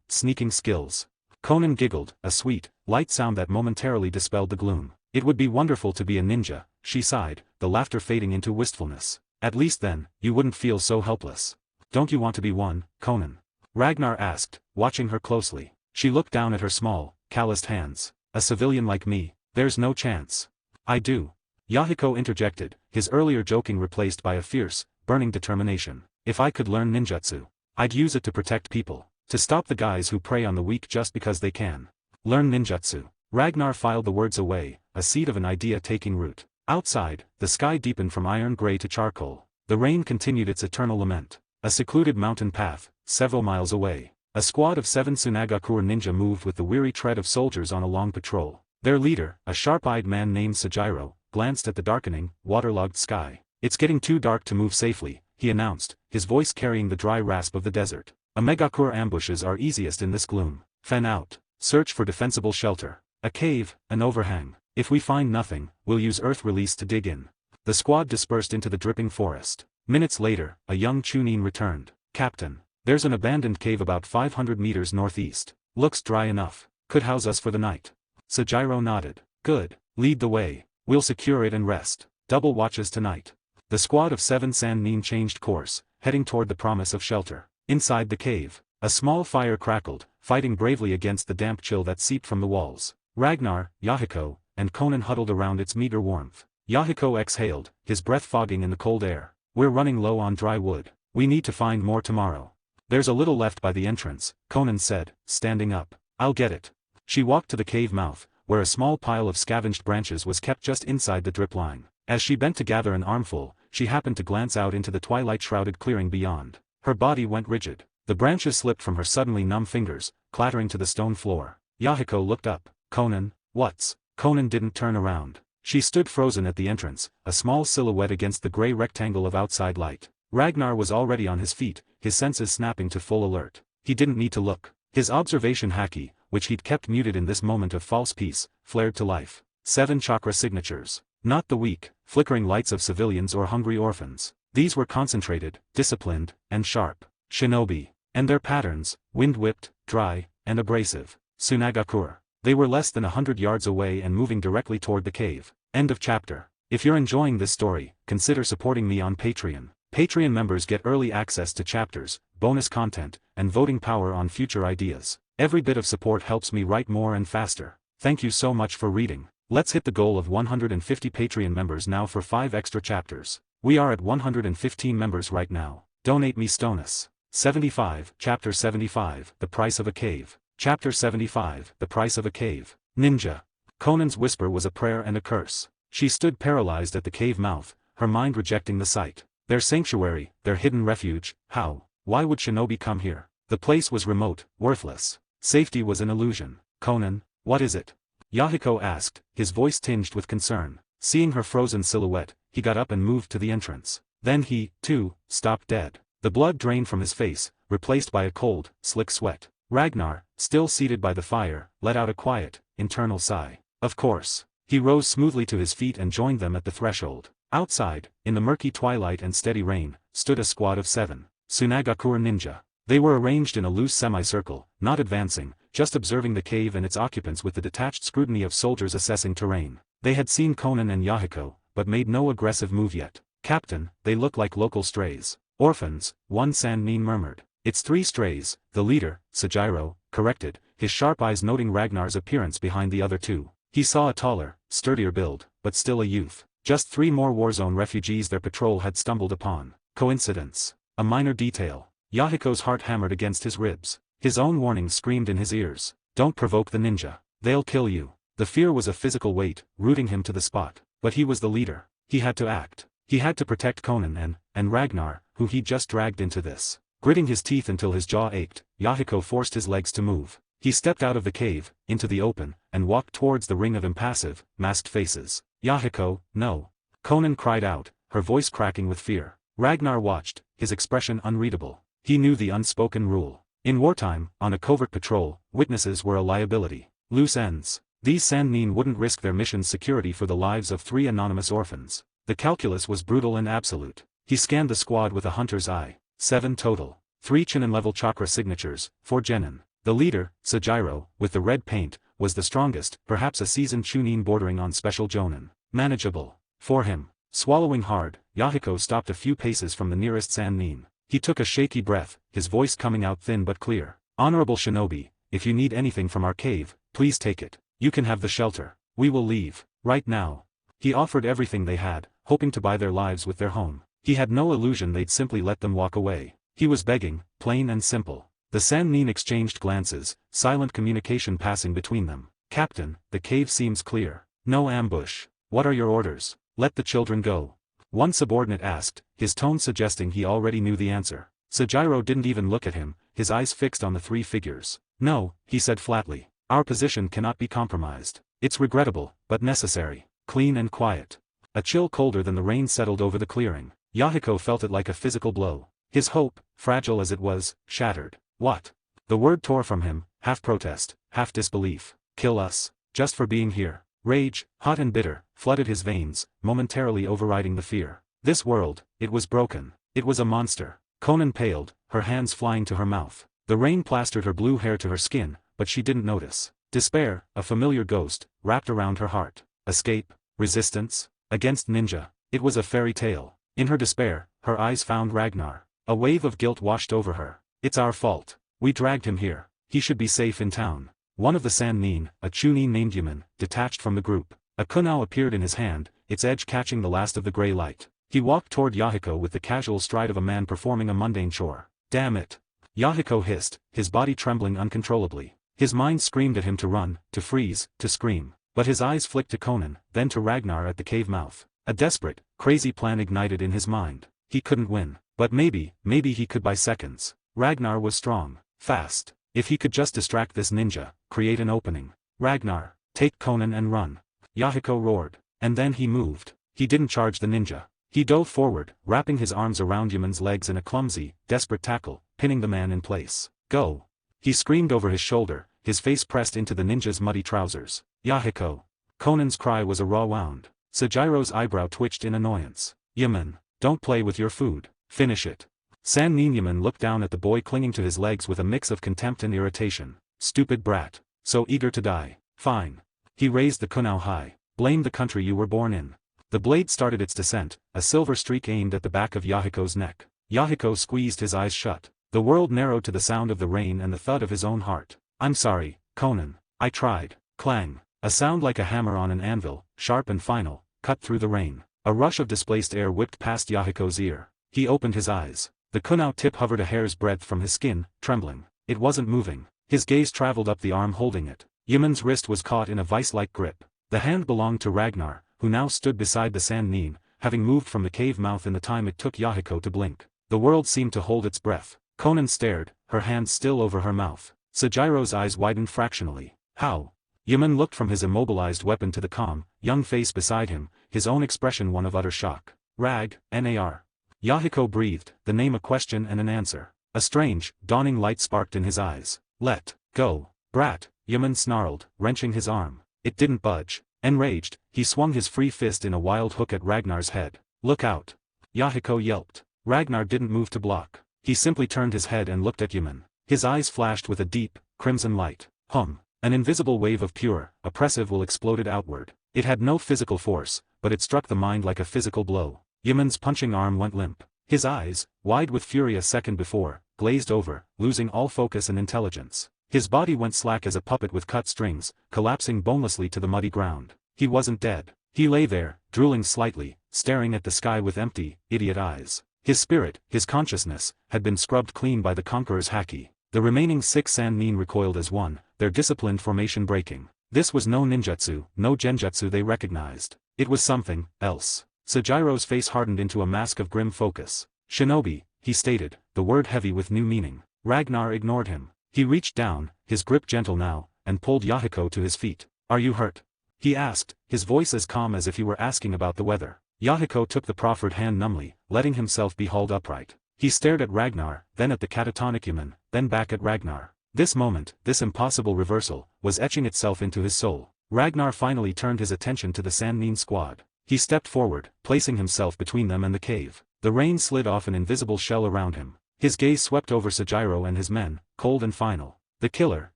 sneaking skills. Conan giggled, a sweet, light sound that momentarily dispelled the gloom. It would be wonderful to be a ninja, she sighed, the laughter fading into wistfulness. At least then, you wouldn't feel so helpless. Don't you want to be one, Conan? Ragnar asked, watching her closely. She looked down at her small, calloused hands. A civilian like me, there's no chance. I do. Yahiko interjected, his earlier joking replaced by a fierce, burning determination. If I could learn ninjutsu, I'd use it to protect people, to stop the guys who prey on the weak just because they can. Learn ninjutsu. Ragnar filed the words away, a seed of an idea taking root. Outside, the sky deepened from iron gray to charcoal. The rain continued its eternal lament. A secluded mountain path, several miles away. A squad of 7 Sunagakure ninja moved with the weary tread of soldiers on a long patrol. Their leader, a sharp-eyed man named Sejiro, glanced at the darkening, waterlogged sky. It's getting too dark to move safely, he announced, his voice carrying the dry rasp of the desert. Megakure ambushes are easiest in this gloom. Fan out. Search for defensible shelter. A cave, an overhang. If we find nothing, we'll use earth release to dig in. The squad dispersed into the dripping forest. Minutes later, a young Chunin returned. Captain. There's an abandoned cave about 500 meters northeast. Looks dry enough. Could house us for the night. Sejiro nodded. Good. Lead the way. We'll secure it and rest. Double watches tonight. The squad of 7 Sannin changed course, heading toward the promise of shelter. Inside the cave, a small fire crackled, fighting bravely against the damp chill that seeped from the walls. Ragnar, Yahiko, and Conan huddled around its meager warmth. Yahiko exhaled, his breath fogging in the cold air. We're running low on dry wood. We need to find more tomorrow. There's a little left by the entrance, Conan said, standing up. I'll get it. She walked to the cave mouth, where a small pile of scavenged branches was kept just inside the drip line. As she bent to gather an armful, she happened to glance out into the twilight-shrouded clearing beyond. Her body went rigid. The branches slipped from her suddenly numb fingers, clattering to the stone floor. Yahiko looked up. Conan, what's? Conan didn't turn around. She stood frozen at the entrance, a small silhouette against the gray rectangle of outside light. Ragnar was already on his feet, his senses snapping to full alert. He didn't need to look. His observation Haki, which he'd kept muted in this moment of false peace, flared to life. 7 chakra signatures. Not the weak, flickering lights of civilians or hungry orphans. These were concentrated, disciplined, and sharp. Shinobi. And their patterns, wind-whipped, dry, and abrasive. Sunagakure. They were less than 100 yards away and moving directly toward the cave. End of chapter. If you're enjoying this story, consider supporting me on Patreon. Patreon members get early access to chapters, bonus content, and voting power on future ideas. Every bit of support helps me write more and faster. Thank you so much for reading. Let's hit the goal of 150 Patreon members now for 5 extra chapters. We are at 115 members right now. Donate me Stonus. 75, Chapter 75, The Price of a Cave. Chapter 75, The Price of a Cave. Ninja. Conan's whisper was a prayer and a curse. She stood paralyzed at the cave mouth, her mind rejecting the sight. Their sanctuary, their hidden refuge, how? Why would shinobi come here? The place was remote, worthless. Safety was an illusion. Conan, what is it? Yahiko asked, his voice tinged with concern. Seeing her frozen silhouette, he got up and moved to the entrance. Then he, too, stopped dead. The blood drained from his face, replaced by a cold, slick sweat. Ragnar, still seated by the fire, let out a quiet, internal sigh. Of course. He rose smoothly to his feet and joined them at the threshold. Outside, in the murky twilight and steady rain, stood a squad of 7 Sunagakure ninja. They were arranged in a loose semicircle, not advancing, just observing the cave and its occupants with the detached scrutiny of soldiers assessing terrain. They had seen Conan and Yahiko, but made no aggressive move yet. Captain, they look like local strays. Orphans, one Sannin murmured. It's 3 strays, the leader, Sejiro, corrected, his sharp eyes noting Ragnar's appearance behind the other 2. He saw a taller, sturdier build, but still a youth. Just 3 more warzone refugees their patrol had stumbled upon. Coincidence. A minor detail. Yahiko's heart hammered against his ribs. His own warning screamed in his ears. Don't provoke the ninja. They'll kill you. The fear was a physical weight, rooting him to the spot. But he was the leader. He had to act. He had to protect Conan and Ragnar, who he'd just dragged into this. Gritting his teeth until his jaw ached, Yahiko forced his legs to move. He stepped out of the cave, into the open, and walked towards the ring of impassive, masked faces. Yahiko, no. Conan cried out, her voice cracking with fear. Ragnar watched, his expression unreadable. He knew the unspoken rule. In wartime, on a covert patrol, witnesses were a liability. Loose ends. These Sannin wouldn't risk their mission's security for the lives of 3 anonymous orphans. The calculus was brutal and absolute. He scanned the squad with a hunter's eye. 7 total. 3 Chunin-level chakra signatures, 4 genin. The leader, Sejiro, with the red paint, was the strongest, perhaps a seasoned Chunin bordering on special jonin. Manageable. For him. Swallowing hard, Yahiko stopped a few paces from the nearest Sannin. He took a shaky breath, his voice coming out thin but clear. "Honorable shinobi, if you need anything from our cave, please take it. You can have the shelter. We will leave, right now." He offered everything they had, hoping to buy their lives with their home. He had no illusion they'd simply let them walk away. He was begging, plain and simple. The Sannin exchanged glances, silent communication passing between them. "Captain, the cave seems clear. No ambush. What are your orders?" "Let the children go," one subordinate asked, his tone suggesting he already knew the answer. Sejiro didn't even look at him, his eyes fixed on the three figures. "No," he said flatly. "Our position cannot be compromised. It's regrettable, but necessary. Clean and quiet." A chill colder than the rain settled over the clearing. Yahiko felt it like a physical blow. His hope, fragile as it was, shattered. "What?" The word tore from him, half protest, half disbelief. "Kill us, just for being here." Rage, hot and bitter, flooded his veins, momentarily overriding the fear. This world, it was broken. It was a monster. Conan paled, her hands flying to her mouth. The rain plastered her blue hair to her skin, but she didn't notice. Despair, a familiar ghost, wrapped around her heart. Escape, resistance, against ninja. It was a fairy tale. In her despair, her eyes found Ragnar. A wave of guilt washed over her. "It's our fault. We dragged him here. He should be safe in town." One of the Sannin, a Chunin named Yaman, detached from the group. A kunao appeared in his hand, its edge catching the last of the grey light. He walked toward Yahiko with the casual stride of a man performing a mundane chore. "Damn it!" Yahiko hissed, his body trembling uncontrollably. His mind screamed at him to run, to freeze, to scream. But his eyes flicked to Conan, then to Ragnar at the cave mouth. A desperate, crazy plan ignited in his mind. He couldn't win. But maybe he could buy seconds. Ragnar was strong, fast. If he could just distract this ninja, create an opening. "Ragnar, take Conan and run." Yahiko roared. And then he moved. He didn't charge the ninja. He dove forward, wrapping his arms around Yaman's legs in a clumsy, desperate tackle, pinning the man in place. "Go!" He screamed over his shoulder, his face pressed into the ninja's muddy trousers. "Yahiko!" Conan's cry was a raw wound. Sejiro's eyebrow twitched in annoyance. "Yaman, don't play with your food. Finish it." Sannin Yaman looked down at the boy clinging to his legs with a mix of contempt and irritation. "Stupid brat. So eager to die. Fine." He raised the kunao high. "Blame the country you were born in." The blade started its descent, a silver streak aimed at the back of Yahiko's neck. Yahiko squeezed his eyes shut. The world narrowed to the sound of the rain and the thud of his own heart. "I'm sorry, Conan. I tried." Clang. A sound like a hammer on an anvil, sharp and final, cut through the rain. A rush of displaced air whipped past Yahiko's ear. He opened his eyes. The kunao tip hovered a hair's breadth from his skin, trembling. It wasn't moving. His gaze traveled up the arm holding it. Yaman's wrist was caught in a vice-like grip. The hand belonged to Ragnar, who now stood beside the Sannin, having moved from the cave mouth in the time it took Yahiko to blink. The world seemed to hold its breath. Conan stared, her hand still over her mouth. Sejiro's eyes widened fractionally. "How?" Yaman looked from his immobilized weapon to the calm, young face beside him, his own expression one of utter shock. "Nar." Yahiko breathed, the name a question and an answer. A strange, dawning light sparked in his eyes. "Let go, brat," Yaman snarled, wrenching his arm. It didn't budge. Enraged, he swung his free fist in a wild hook at Ragnar's head. "Look out!" Yahiko yelped. Ragnar didn't move to block. He simply turned his head and looked at Yaman. His eyes flashed with a deep, crimson light. An invisible wave of pure, oppressive will exploded outward. It had no physical force, but it struck the mind like a physical blow. Yaman's punching arm went limp. His eyes, wide with fury a second before, glazed over, losing all focus and intelligence. His body went slack as a puppet with cut strings, collapsing bonelessly to the muddy ground. He wasn't dead. He lay there, drooling slightly, staring at the sky with empty, idiot eyes. His spirit, his consciousness, had been scrubbed clean by the Conqueror's Haki. The remaining 6 Sannin recoiled as one, their disciplined formation breaking. This was no ninjutsu, no genjutsu they recognized. It was something else. Sejiro's face hardened into a mask of grim focus. "Shinobi," he stated, the word heavy with new meaning. Ragnar ignored him. He reached down, his grip gentle now, and pulled Yahiko to his feet. "Are you hurt?" he asked, his voice as calm as if he were asking about the weather. Yahiko took the proffered hand numbly, letting himself be hauled upright. He stared at Ragnar, then at the catatonic Yaman, then back at Ragnar. This moment, this impossible reversal, was etching itself into his soul. Ragnar finally turned his attention to the Sannin squad. He stepped forward, placing himself between them and the cave. The rain slid off an invisible shell around him. His gaze swept over Sejiro and his men, cold and final. "The killer,"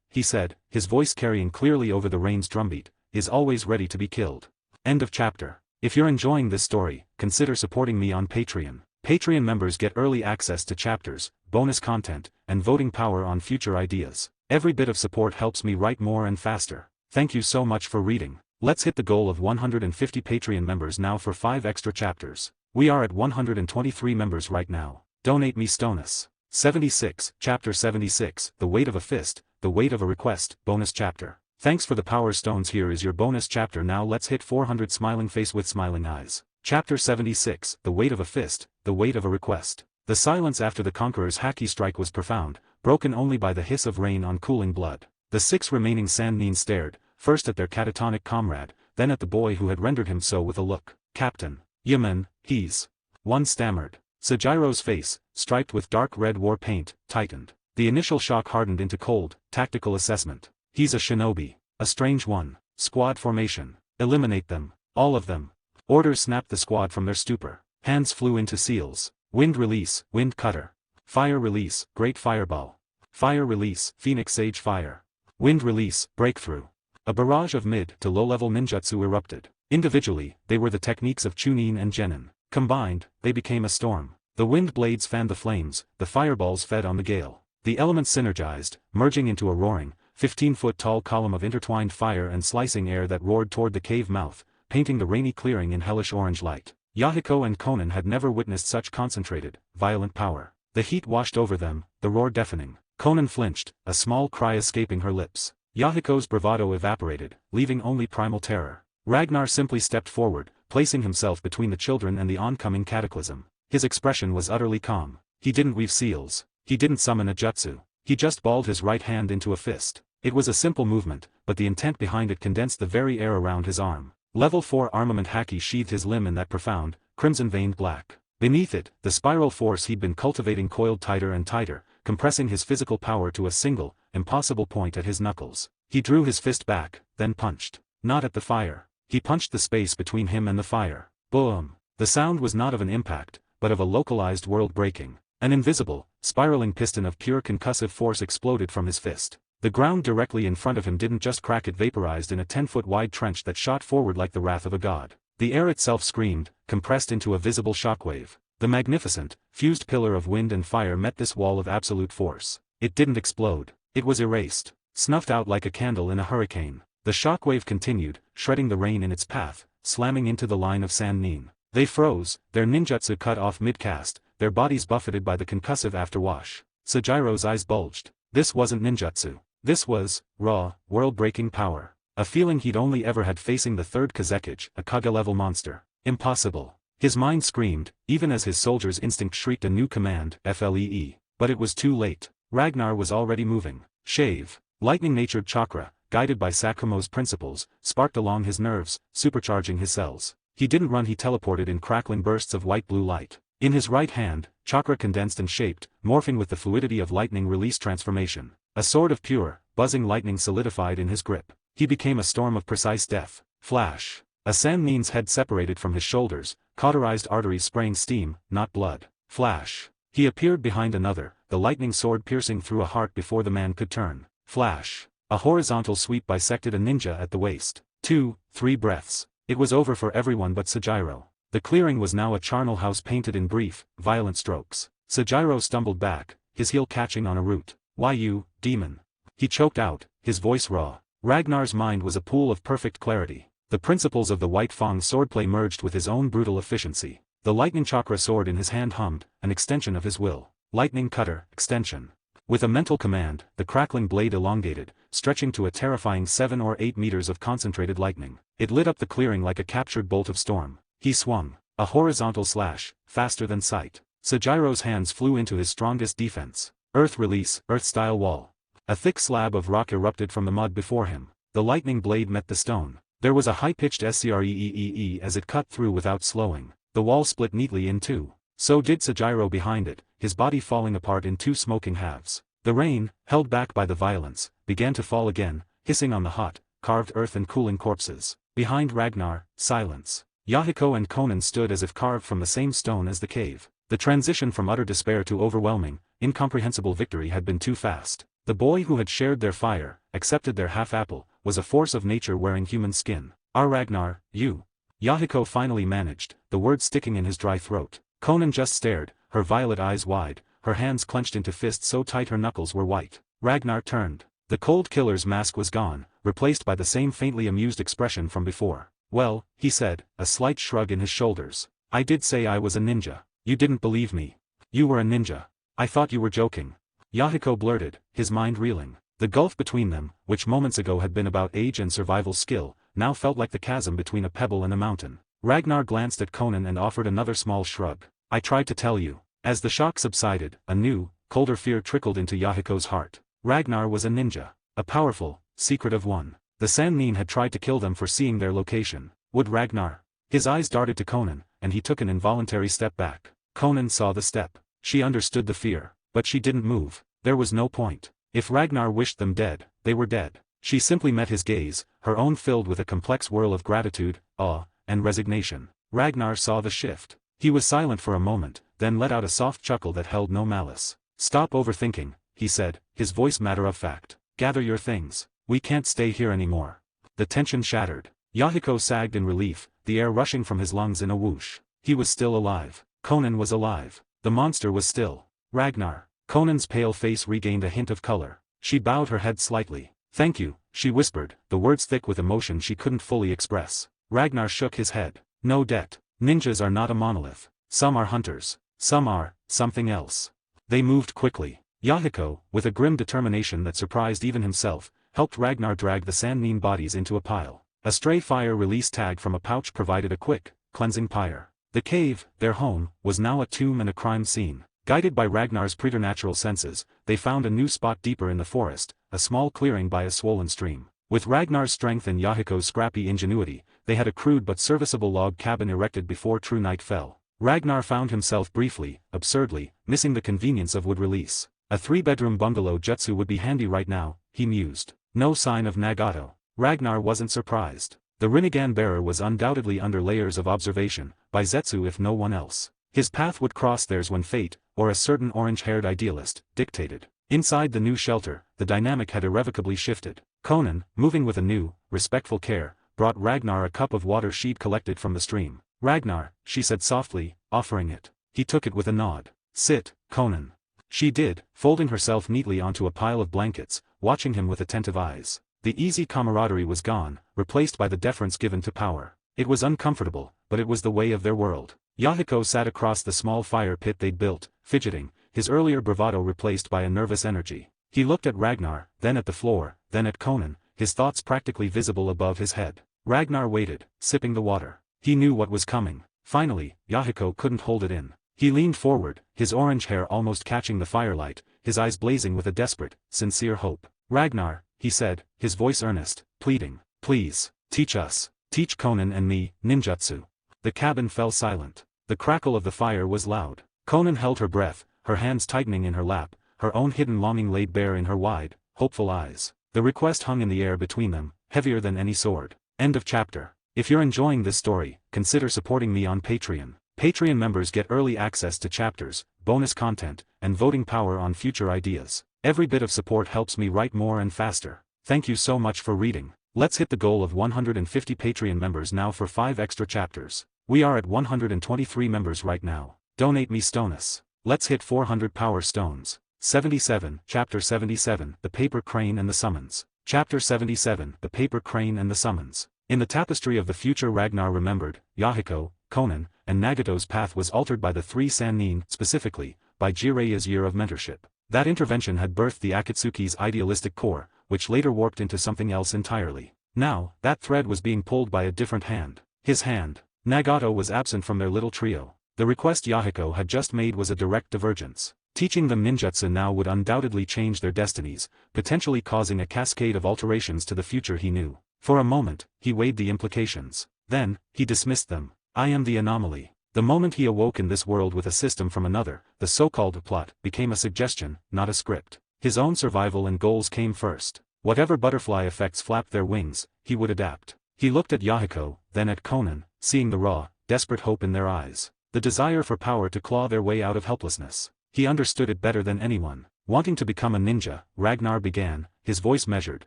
he said, his voice carrying clearly over the rain's drumbeat, "is always ready to be killed." End of chapter. If you're enjoying this story, consider supporting me on Patreon. Patreon members get early access to chapters, bonus content, and voting power on future ideas. Every bit of support helps me write more and faster. Thank you so much for reading. Let's hit the goal of 150 Patreon members now for 5 extra chapters. We are at 123 members right now. Donate me Stonus. 76, Chapter 76, The Weight of a Fist, The Weight of a Request, bonus chapter. Thanks for the power stones. Here is your bonus chapter. Now let's hit 400 smiling face with smiling eyes. Chapter 76, The Weight of a Fist, The Weight of a Request. The silence after the Conqueror's Haki strike was profound, broken only by the hiss of rain on cooling blood. The 6 remaining Sandnine stared, first at their catatonic comrade, then at the boy who had rendered him so with a look. Captain. Yaman, he's. One stammered. Sajiro's face, striped with dark red war paint, tightened. The initial shock hardened into cold, tactical assessment. He's a shinobi. A strange one. Squad formation. Eliminate them. All of them. Orders snapped the squad from their stupor. Hands flew into seals. Wind release, wind cutter. Fire release, great fireball. Fire release, phoenix sage fire. Wind release, breakthrough. A barrage of mid to low-level ninjutsu erupted. Individually, they were the techniques of Chunin and Genin. Combined, they became a storm. The wind blades fanned the flames, the fireballs fed on the gale. The elements synergized, merging into a roaring, 15-foot-tall column of intertwined fire and slicing air that roared toward the cave mouth, painting the rainy clearing in hellish orange light. Yahiko and Conan had never witnessed such concentrated, violent power. The heat washed over them, the roar deafening. Conan flinched, a small cry escaping her lips. Yahiko's bravado evaporated, leaving only primal terror. Ragnar simply stepped forward, placing himself between the children and the oncoming cataclysm. His expression was utterly calm. He didn't weave seals. He didn't summon a jutsu. He just balled his right hand into a fist. It was a simple movement, but the intent behind it condensed the very air around his arm. Level 4 armament Haki sheathed his limb in that profound, crimson-veined black. Beneath it, the spiral force he'd been cultivating coiled tighter and tighter, compressing his physical power to a single, impossible point at his knuckles. He drew his fist back, then punched. Not at the fire. He punched the space between him and the fire. Boom! The sound was not of an impact, but of a localized world-breaking. An invisible, spiraling piston of pure concussive force exploded from his fist. The ground directly in front of him didn't just crack, it vaporized in a 10-foot-wide trench that shot forward like the wrath of a god. The air itself screamed, compressed into a visible shockwave. The magnificent, fused pillar of wind and fire met this wall of absolute force. It didn't explode. It was erased. Snuffed out like a candle in a hurricane. The shockwave continued, shredding the rain in its path, slamming into the line of Sandnine. They froze, their ninjutsu cut off mid-cast, their bodies buffeted by the concussive afterwash. Sajiro's eyes bulged. This wasn't ninjutsu. This was, raw, world-breaking power. A feeling he'd only ever had facing the third Kazekage, a Kage-level monster. Impossible. His mind screamed, even as his soldier's instinct shrieked a new command, FLEE. But it was too late. Ragnar was already moving. Shave. Lightning-natured chakra, guided by Sakumo's principles, sparked along his nerves, supercharging his cells. He didn't run, he teleported in crackling bursts of white-blue light. In his right hand, chakra condensed and shaped, morphing with the fluidity of lightning release transformation. A sword of pure, buzzing lightning solidified in his grip. He became a storm of precise death. Flash. A Sandnine's head separated from his shoulders, cauterized arteries spraying steam, not blood. Flash. He appeared behind another, the lightning sword piercing through a heart before the man could turn. Flash. A horizontal sweep bisected a ninja at the waist. 2, 3 breaths. It was over for everyone but Sajiro. The clearing was now a charnel house painted in brief, violent strokes. Sajiro stumbled back, his heel catching on a root. Why you, demon? He choked out, his voice raw. Ragnar's mind was a pool of perfect clarity. The principles of the White Fang swordplay merged with his own brutal efficiency. The lightning chakra sword in his hand hummed, an extension of his will. Lightning cutter, extension. With a mental command, the crackling blade elongated, stretching to a terrifying 7 or 8 meters of concentrated lightning. It lit up the clearing like a captured bolt of storm. He swung. A horizontal slash, faster than sight. Sajiro's hands flew into his strongest defense. Earth release, earth-style wall. A thick slab of rock erupted from the mud before him. The lightning blade met the stone. There was a high-pitched screeee as it cut through without slowing. The wall split neatly in two. So did Sajiro behind it, his body falling apart in 2 smoking halves. The rain, held back by the violence, began to fall again, hissing on the hot, carved earth and cooling corpses. Behind Ragnar, silence. Yahiko and Conan stood as if carved from the same stone as the cave. The transition from utter despair to overwhelming, incomprehensible victory had been too fast. The boy who had shared their fire, accepted their half-apple, was a force of nature wearing human skin. Ragnar, you. Yahiko finally managed, the word sticking in his dry throat. Conan just stared, her violet eyes wide, her hands clenched into fists so tight her knuckles were white. Ragnar turned. The cold killer's mask was gone, replaced by the same faintly amused expression from before. Well, he said, a slight shrug in his shoulders. I did say I was a ninja. You didn't believe me. You were a ninja. I thought you were joking. Yahiko blurted, his mind reeling. The gulf between them, which moments ago had been about age and survival skill, now felt like the chasm between a pebble and a mountain. Ragnar glanced at Conan and offered another small shrug. I tried to tell you. As the shock subsided, a new, colder fear trickled into Yahiko's heart. Ragnar was a ninja. A powerful, secretive one. The Sannin had tried to kill them for seeing their location. Would Ragnar? His eyes darted to Conan, and he took an involuntary step back. Conan saw the step. She understood the fear, but she didn't move. There was no point. If Ragnar wished them dead, they were dead. She simply met his gaze, her own filled with a complex whirl of gratitude, awe, and resignation. Ragnar saw the shift. He was silent for a moment, then let out a soft chuckle that held no malice. Stop overthinking, he said, his voice matter-of-fact. Gather your things. We can't stay here anymore. The tension shattered. Yahiko sagged in relief, the air rushing from his lungs in a whoosh. He was still alive. Conan was alive. The monster was still. Ragnar. Conan's pale face regained a hint of color. She bowed her head slightly. Thank you, she whispered, the words thick with emotion she couldn't fully express. Ragnar shook his head. No debt. Ninjas are not a monolith. Some are hunters. Some are something else. They moved quickly. Yahiko, with a grim determination that surprised even himself, helped Ragnar drag the Sannin bodies into a pile. A stray fire release tag from a pouch provided a quick, cleansing pyre. The cave, their home, was now a tomb and a crime scene. Guided by Ragnar's preternatural senses, they found a new spot deeper in the forest, a small clearing by a swollen stream. With Ragnar's strength and Yahiko's scrappy ingenuity, they had a crude but serviceable log cabin erected before true night fell. Ragnar found himself briefly, absurdly, missing the convenience of wood release. A 3-bedroom bungalow jutsu would be handy right now, he mused. No sign of Nagato. Ragnar wasn't surprised. The Rinnegan bearer was undoubtedly under layers of observation, by Zetsu if no one else. His path would cross theirs when fate, or a certain orange-haired idealist, dictated. Inside the new shelter, the dynamic had irrevocably shifted. Conan, moving with a new, respectful care, brought Ragnar a cup of water she'd collected from the stream. Ragnar, she said softly, offering it. He took it with a nod. Sit, Conan. She did, folding herself neatly onto a pile of blankets, watching him with attentive eyes. The easy camaraderie was gone, replaced by the deference given to power. It was uncomfortable, but it was the way of their world. Yahiko sat across the small fire pit they'd built, fidgeting, his earlier bravado replaced by a nervous energy. He looked at Ragnar, then at the floor, then at Conan, his thoughts practically visible above his head. Ragnar waited, sipping the water. He knew what was coming. Finally, Yahiko couldn't hold it in. He leaned forward, his orange hair almost catching the firelight, his eyes blazing with a desperate, sincere hope. Ragnar, he said, his voice earnest, pleading. Please, teach us. Teach Conan and me, ninjutsu. The cabin fell silent. The crackle of the fire was loud. Conan held her breath, her hands tightening in her lap, her own hidden longing laid bare in her wide, hopeful eyes. The request hung in the air between them, heavier than any sword. End of chapter. If you're enjoying this story, consider supporting me on Patreon. Patreon members get early access to chapters, bonus content, and voting power on future ideas. Every bit of support helps me write more and faster. Thank you so much for reading. Let's hit the goal of 150 Patreon members now for 5 extra chapters. We are at 123 members right now. Donate me stonus. Let's hit 400 power stones. 77, Chapter 77, The Paper Crane and the Summons. Chapter 77, The Paper Crane and the Summons. In the tapestry of the future Ragnar remembered, Yahiko, Conan, and Nagato's path was altered by the 3 Sannin, specifically, by Jiraiya's year of mentorship. That intervention had birthed the Akatsuki's idealistic core, which later warped into something else entirely. Now, that thread was being pulled by a different hand. His hand. Nagato was absent from their little trio. The request Yahiko had just made was a direct divergence. Teaching them ninjutsu now would undoubtedly change their destinies, potentially causing a cascade of alterations to the future he knew. For a moment, he weighed the implications. Then, he dismissed them. I am the anomaly. The moment he awoke in this world with a system from another, the so-called plot became a suggestion, not a script. His own survival and goals came first. Whatever butterfly effects flapped their wings, he would adapt. He looked at Yahiko, then at Conan, seeing the raw, desperate hope in their eyes. The desire for power to claw their way out of helplessness. He understood it better than anyone. Wanting to become a ninja, Ragnar began, his voice measured,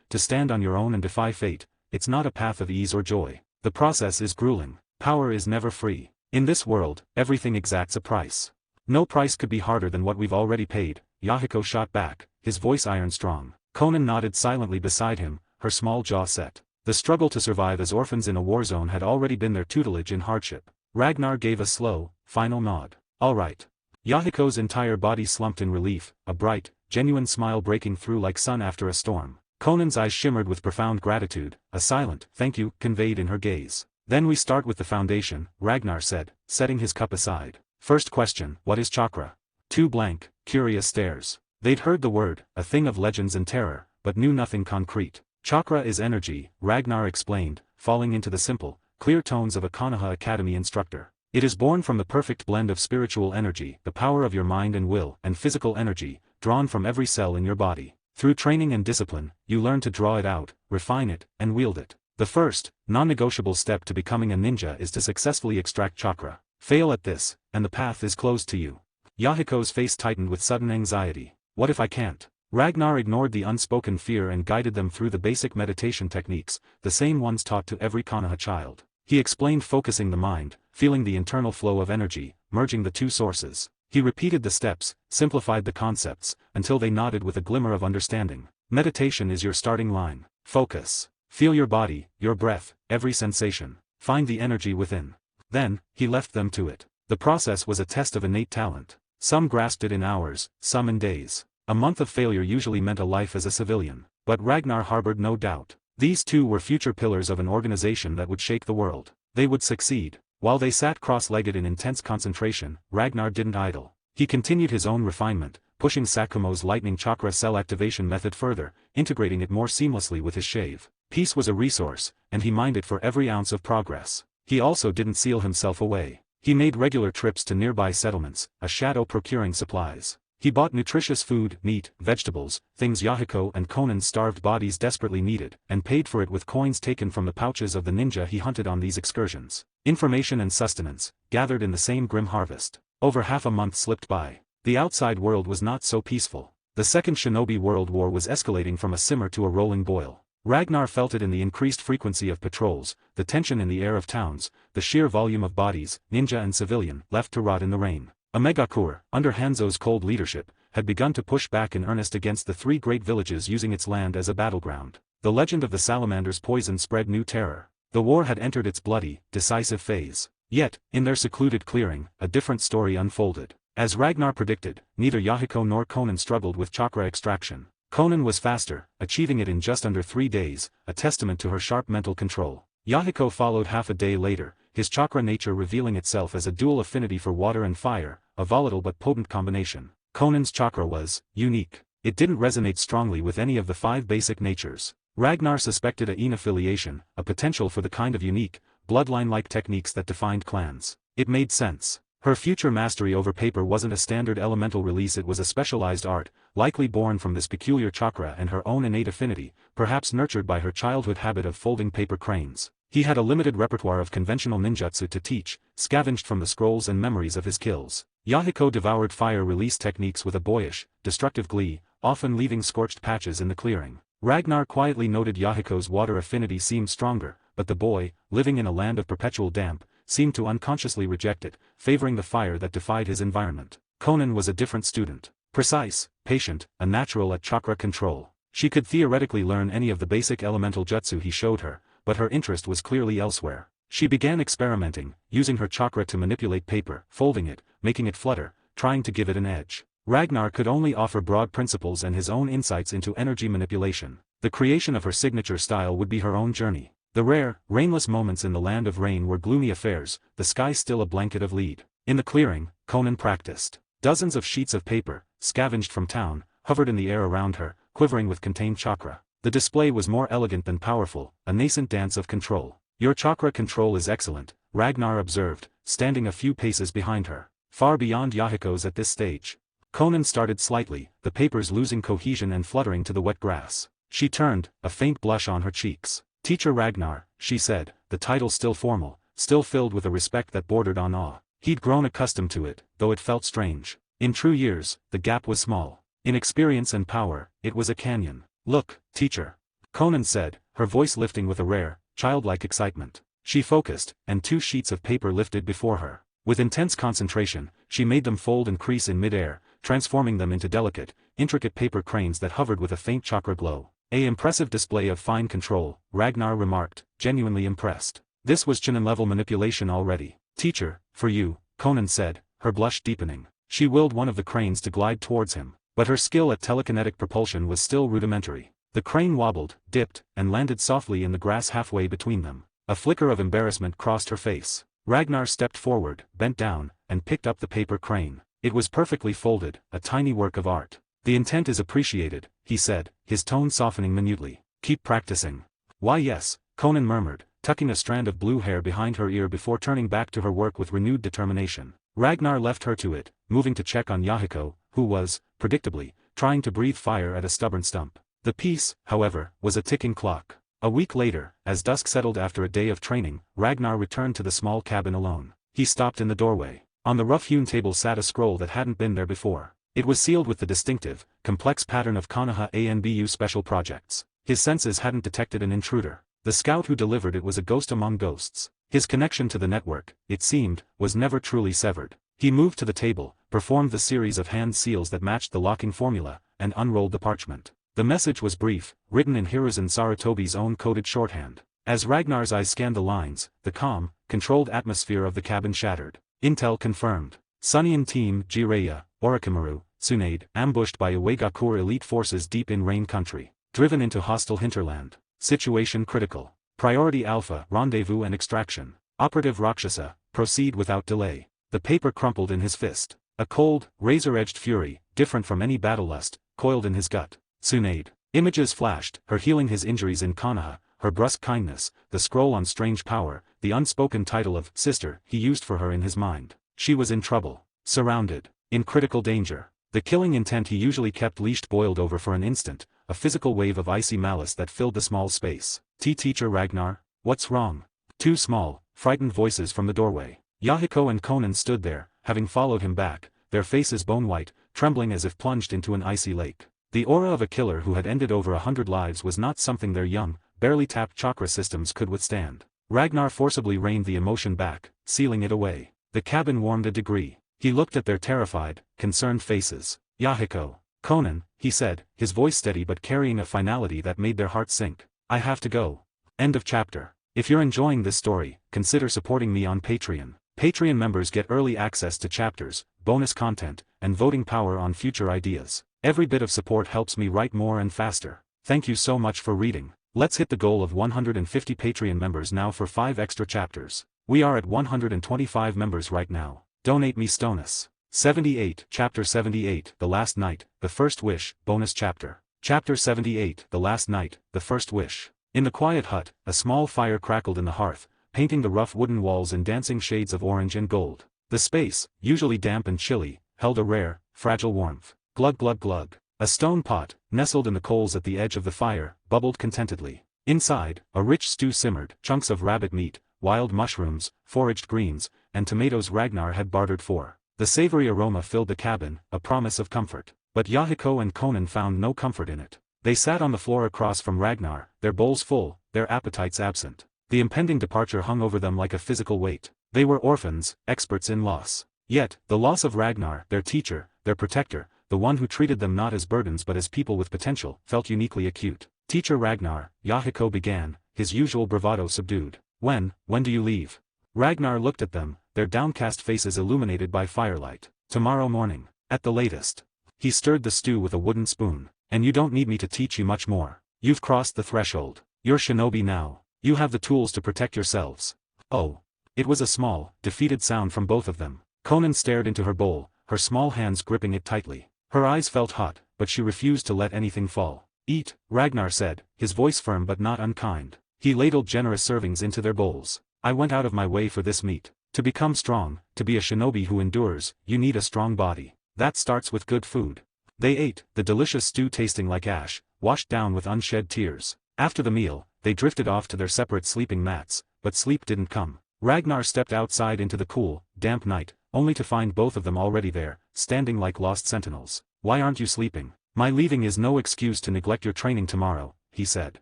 to stand on your own and defy fate. It's not a path of ease or joy. The process is grueling. Power is never free. In this world, everything exacts a price. No price could be harder than what we've already paid, Yahiko shot back, his voice iron-strong. Conan nodded silently beside him, her small jaw set. The struggle to survive as orphans in a war zone had already been their tutelage in hardship. Ragnar gave a slow, final nod. All right. Yahiko's entire body slumped in relief, a bright, genuine smile breaking through like sun after a storm. Conan's eyes shimmered with profound gratitude, a silent "thank you" conveyed in her gaze. Then we start with the foundation, Ragnar said, setting his cup aside. First question, what is chakra? Two blank, curious stares. They'd heard the word, a thing of legends and terror, but knew nothing concrete. Chakra is energy, Ragnar explained, falling into the simple, clear tones of a Konoha Academy instructor. It is born from the perfect blend of spiritual energy, the power of your mind and will, and physical energy, drawn from every cell in your body. Through training and discipline, you learn to draw it out, refine it, and wield it. The first, non-negotiable step to becoming a ninja is to successfully extract chakra. Fail at this, and the path is closed to you. Yahiko's face tightened with sudden anxiety. What if I can't? Ragnar ignored the unspoken fear and guided them through the basic meditation techniques, the same ones taught to every Konoha child. He explained focusing the mind, feeling the internal flow of energy, merging the two sources. He repeated the steps, simplified the concepts, until they nodded with a glimmer of understanding. Meditation is your starting line. Focus. Feel your body, your breath, every sensation. Find the energy within. Then, he left them to it. The process was a test of innate talent. Some grasped it in hours, some in days. A month of failure usually meant a life as a civilian. But Ragnar harbored no doubt. These two were future pillars of an organization that would shake the world. They would succeed. While they sat cross-legged in intense concentration, Ragnar didn't idle. He continued his own refinement, pushing Sakumo's lightning chakra cell activation method further, integrating it more seamlessly with his shave. Peace was a resource, and he mined it for every ounce of progress. He also didn't seal himself away. He made regular trips to nearby settlements, a shadow procuring supplies. He bought nutritious food, meat, vegetables, things Yahiko and Conan's starved bodies desperately needed, and paid for it with coins taken from the pouches of the ninja he hunted on these excursions. Information and sustenance, gathered in the same grim harvest. Over half a month slipped by. The outside world was not so peaceful. The Second Shinobi World War was escalating from a simmer to a rolling boil. Ragnar felt it in the increased frequency of patrols, the tension in the air of towns, the sheer volume of bodies, ninja and civilian, left to rot in the rain. A megacorps, under Hanzo's cold leadership, had begun to push back in earnest against the three great villages using its land as a battleground. The legend of the salamander's poison spread new terror. The war had entered its bloody, decisive phase. Yet, in their secluded clearing, a different story unfolded. As Ragnar predicted, neither Yahiko nor Conan struggled with chakra extraction. Conan was faster, achieving it in just under 3 days, a testament to her sharp mental control. Yahiko followed half a day later, his chakra nature revealing itself as a dual affinity for water and fire, a volatile but potent combination. Conan's chakra was unique. It didn't resonate strongly with any of the 5 basic natures. Ragnar suspected a yin affiliation, a potential for the kind of unique, bloodline-like techniques that defined clans. It made sense. Her future mastery over paper wasn't a standard elemental release, it was a specialized art, likely born from this peculiar chakra and her own innate affinity, perhaps nurtured by her childhood habit of folding paper cranes. He had a limited repertoire of conventional ninjutsu to teach, scavenged from the scrolls and memories of his kills. Yahiko devoured fire release techniques with a boyish, destructive glee, often leaving scorched patches in the clearing. Ragnar quietly noted Yahiko's water affinity seemed stronger, but the boy, living in a land of perpetual damp, seemed to unconsciously reject it, favoring the fire that defied his environment. Conan was a different student. Precise, patient, a natural at chakra control. She could theoretically learn any of the basic elemental jutsu he showed her, but her interest was clearly elsewhere. She began experimenting, using her chakra to manipulate paper, folding it, making it flutter, trying to give it an edge. Ragnar could only offer broad principles and his own insights into energy manipulation. The creation of her signature style would be her own journey. The rare, rainless moments in the land of rain were gloomy affairs, the sky still a blanket of lead. In the clearing, Conan practiced. Dozens of sheets of paper, scavenged from town, hovered in the air around her, quivering with contained chakra. The display was more elegant than powerful, a nascent dance of control. Your chakra control is excellent, Ragnar observed, standing a few paces behind her. Far beyond Yahiko's at this stage. Conan started slightly, the papers losing cohesion and fluttering to the wet grass. She turned, a faint blush on her cheeks. Teacher Ragnar, she said, the title still formal, still filled with a respect that bordered on awe. He'd grown accustomed to it, though it felt strange. In true years, the gap was small. In experience and power, it was a canyon. Look, teacher. Conan said, her voice lifting with a rare, childlike excitement. She focused, and 2 sheets of paper lifted before her. With intense concentration, she made them fold and crease in mid-air, transforming them into delicate, intricate paper cranes that hovered with a faint chakra glow. "A impressive display of fine control," Ragnar remarked, genuinely impressed. This was Chunin-level manipulation already. "Teacher, for you," Conan said, her blush deepening. She willed one of the cranes to glide towards him, but her skill at telekinetic propulsion was still rudimentary. The crane wobbled, dipped, and landed softly in the grass halfway between them. A flicker of embarrassment crossed her face. Ragnar stepped forward, bent down, and picked up the paper crane. It was perfectly folded, a tiny work of art. "The intent is appreciated," he said, his tone softening minutely. "Keep practicing." "Why yes," Conan murmured, tucking a strand of blue hair behind her ear before turning back to her work with renewed determination. Ragnar left her to it, moving to check on Yahiko, who was, predictably, trying to breathe fire at a stubborn stump. The piece, however, was a ticking clock. A week later, as dusk settled after a day of training, Ragnar returned to the small cabin alone. He stopped in the doorway. On the rough-hewn table sat a scroll that hadn't been there before. It was sealed with the distinctive, complex pattern of Konoha ANBU special projects. His senses hadn't detected an intruder. The scout who delivered it was a ghost among ghosts. His connection to the network, it seemed, was never truly severed. He moved to the table, performed the series of hand seals that matched the locking formula, and unrolled the parchment. The message was brief, written in Hiruzen Sarutobi's own coded shorthand. As Ragnar's eyes scanned the lines, the calm, controlled atmosphere of the cabin shattered. Intel confirmed. Sunnian Team Jiraiya, Orochimaru, Tsunade, ambushed by Uegakur elite forces deep in Rain Country. Driven into hostile hinterland. Situation critical. Priority Alpha, rendezvous and extraction. Operative Roxasa, proceed without delay. The paper crumpled in his fist. A cold, razor-edged fury, different from any battlelust, coiled in his gut. Tsunade. Images flashed, her healing his injuries in Konoha, her brusque kindness, the scroll on strange power, the unspoken title of sister he used for her in his mind. She was in trouble. Surrounded. In critical danger. The killing intent he usually kept leashed boiled over for an instant, a physical wave of icy malice that filled the small space. Teacher Ragnar? What's wrong? 2 small, frightened voices from the doorway. Yahiko and Conan stood there, having followed him back, their faces bone-white, trembling as if plunged into an icy lake. The aura of a killer who had ended over 100 lives was not something their young, barely tapped chakra systems could withstand. Ragnar forcibly reined the emotion back, sealing it away. The cabin warmed a degree. He looked at their terrified, concerned faces. Yahiko. Conan, he said, his voice steady but carrying a finality that made their hearts sink. I have to go. End of chapter. If you're enjoying this story, consider supporting me on Patreon. Patreon members get early access to chapters, bonus content, and voting power on future ideas. Every bit of support helps me write more and faster. Thank you so much for reading. Let's hit the goal of 150 Patreon members now for 5 extra chapters. We are at 125 members right now. Donate me Stonus. 78, Chapter 78, The Last Night, The First Wish, Bonus Chapter. Chapter 78, The Last Night, The First Wish. In the quiet hut, a small fire crackled in the hearth, painting the rough wooden walls in dancing shades of orange and gold. The space, usually damp and chilly, held a rare, fragile warmth. Glug glug glug. A stone pot, nestled in the coals at the edge of the fire, bubbled contentedly. Inside, a rich stew simmered, chunks of rabbit meat, wild mushrooms, foraged greens, and tomatoes Ragnar had bartered for. The savory aroma filled the cabin, a promise of comfort. But Yahiko and Conan found no comfort in it. They sat on the floor across from Ragnar, their bowls full, their appetites absent. The impending departure hung over them like a physical weight. They were orphans, experts in loss. Yet, the loss of Ragnar, their teacher, their protector, the one who treated them not as burdens but as people with potential, felt uniquely acute. Teacher Ragnar, Yahiko began, his usual bravado subdued. When do you leave? Ragnar looked at them, their downcast faces illuminated by firelight. Tomorrow morning. At the latest. He stirred the stew with a wooden spoon. And you don't need me to teach you much more. You've crossed the threshold. You're shinobi now. You have the tools to protect yourselves. Oh. It was a small, defeated sound from both of them. Conan stared into her bowl, her small hands gripping it tightly. Her eyes felt hot, but she refused to let anything fall. Eat, Ragnar said, his voice firm but not unkind. He ladled generous servings into their bowls. I went out of my way for this meat. To become strong, to be a shinobi who endures, you need a strong body. That starts with good food. They ate, the delicious stew tasting like ash, washed down with unshed tears. After the meal, they drifted off to their separate sleeping mats, but sleep didn't come. Ragnar stepped outside into the cool, damp night, only to find both of them already there, standing like lost sentinels. Why aren't you sleeping? My leaving is no excuse to neglect your training tomorrow, he said.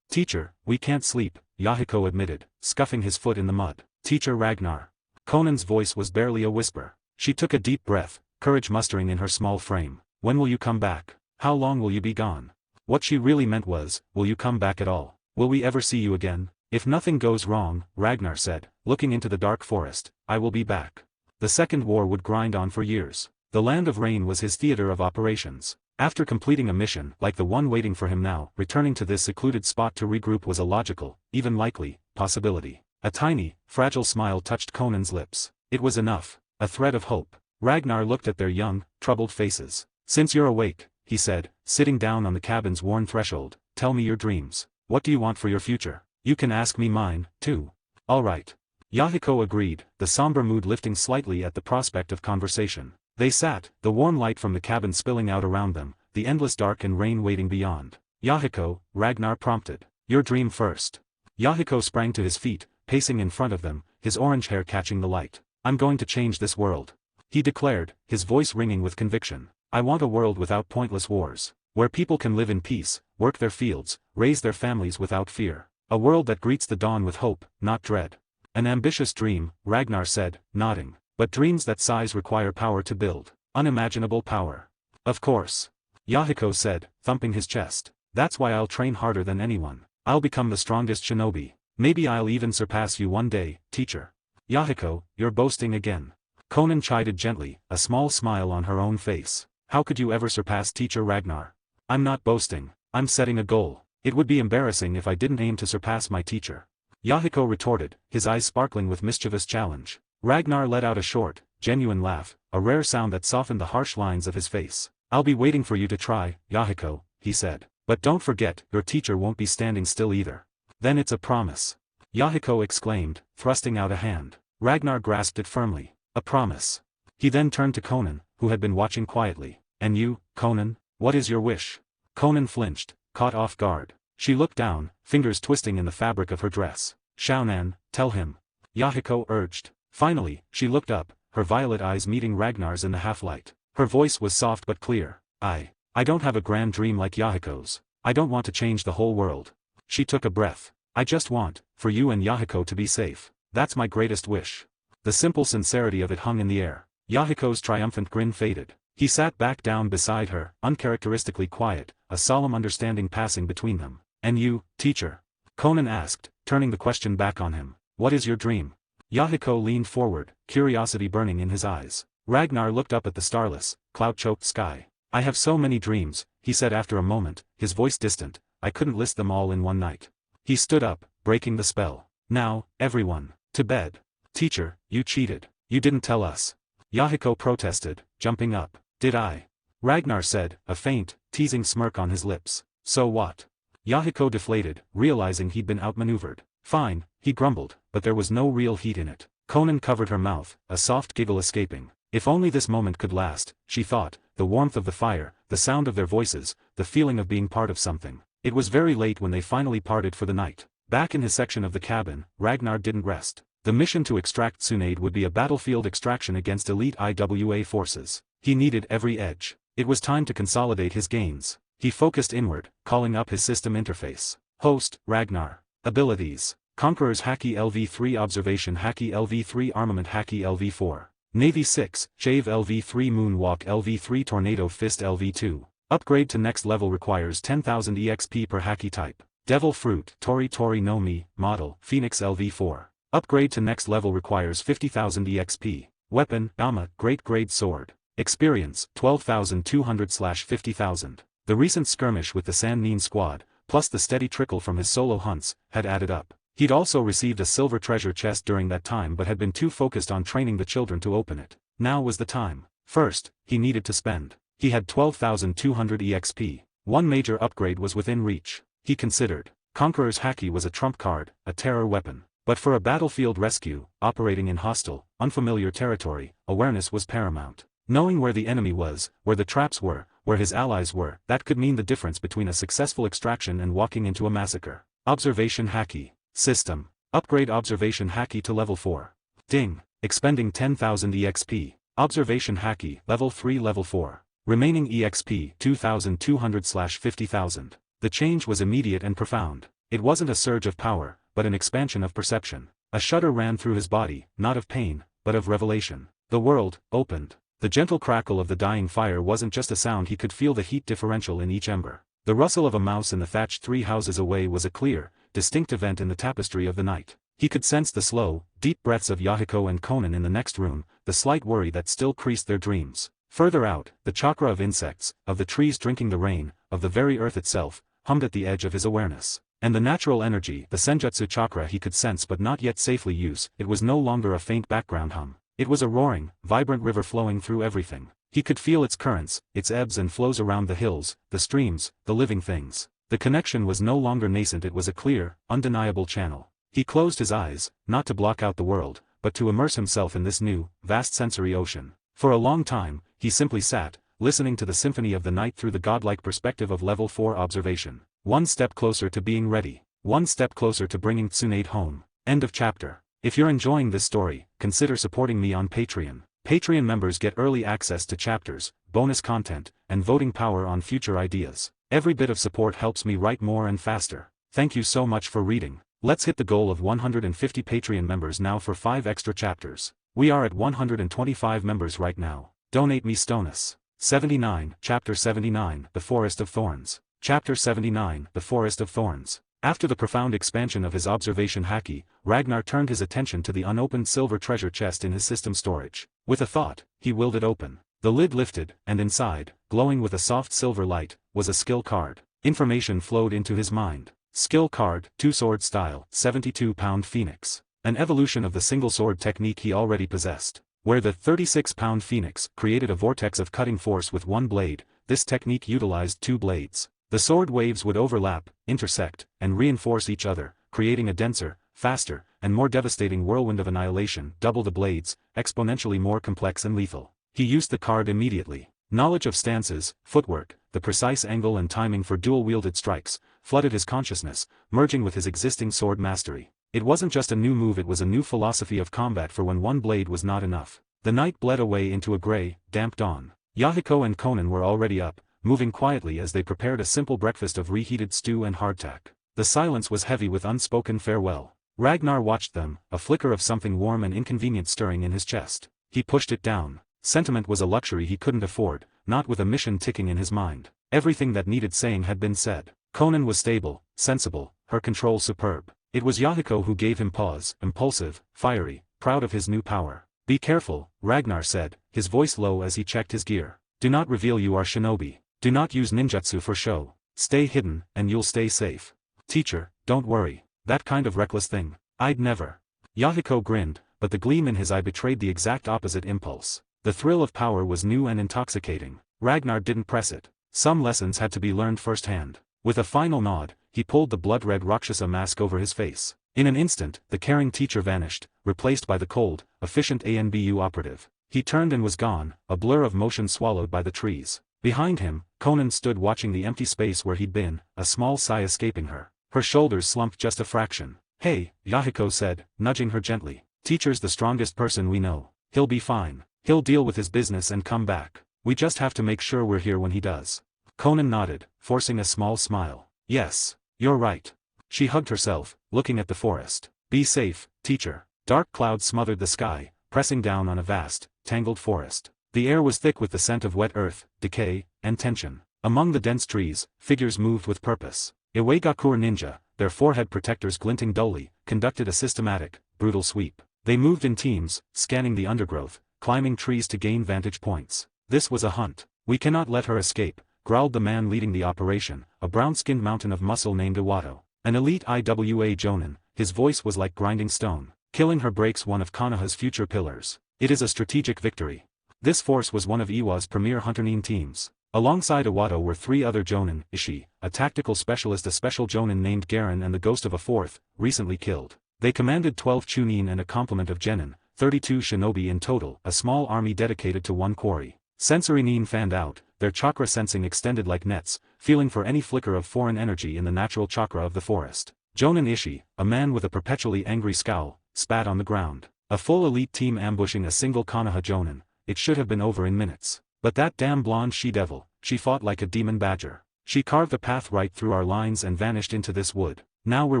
Teacher, we can't sleep, Yahiko admitted, scuffing his foot in the mud. Teacher Ragnar. Conan's voice was barely a whisper. She took a deep breath, courage mustering in her small frame. When will you come back? How long will you be gone? What she really meant was, will you come back at all? Will we ever see you again? If nothing goes wrong, Ragnar said, looking into the dark forest, I will be back. The Second War would grind on for years. The Land of Rain was his theater of operations. After completing a mission like the one waiting for him now, returning to this secluded spot to regroup was a logical, even likely, possibility. A tiny, fragile smile touched Conan's lips. It was enough. A thread of hope. Ragnar looked at their young, troubled faces. Since you're awake, he said, sitting down on the cabin's worn threshold, tell me your dreams. What do you want for your future? You can ask me mine, too. All right. Yahiko agreed, the somber mood lifting slightly at the prospect of conversation. They sat, the warm light from the cabin spilling out around them, the endless dark and rain waiting beyond. Yahiko, Ragnar prompted. Your dream first. Yahiko sprang to his feet, pacing in front of them, his orange hair catching the light. I'm going to change this world. He declared, his voice ringing with conviction. I want a world without pointless wars. Where people can live in peace, work their fields, raise their families without fear. A world that greets the dawn with hope, not dread. An ambitious dream, Ragnar said, nodding. But dreams that size require power to build. Unimaginable power. Of course. Yahiko said, thumping his chest. That's why I'll train harder than anyone. I'll become the strongest shinobi. Maybe I'll even surpass you one day, teacher. Yahiko, you're boasting again. Conan chided gently, a small smile on her own face. How could you ever surpass teacher Ragnar? I'm not boasting, I'm setting a goal. It would be embarrassing if I didn't aim to surpass my teacher. Yahiko retorted, his eyes sparkling with mischievous challenge. Ragnar let out a short, genuine laugh, a rare sound that softened the harsh lines of his face. I'll be waiting for you to try, Yahiko, he said. But don't forget, your teacher won't be standing still either. Then it's a promise. Yahiko exclaimed, thrusting out a hand. Ragnar grasped it firmly. A promise. He then turned to Conan, who had been watching quietly. And you, Conan, what is your wish? Conan flinched, caught off guard. She looked down, fingers twisting in the fabric of her dress. Shaonan, tell him. Yahiko urged. Finally, she looked up, her violet eyes meeting Ragnar's in the half-light. Her voice was soft but clear. I don't have a grand dream like Yahiko's. I don't want to change the whole world. She took a breath. I just want, for you and Yahiko to be safe. That's my greatest wish. The simple sincerity of it hung in the air. Yahiko's triumphant grin faded. He sat back down beside her, uncharacteristically quiet, a solemn understanding passing between them. And you, teacher? Conan asked, turning the question back on him. What is your dream? Yahiko leaned forward, curiosity burning in his eyes. Ragnar looked up at the starless, cloud-choked sky. I have so many dreams, he said after a moment, his voice distant. I couldn't list them all in one night. He stood up, breaking the spell. Now, everyone, to bed. Teacher, you cheated. You didn't tell us. Yahiko protested, jumping up. Did I? Ragnar said, a faint, teasing smirk on his lips. So what? Yahiko deflated, realizing he'd been outmaneuvered. Fine, he grumbled, but there was no real heat in it. Conan covered her mouth, a soft giggle escaping. If only this moment could last, she thought, the warmth of the fire, the sound of their voices, the feeling of being part of something. It was very late when they finally parted for the night. Back in his section of the cabin, Ragnar didn't rest. The mission to extract Tsunade would be a battlefield extraction against elite IWA forces. He needed every edge. It was time to consolidate his gains. He focused inward, calling up his system interface. Host, Ragnar. Abilities. Conqueror's Haki LV3 Observation Haki LV3 Armament Haki LV4. Navy 6, Shave LV3 Moonwalk LV3 Tornado Fist LV2. Upgrade to next level requires 10,000 EXP per Haki type. Devil Fruit Tori Tori no Mi, Model, Phoenix LV4. Upgrade to next level requires 50,000 EXP. Weapon, Yama, Great Grade Sword. Experience, 12,200/50,000. The recent skirmish with the Sannin squad, plus the steady trickle from his solo hunts, had added up. He'd also received a silver treasure chest during that time but had been too focused on training the children to open it. Now was the time. First, he needed to spend. He had 12,200 EXP. One major upgrade was within reach. He considered. Conqueror's Haki was a trump card, a terror weapon. But for a battlefield rescue, operating in hostile, unfamiliar territory, awareness was paramount. Knowing where the enemy was, where the traps were, where his allies were, that could mean the difference between a successful extraction and walking into a massacre. Observation Haki. System. Upgrade Observation Haki to level 4. Ding. Expending 10,000 EXP. Observation Haki, level 3 level 4. Remaining EXP 2,200/50,000. The change was immediate and profound. It wasn't a surge of power, but an expansion of perception. A shudder ran through his body, not of pain, but of revelation. The world opened. The gentle crackle of the dying fire wasn't just a sound, he could feel the heat differential in each ember. The rustle of a mouse in the thatched 3 houses away was a clear, distinct event in the tapestry of the night. He could sense the slow, deep breaths of Yahiko and Conan in the next room, the slight worry that still creased their dreams. Further out, the chakra of insects, of the trees drinking the rain, of the very earth itself, hummed at the edge of his awareness. And the natural energy, the senjutsu chakra, he could sense but not yet safely use. It was no longer a faint background hum. It was a roaring, vibrant river flowing through everything. He could feel its currents, its ebbs and flows around the hills, the streams, the living things. The connection was no longer nascent, it was a clear, undeniable channel. He closed his eyes, not to block out the world, but to immerse himself in this new, vast sensory ocean. For a long time, he simply sat, listening to the symphony of the night through the godlike perspective of level 4 observation. One step closer to being ready. One step closer to bringing Tsunade home. End of chapter. If you're enjoying this story, consider supporting me on Patreon. Patreon members get early access to chapters, bonus content, and voting power on future ideas. Every bit of support helps me write more and faster. Thank you so much for reading. Let's hit the goal of 150 Patreon members now for 5 extra chapters. We are at 125 members right now. Donate me Stonus. 79, Chapter 79, The Forest of Thorns. Chapter 79, The Forest of Thorns. After the profound expansion of his observation Haki, Ragnar turned his attention to the unopened silver treasure chest in his system storage. With a thought, he willed it open. The lid lifted, and inside, glowing with a soft silver light, was a skill card. Information flowed into his mind. Skill card, 2-sword style, 72-pound phoenix. An evolution of the single-sword technique he already possessed. Where the 36-pound phoenix created a vortex of cutting force with one blade, this technique utilized 2 blades. The sword waves would overlap, intersect, and reinforce each other, creating a denser, faster, and more devastating whirlwind of annihilation. Double the blades, exponentially more complex and lethal. He used the card immediately. Knowledge of stances, footwork, the precise angle and timing for dual-wielded strikes, flooded his consciousness, merging with his existing sword mastery. It wasn't just a new move, it was a new philosophy of combat for when one blade was not enough. The night bled away into a gray, damp dawn. Yahiko and Conan were already up, moving quietly as they prepared a simple breakfast of reheated stew and hardtack. The silence was heavy with unspoken farewell. Ragnar watched them, a flicker of something warm and inconvenient stirring in his chest. He pushed it down. Sentiment was a luxury he couldn't afford, not with a mission ticking in his mind. Everything that needed saying had been said. Conan was stable, sensible, her control superb. It was Yahiko who gave him pause, impulsive, fiery, proud of his new power. Be careful, Ragnar said, his voice low as he checked his gear. Do not reveal you are shinobi. Do not use ninjutsu for show. Stay hidden, and you'll stay safe. Teacher, don't worry. That kind of reckless thing. I'd never. Yahiko grinned, but the gleam in his eye betrayed the exact opposite impulse. The thrill of power was new and intoxicating. Ragnar didn't press it. Some lessons had to be learned firsthand. With a final nod, he pulled the blood-red Roxasa mask over his face. In an instant, the caring teacher vanished, replaced by the cold, efficient ANBU operative. He turned and was gone, a blur of motion swallowed by the trees. Behind him, Conan stood watching the empty space where he'd been, a small sigh escaping her. Her shoulders slumped just a fraction. Hey, Yahiko said, nudging her gently. Teacher's the strongest person we know. He'll be fine. He'll deal with his business and come back. We just have to make sure we're here when he does. Conan nodded, forcing a small smile. Yes, you're right. She hugged herself, looking at the forest. Be safe, teacher. Dark clouds smothered the sky, pressing down on a vast, tangled forest. The air was thick with the scent of wet earth, decay, and tension. Among the dense trees, figures moved with purpose. Iwagakur ninja, their forehead protectors glinting dully, conducted a systematic, brutal sweep. They moved in teams, scanning the undergrowth, climbing trees to gain vantage points. This was a hunt. We cannot let her escape, growled the man leading the operation, a brown-skinned mountain of muscle named Iwato. An elite IWA Jonin, his voice was like grinding stone. Killing her breaks one of Konoha's future pillars. It is a strategic victory. This force was one of Iwa's premier hunter-nin teams. Alongside Iwato were 3 other Jonin, Ishii, a tactical specialist, a special Jonin named Garen, and the ghost of a 4th, recently killed. They commanded 12 Chunin and a complement of Genin, 32 shinobi in total, a small army dedicated to one quarry. Sensory nin fanned out, their chakra sensing extended like nets, feeling for any flicker of foreign energy in the natural chakra of the forest. Jonin Ishii, a man with a perpetually angry scowl, spat on the ground. A full elite team ambushing a single Konoha Jonin. It should have been over in minutes. But that damn blonde she-devil, she fought like a demon badger. She carved a path right through our lines and vanished into this wood. Now we're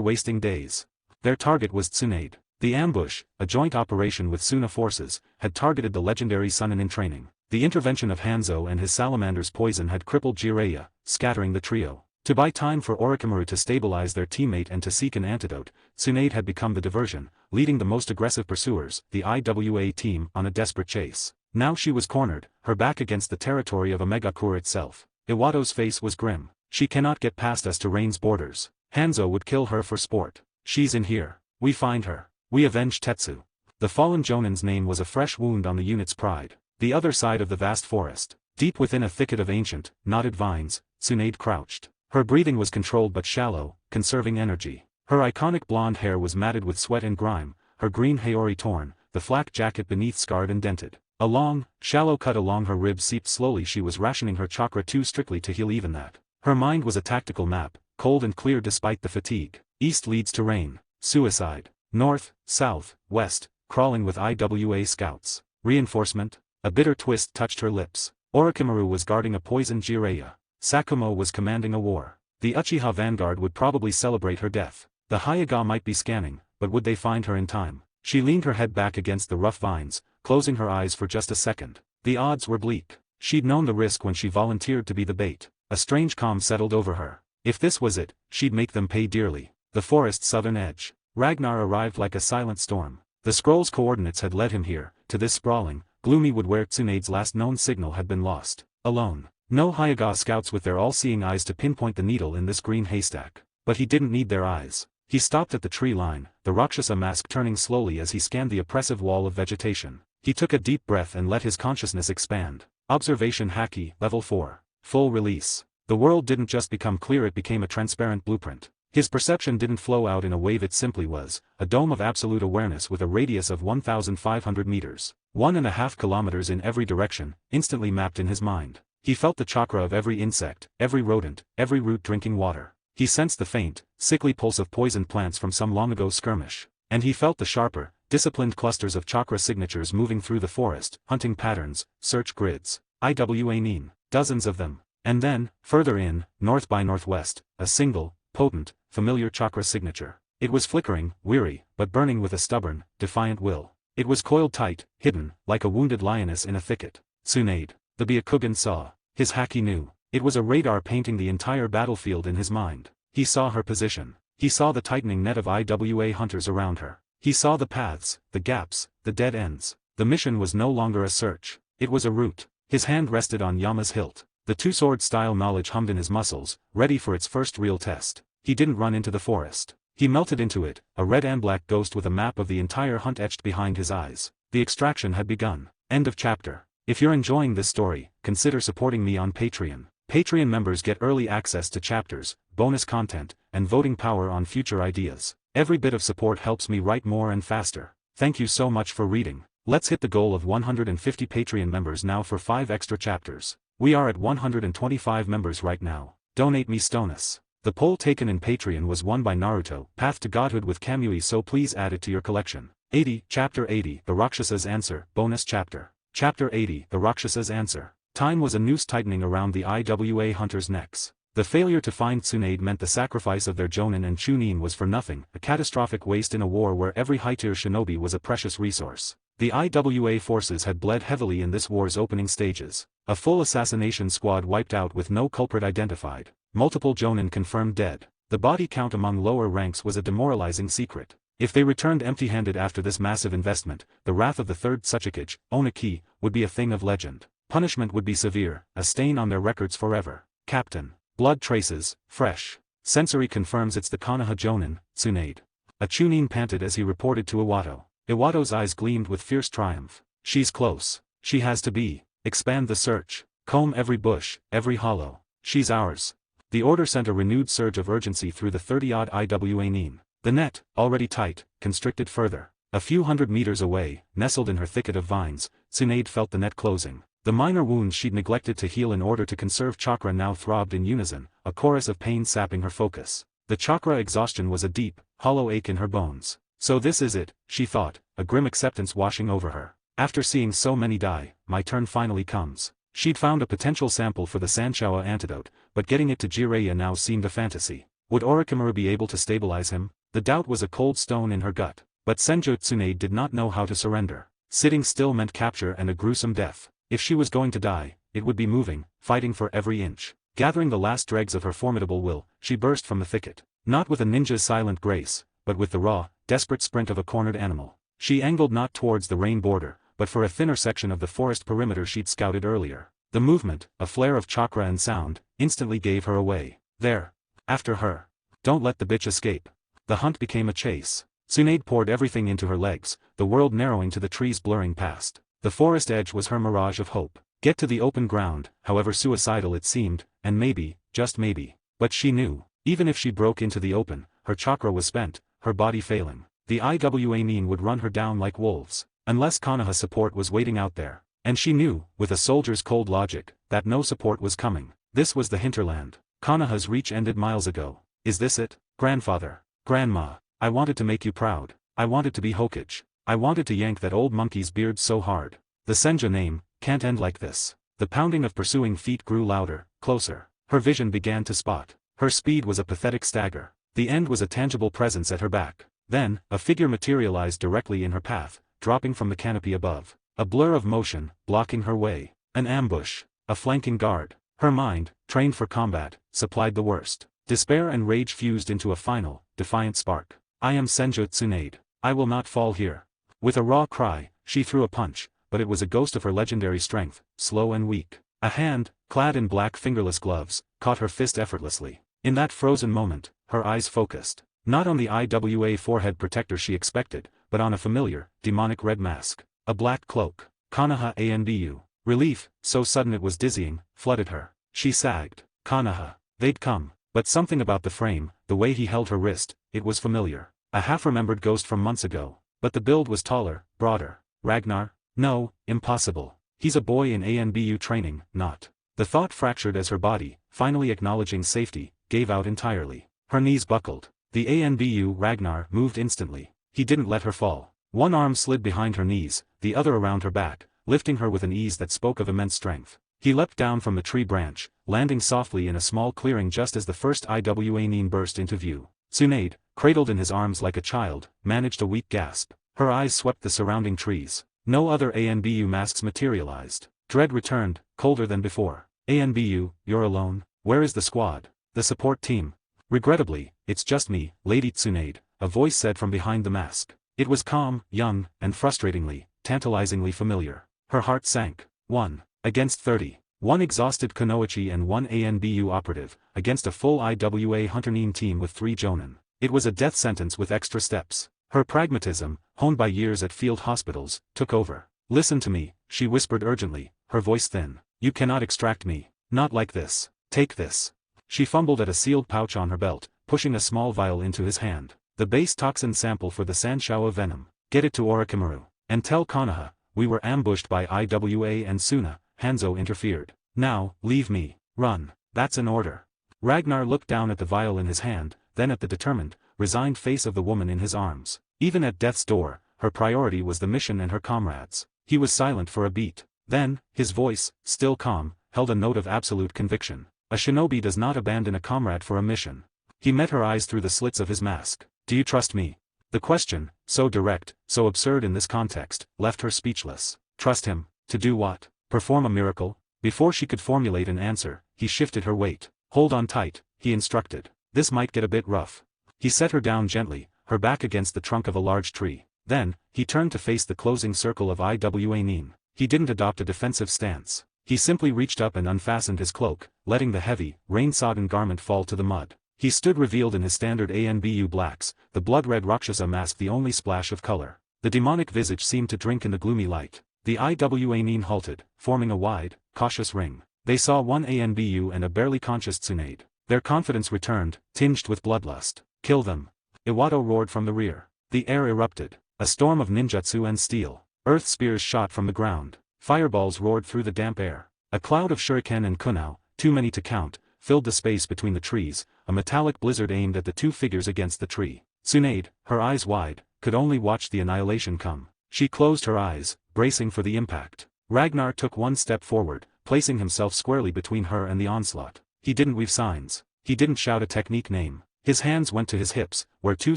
wasting days. Their target was Tsunade. The ambush, a joint operation with Suna forces, had targeted the legendary Sunin in training. The intervention of Hanzo and his salamander's poison had crippled Jiraiya, scattering the trio. To buy time for Orochimaru to stabilize their teammate and to seek an antidote, Tsunade had become the diversion, leading the most aggressive pursuers, the IWA team, on a desperate chase. Now she was cornered, her back against the territory of Omegakure itself. Iwato's face was grim. She cannot get past us to Rain's borders. Hanzo would kill her for sport. She's in here. We find her. We avenge Tetsu. The fallen Jonin's name was a fresh wound on the unit's pride. The other side of the vast forest. Deep within a thicket of ancient, knotted vines, Tsunade crouched. Her breathing was controlled but shallow, conserving energy. Her iconic blonde hair was matted with sweat and grime, her green haori torn, the flak jacket beneath scarred and dented. A long, shallow cut along her ribs seeped slowly. She was rationing her chakra too strictly to heal even that. Her mind was a tactical map, cold and clear despite the fatigue. East leads to Rain. Suicide. North, south, west, crawling with IWA scouts. Reinforcement? A bitter twist touched her lips. Orochimaru was guarding a poisoned Jiraiya. Sakumo was commanding a war. The Uchiha vanguard would probably celebrate her death. The Hyaga might be scanning, but would they find her in time? She leaned her head back against the rough vines, closing her eyes for just a second. The odds were bleak. She'd known the risk when she volunteered to be the bait. A strange calm settled over her. If this was it, she'd make them pay dearly. The forest's southern edge. Ragnar arrived like a silent storm. The scroll's coordinates had led him here, to this sprawling, gloomy wood where Tsunade's last known signal had been lost. Alone. No Hyaga scouts with their all-seeing eyes to pinpoint the needle in this green haystack. But he didn't need their eyes. He stopped at the tree line, the Roxasa mask turning slowly as he scanned the oppressive wall of vegetation. He took a deep breath and let his consciousness expand. Observation Haki, Level 4. Full release. The world didn't just become clear, it became a transparent blueprint. His perception didn't flow out in a wave, it simply was, a dome of absolute awareness with a radius of 1,500 meters. 1.5 kilometers in every direction, instantly mapped in his mind. He felt the chakra of every insect, every rodent, every root drinking water. He sensed the faint, sickly pulse of poisoned plants from some long ago skirmish. And he felt the sharper, disciplined clusters of chakra signatures moving through the forest, hunting patterns, search grids. IWA Nin. Dozens of them. And then, further in, north by northwest, a single, potent, familiar chakra signature. It was flickering, weary, but burning with a stubborn, defiant will. It was coiled tight, hidden, like a wounded lioness in a thicket. Tsunade. The Byakugan saw. His Haki knew. It was a radar painting the entire battlefield in his mind. He saw her position. He saw the tightening net of IWA hunters around her. He saw the paths, the gaps, the dead ends. The mission was no longer a search. It was a route. His hand rested on Yama's hilt. The two-sword-style knowledge hummed in his muscles, ready for its first real test. He didn't run into the forest. He melted into it, a red and black ghost with a map of the entire hunt etched behind his eyes. The extraction had begun. End of chapter. If you're enjoying this story, consider supporting me on Patreon. Patreon members get early access to chapters, bonus content, and voting power on future ideas. Every bit of support helps me write more and faster. Thank you so much for reading. Let's hit the goal of 150 Patreon members now for 5 extra chapters. We are at 125 members right now. Donate me Stonus. The poll taken in Patreon was won by Naruto, Path to Godhood with Kamui, so please add it to your collection. 80, Chapter 80, The Roxasa's Answer, Bonus Chapter. Chapter 80, The Roxasa's Answer. Time was a noose tightening around the IWA hunters' necks. The failure to find Tsunade meant the sacrifice of their Jonin and Chunin was for nothing, a catastrophic waste in a war where every high-tier shinobi was a precious resource. The IWA forces had bled heavily in this war's opening stages. A full assassination squad wiped out with no culprit identified. Multiple Jonin confirmed dead. The body count among lower ranks was a demoralizing secret. If they returned empty-handed after this massive investment, the wrath of the third Tsuchikage, Oniki, would be a thing of legend. Punishment would be severe, a stain on their records forever. Captain. Blood traces, fresh. Sensory confirms it's the Konoha Jonin, Tsunade. A Chunin panted as he reported to Iwato. Iwato's eyes gleamed with fierce triumph. She's close. She has to be. Expand the search. Comb every bush, every hollow. She's ours. The order sent a renewed surge of urgency through the 30-odd IWA Nin. The net, already tight, constricted further. A few hundred meters away, nestled in her thicket of vines, Tsunade felt the net closing. The minor wounds she'd neglected to heal in order to conserve chakra now throbbed in unison, a chorus of pain sapping her focus. The chakra exhaustion was a deep, hollow ache in her bones. So this is it, she thought, a grim acceptance washing over her. After seeing so many die, my turn finally comes. She'd found a potential sample for the Sanshawa antidote, but getting it to Jiraiya now seemed a fantasy. Would Orochimaru be able to stabilize him? The doubt was a cold stone in her gut. But Senju Tsunade did not know how to surrender. Sitting still meant capture and a gruesome death. If she was going to die, it would be moving, fighting for every inch. Gathering the last dregs of her formidable will, she burst from the thicket. Not with a ninja's silent grace, but with the raw, desperate sprint of a cornered animal. She angled not towards the rain border, but for a thinner section of the forest perimeter she'd scouted earlier. The movement, a flare of chakra and sound, instantly gave her away. There. After her. Don't let the bitch escape. The hunt became a chase. Tsunade poured everything into her legs, the world narrowing to the trees blurring past. The forest edge was her mirage of hope. Get to the open ground, however suicidal it seemed, and maybe, just maybe. But she knew, even if she broke into the open, her chakra was spent, her body failing. The Iwa would run her down like wolves, unless Konoha support was waiting out there. And she knew, with a soldier's cold logic, that no support was coming. This was the hinterland. Konoha's reach ended miles ago. Is this it? Grandfather. Grandma. I wanted to make you proud. I wanted to be Hokage. I wanted to yank that old monkey's beard so hard. The Senju name can't end like this. The pounding of pursuing feet grew louder, closer. Her vision began to spot. Her speed was a pathetic stagger. The end was a tangible presence at her back. Then, a figure materialized directly in her path, dropping from the canopy above. A blur of motion, blocking her way. An ambush. A flanking guard. Her mind, trained for combat, supplied the worst. Despair and rage fused into a final, defiant spark. I am Senju Tsunade. I will not fall here. With a raw cry, she threw a punch, but it was a ghost of her legendary strength, slow and weak. A hand, clad in black fingerless gloves, caught her fist effortlessly. In that frozen moment, her eyes focused. Not on the Iwa forehead protector she expected, but on a familiar, demonic red mask. A black cloak. Konoha Anbu. Relief, so sudden it was dizzying, flooded her. She sagged. Konoha. They'd come. But something about the frame, the way he held her wrist, it was familiar. A half-remembered ghost from months ago. But the build was taller, broader. Ragnar? No, impossible. He's a boy in ANBU training, not. The thought fractured as her body, finally acknowledging safety, gave out entirely. Her knees buckled. The ANBU Ragnar moved instantly. He didn't let her fall. One arm slid behind her knees, the other around her back, lifting her with an ease that spoke of immense strength. He leapt down from the tree branch, landing softly in a small clearing just as the first Iwa burst into view. Tsunade, cradled in his arms like a child, managed a weak gasp. Her eyes swept the surrounding trees. No other ANBU masks materialized. Dread returned, colder than before. ANBU, you're alone? Where is the squad? The support team? Regrettably, it's just me, Lady Tsunade, a voice said from behind the mask. It was calm, young, and frustratingly, tantalizingly familiar. Her heart sank. 1. Against 30. One exhausted Kunoichi and one ANBU operative, against a full Iwa Hunterine team with 3 Jonin. It was a death sentence with extra steps. Her pragmatism, honed by years at field hospitals, took over. Listen to me, she whispered urgently, her voice thin. You cannot extract me. Not like this. Take this. She fumbled at a sealed pouch on her belt, pushing a small vial into his hand. The base toxin sample for the Sanshawa venom. Get it to Orochimaru. And tell Konoha, we were ambushed by Iwa and Suna. Hanzo interfered. Now, leave me. Run. That's an order. Ragnar looked down at the vial in his hand, then at the determined, resigned face of the woman in his arms. Even at death's door, her priority was the mission and her comrades. He was silent for a beat. Then, his voice, still calm, held a note of absolute conviction. A shinobi does not abandon a comrade for a mission. He met her eyes through the slits of his mask. Do you trust me? The question, so direct, so absurd in this context, left her speechless. Trust him? To do what? Perform a miracle? Before she could formulate an answer, he shifted her weight. Hold on tight, he instructed. This might get a bit rough. He set her down gently, her back against the trunk of a large tree. Then, he turned to face the closing circle of Iwa. He didn't adopt a defensive stance. He simply reached up and unfastened his cloak, letting the heavy, rain-sodden garment fall to the mud. He stood revealed in his standard ANBU blacks, the blood-red Roxasa mask the only splash of color. The demonic visage seemed to drink in the gloomy light. The Iwa halted, forming a wide, cautious ring. They saw one ANBU and a barely conscious Tsunade. Their confidence returned, tinged with bloodlust. Kill them. Iwato roared from the rear. The air erupted. A storm of ninjutsu and steel. Earth spears shot from the ground. Fireballs roared through the damp air. A cloud of shuriken and kunao, too many to count, filled the space between the trees. A metallic blizzard aimed at the 2 figures against the tree. Tsunade, her eyes wide, could only watch the annihilation come. She closed her eyes, bracing for the impact. Ragnar took 1 step forward, placing himself squarely between her and the onslaught. He didn't weave signs. He didn't shout a technique name. His hands went to his hips, where 2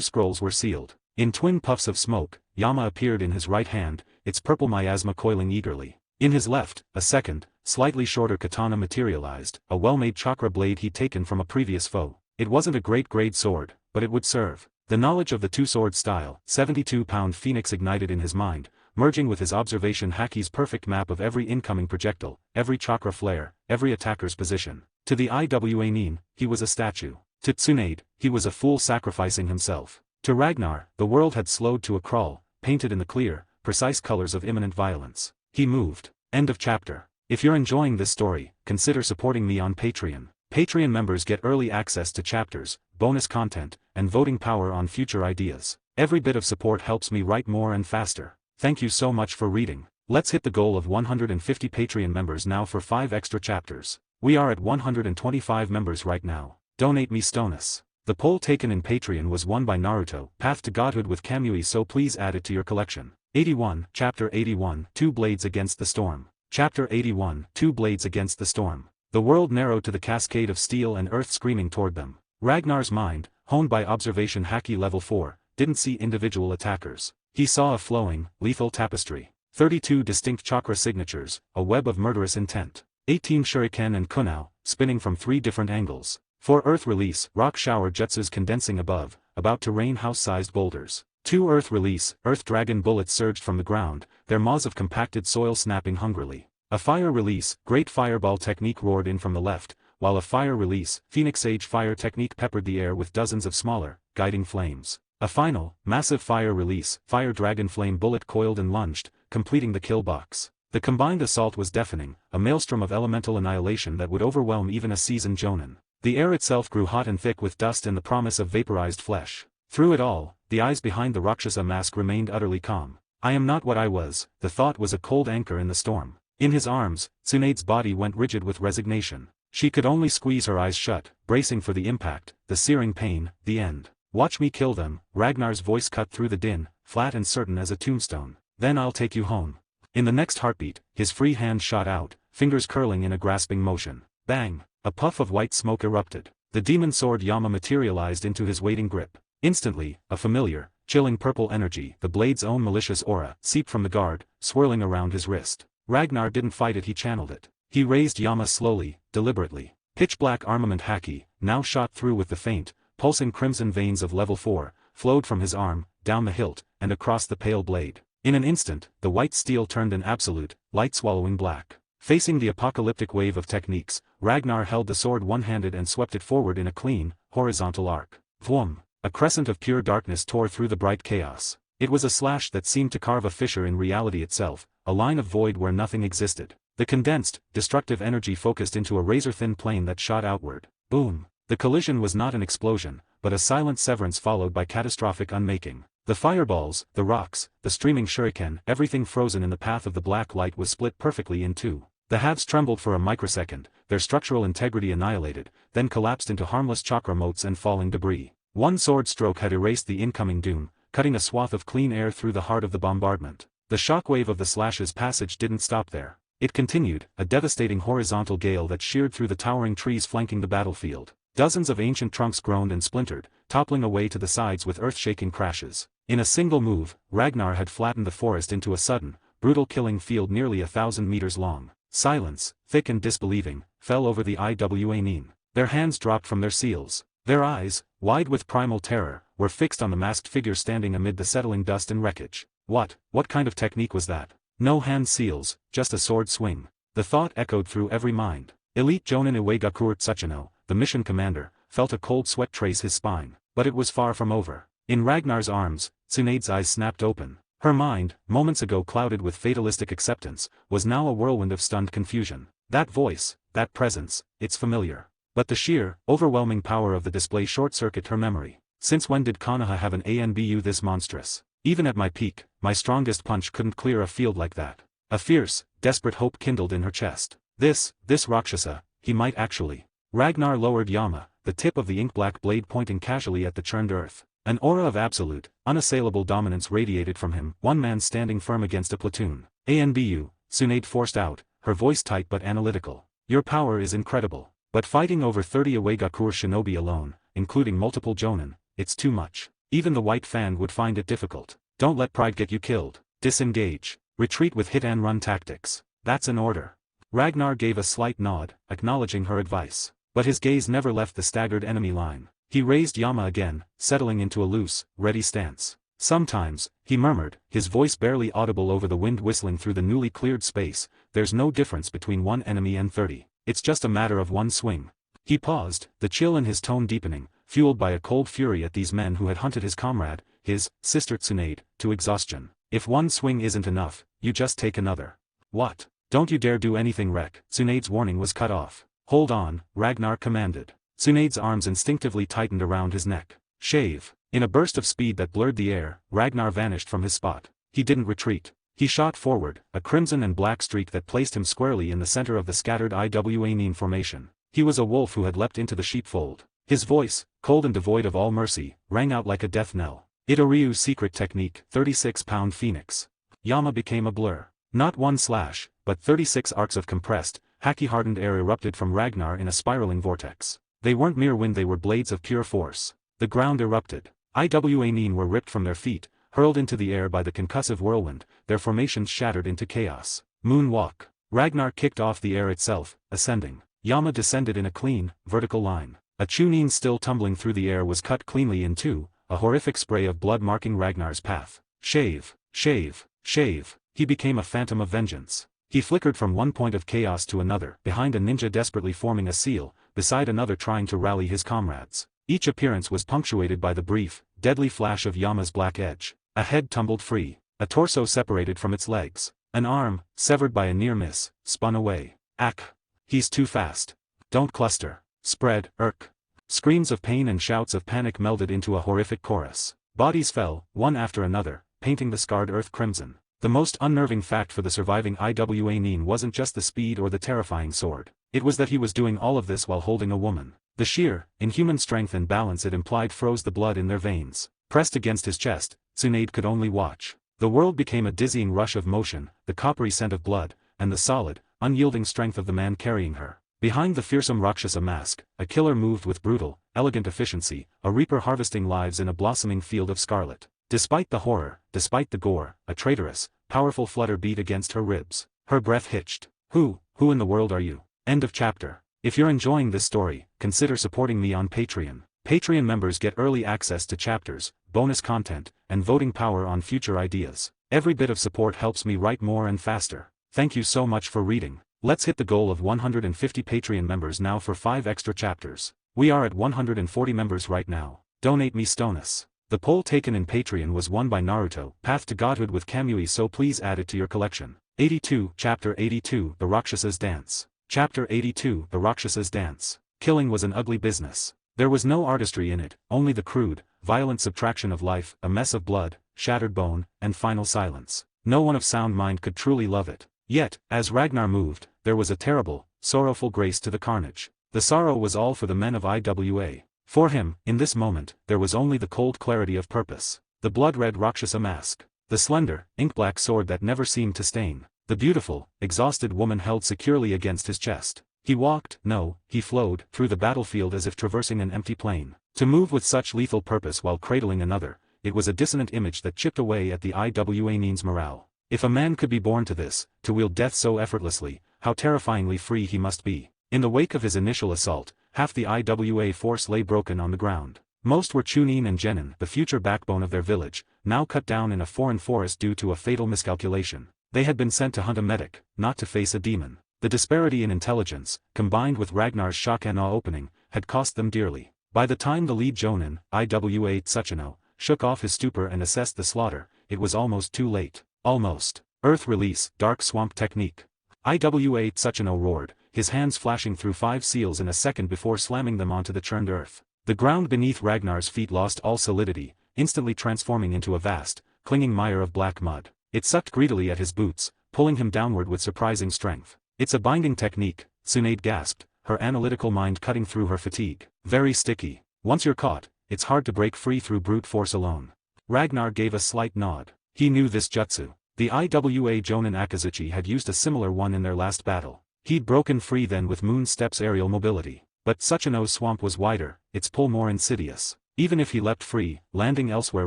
scrolls were sealed. In twin puffs of smoke, Yama appeared in his right hand, its purple miasma coiling eagerly. In his left, a second, slightly shorter katana materialized, a well-made chakra blade he'd taken from a previous foe. It wasn't a great-grade sword, but it would serve. The knowledge of the two-sword style, 72-pound phoenix ignited in his mind, merging with his observation Haki's perfect map of every incoming projectile, every chakra flare, every attacker's position. To the Iwanin, he was a statue. To Tsunade, he was a fool sacrificing himself. To Ragnar, the world had slowed to a crawl, painted in the clear, precise colors of imminent violence. He moved. End of chapter. If you're enjoying this story, consider supporting me on Patreon. Patreon members get early access to chapters, bonus content, and voting power on future ideas. Every bit of support helps me write more and faster. Thank you so much for reading. Let's hit the goal of 150 Patreon members now for 5 extra chapters. We are at 125 members right now. Donate me Stonus. The poll taken in Patreon was won by Naruto, Path to Godhood with Kamui, so please add it to your collection. 81, Chapter 81, 2 Blades Against the Storm. Chapter 81, 2 Blades Against the Storm. The world narrowed to the cascade of steel and earth screaming toward them. Ragnar's mind, honed by observation Haki level 4, didn't see individual attackers. He saw a flowing, lethal tapestry. 32 distinct chakra signatures, a web of murderous intent. 18 shuriken and kunao, spinning from 3 different angles. 4 earth release, rock shower jutsus condensing above, about to rain house-sized boulders. 2 earth release, earth dragon bullets surged from the ground, their maws of compacted soil snapping hungrily. A fire release, great fireball technique roared in from the left, while a fire release, phoenix age fire technique peppered the air with dozens of smaller, guiding flames. A final, massive fire release, fire dragon flame bullet coiled and lunged, completing the kill box. The combined assault was deafening, a maelstrom of elemental annihilation that would overwhelm even a seasoned jonin. The air itself grew hot and thick with dust and the promise of vaporized flesh. Through it all, the eyes behind the Roxasa mask remained utterly calm. I am not what I was, the thought was a cold anchor in the storm. In his arms, Tsunade's body went rigid with resignation. She could only squeeze her eyes shut, bracing for the impact, the searing pain, the end. Watch me kill them, Ragnar's voice cut through the din, flat and certain as a tombstone. Then I'll take you home. In the next heartbeat, his free hand shot out, fingers curling in a grasping motion. Bang! A puff of white smoke erupted. The demon sword Yama materialized into his waiting grip. Instantly, a familiar, chilling purple energy, the blade's own malicious aura, seeped from the guard, swirling around his wrist. Ragnar didn't fight it, he channeled it. He raised Yama slowly, deliberately. Pitch-black armament Haki, now shot through with the faint, pulsing crimson veins of level 4, flowed from his arm, down the hilt, and across the pale blade. In an instant, the white steel turned an absolute, light-swallowing black. Facing the apocalyptic wave of techniques, Ragnar held the sword one-handed and swept it forward in a clean, horizontal arc. Vwum! A crescent of pure darkness tore through the bright chaos. It was a slash that seemed to carve a fissure in reality itself, a line of void where nothing existed. The condensed, destructive energy focused into a razor-thin plane that shot outward. Boom! The collision was not an explosion, but a silent severance followed by catastrophic unmaking. The fireballs, the rocks, the streaming shuriken, everything frozen in the path of the black light was split perfectly in two. The halves trembled for a microsecond, their structural integrity annihilated, then collapsed into harmless chakra motes and falling debris. One sword stroke had erased the incoming doom, cutting a swath of clean air through the heart of the bombardment. The shockwave of the slash's passage didn't stop there. It continued, a devastating horizontal gale that sheared through the towering trees flanking the battlefield. Dozens of ancient trunks groaned and splintered, toppling away to the sides with earth-shaking crashes. In a single move, Ragnar had flattened the forest into a sudden, brutal killing field nearly 1,000 meters long. Silence, thick and disbelieving, fell over the Iwanin. Their hands dropped from their seals. Their eyes, wide with primal terror, were fixed on the masked figure standing amid the settling dust and wreckage. What kind of technique was that? No hand seals, just a sword swing. The thought echoed through every mind. Elite Jonin Iwagakur Tsuchino, the mission commander, felt a cold sweat trace his spine. But it was far from over. In Ragnar's arms, Tsunade's eyes snapped open. Her mind, moments ago clouded with fatalistic acceptance, was now a whirlwind of stunned confusion. That voice, that presence, it's familiar. But the sheer, overwhelming power of the display short-circuited her memory. Since when did Konoha have an ANBU this monstrous? Even at my peak, my strongest punch couldn't clear a field like that. A fierce, desperate hope kindled in her chest. This Roxasa, he might actually. Ragnar lowered Yama, the tip of the ink-black blade pointing casually at the churned earth. An aura of absolute, unassailable dominance radiated from him, one man standing firm against a platoon. ANBU, Tsunade forced out, her voice tight but analytical. Your power is incredible. But fighting over 30 Iwagakur shinobi alone, including multiple jonin, it's too much. Even the White Fang would find it difficult. Don't let pride get you killed. Disengage. Retreat with hit-and-run tactics. That's an order. Ragnar gave a slight nod, acknowledging her advice. But his gaze never left the staggered enemy line. He raised Yama again, settling into a loose, ready stance. Sometimes, he murmured, his voice barely audible over the wind whistling through the newly cleared space, there's no difference between one enemy and 30. It's just a matter of one swing. He paused, the chill in his tone deepening, fueled by a cold fury at these men who had hunted his comrade, his sister Tsunade, to exhaustion. If one swing isn't enough, you just take another. What? Don't you dare do anything, Rek. Tsunade's warning was cut off. Hold on, Ragnar commanded. Tsunade's arms instinctively tightened around his neck. Shave. In a burst of speed that blurred the air, Ragnar vanished from his spot. He didn't retreat. He shot forward, a crimson and black streak that placed him squarely in the center of the scattered Iwanine formation. He was a wolf who had leapt into the sheepfold. His voice, cold and devoid of all mercy, rang out like a death knell. Itoryu's secret technique, 36-pound phoenix. Yama became a blur. Not one slash, but 36 arcs of compressed, Haki-hardened air erupted from Ragnar in a spiraling vortex. They weren't mere wind, they were blades of pure force. The ground erupted. Iwanine were ripped from their feet, hurled into the air by the concussive whirlwind, their formations shattered into chaos. Moonwalk. Ragnar kicked off the air itself, ascending. Yama descended in a clean, vertical line. A Chunin still tumbling through the air was cut cleanly in two, a horrific spray of blood marking Ragnar's path. Shave, shave, shave. He became a phantom of vengeance. He flickered from one point of chaos to another, behind a ninja desperately forming a seal, beside another trying to rally his comrades. Each appearance was punctuated by the brief, deadly flash of Yama's black edge. A head tumbled free, a torso separated from its legs, an arm, severed by a near miss, spun away. Ack! He's too fast. Don't cluster. Spread, irk. Screams of pain and shouts of panic melded into a horrific chorus. Bodies fell, one after another, painting the scarred earth crimson. The most unnerving fact for the surviving Iwanine wasn't just the speed or the terrifying sword. It was that he was doing all of this while holding a woman. The sheer, inhuman strength and balance it implied froze the blood in their veins. Pressed against his chest, Tsunade could only watch. The world became a dizzying rush of motion, the coppery scent of blood, and the solid, unyielding strength of the man carrying her. Behind the fearsome Roxasa mask, a killer moved with brutal, elegant efficiency, a reaper harvesting lives in a blossoming field of scarlet. Despite the horror, despite the gore, a traitorous, powerful flutter beat against her ribs. Her breath hitched. Who in the world are you? End of chapter. If you're enjoying this story, consider supporting me on Patreon. Patreon members get early access to chapters, bonus content, and voting power on future ideas. Every bit of support helps me write more and faster. Thank you so much for reading. Let's hit the goal of 150 Patreon members now for 5 extra chapters. We are at 140 members right now. Donate me Stonus. The poll taken in Patreon was won by Naruto, Path to Godhood with Kamui, so please add it to your collection. 82, Chapter 82, The Rakshas's Dance. Chapter 82, The Rakshas's Dance. Killing was an ugly business. There was no artistry in it, only the crude, violent subtraction of life, a mess of blood, shattered bone, and final silence. No one of sound mind could truly love it. Yet, as Ragnar moved, there was a terrible, sorrowful grace to the carnage. The sorrow was all for the men of Iwa. For him, in this moment, there was only the cold clarity of purpose. The blood-red Rakshasa mask. The slender, ink-black sword that never seemed to stain. The beautiful, exhausted woman held securely against his chest. He walked, no, he flowed, through the battlefield as if traversing an empty plain. To move with such lethal purpose while cradling another, it was a dissonant image that chipped away at the Iwane's morale. If a man could be born to this, to wield death so effortlessly, how terrifyingly free he must be. In the wake of his initial assault, half the Iwa force lay broken on the ground. Most were Chunin and Genin, the future backbone of their village, now cut down in a foreign forest due to a fatal miscalculation. They had been sent to hunt a medic, not to face a demon. The disparity in intelligence, combined with Ragnar's shock and awe opening, had cost them dearly. By the time the lead Jonin, Iwa Tsuchino, shook off his stupor and assessed the slaughter, it was almost too late. Almost. Earth release, dark swamp technique. Iwa Tsuchino roared, his hands flashing through 5 seals in a second before slamming them onto the churned earth. The ground beneath Ragnar's feet lost all solidity, instantly transforming into a vast, clinging mire of black mud. It sucked greedily at his boots, pulling him downward with surprising strength. It's a binding technique, Tsunade gasped, her analytical mind cutting through her fatigue. Very sticky. Once you're caught, it's hard to break free through brute force alone. Ragnar gave a slight nod. He knew this jutsu. The Iwa Jonin Akazuchi had used a similar one in their last battle. He'd broken free then with Moon Step's aerial mobility. But Sachino's swamp was wider, its pull more insidious. Even if he leapt free, landing elsewhere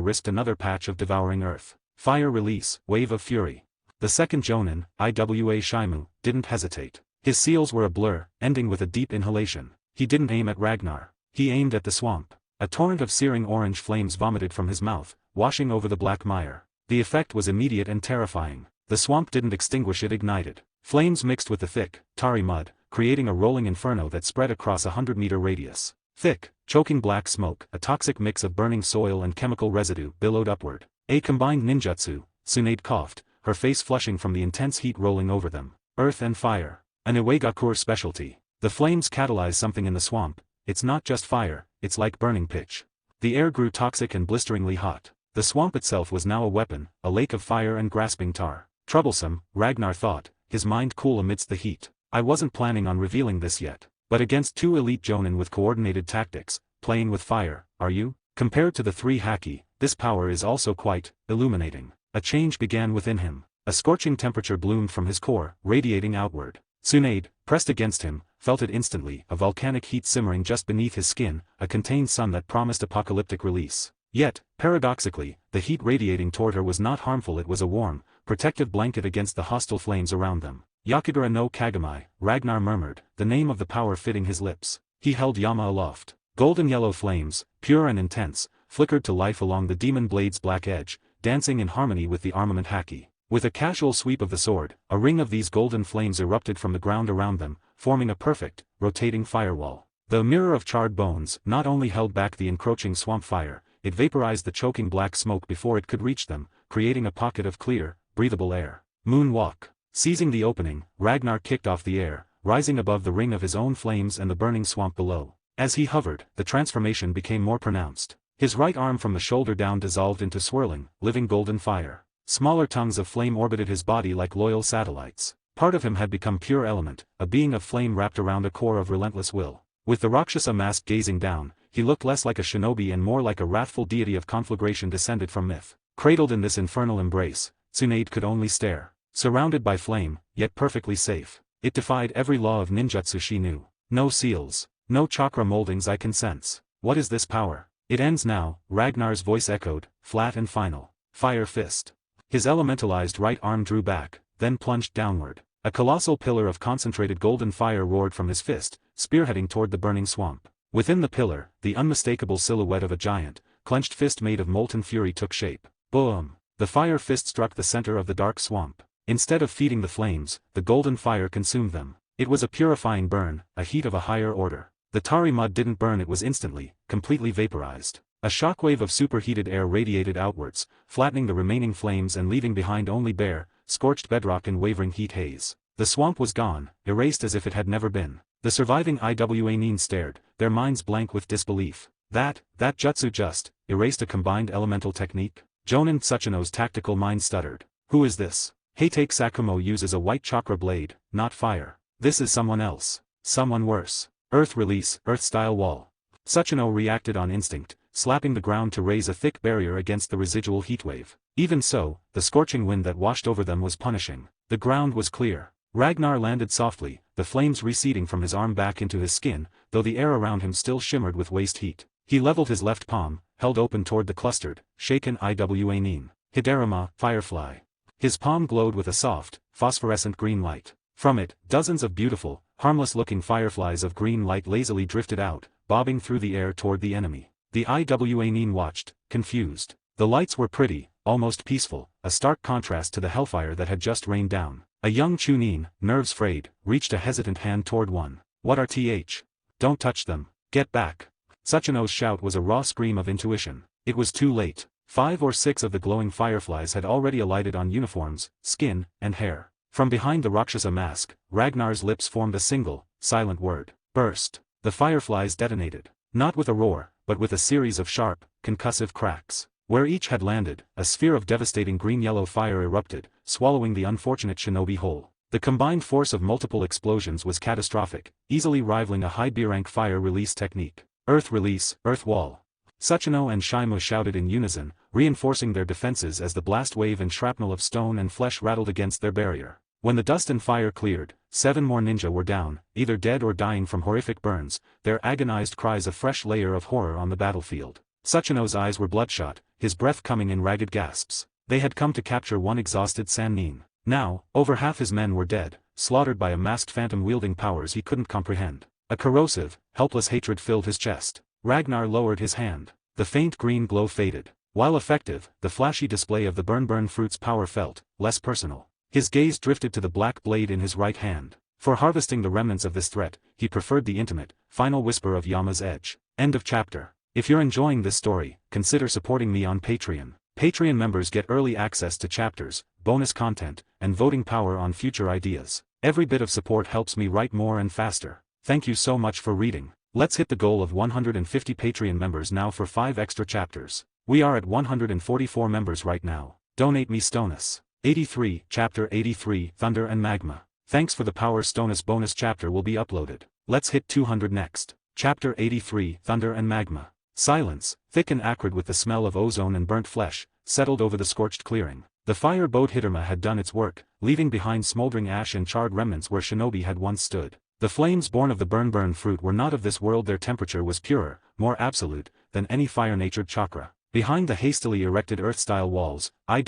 risked another patch of devouring earth. Fire release, wave of fury. The second Jonin, Iwa Shimu, didn't hesitate. His seals were a blur, ending with a deep inhalation. He didn't aim at Ragnar. He aimed at the swamp. A torrent of searing orange flames vomited from his mouth, washing over the black mire. The effect was immediate and terrifying. The swamp didn't extinguish, it ignited. Flames mixed with the thick, tarry mud, creating a rolling inferno that spread across a 100-meter radius. Thick, choking black smoke, a toxic mix of burning soil and chemical residue, billowed upward. A combined ninjutsu, Tsunade coughed, her face flushing from the intense heat rolling over them. Earth and fire. An Iwagakur specialty. The flames catalyze something in the swamp. It's not just fire, it's like burning pitch. The air grew toxic and blisteringly hot. The swamp itself was now a weapon, a lake of fire and grasping tar. Troublesome, Ragnar thought, his mind cool amidst the heat. I wasn't planning on revealing this yet. But against two elite Jonin with coordinated tactics, playing with fire, are you? Compared to the three Haki, this power is also quite illuminating. A change began within him. A scorching temperature bloomed from his core, radiating outward. Tsunade, pressed against him, felt it instantly, a volcanic heat simmering just beneath his skin, a contained sun that promised apocalyptic release. Yet, paradoxically, the heat radiating toward her was not harmful, it was a warm, protective blanket against the hostile flames around them. Yakugura no Kagami, Ragnar murmured, the name of the power fitting his lips. He held Yama aloft. Golden yellow flames, pure and intense, flickered to life along the demon blade's black edge, dancing in harmony with the armament Haki. With a casual sweep of the sword, a ring of these golden flames erupted from the ground around them, forming a perfect, rotating firewall. The mirror of charred bones not only held back the encroaching swamp fire, it vaporized the choking black smoke before it could reach them, creating a pocket of clear, breathable air. Moonwalk. Seizing the opening, Ragnar kicked off the air, rising above the ring of his own flames and the burning swamp below. As he hovered, the transformation became more pronounced. His right arm from the shoulder down dissolved into swirling, living golden fire. Smaller tongues of flame orbited his body like loyal satellites. Part of him had become pure element, a being of flame wrapped around a core of relentless will. With the Roxasa mask gazing down, he looked less like a shinobi and more like a wrathful deity of conflagration descended from myth. Cradled in this infernal embrace, Tsunade could only stare. Surrounded by flame, yet perfectly safe. It defied every law of ninjutsu she knew. No seals. No chakra moldings I can sense. What is this power? It ends now, Ragnar's voice echoed, flat and final. Fire fist. His elementalized right arm drew back, then plunged downward. A colossal pillar of concentrated golden fire roared from his fist, spearheading toward the burning swamp. Within the pillar, the unmistakable silhouette of a giant, clenched fist made of molten fury took shape. Boom! The fire fist struck the center of the dark swamp. Instead of feeding the flames, the golden fire consumed them. It was a purifying burn, a heat of a higher order. The tarry mud didn't burn, it was instantly, completely vaporized. A shockwave of superheated air radiated outwards, flattening the remaining flames and leaving behind only bare, scorched bedrock and wavering heat haze. The swamp was gone, erased as if it had never been. The surviving Iwa stared, their minds blank with disbelief. That jutsu just erased a combined elemental technique? Jonin Tsuchino's tactical mind stuttered. Who is this? Heitake Sakumo uses a white chakra blade, not fire. This is someone else. Someone worse. Earth release, earth-style wall. Tsuchino reacted on instinct, slapping the ground to raise a thick barrier against the residual heatwave. Even so, the scorching wind that washed over them was punishing. The ground was clear. Ragnar landed softly, the flames receding from his arm back into his skin, though the air around him still shimmered with waste heat. He leveled his left palm, held open toward the clustered, shaken Iwa Nin. Hiderama, firefly. His palm glowed with a soft, phosphorescent green light. From it, dozens of beautiful, harmless-looking fireflies of green light lazily drifted out, bobbing through the air toward the enemy. The Iwa Nin watched, confused. The lights were pretty, almost peaceful, a stark contrast to the hellfire that had just rained down. A young Chunin, nerves frayed, reached a hesitant hand toward one. What are th? Don't touch them. Get back. Tsuchino's shout was a raw scream of intuition. It was too late. 5 or 6 of the glowing fireflies had already alighted on uniforms, skin, and hair. From behind the Roxasa mask, Ragnar's lips formed a single, silent word. Burst. The fireflies detonated. Not with a roar, but with a series of sharp, concussive cracks. Where each had landed, a sphere of devastating green-yellow fire erupted, swallowing the unfortunate shinobi whole. The combined force of multiple explosions was catastrophic, easily rivaling a high B-rank fire release technique. Earth release, earth wall. Tsuchino and Shimu shouted in unison, reinforcing their defenses as the blast wave and shrapnel of stone and flesh rattled against their barrier. When the dust and fire cleared, 7 more ninja were down, either dead or dying from horrific burns, their agonized cries a fresh layer of horror on the battlefield. Sachino's eyes were bloodshot, his breath coming in ragged gasps. They had come to capture one exhausted Sannin. Now, over half his men were dead, slaughtered by a masked phantom wielding powers he couldn't comprehend. A corrosive, helpless hatred filled his chest. Ragnar lowered his hand. The faint green glow faded. While effective, the flashy display of the burn fruit's power felt less personal. His gaze drifted to the black blade in his right hand. For harvesting the remnants of this threat, he preferred the intimate, final whisper of Yama's edge. End of chapter. If you're enjoying this story, consider supporting me on Patreon. Patreon members get early access to chapters, bonus content, and voting power on future ideas. Every bit of support helps me write more and faster. Thank you so much for reading. Let's hit the goal of 150 Patreon members now for 5 extra chapters. We are at 144 members right now. Donate me Stonus. 83, Chapter 83, Thunder and Magma. Thanks for the power Stonus bonus chapter will be uploaded. Let's hit 200 next. Chapter 83, Thunder and Magma. Silence, thick and acrid with the smell of ozone and burnt flesh, settled over the scorched clearing. The fire boat Hidorma had done its work, leaving behind smoldering ash and charred remnants where shinobi had once stood. The flames born of the burn fruit were not of this world. Their temperature was purer, more absolute, than any fire-natured chakra. Behind the hastily erected earth-style walls, Iwa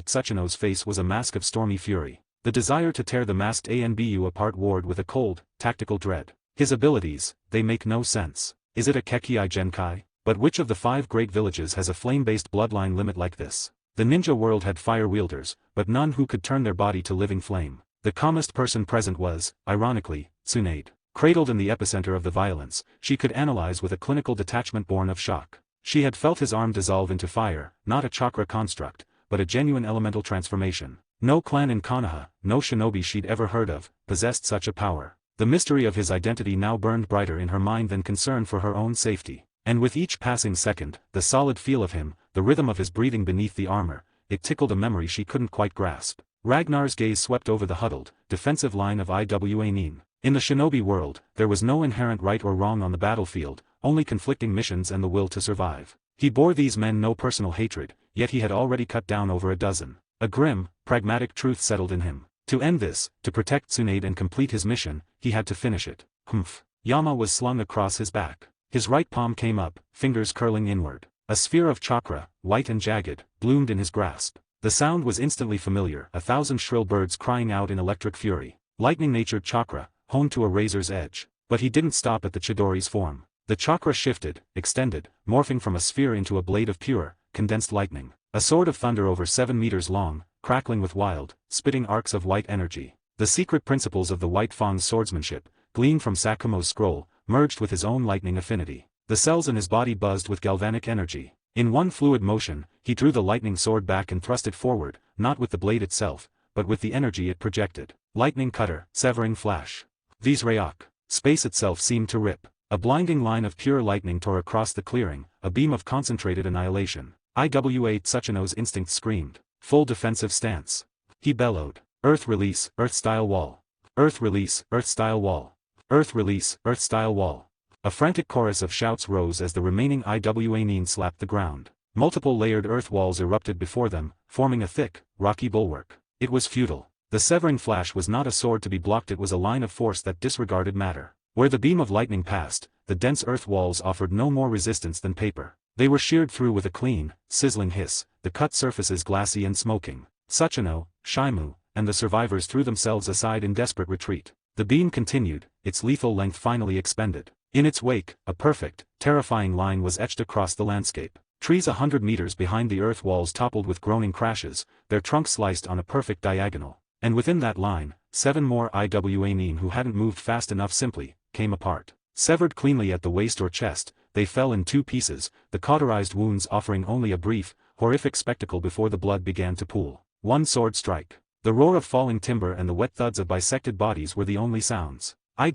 Tsuchino's face was a mask of stormy fury. The desire to tear the masked Anbu apart warred with a cold, tactical dread. His abilities, they make no sense. Is it a Kekii Genkai? But which of the 5 great villages has a flame-based bloodline limit like this? The ninja world had fire-wielders, but none who could turn their body to living flame. The calmest person present was, ironically, Tsunade. Cradled in the epicenter of the violence, she could analyze with a clinical detachment born of shock. She had felt his arm dissolve into fire, not a chakra construct, but a genuine elemental transformation. No clan in Konoha, no shinobi she'd ever heard of, possessed such a power. The mystery of his identity now burned brighter in her mind than concern for her own safety. And with each passing second, the solid feel of him, the rhythm of his breathing beneath the armor, it tickled a memory she couldn't quite grasp. Ragnar's gaze swept over the huddled, defensive line of Iwa Nin. In the shinobi world, there was no inherent right or wrong on the battlefield, only conflicting missions and the will to survive. He bore these men no personal hatred, yet he had already cut down over a dozen. A grim, pragmatic truth settled in him. To end this, to protect Tsunade and complete his mission, he had to finish it. Humph. Yama was slung across his back. His right palm came up, fingers curling inward. A sphere of chakra, white and jagged, bloomed in his grasp. The sound was instantly familiar, 1,000 shrill birds crying out in electric fury. Lightning-natured chakra, honed to a razor's edge. But he didn't stop at the Chidori's form. The chakra shifted, extended, morphing from a sphere into a blade of pure, condensed lightning. A sword of thunder over 7 meters long, crackling with wild, spitting arcs of white energy. The secret principles of the White Fang's swordsmanship, gleaned from Sakumo's scroll, merged with his own lightning affinity. The cells in his body buzzed with galvanic energy. In one fluid motion, he drew the lightning sword back and thrust it forward, not with the blade itself, but with the energy it projected. Lightning cutter, severing flash. Visrayak. Space itself seemed to rip. A blinding line of pure lightning tore across the clearing, a beam of concentrated annihilation. Iwa Tsuchino's instinct screamed. Full defensive stance. He bellowed. Earth release, earth-style wall. Earth release, earth-style wall. Earth release, earth-style wall. A frantic chorus of shouts rose as the remaining Iwa Nin slapped the ground. Multiple layered earth walls erupted before them, forming a thick, rocky bulwark. It was futile. The severing flash was not a sword to be blocked, it was a line of force that disregarded matter. Where the beam of lightning passed, the dense earth walls offered no more resistance than paper. They were sheared through with a clean, sizzling hiss, the cut surfaces glassy and smoking. Sachino, Shimu, and the survivors threw themselves aside in desperate retreat. The beam continued, its lethal length finally expended. In its wake, a perfect, terrifying line was etched across the landscape. Trees 100 meters behind the earth walls toppled with groaning crashes, their trunks sliced on a perfect diagonal. And within that line, 7 more Iwa Nin who hadn't moved fast enough simply came apart. Severed cleanly at the waist or chest, they fell in 2 pieces, the cauterized wounds offering only a brief, horrific spectacle before the blood began to pool. One sword strike. The roar of falling timber and the wet thuds of bisected bodies were the only sounds. Iwa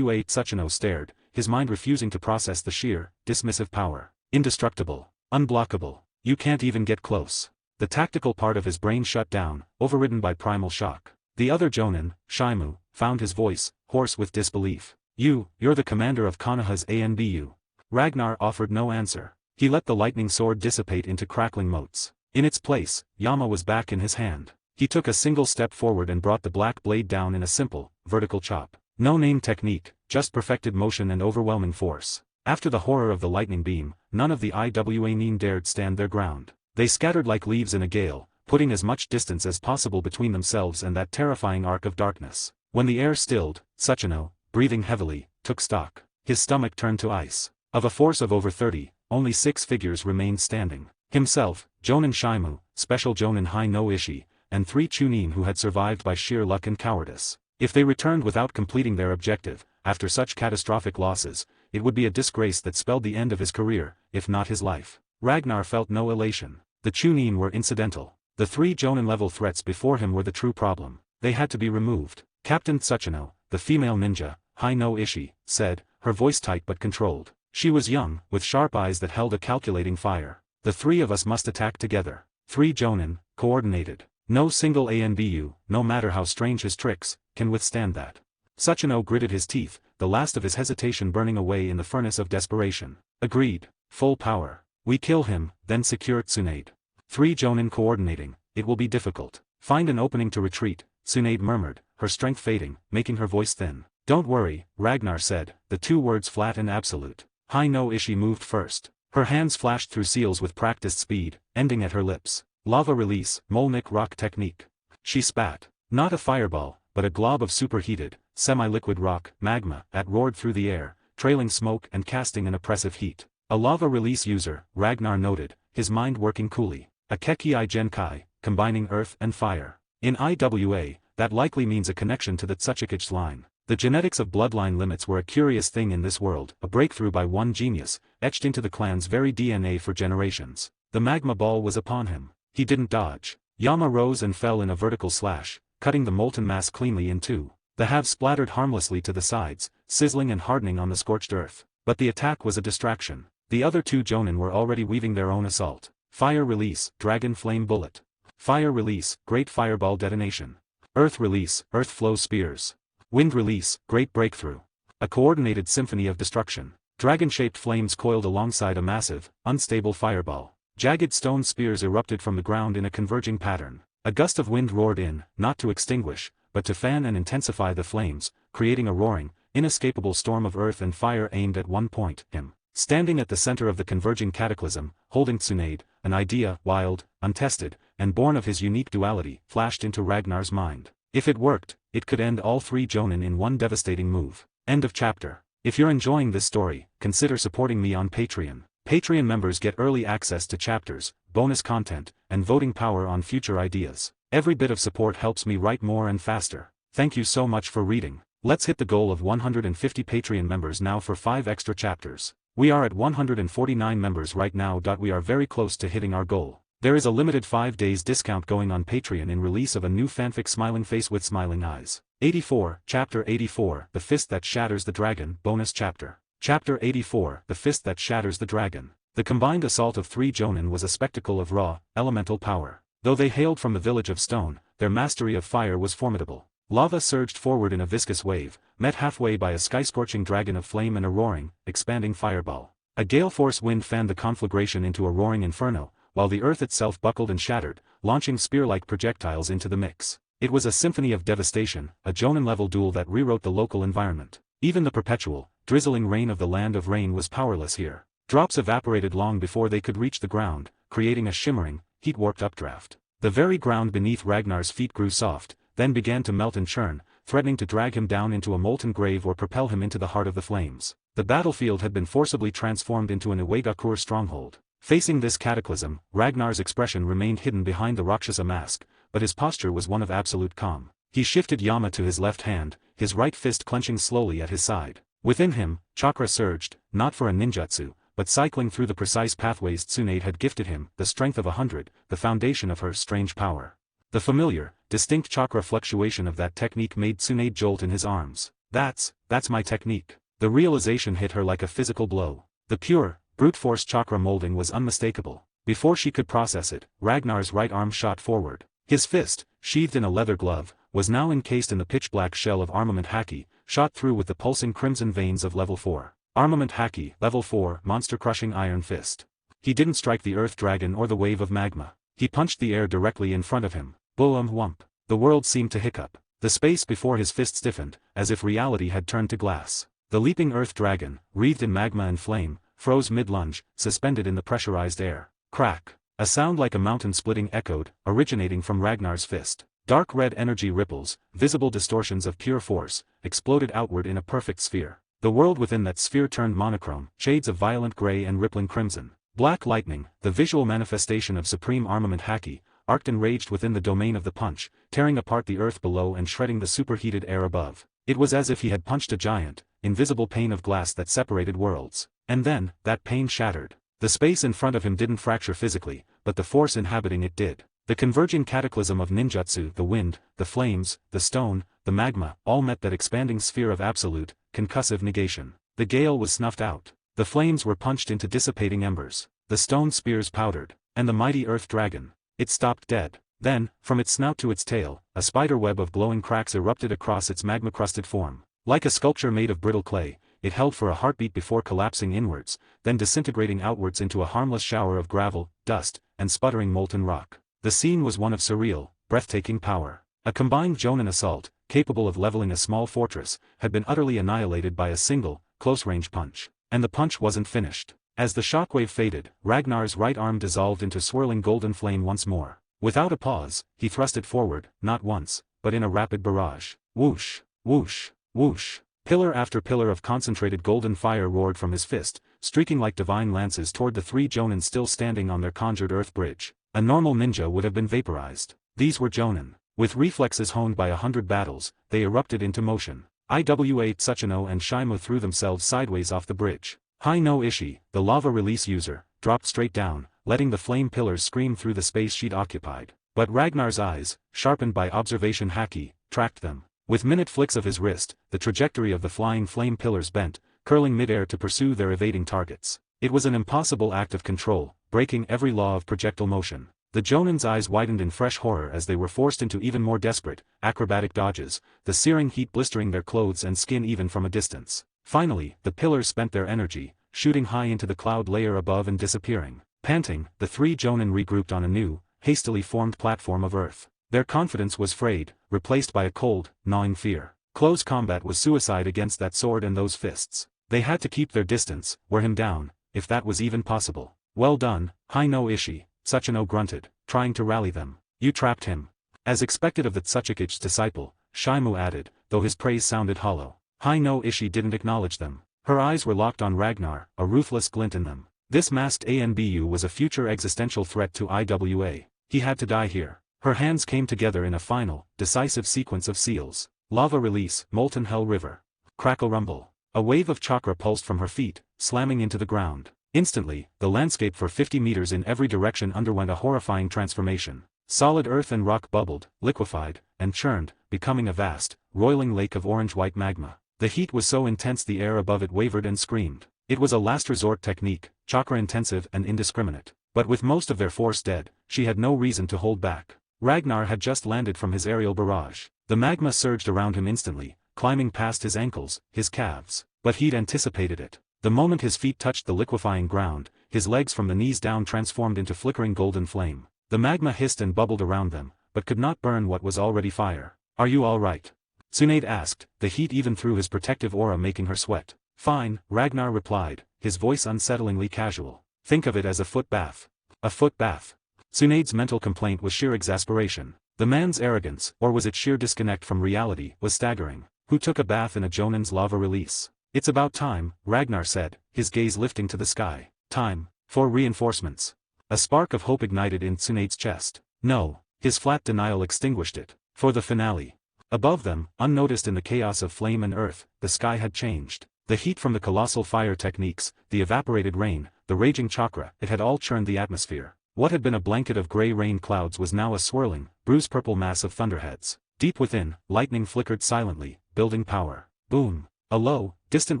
Tsuchino stared, his mind refusing to process the sheer, dismissive power. Indestructible. Unblockable. You can't even get close. The tactical part of his brain shut down, overridden by primal shock. The other Jonin, Shimu, found his voice, hoarse with disbelief. You're the commander of Konoha's Anbu. Ragnar offered no answer. He let the lightning sword dissipate into crackling motes. In its place, Yama was back in his hand. He took a single step forward and brought the black blade down in a simple, vertical chop. No name technique, just perfected motion and overwhelming force. After the horror of the lightning beam, none of the Iwanine dared stand their ground. They scattered like leaves in a gale, putting as much distance as possible between themselves and that terrifying arc of darkness. When the air stilled, Sachino, breathing heavily, took stock. His stomach turned to ice. Of a force of over 30, only 6 figures remained standing. Himself, Jonin Shimu, Special Jonin Hai no Ishi, and 3 Chunin who had survived by sheer luck and cowardice. If they returned without completing their objective, after such catastrophic losses, it would be a disgrace that spelled the end of his career, if not his life. Ragnar felt no elation. The Chunin were incidental. The 3 Jonin-level threats before him were the true problem. They had to be removed. Captain Sachino, the female ninja, Hai no Ishi, said, her voice tight but controlled. She was young, with sharp eyes that held a calculating fire. The 3 of us must attack together. 3 Jonin, coordinated. No single ANBU, no matter how strange his tricks, can withstand that. Sachino gritted his teeth, the last of his hesitation burning away in the furnace of desperation. Agreed. Full power. We kill him, then secure Tsunade. 3 Jonin coordinating, it will be difficult. Find an opening to retreat, Tsunade murmured, her strength fading, making her voice thin. Don't worry, Ragnar said, the 2 words flat and absolute. Hai no Ishi moved first. Her hands flashed through seals with practiced speed, ending at her lips. Lava release, Molnik rock technique. She spat. Not a fireball, but a glob of superheated, semi-liquid rock, magma, that roared through the air, trailing smoke and casting an oppressive heat. A lava release user, Ragnar noted, his mind working coolly. A Kekii Genkai, combining earth and fire. In IWA, that likely means a connection to the Tsuchikage line. The genetics of bloodline limits were a curious thing in this world, a breakthrough by one genius, etched into the clan's very DNA for generations. The magma ball was upon him. He didn't dodge. Yama rose and fell in a vertical slash, cutting the molten mass cleanly in 2. The halves splattered harmlessly to the sides, sizzling and hardening on the scorched earth. But the attack was a distraction. The other 2 Jonin were already weaving their own assault. Fire release, Dragon Flame Bullet. Fire release, Great Fireball Detonation. Earth release, Earth Flow Spears. Wind release, Great Breakthrough. A coordinated symphony of destruction. Dragon-shaped flames coiled alongside a massive, unstable fireball. Jagged stone spears erupted from the ground in a converging pattern. A gust of wind roared in, not to extinguish, but to fan and intensify the flames, creating a roaring, inescapable storm of earth and fire aimed at one point, him. Standing at the center of the converging cataclysm, holding Tsunade, an idea, wild, untested, and born of his unique duality, flashed into Ragnar's mind. If it worked, it could end all 3 Jonin in one devastating move. End of chapter. If you're enjoying this story, consider supporting me on Patreon. Patreon members get early access to chapters, bonus content, and voting power on future ideas. Every bit of support helps me write more and faster. Thank you so much for reading. Let's hit the goal of 150 Patreon members now for 5 extra chapters. We are at 149 members right now. We are very close to hitting our goal. There is a limited 5 days discount going on Patreon in release of a new fanfic Smiling Face with Smiling Eyes. 84, Chapter 84, The Fist That Shatters the Dragon, Bonus Chapter. Chapter 84, The Fist That Shatters the Dragon. The combined assault of 3 Jonin was a spectacle of raw, elemental power. Though they hailed from the village of stone, their mastery of fire was formidable. Lava surged forward in a viscous wave, met halfway by a sky-scorching dragon of flame and a roaring, expanding fireball. A gale-force wind fanned the conflagration into a roaring inferno, while the earth itself buckled and shattered, launching spear-like projectiles into the mix. It was a symphony of devastation, a Jonin-level duel that rewrote the local environment. Even the perpetual, drizzling rain of the Land of Rain was powerless here. Drops evaporated long before they could reach the ground, creating a shimmering, heat-warped updraft. The very ground beneath Ragnar's feet grew soft, then began to melt and churn, threatening to drag him down into a molten grave or propel him into the heart of the flames. The battlefield had been forcibly transformed into an Iwagakur stronghold. Facing this cataclysm, Ragnar's expression remained hidden behind the Roxasa mask, but his posture was one of absolute calm. He shifted Yama to his left hand, his right fist clenching slowly at his side. Within him, chakra surged, not for a ninjutsu, but cycling through the precise pathways Tsunade had gifted him, the strength of 100, the foundation of her strange power. The familiar, distinct chakra fluctuation of that technique made Tsunade jolt in his arms. That's my technique. The realization hit her like a physical blow. The pure, brute force chakra molding was unmistakable. Before she could process it, Ragnar's right arm shot forward. His fist, sheathed in a leather glove, was now encased in the pitch-black shell of armament Haki, shot through with the pulsing crimson veins of level 4. Armament Haki, level 4, monster-crushing iron fist. He didn't strike the earth dragon or the wave of magma. He punched the air directly in front of him. Whump. The world seemed to hiccup. The space before his fist stiffened, as if reality had turned to glass. The leaping earth dragon, wreathed in magma and flame, froze mid-lunge, suspended in the pressurized air. Crack. A sound like a mountain splitting echoed, originating from Ragnar's fist. Dark red energy ripples, visible distortions of pure force, exploded outward in a perfect sphere. The world within that sphere turned monochrome, shades of violent gray and rippling crimson. Black lightning, the visual manifestation of supreme armament Haki, arced and raged within the domain of the punch, tearing apart the earth below and shredding the superheated air above. It was as if he had punched a giant, invisible pane of glass that separated worlds. And then, that pane shattered. The space in front of him didn't fracture physically, but the force inhabiting it did. The converging cataclysm of ninjutsu, the wind, the flames, the stone, the magma, all met that expanding sphere of absolute, concussive negation. The gale was snuffed out. The flames were punched into dissipating embers. The stone spears powdered. And the mighty earth dragon. It stopped dead. Then, from its snout to its tail, a spider web of glowing cracks erupted across its magma-crusted form. Like a sculpture made of brittle clay, it held for a heartbeat before collapsing inwards, then disintegrating outwards into a harmless shower of gravel, dust, and sputtering molten rock. The scene was one of surreal, breathtaking power. A combined Jonin assault, capable of leveling a small fortress, had been utterly annihilated by a single, close-range punch. And the punch wasn't finished. As the shockwave faded, Ragnar's right arm dissolved into swirling golden flame once more. Without a pause, he thrust it forward, not once, but in a rapid barrage. Whoosh, whoosh, whoosh. Pillar after pillar of concentrated golden fire roared from his fist, streaking like divine lances toward the three Jonin still standing on their conjured earth bridge. A normal ninja would have been vaporized. These were Jonin. With reflexes honed by 100 battles, they erupted into motion. Iwa Tsuchino and Shimu threw themselves sideways off the bridge. Hai no Ishi, the lava release user, dropped straight down, letting the flame pillars scream through the space she'd occupied. But Ragnar's eyes, sharpened by observation Haki, tracked them. With minute flicks of his wrist, the trajectory of the flying flame pillars bent, curling midair to pursue their evading targets. It was an impossible act of control, breaking every law of projectile motion. The Jonin's eyes widened in fresh horror as they were forced into even more desperate, acrobatic dodges, the searing heat blistering their clothes and skin even from a distance. Finally, the pillars spent their energy, shooting high into the cloud layer above and disappearing. Panting, the three Jonin regrouped on a new, hastily formed platform of earth. Their confidence was frayed, replaced by a cold, gnawing fear. Close combat was suicide against that sword and those fists. They had to keep their distance, wear him down, if that was even possible. Well done, Hai no Ishi, Tsuchino grunted, trying to rally them. You trapped him. As expected of the Tsuchikige's disciple, Shimu added, though his praise sounded hollow. Hai no Ishi didn't acknowledge them. Her eyes were locked on Ragnar, a ruthless glint in them. This masked Anbu was a future existential threat to Iwa. He had to die here. Her hands came together in a final, decisive sequence of seals. Lava release, molten hell river. Crackle rumble. A wave of chakra pulsed from her feet, slamming into the ground. Instantly, the landscape for 50 meters in every direction underwent a horrifying transformation. Solid earth and rock bubbled, liquefied, and churned, becoming a vast, roiling lake of orange-white magma. The heat was so intense the air above it wavered and screamed. It was a last resort technique, chakra-intensive and indiscriminate. But with most of their force dead, she had no reason to hold back. Ragnar had just landed from his aerial barrage. The magma surged around him instantly, climbing past his ankles, his calves. But he'd anticipated it. The moment his feet touched the liquefying ground, his legs from the knees down transformed into flickering golden flame. The magma hissed and bubbled around them, but could not burn what was already fire. Are you all right? Tsunade asked, the heat even through his protective aura making her sweat. Fine, Ragnar replied, his voice unsettlingly casual. Think of it as a foot bath. A foot bath. Tsunade's mental complaint was sheer exasperation. The man's arrogance, or was it sheer disconnect from reality, was staggering. Who took a bath in a Jonin's lava release? It's about time, Ragnar said, his gaze lifting to the sky. Time. For reinforcements. A spark of hope ignited in Tsunade's chest. No. His flat denial extinguished it. For the finale. Above them, unnoticed in the chaos of flame and earth, the sky had changed. The heat from the colossal fire techniques, the evaporated rain, the raging chakra, it had all churned the atmosphere. What had been a blanket of gray rain clouds was now a swirling, bruise-purple mass of thunderheads. Deep within, lightning flickered silently, building power. Boom. A low, distant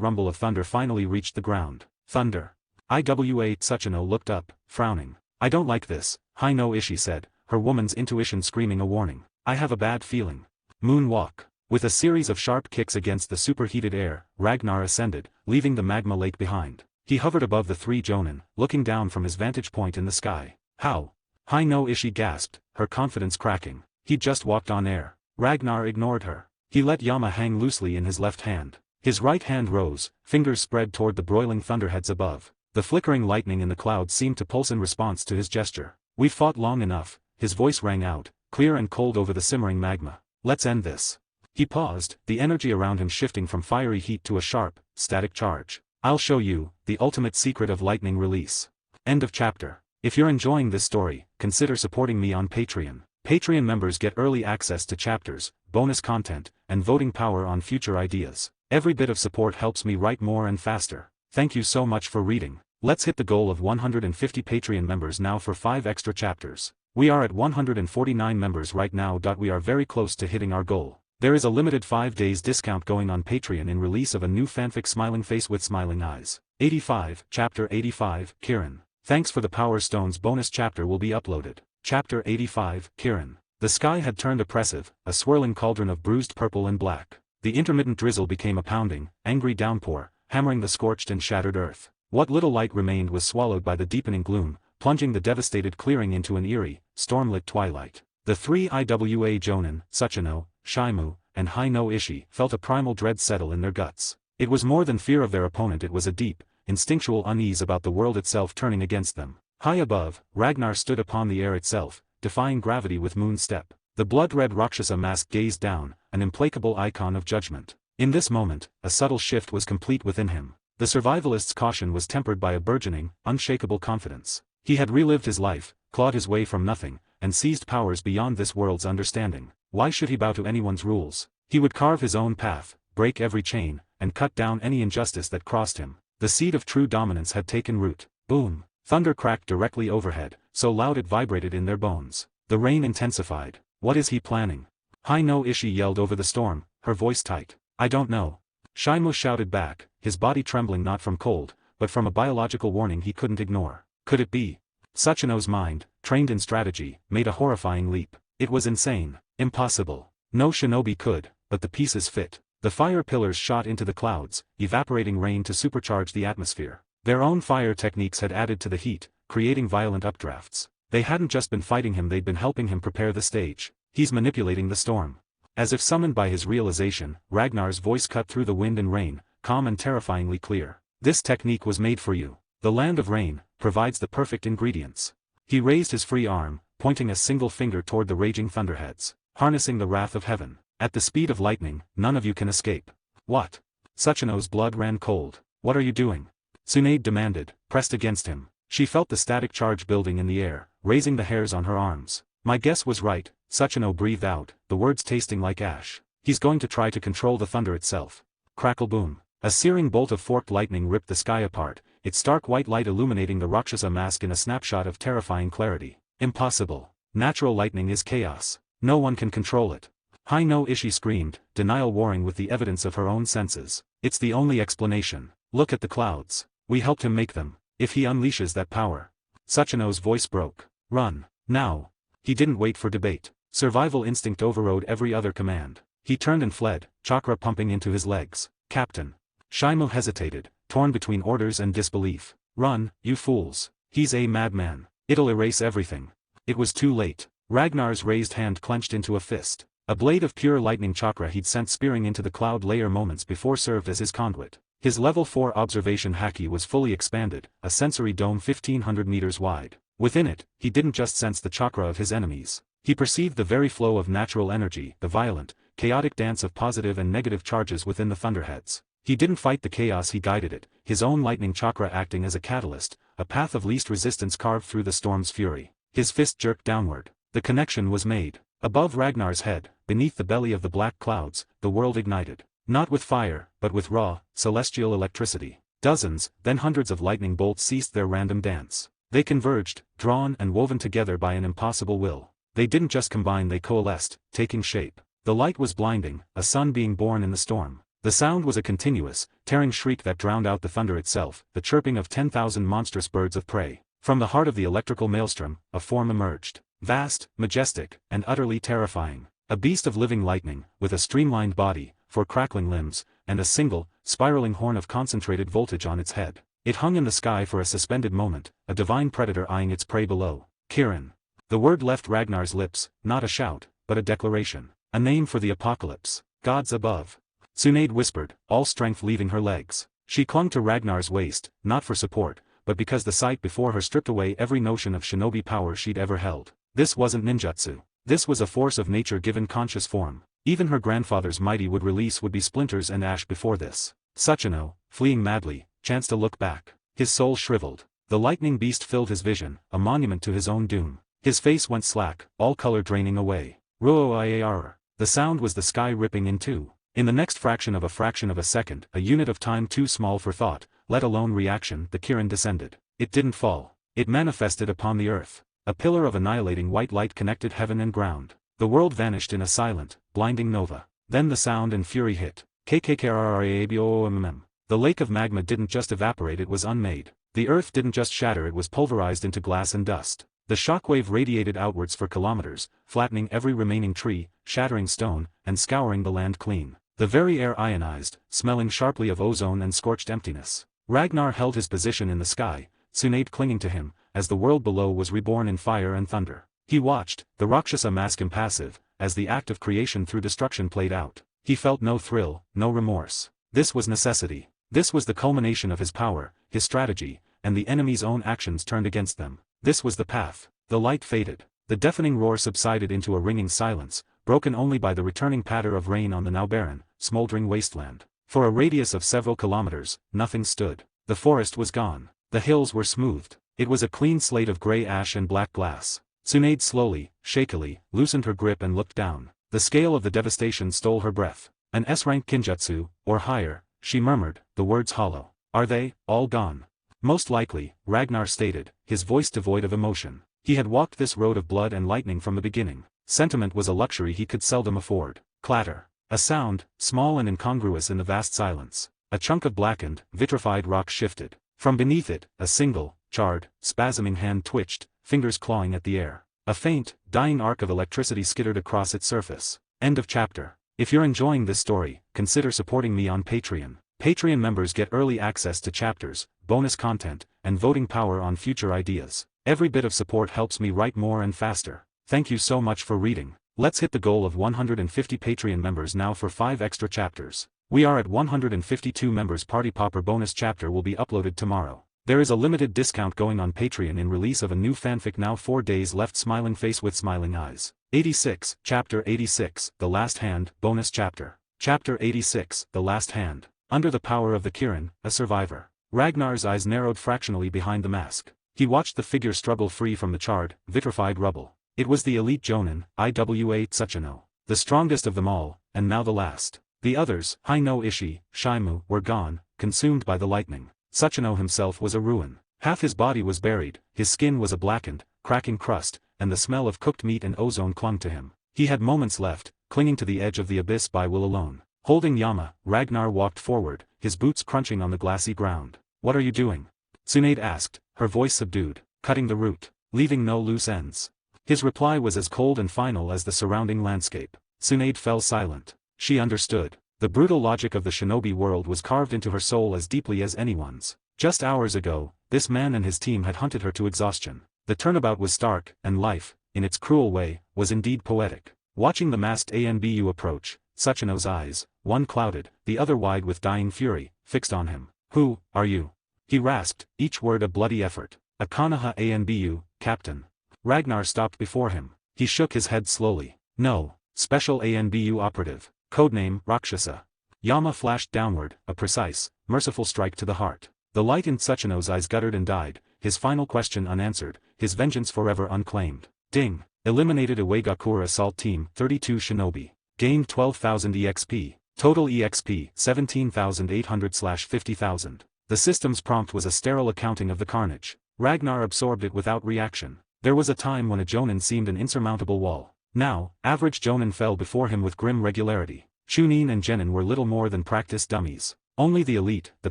rumble of thunder finally reached the ground. Thunder. Iwa Tsuchino looked up, frowning. I don't like this, Hai no Ishi said, her woman's intuition screaming a warning. I have a bad feeling. Moonwalk. With a series of sharp kicks against the superheated air, Ragnar ascended, leaving the magma lake behind. He hovered above the three Jonin, looking down from his vantage point in the sky. How? Hai no Ishi gasped, her confidence cracking. He'd just walked on air. Ragnar ignored her. He let Yama hang loosely in his left hand. His right hand rose, fingers spread toward the broiling thunderheads above. The flickering lightning in the clouds seemed to pulse in response to his gesture. "We've fought long enough," his voice rang out, clear and cold over the simmering magma. "Let's end this." He paused, the energy around him shifting from fiery heat to a sharp, static charge. "I'll show you, the ultimate secret of lightning release." End of chapter. If you're enjoying this story, consider supporting me on Patreon. Patreon members get early access to chapters, bonus content, and voting power on future ideas. Every bit of support helps me write more and faster. Thank you so much for reading. Let's hit the goal of 150 Patreon members now for 5 extra chapters. We are at 149 members right now. We are very close to hitting our goal. There is a limited 5 days discount going on Patreon in release of a new fanfic Smiling Face with Smiling Eyes. 85, Chapter 85, Kirin. Thanks for the Power Stones bonus chapter will be uploaded. Chapter 85, Kirin. The sky had turned oppressive, a swirling cauldron of bruised purple and black. The intermittent drizzle became a pounding, angry downpour, hammering the scorched and shattered earth. What little light remained was swallowed by the deepening gloom, plunging the devastated clearing into an eerie, storm-lit twilight. The 3 Iwa Jonin, Sachino, Shimu, and Hi-no Ishi felt a primal dread settle in their guts. It was more than fear of their opponent, it was a deep, instinctual unease about the world itself turning against them. High above, Ragnar stood upon the air itself, defying gravity with moon step. The blood-red Roxasa mask gazed down, an implacable icon of judgment. In this moment, a subtle shift was complete within him. The survivalist's caution was tempered by a burgeoning, unshakable confidence. He had relived his life, clawed his way from nothing, and seized powers beyond this world's understanding. Why should he bow to anyone's rules? He would carve his own path, break every chain, and cut down any injustice that crossed him. The seed of true dominance had taken root. Boom! Thunder cracked directly overhead, so loud it vibrated in their bones. The rain intensified. What is he planning? Hi-no Ishi yelled over the storm, her voice tight. "I don't know." Shimu shouted back, his body trembling not from cold, but from a biological warning he couldn't ignore. Could it be? Sachino's mind, trained in strategy, made a horrifying leap. It was insane. Impossible. No shinobi could, but the pieces fit. The fire pillars shot into the clouds, evaporating rain to supercharge the atmosphere. Their own fire techniques had added to the heat, creating violent updrafts. They hadn't just been fighting him, they'd been helping him prepare the stage. He's manipulating the storm. As if summoned by his realization, Ragnar's voice cut through the wind and rain, calm and terrifyingly clear. "This technique was made for you. The land of rain provides the perfect ingredients." He raised his free arm, pointing a single finger toward the raging thunderheads. "Harnessing the wrath of heaven. At the speed of lightning, none of you can escape." "What?" Sachino's blood ran cold. "What are you doing?" Tsunade demanded, pressed against him. She felt the static charge building in the air, raising the hairs on her arms. "My guess was right," Sachino breathed out, the words tasting like ash. "He's going to try to control the thunder itself." Crackle boom. A searing bolt of forked lightning ripped the sky apart, its stark white light illuminating the Roxasa mask in a snapshot of terrifying clarity. "Impossible. Natural lightning is chaos. No one can control it." Hi-no Ishi screamed, denial warring with the evidence of her own senses. "It's the only explanation. Look at the clouds. We helped him make them. If he unleashes that power." Sachino's voice broke. "Run. Now." He didn't wait for debate. Survival instinct overrode every other command. He turned and fled, chakra pumping into his legs. "Captain." Shimu hesitated, torn between orders and disbelief. "Run, you fools. He's a madman. It'll erase everything." It was too late. Ragnar's raised hand clenched into a fist. A blade of pure lightning chakra he'd sent spearing into the cloud layer moments before served as his conduit. His level 4 observation Haki was fully expanded, a sensory dome 1,500 meters wide. Within it, he didn't just sense the chakra of his enemies. He perceived the very flow of natural energy, the violent, chaotic dance of positive and negative charges within the thunderheads. He didn't fight the chaos, he guided it, his own lightning chakra acting as a catalyst, a path of least resistance carved through the storm's fury. His fist jerked downward. The connection was made. Above Ragnar's head, beneath the belly of the black clouds, the world ignited. Not with fire, but with raw, celestial electricity. Dozens, then hundreds of lightning bolts ceased their random dance. They converged, drawn and woven together by an impossible will. They didn't just combine, they coalesced, taking shape. The light was blinding, a sun being born in the storm. The sound was a continuous, tearing shriek that drowned out the thunder itself, the chirping of 10,000 monstrous birds of prey. From the heart of the electrical maelstrom, a form emerged. Vast, majestic, and utterly terrifying. A beast of living lightning, with a streamlined body, 4 crackling limbs, and a single, spiraling horn of concentrated voltage on its head. It hung in the sky for a suspended moment, a divine predator eyeing its prey below. "Kirin." The word left Ragnar's lips, not a shout, but a declaration. A name for the apocalypse. Gods above. Tsunade whispered, all strength leaving her legs. She clung to Ragnar's waist, not for support, but because the sight before her stripped away every notion of shinobi power she'd ever held. This wasn't ninjutsu. This was a force of nature given conscious form. Even her grandfather's mighty would release would be splinters and ash before this. Sachino, fleeing madly, chanced to look back. His soul shriveled. The lightning beast filled his vision, a monument to his own doom. His face went slack, all color draining away. Ruoiar. The sound was the sky ripping in two. In the next fraction of a second, a unit of time too small for thought, let alone reaction, the Kirin descended. It didn't fall. It manifested upon the earth. A pillar of annihilating white light connected heaven and ground. The world vanished in a silent, blinding nova. Then the sound and fury hit. KKKRRABOMM. The lake of magma didn't just evaporate, it was unmade. The earth didn't just shatter, it was pulverized into glass and dust. The shockwave radiated outwards for kilometers, flattening every remaining tree, shattering stone, and scouring the land clean. The very air ionized, smelling sharply of ozone and scorched emptiness. Ragnar held his position in the sky, Tsunade clinging to him, as the world below was reborn in fire and thunder. He watched, the Roxasa mask impassive, as the act of creation through destruction played out. He felt no thrill, no remorse. This was necessity. This was the culmination of his power, his strategy, and the enemy's own actions turned against them. This was the path. The light faded. The deafening roar subsided into a ringing silence, broken only by the returning patter of rain on the now barren, smoldering wasteland. For a radius of several kilometers, nothing stood. The forest was gone. The hills were smoothed. It was a clean slate of gray ash and black glass. Tsunade slowly, shakily, loosened her grip and looked down. The scale of the devastation stole her breath. An S-rank kinjutsu, or higher, she murmured, the words hollow. Are they, all gone? Most likely, Ragnar stated, his voice devoid of emotion. He had walked this road of blood and lightning from the beginning. Sentiment was a luxury he could seldom afford. Clatter. A sound, small and incongruous in the vast silence. A chunk of blackened, vitrified rock shifted. From beneath it, a single, charred, spasming hand twitched, fingers clawing at the air. A faint, dying arc of electricity skittered across its surface. End of chapter. If you're enjoying this story, consider supporting me on Patreon. Patreon members get early access to chapters, bonus content, and voting power on future ideas. Every bit of support helps me write more and faster. Thank you so much for reading. Let's hit the goal of 150 Patreon members now for 5 extra chapters. We are at 152 members. Party Popper bonus chapter will be uploaded tomorrow. There is a limited discount going on Patreon in release of a new fanfic now. 4 days left. Smiling face with smiling eyes. 86, Chapter 86, The Last Hand, bonus chapter. Chapter 86, The Last Hand. Under the power of the Kirin, a survivor. Ragnar's eyes narrowed fractionally behind the mask. He watched the figure struggle free from the charred, vitrified rubble. It was the elite Jonin, Iwa Tsuchino. The strongest of them all, and now the last. The others, Haino Ishi, Shimu, were gone, consumed by the lightning. Tsuchino himself was a ruin. Half his body was buried, his skin was a blackened, cracking crust, and the smell of cooked meat and ozone clung to him. He had moments left, clinging to the edge of the abyss by will alone. Holding Yama, Ragnar walked forward, his boots crunching on the glassy ground. What are you doing? Tsunade asked, her voice subdued. Cutting the root, leaving no loose ends. His reply was as cold and final as the surrounding landscape. Tsunade fell silent. She understood. The brutal logic of the shinobi world was carved into her soul as deeply as anyone's. Just hours ago, this man and his team had hunted her to exhaustion. The turnabout was stark, and life, in its cruel way, was indeed poetic. Watching the masked Anbu approach, Tsuchino's eyes, one clouded, the other wide with dying fury, fixed on him. Who are you? He rasped, each word a bloody effort. A Konoha Anbu, Captain. Ragnar stopped before him. He shook his head slowly. No, Special Anbu Operative. Codename, Roxasa. Yama flashed downward, a precise, merciful strike to the heart. The light in Tsuchino's eyes guttered and died, his final question unanswered, his vengeance forever unclaimed. Ding. Eliminated Uegakure Assault Team, 32 Shinobi. Gained 12,000 EXP. Total EXP, 17,800/50,000. The system's prompt was a sterile accounting of the carnage. Ragnar absorbed it without reaction. There was a time when a Jonin seemed an insurmountable wall. Now, average Jonin fell before him with grim regularity. Chunin and Genin were little more than practice dummies. Only the elite, the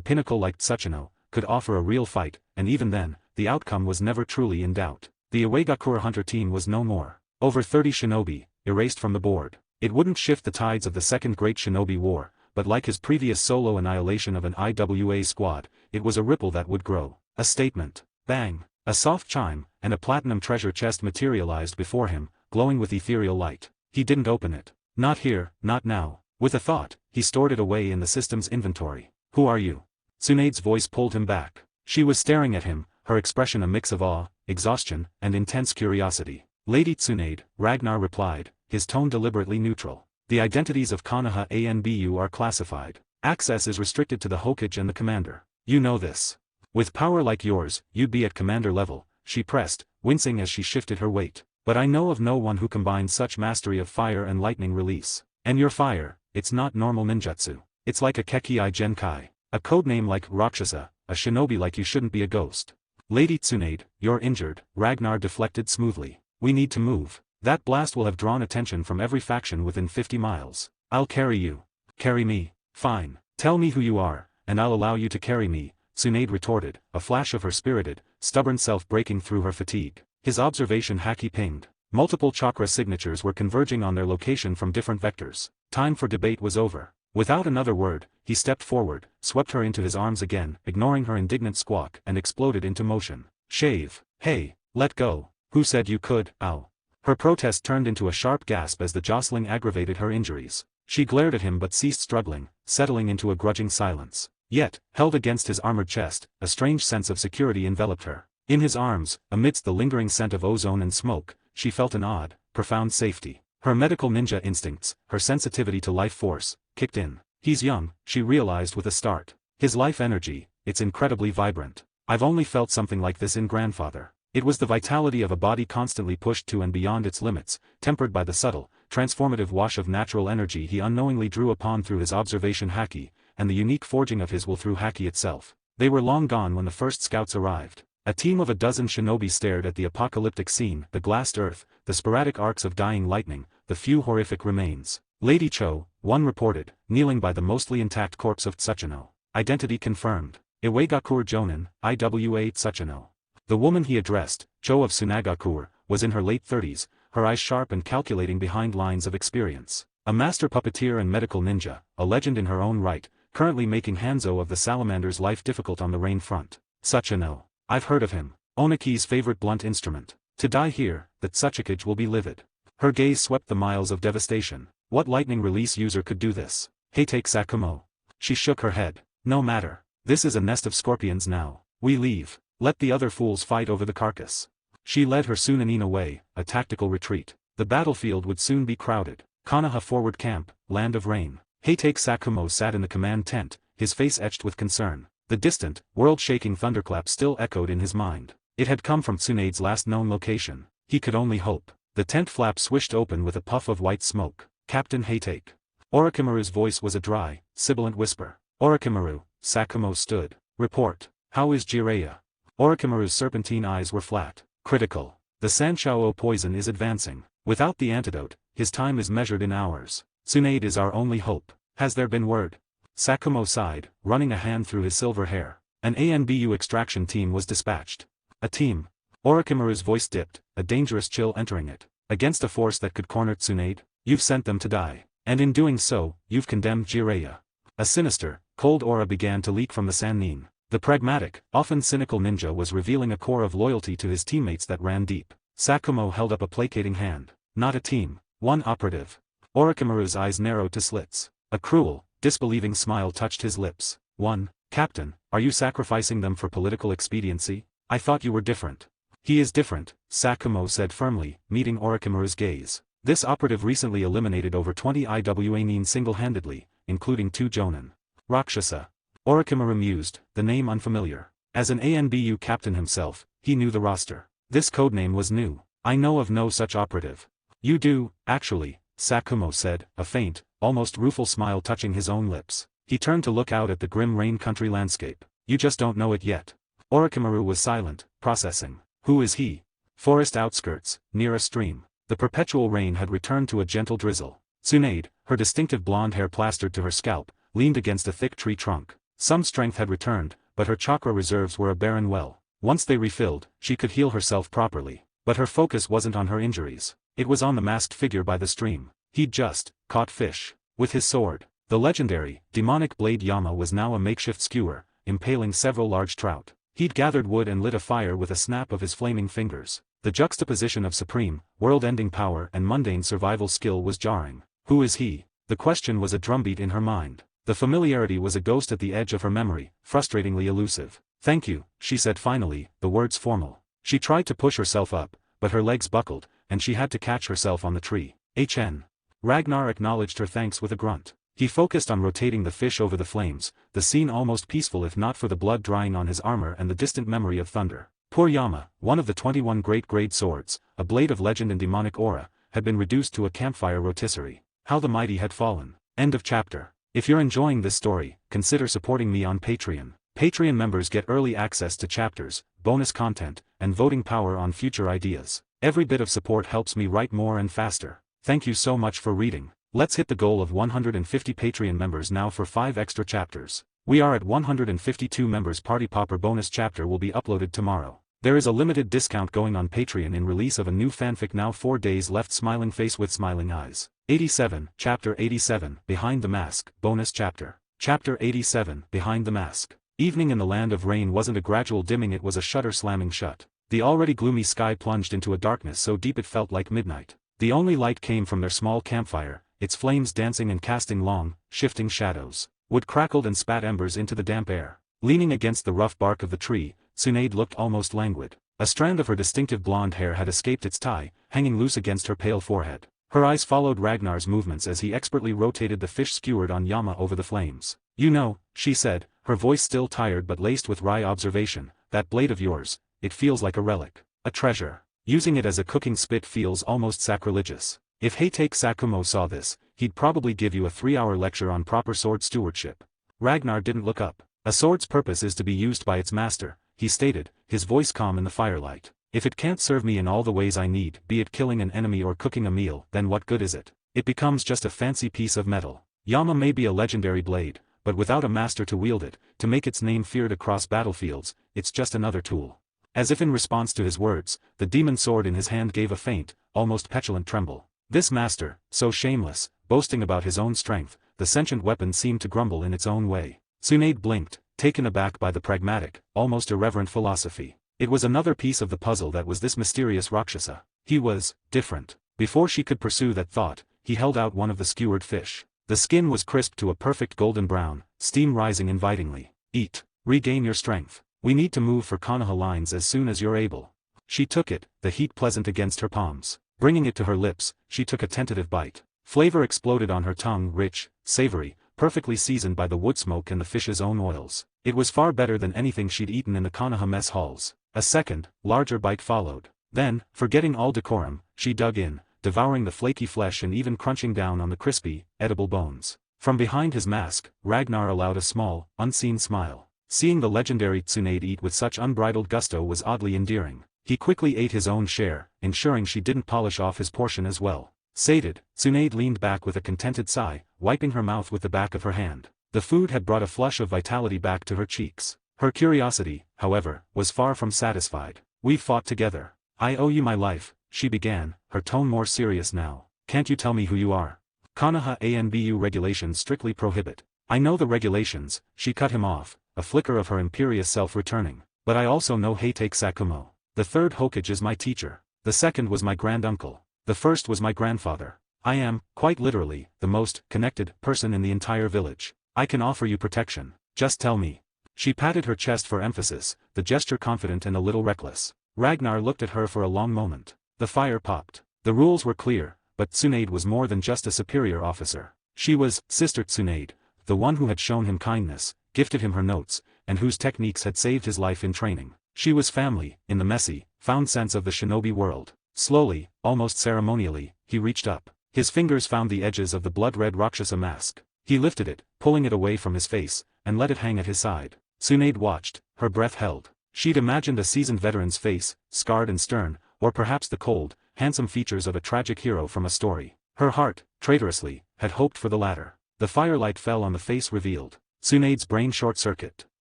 pinnacle like Tsuchino, could offer a real fight, and even then, the outcome was never truly in doubt. The Uegakure Hunter team was no more. Over 30 shinobi, erased from the board. It wouldn't shift the tides of the Second Great Shinobi War, but like his previous solo annihilation of an IWA squad, it was a ripple that would grow. A statement. Bang. A soft chime, and a platinum treasure chest materialized before him, glowing with ethereal light. He didn't open it. Not here, not now. With a thought, he stored it away in the system's inventory. Who are you? Tsunade's voice pulled him back. She was staring at him, her expression a mix of awe, exhaustion, and intense curiosity. Lady Tsunade, Ragnar replied, his tone deliberately neutral. The identities of Konoha ANBU are classified. Access is restricted to the Hokage and the commander. You know this. With power like yours, you'd be at commander level, she pressed, wincing as she shifted her weight. But I know of no one who combines such mastery of fire and lightning release. And your fire, it's not normal ninjutsu. It's like a Kekii Genkai. A codename like Roxasa, a shinobi like you shouldn't be a ghost. Lady Tsunade, you're injured, Ragnar deflected smoothly. We need to move. That blast will have drawn attention from every faction within 50 miles. I'll carry you. Carry me. Fine. Tell me who you are, and I'll allow you to carry me, Tsunade retorted, a flash of her spirited, stubborn self breaking through her fatigue. His observation Haki pinged. Multiple chakra signatures were converging on their location from different vectors. Time for debate was over. Without another word, he stepped forward, swept her into his arms again, ignoring her indignant squawk, and exploded into motion. Shave. Hey, let go. Who said you could? Ow. Her protest turned into a sharp gasp as the jostling aggravated her injuries. She glared at him but ceased struggling, settling into a grudging silence. Yet, held against his armored chest, a strange sense of security enveloped her. In his arms, amidst the lingering scent of ozone and smoke, she felt an odd, profound safety. Her medical ninja instincts, her sensitivity to life force, kicked in. He's young, she realized with a start. His life energy, it's incredibly vibrant. I've only felt something like this in grandfather. It was the vitality of a body constantly pushed to and beyond its limits, tempered by the subtle, transformative wash of natural energy he unknowingly drew upon through his observation Haki, and the unique forging of his will through Haki itself. They were long gone when the first scouts arrived. A team of a dozen shinobi stared at the apocalyptic scene, the glassed earth, the sporadic arcs of dying lightning, the few horrific remains. Lady Cho, one reported, kneeling by the mostly intact corpse of Tsuchino. Identity confirmed. Iwagakur Jonin, IWA Tsuchino. The woman he addressed, Cho of Tsunagakur, was in her late 30s, her eyes sharp and calculating behind lines of experience. A master puppeteer and medical ninja, a legend in her own right, currently making Hanzo of the Salamander's life difficult on the rain front. Tsuchino. I've heard of him. Oniki's favorite blunt instrument. To die here, the Tsuchikage will be livid. Her gaze swept the miles of devastation. What lightning release user could do this? Heitake Sakumo. She shook her head. No matter. This is a nest of scorpions now. We leave. Let the other fools fight over the carcass. She led her Sunanin away, a tactical retreat. The battlefield would soon be crowded. Konoha forward camp, land of rain. Heitake Sakumo sat in the command tent, his face etched with concern. The distant, world-shaking thunderclap still echoed in his mind. It had come from Tsunade's last known location. He could only hope. The tent flap swished open with a puff of white smoke. Captain Heitake. Orochimaru's voice was a dry, sibilant whisper. Orochimaru, Sakumo stood. Report. How is Jiraiya? Orochimaru's serpentine eyes were flat. Critical. The Sanshao poison is advancing. Without the antidote, his time is measured in hours. Tsunade is our only hope. Has there been word? Sakumo sighed, running a hand through his silver hair. An ANBU extraction team was dispatched. A team. Orochimaru's voice dipped, a dangerous chill entering it. Against a force that could corner Tsunade? You've sent them to die. And in doing so, you've condemned Jiraiya. A sinister, cold aura began to leak from the Sannin. The pragmatic, often cynical ninja was revealing a core of loyalty to his teammates that ran deep. Sakumo held up a placating hand. Not a team. One operative. Orochimaru's eyes narrowed to slits. A cruel, disbelieving smile touched his lips. One. Captain, are you sacrificing them for political expediency? I thought you were different. He is different, Sakumo said firmly, meeting Orochimaru's gaze. This operative recently eliminated over 20 IWA single-handedly, including 2 Jonin. Roxasa. Orochimaru mused, the name unfamiliar. As an ANBU captain himself, he knew the roster. This codename was new. I know of no such operative. You do, actually, Sakumo said, a faint, almost rueful smile touching his own lips. He turned to look out at the grim rain country landscape. You just don't know it yet. Orochimaru was silent, processing. Who is he? Forest outskirts, near a stream. The perpetual rain had returned to a gentle drizzle. Tsunade, her distinctive blonde hair plastered to her scalp, leaned against a thick tree trunk. Some strength had returned, but her chakra reserves were a barren well. Once they refilled, she could heal herself properly. But her focus wasn't on her injuries. It was on the masked figure by the stream. He'd just caught fish. With his sword. The legendary, demonic blade Yama was now a makeshift skewer, impaling several large trout. He'd gathered wood and lit a fire with a snap of his flaming fingers. The juxtaposition of supreme, world-ending power and mundane survival skill was jarring. Who is he? The question was a drumbeat in her mind. The familiarity was a ghost at the edge of her memory, frustratingly elusive. "Thank you," she said finally, the words formal. She tried to push herself up, but her legs buckled, and she had to catch herself on the tree. "HN." Ragnar acknowledged her thanks with a grunt. He focused on rotating the fish over the flames, the scene almost peaceful if not for the blood drying on his armor and the distant memory of thunder. Poor Yama, one of the 21 great-grade swords, a blade of legend and demonic aura, had been reduced to a campfire rotisserie. How the mighty had fallen. End of chapter. If you're enjoying this story, consider supporting me on Patreon. Patreon members get early access to chapters, bonus content, and voting power on future ideas. Every bit of support helps me write more and faster. Thank you so much for reading. Let's hit the goal of 150 Patreon members now for 5 extra chapters. We are at 152 members. Party Popper bonus chapter will be uploaded tomorrow. There is a limited discount going on Patreon in release of a new fanfic now. 4 days left. Smiling face with smiling eyes. 87, Chapter 87, Behind the Mask, bonus chapter. Chapter 87, Behind the Mask. Evening in the land of rain wasn't a gradual dimming, it was a shutter slamming shut. The already gloomy sky plunged into a darkness so deep it felt like midnight. The only light came from their small campfire, its flames dancing and casting long, shifting shadows. Wood crackled and spat embers into the damp air. Leaning against the rough bark of the tree, Tsunaade looked almost languid. A strand of her distinctive blonde hair had escaped its tie, hanging loose against her pale forehead. Her eyes followed Ragnar's movements as he expertly rotated the fish skewered on Yama over the flames. "You know," she said, her voice still tired but laced with wry observation, "that blade of yours, it feels like a relic. A treasure. Using it as a cooking spit feels almost sacrilegious. If Heitake Sakumo saw this, he'd probably give you a 3-hour lecture on proper sword stewardship." Ragnar didn't look up. "A sword's purpose is to be used by its master," he stated, his voice calm in the firelight. "If it can't serve me in all the ways I need, be it killing an enemy or cooking a meal, then what good is it? It becomes just a fancy piece of metal. Yama may be a legendary blade, but without a master to wield it, to make its name feared across battlefields, it's just another tool." As if in response to his words, the demon sword in his hand gave a faint, almost petulant tremble. This master, so shameless, boasting about his own strength, the sentient weapon seemed to grumble in its own way. Tsunaade blinked, taken aback by the pragmatic, almost irreverent philosophy. It was another piece of the puzzle that was this mysterious Roxasa. He was different. Before she could pursue that thought, he held out one of the skewered fish. The skin was crisped to a perfect golden brown, steam rising invitingly. "Eat. Regain your strength. We need to move for Konoha lines as soon as you're able." She took it, the heat pleasant against her palms. Bringing it to her lips, she took a tentative bite. Flavor exploded on her tongue, rich, savory, perfectly seasoned by the wood smoke and the fish's own oils. It was far better than anything she'd eaten in the Konoha mess halls. A second, larger bite followed. Then, forgetting all decorum, she dug in, devouring the flaky flesh and even crunching down on the crispy, edible bones. From behind his mask, Ragnar allowed a small, unseen smile. Seeing the legendary Tsunaade eat with such unbridled gusto was oddly endearing. He quickly ate his own share, ensuring she didn't polish off his portion as well. Sated, Tsunaade leaned back with a contented sigh, wiping her mouth with the back of her hand. The food had brought a flush of vitality back to her cheeks. Her curiosity, however, was far from satisfied. "We've fought together. I owe you my life," she began, her tone more serious now. "Can't you tell me who you are? Konoha ANBU regulations strictly prohibit." "I know the regulations," she cut him off, a flicker of her imperious self returning. "But I also know Heitake Sakumo. The third Hokage is my teacher. The second was my granduncle. The first was my grandfather. I am, quite literally, the most connected person in the entire village. I can offer you protection. Just tell me." She patted her chest for emphasis, the gesture confident and a little reckless. Ragnar looked at her for a long moment. The fire popped. The rules were clear, but Tsunaade was more than just a superior officer. She was Sister Tsunaade, the one who had shown him kindness, gifted him her notes, and whose techniques had saved his life in training. She was family, in the messy, found sense of the shinobi world. Slowly, almost ceremonially, he reached up. His fingers found the edges of the blood-red Roxasa mask. He lifted it, pulling it away from his face, and let it hang at his side. Tsunaade watched, her breath held. She'd imagined a seasoned veteran's face, scarred and stern, or perhaps the cold, handsome features of a tragic hero from a story. Her heart, traitorously, had hoped for the latter. The firelight fell on the face revealed. Tsunaade's brain short-circuit.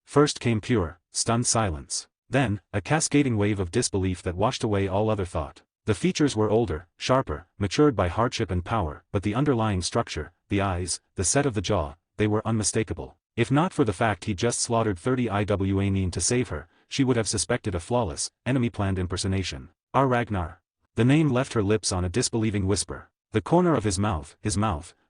First came pure, stunned silence. Then, a cascading wave of disbelief that washed away all other thought. The features were older, sharper, matured by hardship and power, but the underlying structure, the eyes, the set of the jaw, they were unmistakable. If not for the fact he'd just slaughtered 30 IWA to save her, she would have suspected a flawless, enemy-planned impersonation. Our Ragnar. The name left her lips on a disbelieving whisper. The corner of his mouth,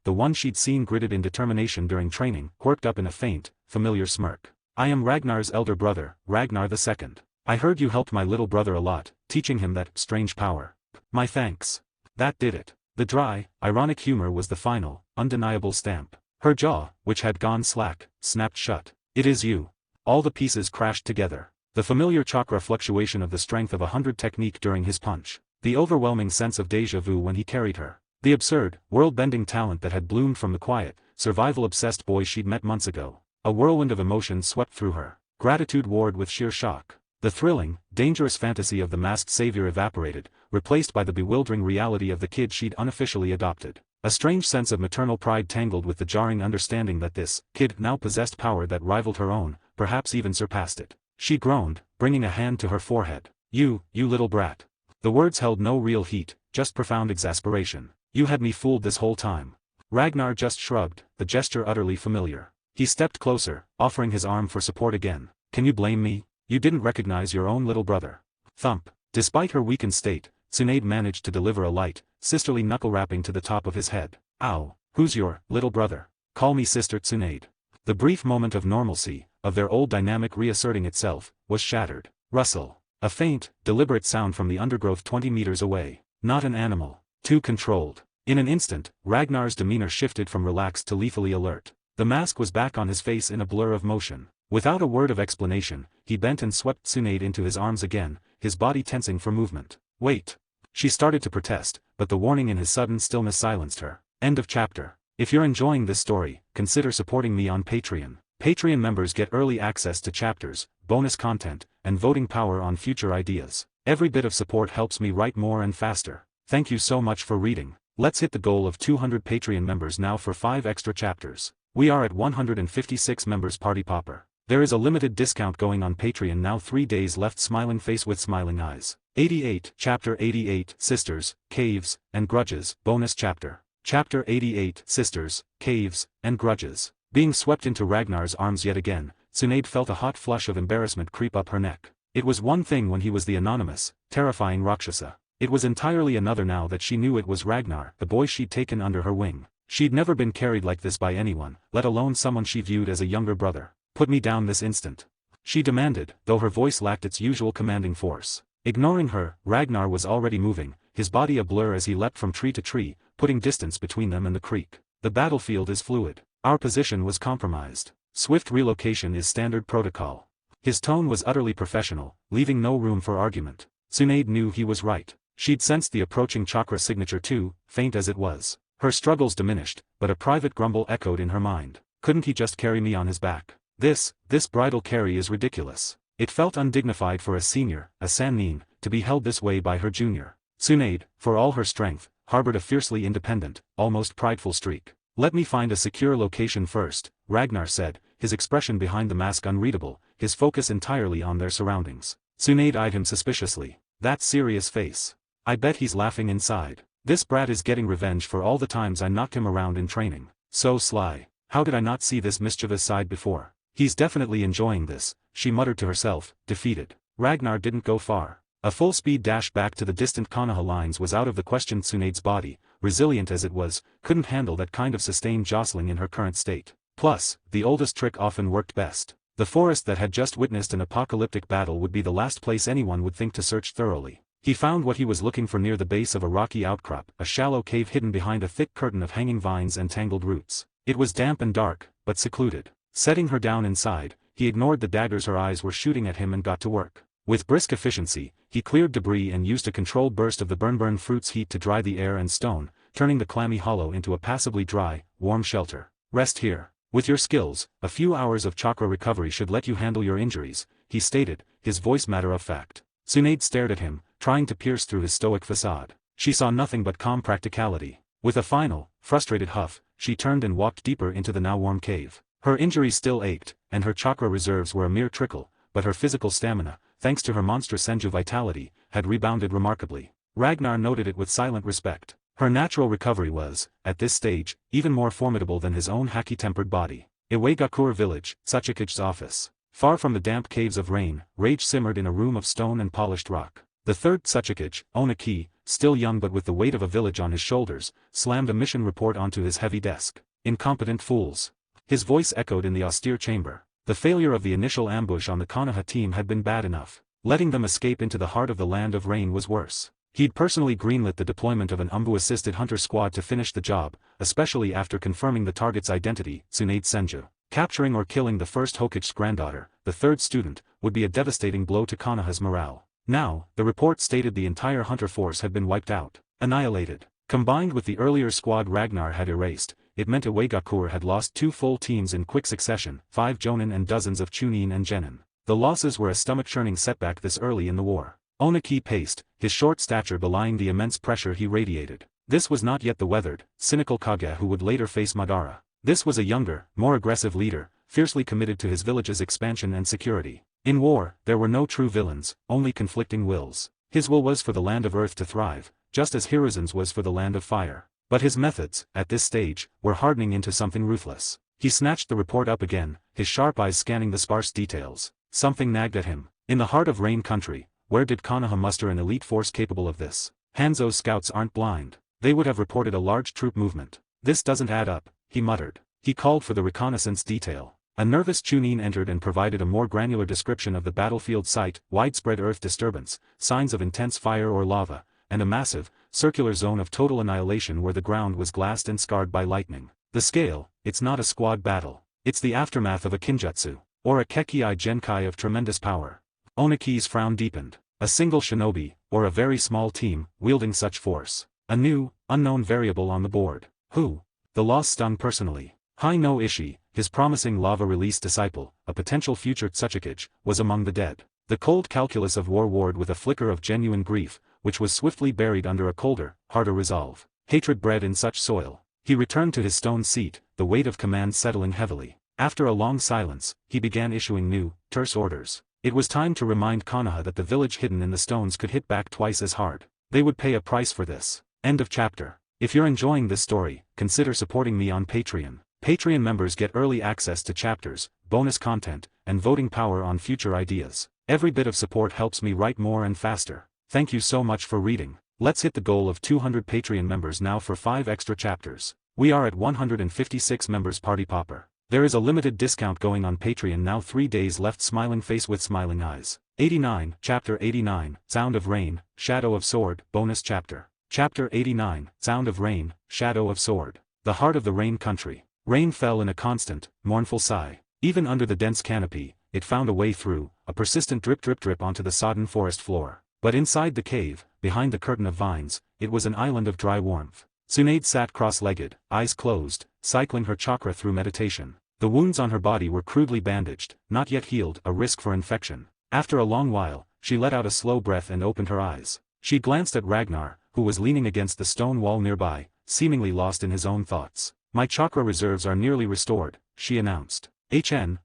the one she'd seen gritted in determination during training, quirked up in a faint, familiar smirk. I am Ragnar's elder brother, Ragnar the Second. I heard you helped my little brother a lot, teaching him that strange power. My thanks. That did it. The dry, ironic humor was the final, undeniable stamp. Her jaw, which had gone slack, snapped shut. It is you. All the pieces crashed together. The familiar chakra fluctuation of the strength of 100 technique during his punch. The overwhelming sense of déjà vu when he carried her. The absurd, world-bending talent that had bloomed from the quiet, survival-obsessed boy she'd met months ago. A whirlwind of emotions swept through her. Gratitude warred with sheer shock. The thrilling, dangerous fantasy of the masked savior evaporated, replaced by the bewildering reality of the kid she'd unofficially adopted. A strange sense of maternal pride tangled with the jarring understanding that this kid now possessed power that rivaled her own, perhaps even surpassed it. She groaned, bringing a hand to her forehead. You little brat. The words held no real heat, just profound exasperation. You had me fooled this whole time. Ragnar just shrugged, the gesture utterly familiar. He stepped closer, offering his arm for support again. Can you blame me? You didn't recognize your own little brother. Thump. Despite her weakened state, Tsunade managed to deliver a light, sisterly knuckle rapping to the top of his head. Ow. Who's your little brother? Call me Sister Tsunade. The brief moment of normalcy, of their old dynamic reasserting itself, was shattered. Rustle. A faint, deliberate sound from the undergrowth 20 meters away. Not an animal. Too controlled. In an instant, Ragnar's demeanor shifted from relaxed to lethally alert. The mask was back on his face in a blur of motion. Without a word of explanation, he bent and swept Tsunade into his arms again, his body tensing for movement. Wait. She started to protest, but the warning in his sudden stillness silenced her. End of chapter. If you're enjoying this story, consider supporting me on Patreon. Patreon members get early access to chapters, bonus content, and voting power on future ideas. Every bit of support helps me write more and faster. Thank you so much for reading. Let's hit the goal of 200 Patreon members now for 5 extra chapters. We are at 156 members. Party popper. There is a limited discount going on Patreon now. 3 days left. Smiling face with smiling eyes. 88, Chapter 88, Sisters, Caves, and Grudges, Bonus Chapter. Chapter 88, Sisters, Caves, and Grudges. Being swept into Ragnar's arms yet again, Tsunade felt a hot flush of embarrassment creep up her neck. It was one thing when he was the anonymous, terrifying Roxasa. It was entirely another now that she knew it was Ragnar, the boy she'd taken under her wing. She'd never been carried like this by anyone, let alone someone she viewed as a younger brother. Put me down this instant. She demanded, though her voice lacked its usual commanding force. Ignoring her, Ragnar was already moving, his body a blur as he leapt from tree to tree, putting distance between them and the creek. The battlefield is fluid. Our position was compromised. Swift relocation is standard protocol. His tone was utterly professional, leaving no room for argument. Tsunade knew he was right. She'd sensed the approaching chakra signature too, faint as it was. Her struggles diminished, but a private grumble echoed in her mind. Couldn't he just carry me on his back? This bridal carry is ridiculous. It felt undignified for a senior, a Sannin, to be held this way by her junior. Tsunade, for all her strength, harbored a fiercely independent, almost prideful streak. Let me find a secure location first, Ragnar said, his expression behind the mask unreadable, his focus entirely on their surroundings. Tsunade eyed him suspiciously. That serious face. I bet he's laughing inside. This brat is getting revenge for all the times I knocked him around in training. So sly. How did I not see this mischievous side before? He's definitely enjoying this, she muttered to herself, defeated. Ragnar didn't go far. A full-speed dash back to the distant Konoha lines was out of the question. Tsunade's body, resilient as it was, couldn't handle that kind of sustained jostling in her current state. Plus, the oldest trick often worked best. The forest that had just witnessed an apocalyptic battle would be the last place anyone would think to search thoroughly. He found what he was looking for near the base of a rocky outcrop, a shallow cave hidden behind a thick curtain of hanging vines and tangled roots. It was damp and dark, but secluded. Setting her down inside, he ignored the daggers her eyes were shooting at him and got to work. With brisk efficiency, he cleared debris and used a controlled burst of the burn fruit's heat to dry the air and stone, turning the clammy hollow into a passably dry, warm shelter. Rest here. With your skills, a few hours of chakra recovery should let you handle your injuries, he stated, his voice matter of fact. Tsunade stared at him, trying to pierce through his stoic facade. She saw nothing but calm practicality. With a final, frustrated huff, she turned and walked deeper into the now warm cave. Her injuries still ached, and her chakra reserves were a mere trickle, but her physical stamina, thanks to her monstrous senju vitality, had rebounded remarkably. Ragnar noted it with silent respect. Her natural recovery was, at this stage, even more formidable than his own haki-tempered body. Iwaigakur village, Tsuchikage's office. Far from the damp caves of rain, rage simmered in a room of stone and polished rock. The third Tsuchikage, Onaki, still young but with the weight of a village on his shoulders, slammed a mission report onto his heavy desk. Incompetent fools. His voice echoed in the austere chamber. The failure of the initial ambush on the Konoha team had been bad enough. Letting them escape into the heart of the Land of Rain was worse. He'd personally greenlit the deployment of an Umbu-assisted hunter squad to finish the job, especially after confirming the target's identity, Tsunade Senju. Capturing or killing the first Hokage's granddaughter, the third student, would be a devastating blow to Konoha's morale. Now, the report stated the entire hunter force had been wiped out, annihilated. Combined with the earlier squad Ragnar had erased, it meant Iwagakure had lost 2 full teams in quick succession, 5 Jonin and dozens of Chunin and Genin. The losses were a stomach-churning setback this early in the war. Onaki paced, his short stature belying the immense pressure he radiated. This was not yet the weathered, cynical Kage who would later face Madara. This was a younger, more aggressive leader, fiercely committed to his village's expansion and security. In war, there were no true villains, only conflicting wills. His will was for the land of earth to thrive, just as Hiruzen's was for the land of fire. But his methods, at this stage, were hardening into something ruthless. He snatched the report up again, his sharp eyes scanning the sparse details. Something nagged at him. In the heart of Rain Country, where did Konoha muster an elite force capable of this? Hanzo's scouts aren't blind. They would have reported a large troop movement. This doesn't add up, he muttered. He called for the reconnaissance detail. A nervous Chunin entered and provided a more granular description of the battlefield site, widespread earth disturbance, signs of intense fire or lava, and a massive, circular zone of total annihilation where the ground was glassed and scarred by lightning. The scale, it's not a squad battle. It's the aftermath of a kinjutsu, or a Kekkai Genkai of tremendous power. Onaki's frown deepened. A single shinobi, or a very small team, wielding such force. A new, unknown variable on the board. Who? The loss stung personally. Hai no Ishii, his promising lava-release disciple, a potential future Tsuchikage, was among the dead. The cold calculus of war warred with a flicker of genuine grief, which was swiftly buried under a colder, harder resolve. Hatred bred in such soil. He returned to his stone seat, the weight of command settling heavily. After a long silence, he began issuing new, terse orders. It was time to remind Konoha that the village hidden in the stones could hit back twice as hard. They would pay a price for this. End of chapter. If you're enjoying this story, consider supporting me on Patreon. Patreon members get early access to chapters, bonus content, and voting power on future ideas. Every bit of support helps me write more and faster. Thank you so much for reading. Let's hit the goal of 200 Patreon members now for 5 extra chapters. We are at 156 members. Party popper. There is a limited discount going on Patreon now. 3 days left. Smiling face with smiling eyes. 89, Chapter 89, Sound of Rain, Shadow of Sword, Bonus Chapter. Chapter 89, Sound of Rain, Shadow of Sword. The heart of the Rain Country. Rain fell in a constant, mournful sigh. Even under the dense canopy, it found a way through, a persistent drip drip drip onto the sodden forest floor. But inside the cave, behind the curtain of vines, it was an island of dry warmth. Tsunade sat cross-legged, eyes closed, cycling her chakra through meditation. The wounds on her body were crudely bandaged, not yet healed, a risk for infection. After a long while, she let out a slow breath and opened her eyes. She glanced at Ragnar, who was leaning against the stone wall nearby, seemingly lost in his own thoughts. My chakra reserves are nearly restored, she announced.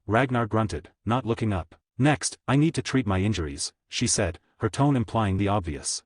Ragnar grunted, not looking up. Next, I need to treat my injuries, she said, her tone implying the obvious.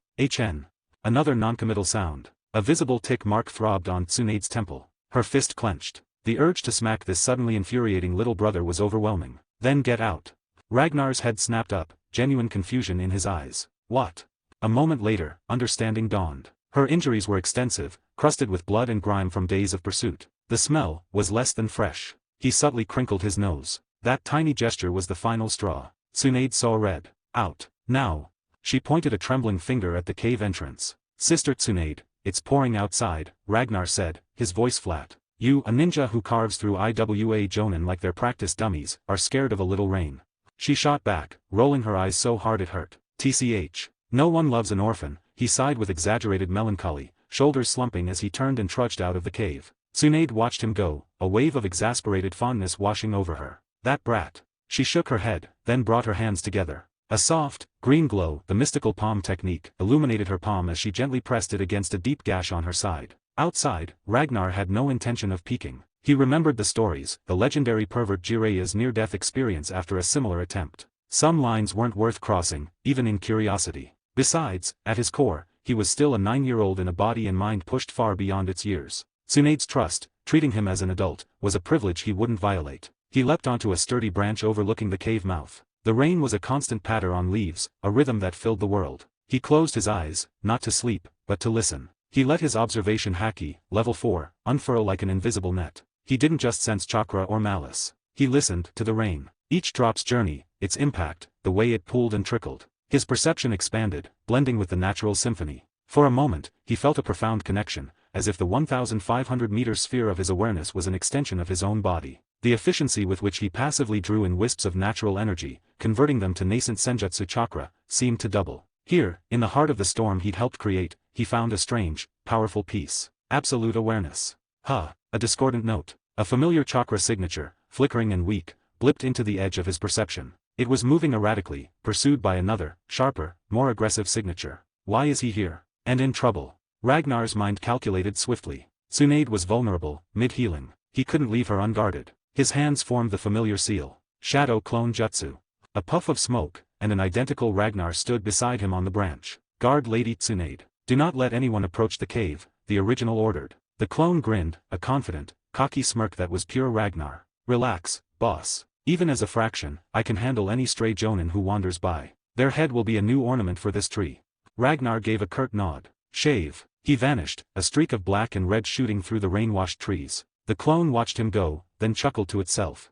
Another noncommittal sound. A visible tick mark throbbed on Tsunade's temple. Her fist clenched. The urge to smack this suddenly infuriating little brother was overwhelming. Then get out. Ragnar's head snapped up, genuine confusion in his eyes. What? A moment later, understanding dawned. Her injuries were extensive, crusted with blood and grime from days of pursuit. The smell was less than fresh. He subtly crinkled his nose. That tiny gesture was the final straw. Tsunade saw red. Out. Now. She pointed a trembling finger at the cave entrance. Sister Tsunade, it's pouring outside, Ragnar said, his voice flat. You, a ninja who carves through IWA Jonin like they're practice dummies, are scared of a little rain. She shot back, rolling her eyes so hard it hurt. TCH. No one loves an orphan, he sighed with exaggerated melancholy, shoulders slumping as he turned and trudged out of the cave. Tsunade watched him go, a wave of exasperated fondness washing over her. That brat. She shook her head, then brought her hands together. A soft, green glow, the mystical palm technique, illuminated her palm as she gently pressed it against a deep gash on her side. Outside, Ragnar had no intention of peeking. He remembered the stories, the legendary pervert Jiraiya's near-death experience after a similar attempt. Some lines weren't worth crossing, even in curiosity. Besides, at his core, he was still a 9-year-old in a body and mind pushed far beyond its years. Tsunade's trust, treating him as an adult, was a privilege he wouldn't violate. He leapt onto a sturdy branch overlooking the cave mouth. The rain was a constant patter on leaves, a rhythm that filled the world. He closed his eyes, not to sleep, but to listen. He let his observation Haki, level 4, unfurl like an invisible net. He didn't just sense chakra or malice. He listened to the rain. Each drop's journey, its impact, the way it pooled and trickled. His perception expanded, blending with the natural symphony. For a moment, he felt a profound connection, as if the 1,500-meter sphere of his awareness was an extension of his own body. The efficiency with which he passively drew in wisps of natural energy, converting them to nascent senjutsu chakra, seemed to double. Here, in the heart of the storm he'd helped create, he found a strange, powerful peace. Absolute awareness. A discordant note. A familiar chakra signature, flickering and weak, blipped into the edge of his perception. It was moving erratically, pursued by another, sharper, more aggressive signature. Why is he here? And in trouble? Ragnar's mind calculated swiftly. Tsunade was vulnerable, mid-healing. He couldn't leave her unguarded. His hands formed the familiar seal. Shadow Clone Jutsu. A puff of smoke, and an identical Ragnar stood beside him on the branch. Guard Lady Tsunade. Do not let anyone approach the cave, the original ordered. The clone grinned, a confident, cocky smirk that was pure Ragnar. Relax, boss. Even as a fraction, I can handle any stray jonin who wanders by. Their head will be a new ornament for this tree. Ragnar gave a curt nod. Shave. He vanished, a streak of black and red shooting through the rain-washed trees. The clone watched him go, then chuckled to itself.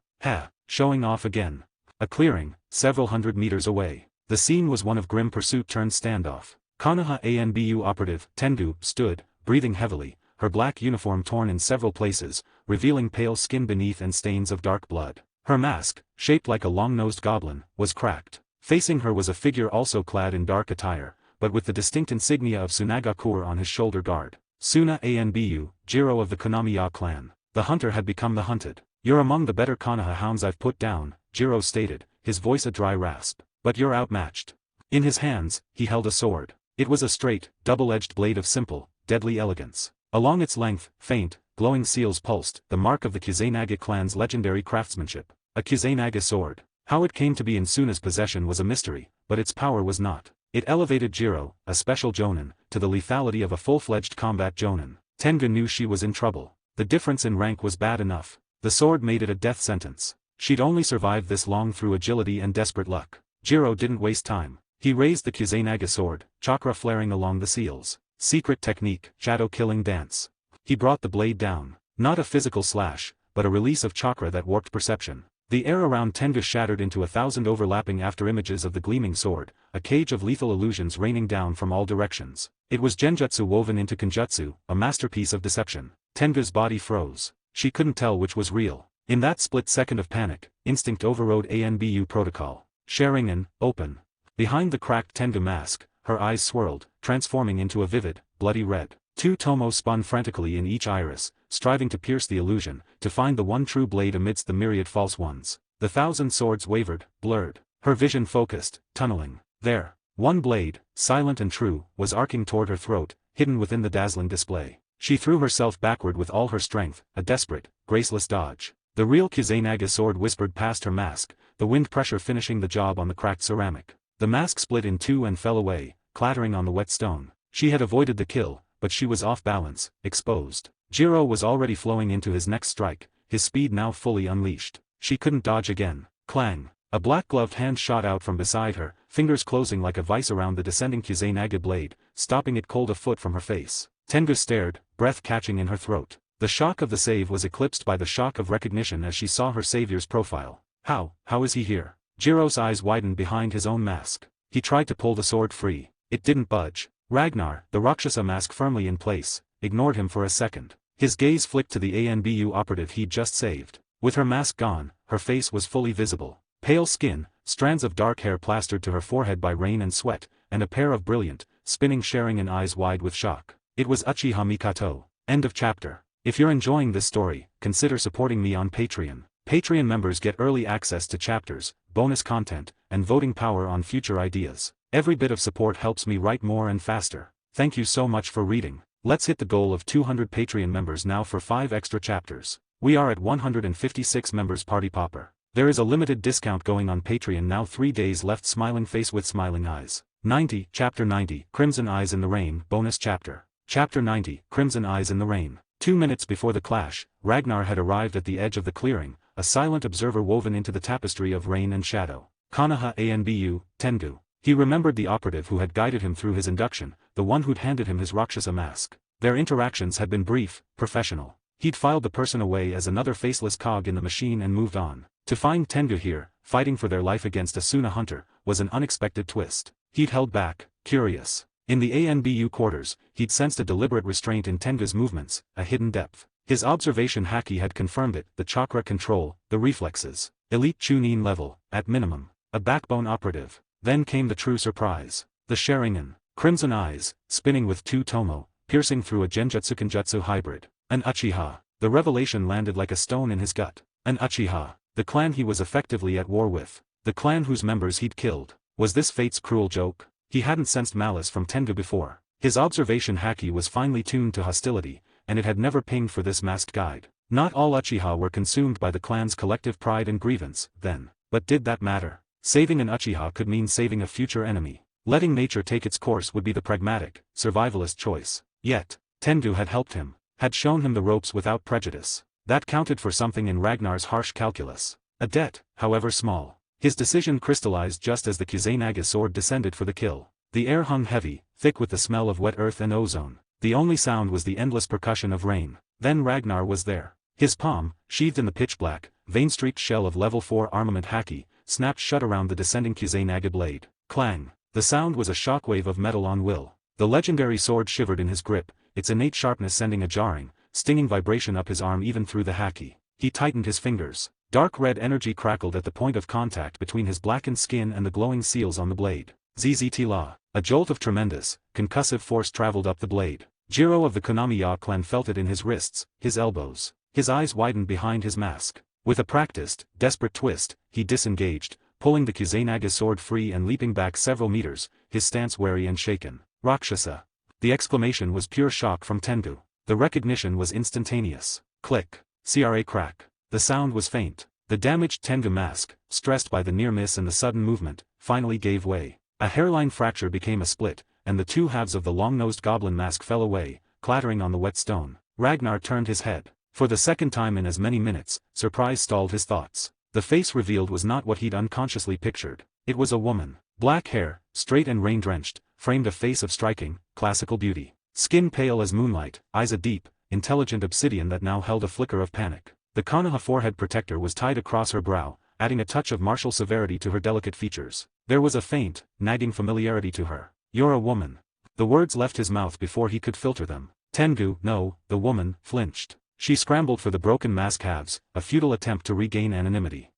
Showing off again. A clearing, several hundred meters away. The scene was one of grim pursuit turned standoff. Konoha ANBU operative, Tengu, stood, breathing heavily, her black uniform torn in several places, revealing pale skin beneath and stains of dark blood. Her mask, shaped like a long-nosed goblin, was cracked. Facing her was a figure also clad in dark attire, but with the distinct insignia of Tsunagakure on his shoulder guard. Suna Anbu, Jiro of the Konamiya clan. The hunter had become the hunted. You're among the better Konoha hounds I've put down, Jiro stated, his voice a dry rasp. But you're outmatched. In his hands, he held a sword. It was a straight, double-edged blade of simple, deadly elegance. Along its length, faint, glowing seals pulsed, the mark of the Kuzenagi clan's legendary craftsmanship. A Kuzenagi sword. How it came to be in Suna's possession was a mystery, but its power was not. It elevated Jiro, a special jonin, to the lethality of a full-fledged combat jonin. Tengu knew she was in trouble. The difference in rank was bad enough. The sword made it a death sentence. She'd only survived this long through agility and desperate luck. Jiro didn't waste time. He raised the Kuzenagi sword, chakra flaring along the seals. Secret technique, shadow-killing dance. He brought the blade down. Not a physical slash, but a release of chakra that warped perception. The air around Tengu shattered into 1,000 overlapping afterimages of the gleaming sword, a cage of lethal illusions raining down from all directions. It was genjutsu woven into kenjutsu, a masterpiece of deception. Tengu's body froze. She couldn't tell which was real. In that split second of panic, instinct overrode ANBU protocol. Shattering, open. Behind the cracked Tengu mask, her eyes swirled, transforming into a vivid, bloody red. Two tomos spun frantically in each iris, striving to pierce the illusion, to find the one true blade amidst the myriad false ones. The 1,000 swords wavered, blurred. Her vision focused, tunneling. There. One blade, silent and true, was arcing toward her throat, hidden within the dazzling display. She threw herself backward with all her strength, a desperate, graceless dodge. The real Kuzenagi sword whispered past her mask, the wind pressure finishing the job on the cracked ceramic. The mask split in two and fell away, clattering on the wet stone. She had avoided the kill, but she was off balance, exposed. Jiro was already flowing into his next strike, his speed now fully unleashed. She couldn't dodge again. Clang. A black-gloved hand shot out from beside her, fingers closing like a vice around the descending Kuzenagi blade, stopping it cold a foot from her face. Tengu stared, breath catching in her throat. The shock of the save was eclipsed by the shock of recognition as she saw her savior's profile. How is he here? Jiro's eyes widened behind his own mask. He tried to pull the sword free. It didn't budge. Ragnar, the Roxasa mask firmly in place, ignored him for a second. His gaze flicked to the ANBU operative he'd just saved. With her mask gone, her face was fully visible. Pale skin, strands of dark hair plastered to her forehead by rain and sweat, and a pair of brilliant, spinning Shattering eyes wide with shock. It was Uchiha Mikato. End of chapter. If you're enjoying this story, consider supporting me on Patreon. Patreon members get early access to chapters, bonus content, and voting power on future ideas. Every bit of support helps me write more and faster. Thank you so much for reading. Let's hit the goal of 200 Patreon members now for 5 extra chapters. We are at 156 members. Party popper. There is a limited discount going on Patreon now. 3 days left. Smiling face with smiling eyes. 90, Chapter 90, Crimson Eyes in the Rain, bonus chapter. Chapter 90, Crimson Eyes in the Rain. 2 minutes before the clash, Ragnar had arrived at the edge of the clearing, a silent observer woven into the tapestry of rain and shadow. Konoha Anbu, Tengu. He remembered the operative who had guided him through his induction, the one who'd handed him his Roxasa mask. Their interactions had been brief, professional. He'd filed the person away as another faceless cog in the machine and moved on. To find Tengu here, fighting for their life against a Suna hunter, was an unexpected twist. He'd held back, curious. In the ANBU quarters, he'd sensed a deliberate restraint in Tengu's movements, a hidden depth. His observation Haki had confirmed it, the chakra control, the reflexes. Elite Chunin level, at minimum. A backbone operative. Then came the true surprise. The Shattering. Crimson eyes, spinning with two tomo, piercing through a Genjutsu-Kenjutsu hybrid. An Uchiha. The revelation landed like a stone in his gut. An Uchiha. The clan he was effectively at war with. The clan whose members he'd killed. Was this fate's cruel joke? He hadn't sensed malice from Tengu before. His observation Haki was finely tuned to hostility, and it had never pinged for this masked guide. Not all Uchiha were consumed by the clan's collective pride and grievance, then. But did that matter? Saving an Uchiha could mean saving a future enemy. Letting nature take its course would be the pragmatic, survivalist choice. Yet, Tengu had helped him, had shown him the ropes without prejudice. That counted for something in Ragnar's harsh calculus. A debt, however small. His decision crystallized just as the Kuzenagi sword descended for the kill. The air hung heavy, thick with the smell of wet earth and ozone. The only sound was the endless percussion of rain. Then Ragnar was there. His palm, sheathed in the pitch-black, vein-streaked shell of level 4 armament Haki, snapped shut around the descending Kuzenagi blade. Clang. The sound was a shockwave of metal on will. The legendary sword shivered in his grip, its innate sharpness sending a jarring, stinging vibration up his arm even through the Haki. He tightened his fingers. Dark red energy crackled at the point of contact between his blackened skin and the glowing seals on the blade. ZZT-la. A jolt of tremendous, concussive force traveled up the blade. Jiro of the Konamiya clan felt it in his wrists, his elbows. His eyes widened behind his mask. With a practiced, desperate twist, he disengaged, pulling the Kuzenagi sword free and leaping back several meters, his stance wary and shaken. Roxasa. The exclamation was pure shock from Tengu. The recognition was instantaneous. Click. CRA crack. The sound was faint. The damaged Tengu mask, stressed by the near miss and the sudden movement, finally gave way. A hairline fracture became a split, and the two halves of the long-nosed goblin mask fell away, clattering on the wet stone. Ragnar turned his head. For the second time in as many minutes, surprise stalled his thoughts. The face revealed was not what he'd unconsciously pictured. It was a woman. Black hair, straight and rain-drenched, framed a face of striking, classical beauty. Skin pale as moonlight, eyes a deep, intelligent obsidian that now held a flicker of panic. The Konoha forehead protector was tied across her brow, adding a touch of martial severity to her delicate features. There was a faint, nagging familiarity to her. "You're a woman." The words left his mouth before he could filter them. Tengu, no, the woman, flinched. She scrambled for the broken mask halves, a futile attempt to regain anonymity.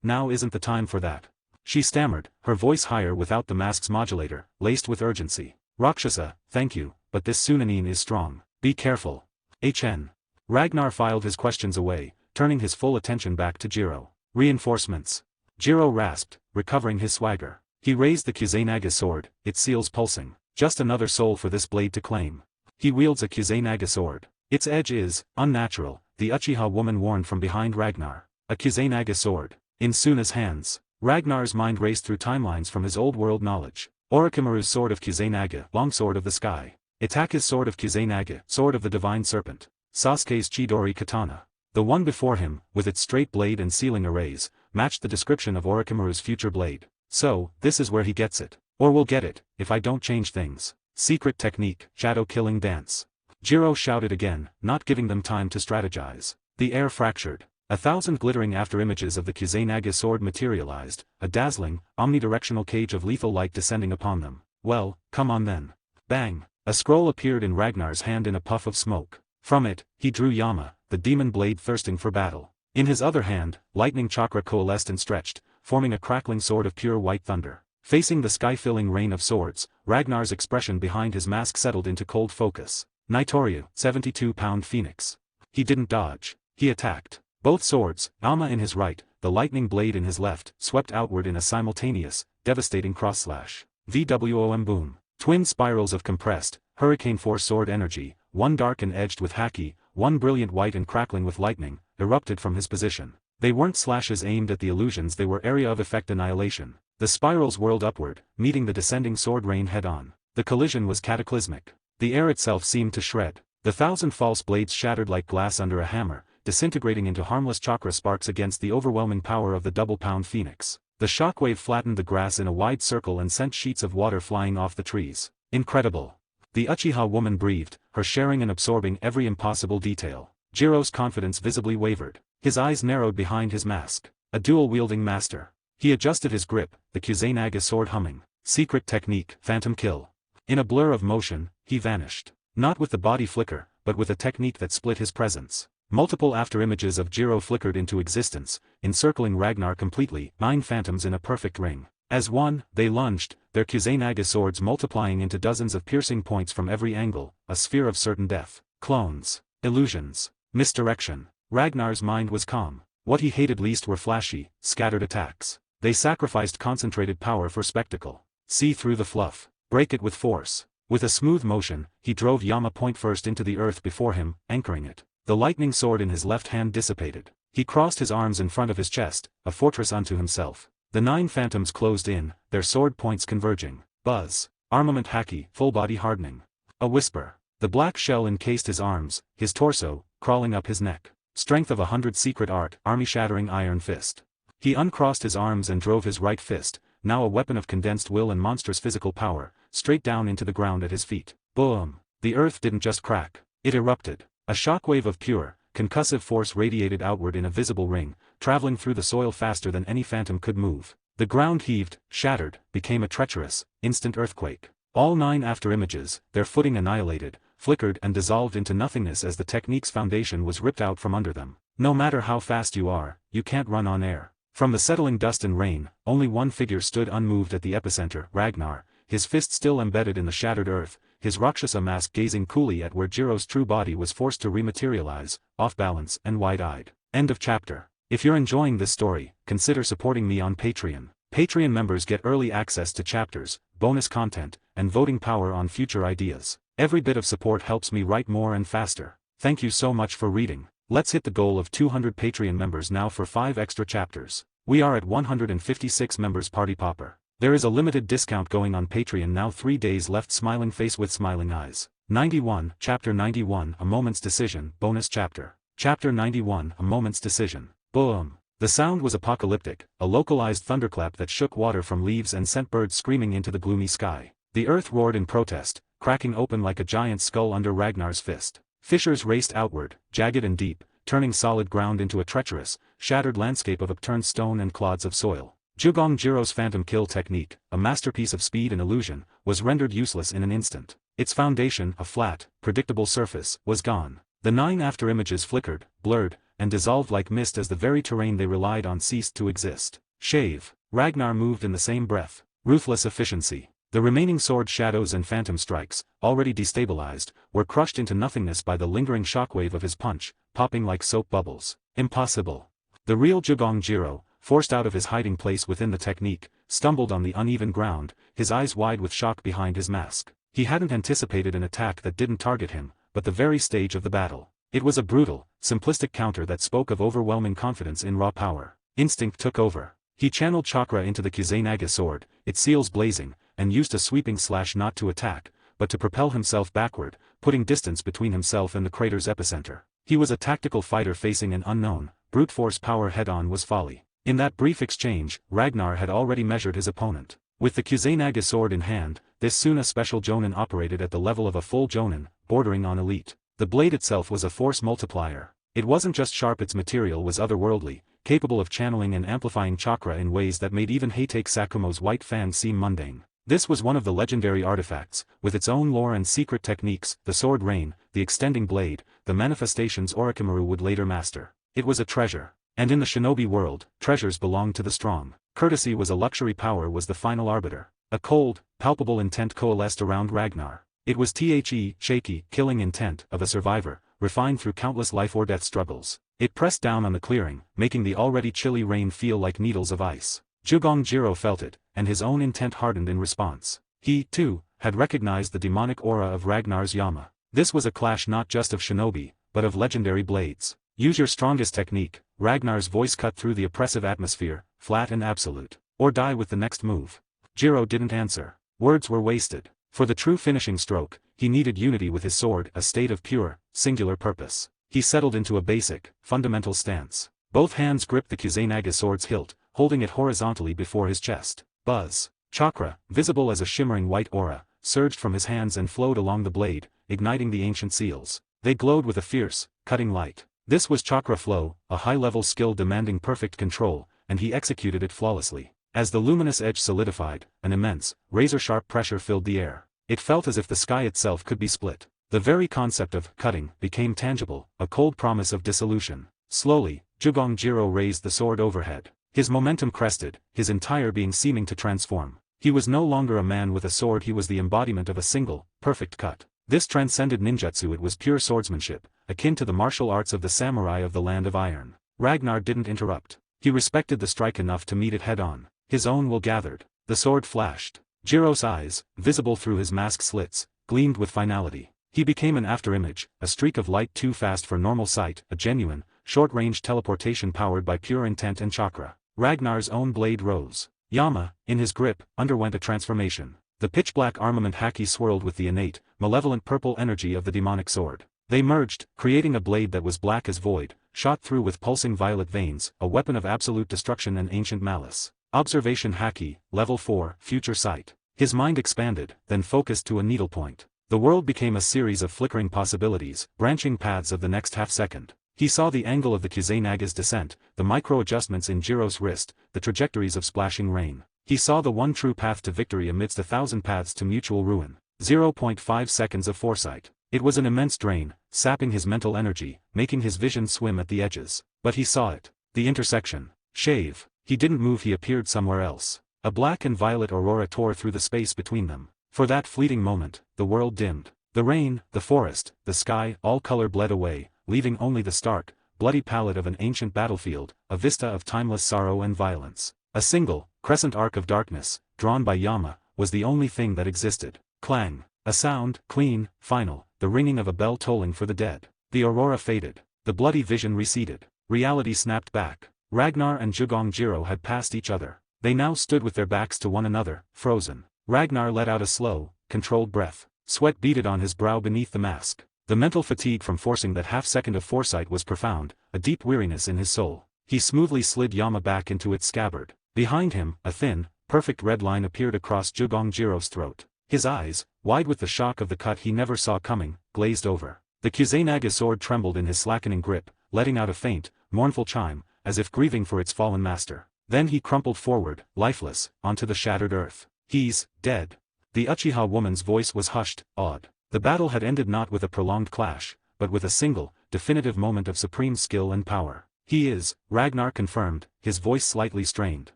Now isn't the time for that. She stammered, her voice higher without the mask's modulator, laced with urgency. "Roxasa, thank you, but this Sunanin is strong. Be careful." HN. Ragnar filed his questions away, turning his full attention back to Jiro. "Reinforcements." Jiro rasped, recovering his swagger. He raised the Kuzenagi sword, its seals pulsing. Just another soul for this blade to claim. He wields a Kuzenagi sword. Its edge is, unnatural, the Uchiha woman warned from behind Ragnar. A Kuzenagi sword. In Suna's hands. Ragnar's mind raced through timelines from his old world knowledge. Orochimaru's sword of Kuzenagi, longsword of the sky. Itake's sword of Kuzenagi, sword of the divine serpent. Sasuke's Chidori katana. The one before him, with its straight blade and sealing arrays, matched the description of Orochimaru's future blade. So, this is where he gets it. Or will get it, if I don't change things. Secret technique, shadow killing dance. Jiro shouted again, not giving them time to strategize. The air fractured. 1,000 glittering afterimages of the Kuzenagi sword materialized, a dazzling, omnidirectional cage of lethal light descending upon them. Well, come on then. Bang! A scroll appeared in Ragnar's hand in a puff of smoke. From it, he drew Yama, the demon blade thirsting for battle. In his other hand, lightning chakra coalesced and stretched, forming a crackling sword of pure white thunder. Facing the sky-filling rain of swords, Ragnar's expression behind his mask settled into cold focus. Nitoryu, 72-pound phoenix. He didn't dodge. He attacked. Both swords, Yama in his right, the lightning blade in his left, swept outward in a simultaneous, devastating cross-slash. VWOM boom. Twin spirals of compressed, hurricane-force sword energy, one dark and edged with Haki, one brilliant white and crackling with lightning, erupted from his position. They weren't slashes aimed at the illusions, they were area of effect annihilation. The spirals whirled upward, meeting the descending sword rain head-on. The collision was cataclysmic. The air itself seemed to shred. The 1,000 false blades shattered like glass under a hammer, disintegrating into harmless chakra sparks against the overwhelming power of the double-pound phoenix. The shockwave flattened the grass in a wide circle and sent sheets of water flying off the trees. Incredible. The Uchiha woman breathed, her sharing and absorbing every impossible detail. Jiro's confidence visibly wavered. His eyes narrowed behind his mask. A dual-wielding master. He adjusted his grip, the Kuzenaga sword humming. Secret technique, phantom kill. In a blur of motion, he vanished. Not with the body flicker, but with a technique that split his presence. Multiple afterimages of Jiro flickered into existence, encircling Ragnar completely, 9 phantoms in a perfect ring. As one, they lunged, their Kuzenaga swords multiplying into dozens of piercing points from every angle, a sphere of certain death. Clones. Illusions. Misdirection. Ragnar's mind was calm. What he hated least were flashy, scattered attacks. They sacrificed concentrated power for spectacle. See through the fluff. Break it with force. With a smooth motion, he drove Yama point first into the earth before him, anchoring it. The lightning sword in his left hand dissipated. He crossed his arms in front of his chest, a fortress unto himself. The 9 phantoms closed in, their sword points converging. Buzz. Armament Haki, full body hardening. A whisper. The black shell encased his arms, his torso, crawling up his neck. Strength of 100 secret art, army shattering iron fist. He uncrossed his arms and drove his right fist, now a weapon of condensed will and monstrous physical power, straight down into the ground at his feet. Boom. The earth didn't just crack. It erupted. A shockwave of pure, concussive force radiated outward in a visible ring, traveling through the soil faster than any phantom could move. The ground heaved, shattered, became a treacherous, instant earthquake. All 9 afterimages, their footing annihilated, flickered and dissolved into nothingness as the technique's foundation was ripped out from under them. No matter how fast you are, you can't run on air. From the settling dust and rain, only one figure stood unmoved at the epicenter, Ragnar, his fist still embedded in the shattered earth, his Roxasa mask gazing coolly at where Jiro's true body was forced to rematerialize, off balance and wide-eyed. End of chapter. If you're enjoying this story, consider supporting me on Patreon. Patreon members get early access to chapters, bonus content, and voting power on future ideas. Every bit of support helps me write more and faster. Thank you so much for reading. Let's hit the goal of 200 Patreon members now for 5 extra chapters. We are at 156 members party popper. There is a limited discount going on Patreon now. 3 days left. Smiling face with smiling eyes. 91, Chapter 91, A Moment's Decision, Bonus Chapter. Chapter 91, A Moment's Decision. Boom. The sound was apocalyptic, a localized thunderclap that shook water from leaves and sent birds screaming into the gloomy sky. The earth roared in protest, cracking open like a giant skull under Ragnar's fist. Fissures raced outward, jagged and deep, turning solid ground into a treacherous, shattered landscape of upturned stone and clods of soil. Jugong Jiro's phantom kill technique, a masterpiece of speed and illusion, was rendered useless in an instant. Its foundation, a flat, predictable surface, was gone. The 9 afterimages flickered, blurred, and dissolved like mist as the very terrain they relied on ceased to exist. Shave. Ragnar moved in the same breath. Ruthless efficiency. The remaining sword shadows and phantom strikes, already destabilized, were crushed into nothingness by the lingering shockwave of his punch, popping like soap bubbles. Impossible. The real Jugong Jiro, forced out of his hiding place within the technique, stumbled on the uneven ground, his eyes wide with shock behind his mask. He hadn't anticipated an attack that didn't target him, but the very stage of the battle. It was a brutal, simplistic counter that spoke of overwhelming confidence in raw power. Instinct took over. He channeled chakra into the Kuzenaga sword, its seals blazing, and used a sweeping slash not to attack, but to propel himself backward, putting distance between himself and the crater's epicenter. He was a tactical fighter facing an unknown, brute force power head-on was folly. In that brief exchange, Ragnar had already measured his opponent. With the Kuzenaga sword in hand, this Suna special Jonin operated at the level of a full Jonin, bordering on elite. The blade itself was a force multiplier. It wasn't just sharp, its material was otherworldly, capable of channeling and amplifying chakra in ways that made even Heitake Sakumo's White Fang seem mundane. This was one of the legendary artifacts, with its own lore and secret techniques, the sword rain, the extending blade, the manifestations Orochimaru would later master. It was a treasure. And in the shinobi world, treasures belonged to the strong. Courtesy was a luxury, power was the final arbiter. A cold, palpable intent coalesced around Ragnar. It was the shaky, killing intent of a survivor, refined through countless life or death struggles. It pressed down on the clearing, making the already chilly rain feel like needles of ice. Jugong Jiro felt it, and his own intent hardened in response. He, too, had recognized the demonic aura of Ragnar's Yama. This was a clash not just of shinobi, but of legendary blades. Use your strongest technique, Ragnar's voice cut through the oppressive atmosphere, flat and absolute. Or die with the next move. Jiro didn't answer. Words were wasted. For the true finishing stroke, he needed unity with his sword, a state of pure, singular purpose. He settled into a basic, fundamental stance. Both hands gripped the Kuzenaga sword's hilt, holding it horizontally before his chest. Buzz. Chakra, visible as a shimmering white aura, surged from his hands and flowed along the blade, igniting the ancient seals. They glowed with a fierce, cutting light. This was chakra flow, a high-level skill demanding perfect control, and he executed it flawlessly. As the luminous edge solidified, an immense, razor-sharp pressure filled the air. It felt as if the sky itself could be split. The very concept of cutting became tangible, a cold promise of dissolution. Slowly, Jugongjiro raised the sword overhead. His momentum crested, his entire being seeming to transform. He was no longer a man with a sword, he was the embodiment of a single, perfect cut. This transcended ninjutsu, it was pure swordsmanship, akin to the martial arts of the samurai of the Land of Iron. Ragnar didn't interrupt. He respected the strike enough to meet it head-on. His own will gathered. The sword flashed. Jiro's eyes, visible through his mask slits, gleamed with finality. He became an afterimage, a streak of light too fast for normal sight, a genuine, short-range teleportation powered by pure intent and chakra. Ragnar's own blade rose. Yama, in his grip, underwent a transformation. The pitch-black armament Haki swirled with the innate, malevolent purple energy of the demonic sword. They merged, creating a blade that was black as void, shot through with pulsing violet veins, a weapon of absolute destruction and ancient malice. Observation Haki, Level 4, Future Sight. His mind expanded, then focused to a needlepoint. The world became a series of flickering possibilities, branching paths of the next half-second. He saw the angle of the Kuzenaga's descent, the micro-adjustments in Jiro's wrist, the trajectories of splashing rain. He saw the one true path to victory amidst 1,000 paths to mutual ruin. 0.5 seconds of foresight. It was an immense drain, sapping his mental energy, making his vision swim at the edges. But he saw it. The intersection. Shave. He didn't move, he appeared somewhere else. A black and violet aurora tore through the space between them. For that fleeting moment, the world dimmed. The rain, the forest, the sky, all color bled away, leaving only the stark, bloody palette of an ancient battlefield, a vista of timeless sorrow and violence. A single, crescent arc of darkness, drawn by Yama, was the only thing that existed. Clang. A sound, clean, final, the ringing of a bell tolling for the dead. The aurora faded. The bloody vision receded. Reality snapped back. Ragnar and Jugongjiro had passed each other. They now stood with their backs to one another, frozen. Ragnar let out a slow, controlled breath. Sweat beaded on his brow beneath the mask. The mental fatigue from forcing that half-second of foresight was profound, a deep weariness in his soul. He smoothly slid Yama back into its scabbard. Behind him, a thin, perfect red line appeared across Jugongjiro's throat. His eyes, wide with the shock of the cut he never saw coming, glazed over. The Kuzenaga sword trembled in his slackening grip, letting out a faint, mournful chime, as if grieving for its fallen master. Then he crumpled forward, lifeless, onto the shattered earth. He's dead. The Uchiha woman's voice was hushed, awed. The battle had ended not with a prolonged clash, but with a single, definitive moment of supreme skill and power. He is, Ragnar confirmed, his voice slightly strained.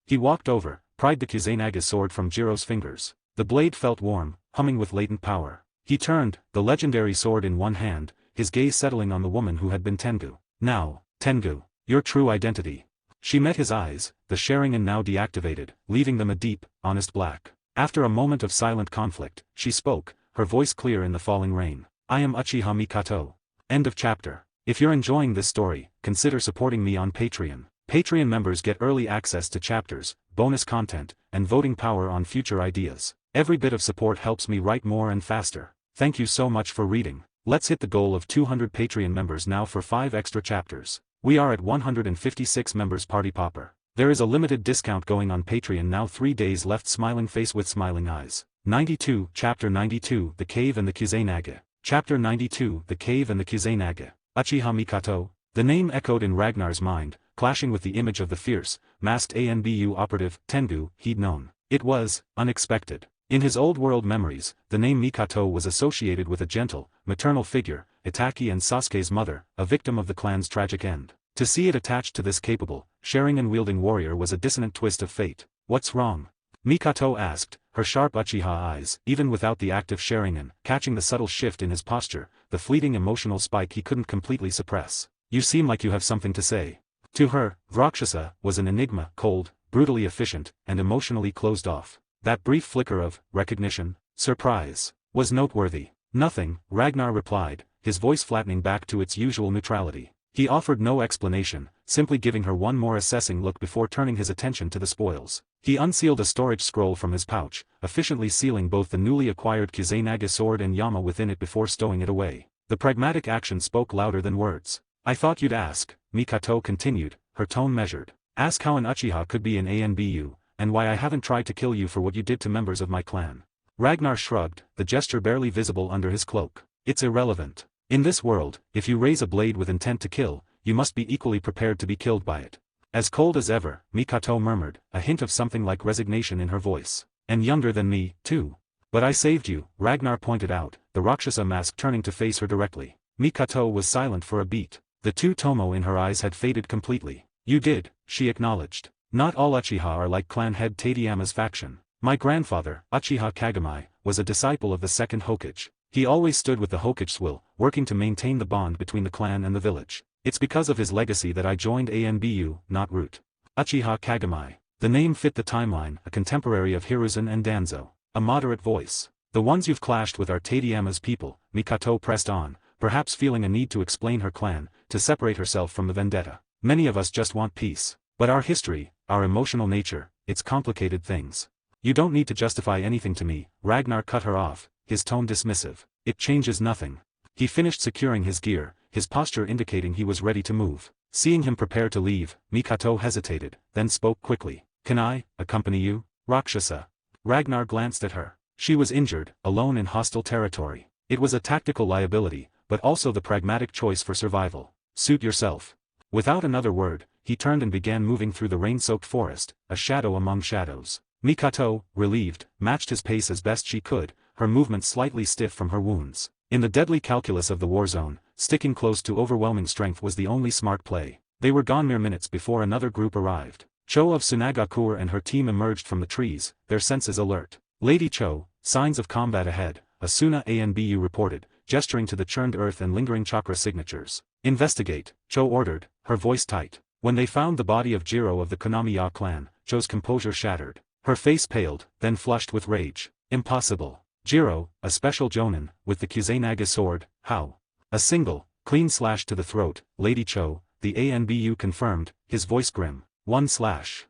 He walked over, pried the Kuzenaga's sword from Jiro's fingers. The blade felt warm, humming with latent power. He turned, the legendary sword in one hand, his gaze settling on the woman who had been Tengu. Now, Tengu, your true identity. She met his eyes, the Shattering now deactivated, leaving them a deep, honest black. After a moment of silent conflict, she spoke, her voice clear in the falling rain. I am Uchiha Mikato. End of chapter. If you're enjoying this story, consider supporting me on Patreon. Patreon members get early access to chapters, bonus content, and voting power on future ideas. Every bit of support helps me write more and faster. Thank you so much for reading. Let's hit the goal of 200 Patreon members now for 5 extra chapters. We are at 156 members. Party popper. There is a limited discount going on Patreon now. 3 days left. Smiling face with smiling eyes. 92, Chapter 92, The Cave and the Kuzenaga. Chapter 92, The Cave and the Kuzenaga. Uchiha Mikato. The name echoed in Ragnar's mind, clashing with the image of the fierce, masked ANBU operative, Tengu, he'd known. It was unexpected. In his old world memories, the name Mikato was associated with a gentle, maternal figure, Itachi and Sasuke's mother, a victim of the clan's tragic end. To see it attached to this capable, sharing and wielding warrior was a dissonant twist of fate. What's wrong? Mikato asked, her sharp Uchiha eyes, even without the active Sharingan, catching the subtle shift in his posture, the fleeting emotional spike he couldn't completely suppress. You seem like you have something to say. To her, Roxasa was an enigma, cold, brutally efficient, and emotionally closed off. That brief flicker of recognition, surprise, was noteworthy. Nothing, Ragnar replied, his voice flattening back to its usual neutrality. He offered no explanation, simply giving her one more assessing look before turning his attention to the spoils. He unsealed a storage scroll from his pouch, efficiently sealing both the newly acquired Kuzenaga sword and Yama within it before stowing it away. The pragmatic action spoke louder than words. I thought you'd ask, Mikato continued, her tone measured. Ask how an Uchiha could be in ANBU, and why I haven't tried to kill you for what you did to members of my clan. Ragnar shrugged, the gesture barely visible under his cloak. It's irrelevant. In this world, if you raise a blade with intent to kill, you must be equally prepared to be killed by it. As cold as ever, Mikato murmured, a hint of something like resignation in her voice. And younger than me, too. But I saved you, Ragnar pointed out, the Roxasa mask turning to face her directly. Mikato was silent for a beat. The two tomo in her eyes had faded completely. You did, she acknowledged. Not all Uchiha are like clan head Tadayama's faction. My grandfather, Uchiha Kagami, was a disciple of the second Hokage. He always stood with the Hokage's will, working to maintain the bond between the clan and the village. It's because of his legacy that I joined ANBU, not Root. Uchiha Kagami. The name fit the timeline, a contemporary of Hiruzen and Danzo. A moderate voice. The ones you've clashed with are Tadayama's people, Mikato pressed on, perhaps feeling a need to explain her clan, to separate herself from the vendetta. Many of us just want peace. But our history, our emotional nature, it's complicated things. You don't need to justify anything to me, Ragnar cut her off, his tone dismissive. It changes nothing. He finished securing his gear, his posture indicating he was ready to move. Seeing him prepare to leave, Mikato hesitated, then spoke quickly. Can I accompany you, Roxasa? Ragnar glanced at her. She was injured, alone in hostile territory. It was a tactical liability, but also the pragmatic choice for survival. Suit yourself. Without another word, he turned and began moving through the rain-soaked forest, a shadow among shadows. Mikato, relieved, matched his pace as best she could, her movement slightly stiff from her wounds. In the deadly calculus of the war zone, sticking close to overwhelming strength was the only smart play. They were gone mere minutes before another group arrived. Cho of Tsunagakure and her team emerged from the trees, their senses alert. Lady Cho, signs of combat ahead, Asuna ANBU reported, gesturing to the churned earth and lingering chakra signatures. Investigate, Cho ordered, her voice tight. When they found the body of Jiro of the Konamiya clan, Cho's composure shattered. Her face paled, then flushed with rage. Impossible. Jiro, a special jonin, with the Kuzenagi sword, how? A single, clean slash to the throat, Lady Cho, the ANBU confirmed, his voice grim. One slash.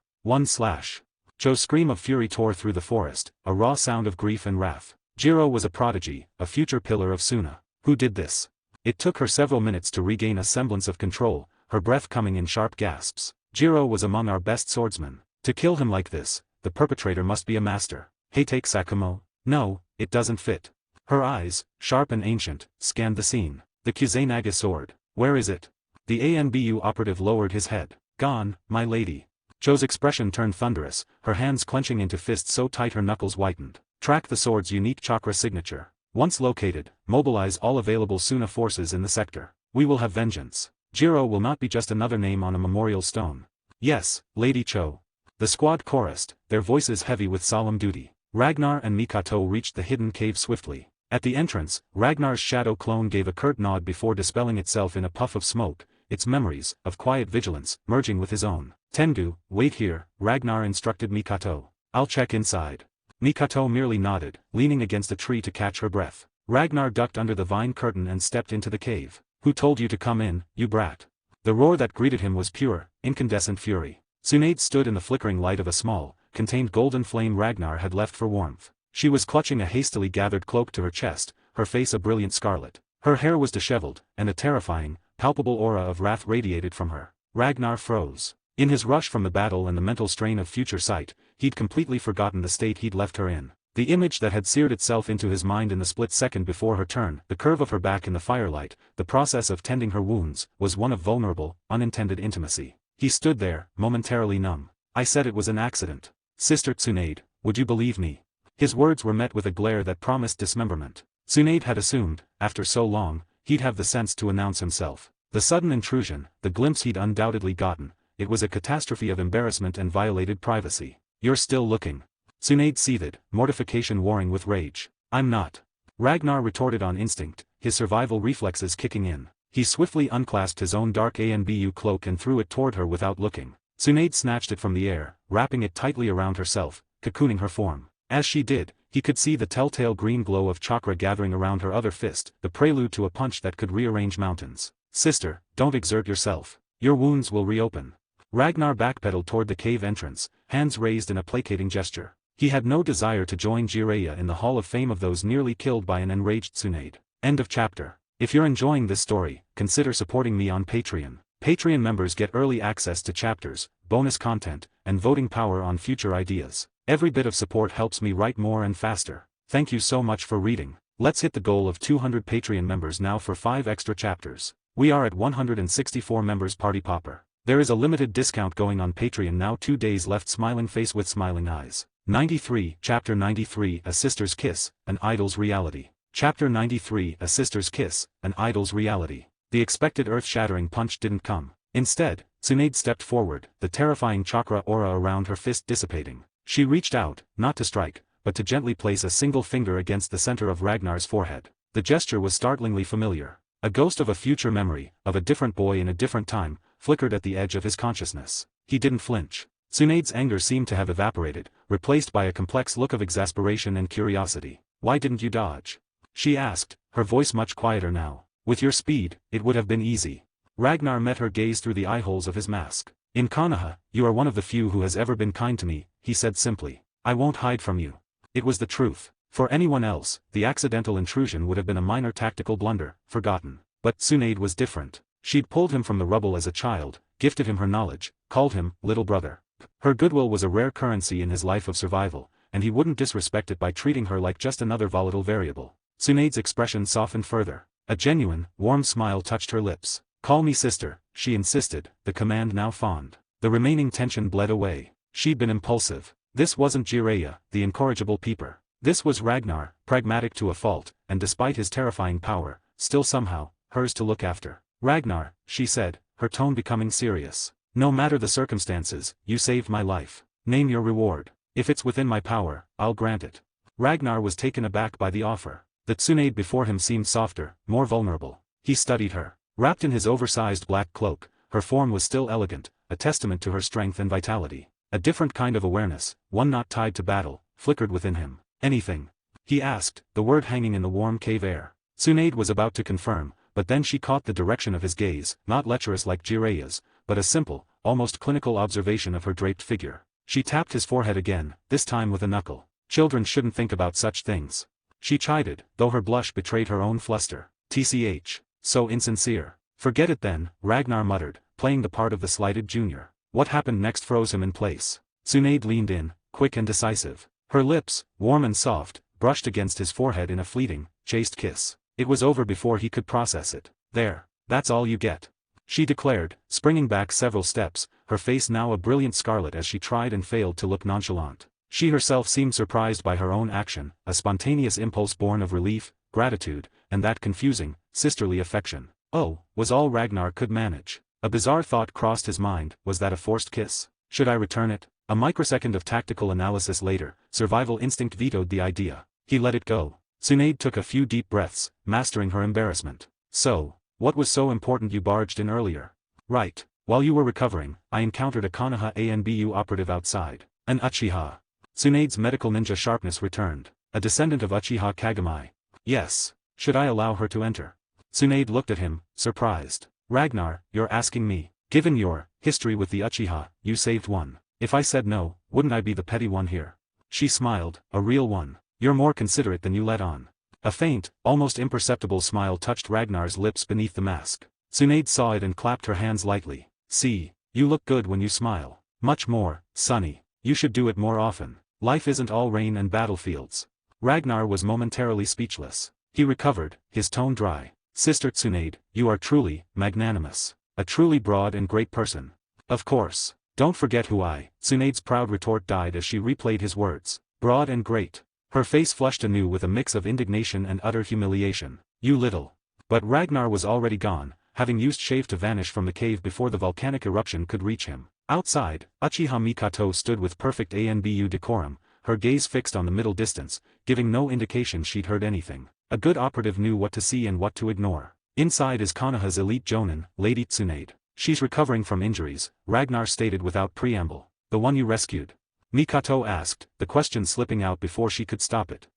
Cho's scream of fury tore through the forest, a raw sound of grief and wrath. Jiro was a prodigy, a future pillar of Suna. Who did this? It took her several minutes to regain a semblance of control, her breath coming in sharp gasps. Jiro was among our best swordsmen. To kill him like this, the perpetrator must be a master. Heitake Sakumo? No, it doesn't fit. Her eyes, sharp and ancient, scanned the scene. The Kuzenagi sword. Where is it? The ANBU operative lowered his head. Gone, my lady. Cho's expression turned thunderous, her hands clenching into fists so tight her knuckles whitened. Track the sword's unique chakra signature. Once located, mobilize all available Suna forces in the sector. We will have vengeance. Jiro will not be just another name on a memorial stone. Yes, Lady Cho. The squad chorused, their voices heavy with solemn duty. Ragnar and Mikato reached the hidden cave swiftly. At the entrance, Ragnar's shadow clone gave a curt nod before dispelling itself in a puff of smoke, its memories, of quiet vigilance, merging with his own. Tengu, wait here, Ragnar instructed Mikato. I'll check inside. Mikato merely nodded, leaning against a tree to catch her breath. Ragnar ducked under the vine curtain and stepped into the cave. Who told you to come in, you brat? The roar that greeted him was pure, incandescent fury. Tsunade stood in the flickering light of a small, contained golden flame Ragnar had left for warmth. She was clutching a hastily gathered cloak to her chest, her face a brilliant scarlet. Her hair was disheveled, and a terrifying, palpable aura of wrath radiated from her. Ragnar froze. In his rush from the battle and the mental strain of future sight, he'd completely forgotten the state he'd left her in. The image that had seared itself into his mind in the split second before her turn, the curve of her back in the firelight, the process of tending her wounds, was one of vulnerable, unintended intimacy. He stood there, momentarily numb. I said it was an accident. Sister Tsunade, would you believe me? His words were met with a glare that promised dismemberment. Tsunade had assumed, after so long, he'd have the sense to announce himself. The sudden intrusion, the glimpse he'd undoubtedly gotten, it was a catastrophe of embarrassment and violated privacy. You're still looking. Tsunade seethed, mortification warring with rage. I'm not. Ragnar retorted on instinct, his survival reflexes kicking in. He swiftly unclasped his own dark ANBU cloak and threw it toward her without looking. Tsunade snatched it from the air, wrapping it tightly around herself, cocooning her form. As she did, he could see the telltale green glow of chakra gathering around her other fist, the prelude to a punch that could rearrange mountains. Sister, don't exert yourself. Your wounds will reopen. Ragnar backpedaled toward the cave entrance, hands raised in a placating gesture. He had no desire to join Jiraiya in the Hall of Fame of those nearly killed by an enraged Tsunade. End of chapter. If you're enjoying this story, consider supporting me on Patreon. Patreon members get early access to chapters, bonus content, and voting power on future ideas. Every bit of support helps me write more and faster. Thank you so much for reading. Let's hit the goal of 200 Patreon members now for 5 extra chapters. We are at 164 members. Party popper. There is a limited discount going on Patreon now. 2 days left. Smiling face with smiling eyes. 93, Chapter 93, A Sister's Kiss, An Idol's Reality. Chapter 93, A Sister's Kiss, An Idol's Reality. The expected earth-shattering punch didn't come. Instead, Tsunade stepped forward, the terrifying chakra aura around her fist dissipating. She reached out, not to strike, but to gently place a single finger against the center of Ragnar's forehead. The gesture was startlingly familiar. A ghost of a future memory, of a different boy in a different time, flickered at the edge of his consciousness. He didn't flinch. Tsunade's anger seemed to have evaporated, replaced by a complex look of exasperation and curiosity. "Why didn't you dodge?" she asked, her voice much quieter now. "With your speed, it would have been easy." Ragnar met her gaze through the eyeholes of his mask. "In Konoha, you are one of the few who has ever been kind to me," he said simply. "I won't hide from you." It was the truth. For anyone else, the accidental intrusion would have been a minor tactical blunder, forgotten. But Tsunade was different. She'd pulled him from the rubble as a child, gifted him her knowledge, called him little brother. Her goodwill was a rare currency in his life of survival, and he wouldn't disrespect it by treating her like just another volatile variable. Tsunade's expression softened further. A genuine, warm smile touched her lips. "Call me sister," she insisted, the command now fond. The remaining tension bled away. She'd been impulsive. This wasn't Jiraiya, the incorrigible peeper. This was Ragnar, pragmatic to a fault, and despite his terrifying power, still somehow, hers to look after. "Ragnar," she said, her tone becoming serious. "No matter the circumstances, you saved my life. Name your reward. If it's within my power, I'll grant it." Ragnar was taken aback by the offer. The Tsunade before him seemed softer, more vulnerable. He studied her. Wrapped in his oversized black cloak, her form was still elegant, a testament to her strength and vitality. A different kind of awareness, one not tied to battle, flickered within him. "Anything?" he asked, the word hanging in the warm cave air. Tsunade was about to confirm, but then she caught the direction of his gaze, not lecherous like Jiraiya's, but a simple, almost clinical observation of her draped figure. She tapped his forehead again, this time with a knuckle. "Children shouldn't think about such things," she chided, though her blush betrayed her own fluster. "Tch, so insincere." "Forget it then," Ragnar muttered, playing the part of the slighted junior. What happened next froze him in place. Tsunade leaned in, quick and decisive. Her lips, warm and soft, brushed against his forehead in a fleeting, chaste kiss. It was over before he could process it. "There, that's all you get," she declared, springing back several steps, her face now a brilliant scarlet as she tried and failed to look nonchalant. She herself seemed surprised by her own action, a spontaneous impulse born of relief, gratitude, and that confusing, sisterly affection. Oh, was all Ragnar could manage. A bizarre thought crossed his mind, was that a forced kiss? Should I return it? A microsecond of tactical analysis later, survival instinct vetoed the idea. He let it go. Tsunade took a few deep breaths, mastering her embarrassment. "So, what was so important you barged in earlier?" "Right. While you were recovering, I encountered a Konoha ANBU operative outside. An Uchiha." Tsunade's medical ninja sharpness returned. "A descendant of Uchiha Kagami." "Yes. Should I allow her to enter?" Tsunade looked at him, surprised. "Ragnar, you're asking me. Given your history with the Uchiha, you saved one. If I said no, wouldn't I be the petty one here?" She smiled, a real one. "You're more considerate than you let on." A faint, almost imperceptible smile touched Ragnar's lips beneath the mask. Tsunade saw it and clapped her hands lightly. "See, you look good when you smile. Much more, Sonny. You should do it more often. Life isn't all rain and battlefields." Ragnar was momentarily speechless. He recovered, his tone dry. "Sister Tsunade, you are truly, magnanimous. A truly broad and great person." "Of course. Don't forget who Tsunade's proud retort died as she replayed his words. "Broad and great." Her face flushed anew with a mix of indignation and utter humiliation. "You little." But Ragnar was already gone, having used shave to vanish from the cave before the volcanic eruption could reach him. Outside, Uchiha Mikato stood with perfect ANBU decorum, her gaze fixed on the middle distance, giving no indication she'd heard anything. A good operative knew what to see and what to ignore. Inside is Konoha's elite jonin, Lady Tsunade. "She's recovering from injuries," Ragnar stated without preamble. "The one you rescued?" Mikato asked, the question slipping out before she could stop it.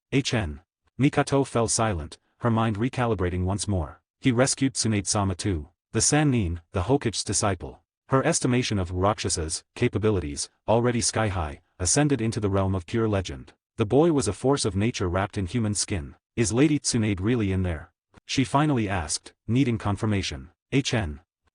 Mikato fell silent, her mind recalibrating once more. He rescued Tsunade-sama too. The Sannin, the Hokage's disciple. Her estimation of Roxasa's capabilities, already sky-high, ascended into the realm of pure legend. The boy was a force of nature wrapped in human skin. "Is Lady Tsunade really in there?" she finally asked, needing confirmation.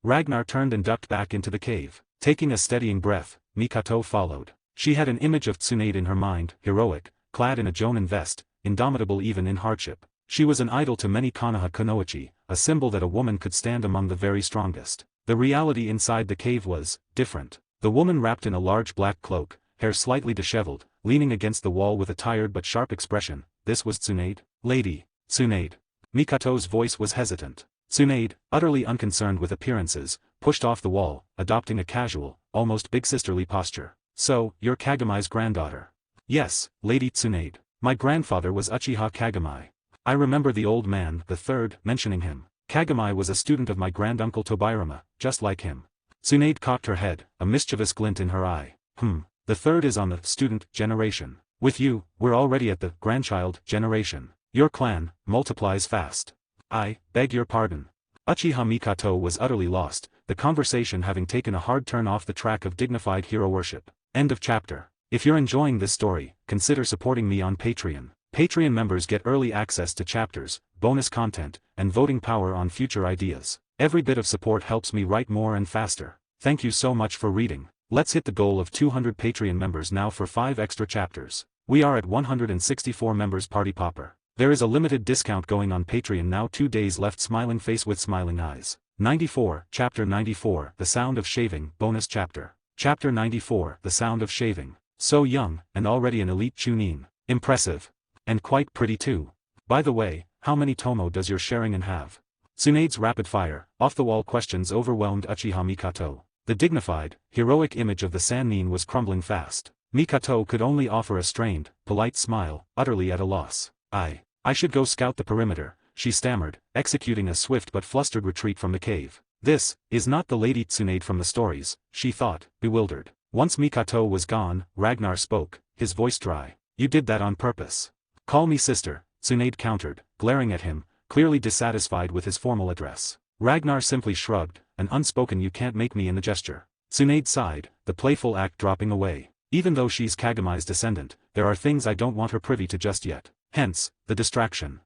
Ragnar turned and ducked back into the cave. Taking a steadying breath, Mikato followed. She had an image of Tsunade in her mind, heroic, clad in a jonin vest, indomitable even in hardship. She was an idol to many Konoha kunoichi, a symbol that a woman could stand among the very strongest. The reality inside the cave was different. The woman wrapped in a large black cloak, hair slightly disheveled, leaning against the wall with a tired but sharp expression. This was Tsunade? Lady Tsunade. Mikato's voice was hesitant. Tsunade, utterly unconcerned with appearances, pushed off the wall, adopting a casual, almost big sisterly posture. So, you're Kagami's granddaughter? Yes, Lady Tsunade. My grandfather was Uchiha Kagami. I remember the old man, the third, mentioning him. Kagami was a student of my granduncle Tobirama, just like him. Tsunade cocked her head, a mischievous glint in her eye. The third is on the student generation. With you, we're already at the grandchild generation. Your clan multiplies fast. I beg your pardon. Uchiha Mikato was utterly lost, the conversation having taken a hard turn off the track of dignified hero worship. End of chapter. If you're enjoying this story, consider supporting me on Patreon. Patreon members get early access to chapters, bonus content, and voting power on future ideas. Every bit of support helps me write more and faster. Thank you so much for reading. Let's hit the goal of 200 Patreon members now for 5 extra chapters. We are at 164 members. Party popper. There is a limited discount going on Patreon now. 2 days left. Smiling face with smiling eyes. 94, Chapter 94, The Sound of Shaving, Bonus Chapter. Chapter 94, The Sound of Shaving. So young, and already an elite chunin. Impressive. And quite pretty too. By the way, how many tomo does your Shattering have? Tsunade's rapid-fire, off-the-wall questions overwhelmed Uchiha Mikato. The dignified, heroic image of the Sannin was crumbling fast. Mikato could only offer a strained, polite smile, utterly at a loss. I should go scout the perimeter, she stammered, executing a swift but flustered retreat from the cave. This is not the Lady Tsunade from the stories, she thought, bewildered. Once Mikato was gone, Ragnar spoke, his voice dry. You did that on purpose. Call me sister, Tsunade countered, glaring at him, clearly dissatisfied with his formal address. Ragnar simply shrugged, an unspoken "you can't make me" in the gesture. Tsunade sighed, the playful act dropping away. Even though she's Kagami's descendant, there are things I don't want her privy to just yet. Hence, the distraction.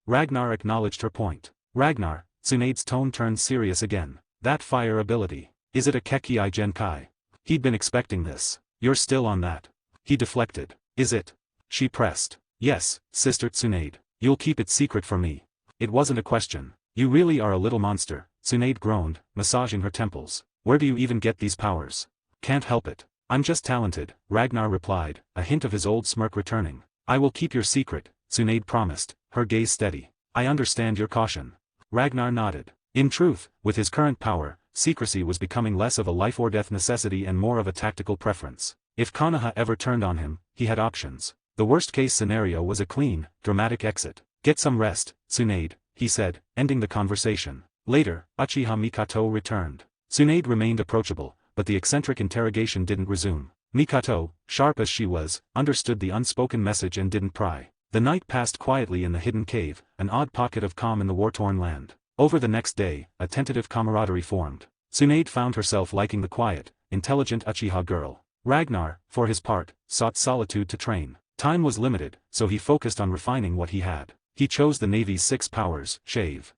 Ragnar acknowledged her point. Ragnar, Tsunade's tone turned serious again. That fire ability. Is it a Kekii Genkai? He'd been expecting this. You're still on that. He deflected. Is it? She pressed. Yes, Sister Tsunade. You'll keep it secret from me. It wasn't a question. You really are a little monster, Tsunade groaned, massaging her temples. Where do you even get these powers? Can't help it. I'm just talented, Ragnar replied, a hint of his old smirk returning. I will keep your secret, Tsunade promised, her gaze steady. I understand your caution. Ragnar nodded. In truth, with his current power, secrecy was becoming less of a life-or-death necessity and more of a tactical preference. If Konoha ever turned on him, he had options. The worst-case scenario was a clean, dramatic exit. Get some rest, Tsunade, he said, ending the conversation. Later, Uchiha Mikato returned. Tsunade remained approachable, but the eccentric interrogation didn't resume. Mikato, sharp as she was, understood the unspoken message and didn't pry. The night passed quietly in the hidden cave, an odd pocket of calm in the war-torn land. Over the next day, a tentative camaraderie formed. Tsunade found herself liking the quiet, intelligent Uchiha girl. Ragnar, for his part, sought solitude to train. Time was limited, so he focused on refining what he had. He chose the Navy's 6 powers: shave,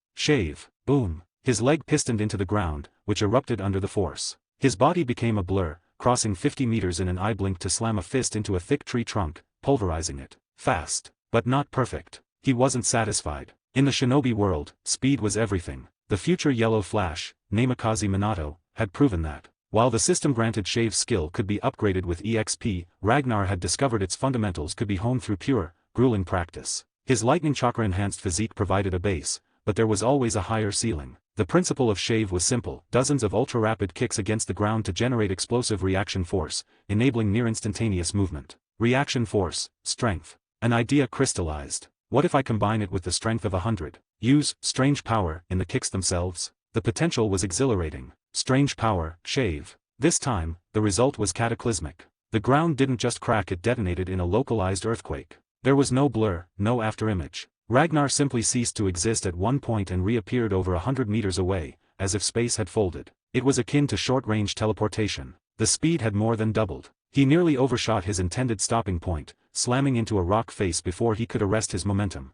boom. His leg pistoned into the ground, which erupted under the force. His body became a blur, crossing 50 meters in an eye blink to slam a fist into a thick tree trunk, pulverizing it. Fast. But not perfect. He wasn't satisfied. In the shinobi world, speed was everything. The future Yellow Flash, Namikaze Minato, had proven that. While the system-granted shave skill could be upgraded with EXP, Ragnar had discovered its fundamentals could be honed through pure, grueling practice. His lightning chakra-enhanced physique provided a base, but there was always a higher ceiling. The principle of shave was simple: dozens of ultra-rapid kicks against the ground to generate explosive reaction force, enabling near-instantaneous movement. Reaction force, strength. An idea crystallized. What if I combine it with the strength of 100? Use strange power in the kicks themselves? The potential was exhilarating. Strange power, shave. This time, the result was cataclysmic. The ground didn't just crack, it detonated in a localized earthquake. There was no blur, no afterimage. Ragnar simply ceased to exist at one point and reappeared over 100 meters away, as if space had folded. It was akin to short-range teleportation. The speed had more than doubled. He nearly overshot his intended stopping point, slamming into a rock face before he could arrest his momentum.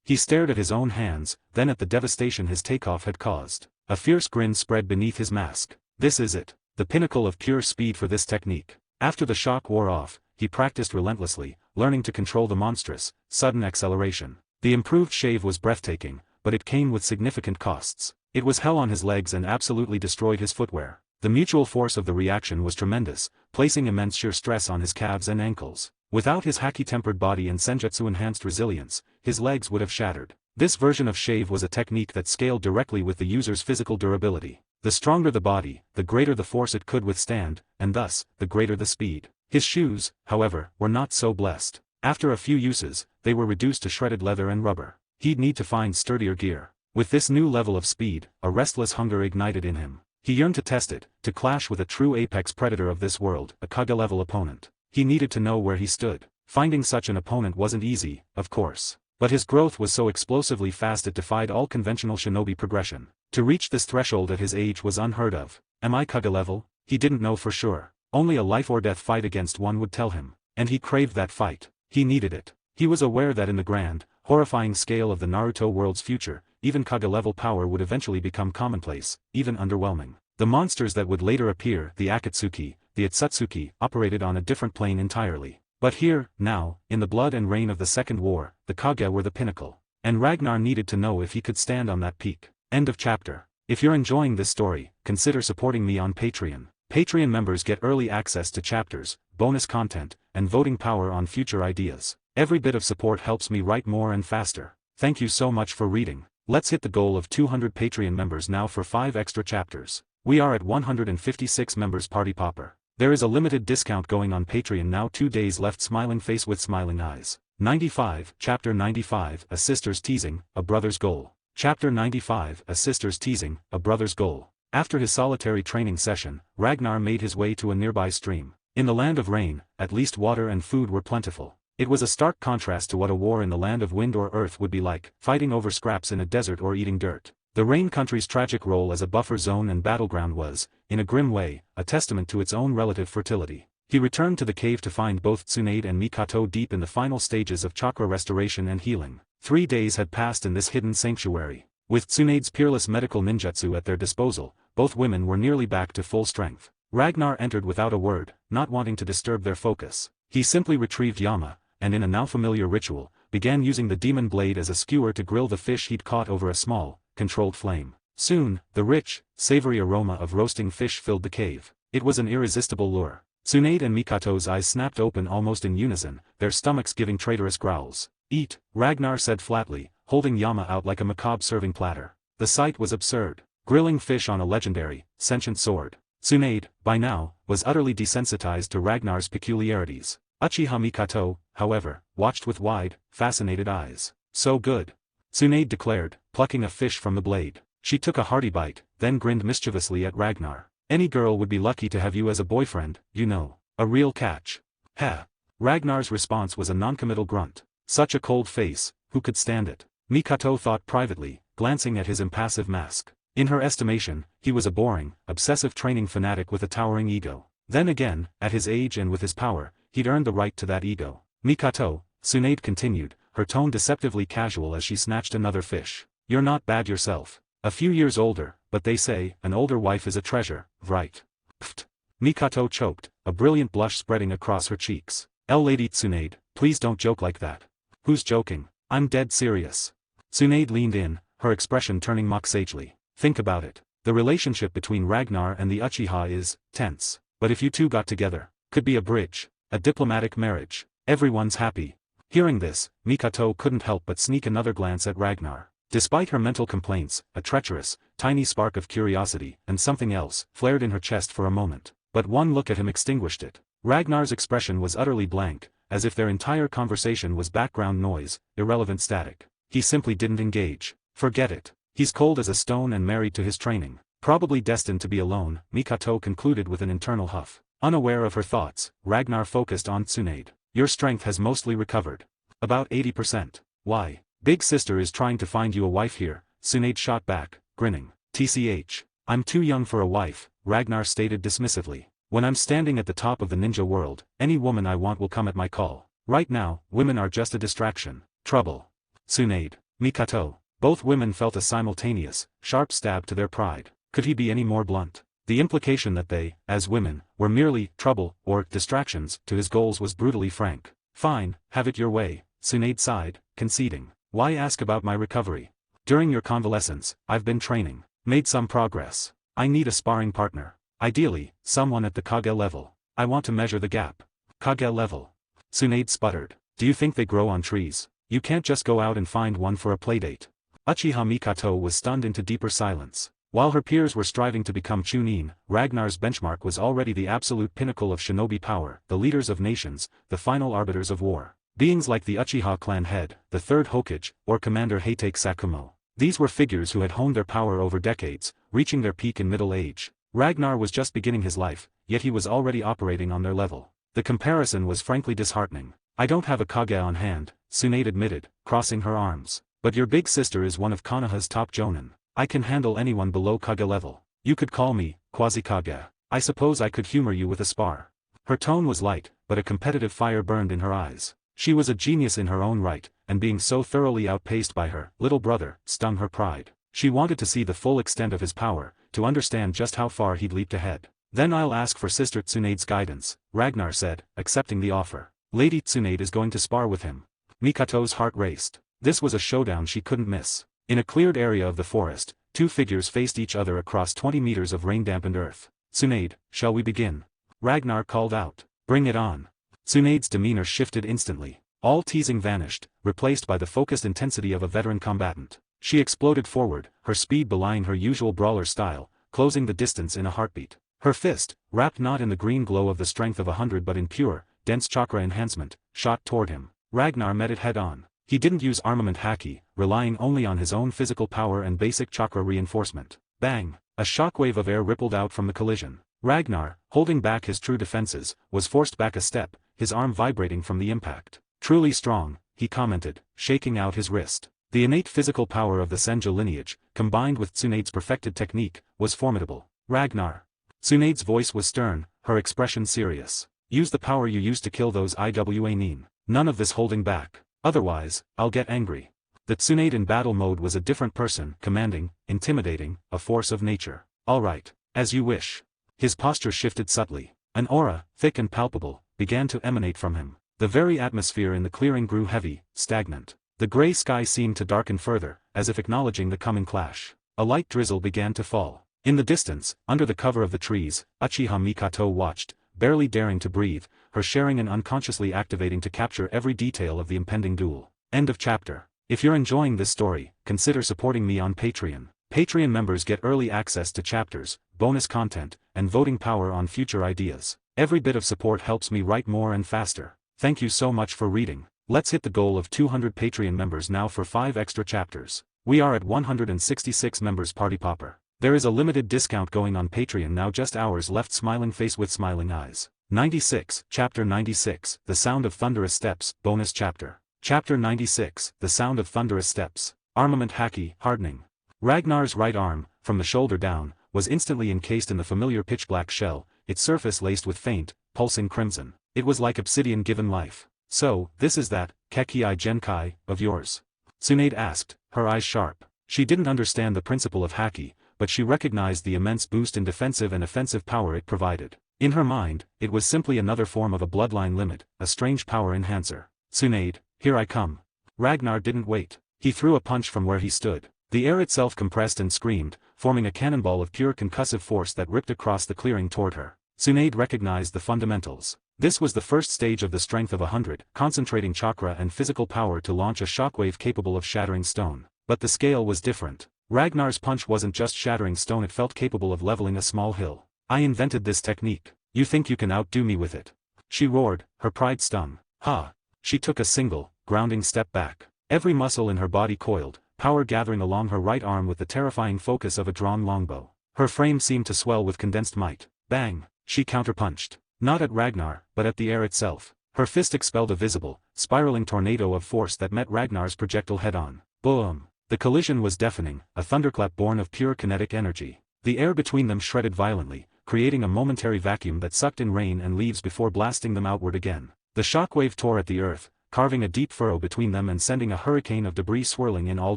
He stared at his own hands, then at the devastation his takeoff had caused. A fierce grin spread beneath his mask. This is it, the pinnacle of pure speed for this technique. After the shock wore off, he practiced relentlessly, learning to control the monstrous, sudden acceleration. The improved shave was breathtaking, but it came with significant costs. It was hell on his legs and absolutely destroyed his footwear. The mutual force of the reaction was tremendous, placing immense sheer stress on his calves and ankles. Without his haki-tempered body and senjutsu-enhanced resilience, his legs would have shattered. This version of shave was a technique that scaled directly with the user's physical durability. The stronger the body, the greater the force it could withstand, and thus, the greater the speed. His shoes, however, were not so blessed. After a few uses, they were reduced to shredded leather and rubber. He'd need to find sturdier gear. With this new level of speed, a restless hunger ignited in him. He yearned to test it, to clash with a true apex predator of this world, a Kage-level opponent. He needed to know where he stood. Finding such an opponent wasn't easy, of course. But his growth was so explosively fast it defied all conventional shinobi progression. To reach this threshold at his age was unheard of. Am I Kage-level? He didn't know for sure. Only a life-or-death fight against one would tell him. And he craved that fight. He needed it. He was aware that in the grand, horrifying scale of the Naruto world's future, even Kage-level power would eventually become commonplace, even underwhelming. The monsters that would later appear, the Akatsuki, the Otsutsuki, operated on a different plane entirely. But here, now, in the blood and rain of the Second War, the Kage were the pinnacle. And Ragnar needed to know if he could stand on that peak. End of chapter. If you're enjoying this story, consider supporting me on Patreon. Patreon members get early access to chapters, bonus content, and voting power on future ideas. Every bit of support helps me write more and faster. Thank you so much for reading. Let's hit the goal of 200 Patreon members now for 5 extra chapters. We are at 156 members. Party popper. There is a limited discount going on Patreon now. 2 days left. Smiling face with smiling eyes. 95, Chapter 95, A Sister's Teasing, A Brother's Goal. Chapter 95, A Sister's Teasing, A Brother's Goal. After his solitary training session, Ragnar made his way to a nearby stream. In the land of rain, at least water and food were plentiful. It was a stark contrast to what a war in the land of wind or earth would be like, fighting over scraps in a desert or eating dirt. The rain country's tragic role as a buffer zone and battleground was, in a grim way, a testament to its own relative fertility. He returned to the cave to find both Tsunade and Mikato deep in the final stages of chakra restoration and healing. 3 days had passed in this hidden sanctuary. With Tsunade's peerless medical ninjutsu at their disposal, both women were nearly back to full strength. Ragnar entered without a word, not wanting to disturb their focus. He simply retrieved Yama, and in a now familiar ritual, began using the demon blade as a skewer to grill the fish he'd caught over a small, controlled flame. Soon, the rich, savory aroma of roasting fish filled the cave. It was an irresistible lure. Tsunade and Mikato's eyes snapped open almost in unison, their stomachs giving traitorous growls. Eat, Ragnar said flatly, holding Yama out like a macabre serving platter. The sight was absurd. Grilling fish on a legendary, sentient sword. Tsunade, by now, was utterly desensitized to Ragnar's peculiarities. Uchiha Mikato, however, watched with wide, fascinated eyes. So good. Tsunade declared, plucking a fish from the blade. She took a hearty bite, then grinned mischievously at Ragnar. Any girl would be lucky to have you as a boyfriend, you know. A real catch. Heh. Ragnar's response was a noncommittal grunt. Such a cold face, who could stand it? Mikato thought privately, glancing at his impassive mask. In her estimation, he was a boring, obsessive training fanatic with a towering ego. Then again, at his age and with his power, he'd earned the right to that ego. Mikato, Tsunade continued, her tone deceptively casual as she snatched another fish. You're not bad yourself. A few years older, but they say, an older wife is a treasure, right? Pfft. Mikato choked, a brilliant blush spreading across her cheeks. Lady Tsunade, please don't joke like that. Who's joking? I'm dead serious. Tsunade leaned in, her expression turning mock-sagely. Think about it. The relationship between Ragnar and the Uchiha is tense. But if you two got together, could be a bridge, a diplomatic marriage. Everyone's happy. Hearing this, Mikato couldn't help but sneak another glance at Ragnar. Despite her mental complaints, a treacherous, tiny spark of curiosity, and something else, flared in her chest for a moment. But one look at him extinguished it. Ragnar's expression was utterly blank, as if their entire conversation was background noise, irrelevant static. He simply didn't engage. Forget it. He's cold as a stone and married to his training. Probably destined to be alone, Mikato concluded with an internal huff. Unaware of her thoughts, Ragnar focused on Tsunade. Your strength has mostly recovered. About 80%. Why? Big sister is trying to find you a wife here, Tsunade shot back, grinning. TCH. I'm too young for a wife, Ragnar stated dismissively. When I'm standing at the top of the ninja world, any woman I want will come at my call. Right now, women are just a distraction. Trouble. Tsunade. Mikato. Both women felt a simultaneous, sharp stab to their pride. Could he be any more blunt? The implication that they, as women, were merely trouble or distractions to his goals was brutally frank. Fine, have it your way, Tsunade sighed, conceding. Why ask about my recovery? During your convalescence, I've been training. Made some progress. I need a sparring partner. Ideally, someone at the Kage level. I want to measure the gap. Kage level. Tsunade sputtered. Do you think they grow on trees? You can't just go out and find one for a playdate. Uchiha Mikato was stunned into deeper silence. While her peers were striving to become Chunin, Ragnar's benchmark was already the absolute pinnacle of shinobi power, the leaders of nations, the final arbiters of war. Beings like the Uchiha clan head, the third Hokage, or Commander Heitake Sakumo. These were figures who had honed their power over decades, reaching their peak in middle age. Ragnar was just beginning his life, yet he was already operating on their level. The comparison was frankly disheartening. I don't have a Kage on hand, Tsunade admitted, crossing her arms. But your big sister is one of Konoha's top jonin. I can handle anyone below Kage level. You could call me, Quasi-Kage. I suppose I could humor you with a spar. Her tone was light, but a competitive fire burned in her eyes. She was a genius in her own right, and being so thoroughly outpaced by her little brother stung her pride. She wanted to see the full extent of his power, to understand just how far he'd leaped ahead. Then I'll ask for Sister Tsunade's guidance, Ragnar said, accepting the offer. Lady Tsunade is going to spar with him. Mikato's heart raced. This was a showdown she couldn't miss. In a cleared area of the forest, two figures faced each other across 20 meters of rain-dampened earth. Tsunade, shall we begin? Ragnar called out. Bring it on. Tsunade's demeanor shifted instantly. All teasing vanished, replaced by the focused intensity of a veteran combatant. She exploded forward, her speed belying her usual brawler style, closing the distance in a heartbeat. Her fist, wrapped not in the green glow of the strength of 100 but in pure, dense chakra enhancement, shot toward him. Ragnar met it head-on. He didn't use armament Haki, relying only on his own physical power and basic chakra reinforcement. Bang! A shockwave of air rippled out from the collision. Ragnar, holding back his true defenses, was forced back a step, his arm vibrating from the impact. Truly strong, he commented, shaking out his wrist. The innate physical power of the Senju lineage, combined with Tsunade's perfected technique, was formidable. Ragnar. Tsunade's voice was stern, her expression serious. Use the power you used to kill those Iwa Nin. None of this holding back. Otherwise, I'll get angry. The Tsunade in battle mode was a different person, commanding, intimidating, a force of nature. All right, as you wish. His posture shifted subtly. An aura, thick and palpable, began to emanate from him. The very atmosphere in the clearing grew heavy, stagnant. The gray sky seemed to darken further, as if acknowledging the coming clash. A light drizzle began to fall. In the distance, under the cover of the trees, Uchiha Mikato watched, barely daring to breathe, her sharing and unconsciously activating to capture every detail of the impending duel. End of chapter. If you're enjoying this story, consider supporting me on Patreon. Patreon members get early access to chapters, bonus content, and voting power on future ideas. Every bit of support helps me write more and faster. Thank you so much for reading. Let's hit the goal of 200 Patreon members now for 5 extra chapters. We are at 166 members. Party popper. There is a limited discount going on Patreon now. Just hours left. Smiling face with smiling eyes. 96, Chapter 96, The Sound of Thunderous Steps, Bonus Chapter. Chapter 96, The Sound of Thunderous Steps. Armament Haki, Hardening. Ragnar's right arm, from the shoulder down, was instantly encased in the familiar pitch-black shell, its surface laced with faint, pulsing crimson. It was like obsidian given life. So, this is that, Kekii Genkai, of yours? Tsunade asked, her eyes sharp. She didn't understand the principle of Haki, but she recognized the immense boost in defensive and offensive power it provided. In her mind, it was simply another form of a bloodline limit, a strange power enhancer. Tsunade, here I come. Ragnar didn't wait. He threw a punch from where he stood. The air itself compressed and screamed, forming a cannonball of pure concussive force that ripped across the clearing toward her. Tsunade recognized the fundamentals. This was the first stage of the strength of 100, concentrating chakra and physical power to launch a shockwave capable of shattering stone. But the scale was different. Ragnar's punch wasn't just shattering stone, it felt capable of leveling a small hill. I invented this technique. You think you can outdo me with it? She roared, her pride stung. Ha! She took a single, grounding step back. Every muscle in her body coiled, power gathering along her right arm with the terrifying focus of a drawn longbow. Her frame seemed to swell with condensed might. Bang! She counterpunched. Not at Ragnar, but at the air itself. Her fist expelled a visible, spiraling tornado of force that met Ragnar's projectile head-on. Boom! The collision was deafening, a thunderclap born of pure kinetic energy. The air between them shredded violently, creating a momentary vacuum that sucked in rain and leaves before blasting them outward again. The shockwave tore at the earth, carving a deep furrow between them and sending a hurricane of debris swirling in all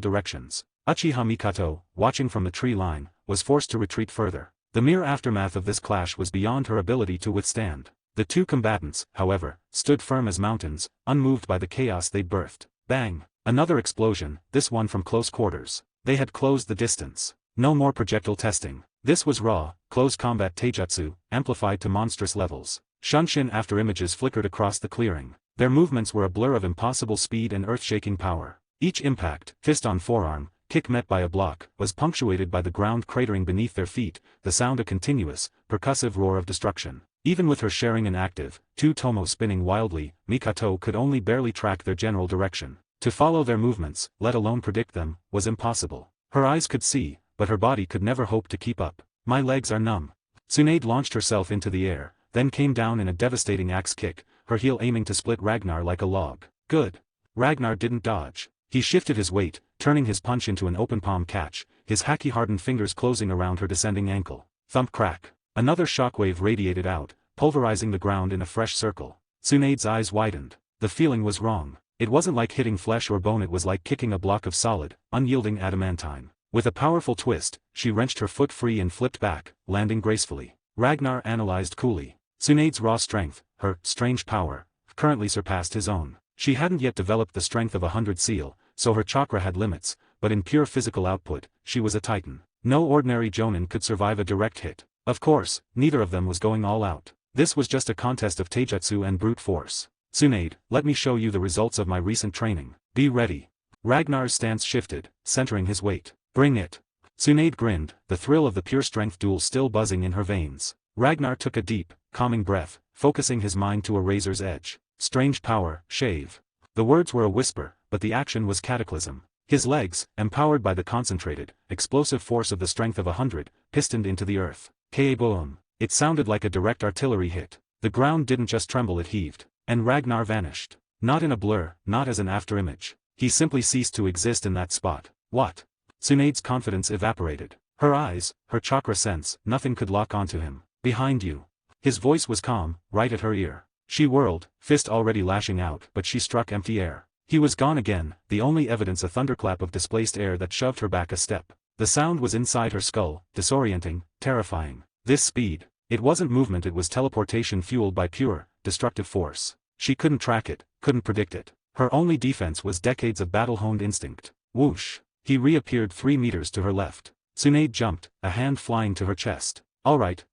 directions. Uchiha Mikato, watching from the tree line, was forced to retreat further. The mere aftermath of this clash was beyond her ability to withstand. The two combatants, however, stood firm as mountains, unmoved by the chaos they'd birthed. Bang! Another explosion, this one from close quarters. They had closed the distance. No more projectile testing. This was raw, close combat taijutsu, amplified to monstrous levels. Shunshin after images flickered across the clearing. Their movements were a blur of impossible speed and earth-shaking power. Each impact, fist on forearm, kick met by a block, was punctuated by the ground cratering beneath their feet, the sound a continuous, percussive roar of destruction. Even with her Sharing inactive, two tomo spinning wildly, Mikato could only barely track their general direction. To follow their movements, let alone predict them, was impossible. Her eyes could see, but her body could never hope to keep up. My legs are numb. Tsunade launched herself into the air, then came down in a devastating axe kick, her heel aiming to split Ragnar like a log. Good. Ragnar didn't dodge. He shifted his weight, turning his punch into an open palm catch, his haki-hardened fingers closing around her descending ankle. Thump crack. Another shockwave radiated out, pulverizing the ground in a fresh circle. Tsunade's eyes widened. The feeling was wrong. It wasn't like hitting flesh or bone, it was like kicking a block of solid, unyielding adamantine. With a powerful twist, she wrenched her foot free and flipped back, landing gracefully. Ragnar analyzed coolly. Tsunade's raw strength, her strange power, currently surpassed his own. She hadn't yet developed the strength of 100 seal, so her chakra had limits, but in pure physical output, she was a titan. No ordinary jonin could survive a direct hit. Of course, neither of them was going all out. This was just a contest of taijutsu and brute force. Tsunade, let me show you the results of my recent training. Be ready. Ragnar's stance shifted, centering his weight. Bring it. Tsunade grinned, the thrill of the pure strength duel still buzzing in her veins. Ragnar took a deep, calming breath, focusing his mind to a razor's edge. Strange power, shave. The words were a whisper, but the action was cataclysm. His legs, empowered by the concentrated, explosive force of the strength of 100, pistoned into the earth. Kaeboom. It sounded like a direct artillery hit. The ground didn't just tremble, it heaved. And Ragnar vanished. Not in a blur, not as an afterimage. He simply ceased to exist in that spot. What? Tsunade's confidence evaporated. Her eyes, her chakra sense, nothing could lock onto him. Behind you. His voice was calm, right at her ear. She whirled, fist already lashing out, but she struck empty air. He was gone again, the only evidence a thunderclap of displaced air that shoved her back a step. The sound was inside her skull, disorienting, terrifying. This speed. It wasn't movement, it was teleportation fueled by pure, destructive force. She couldn't track it, couldn't predict it. Her only defense was decades of battle-honed instinct. Whoosh. He reappeared 3 meters to her left. Tsunade jumped, a hand flying to her chest. All right.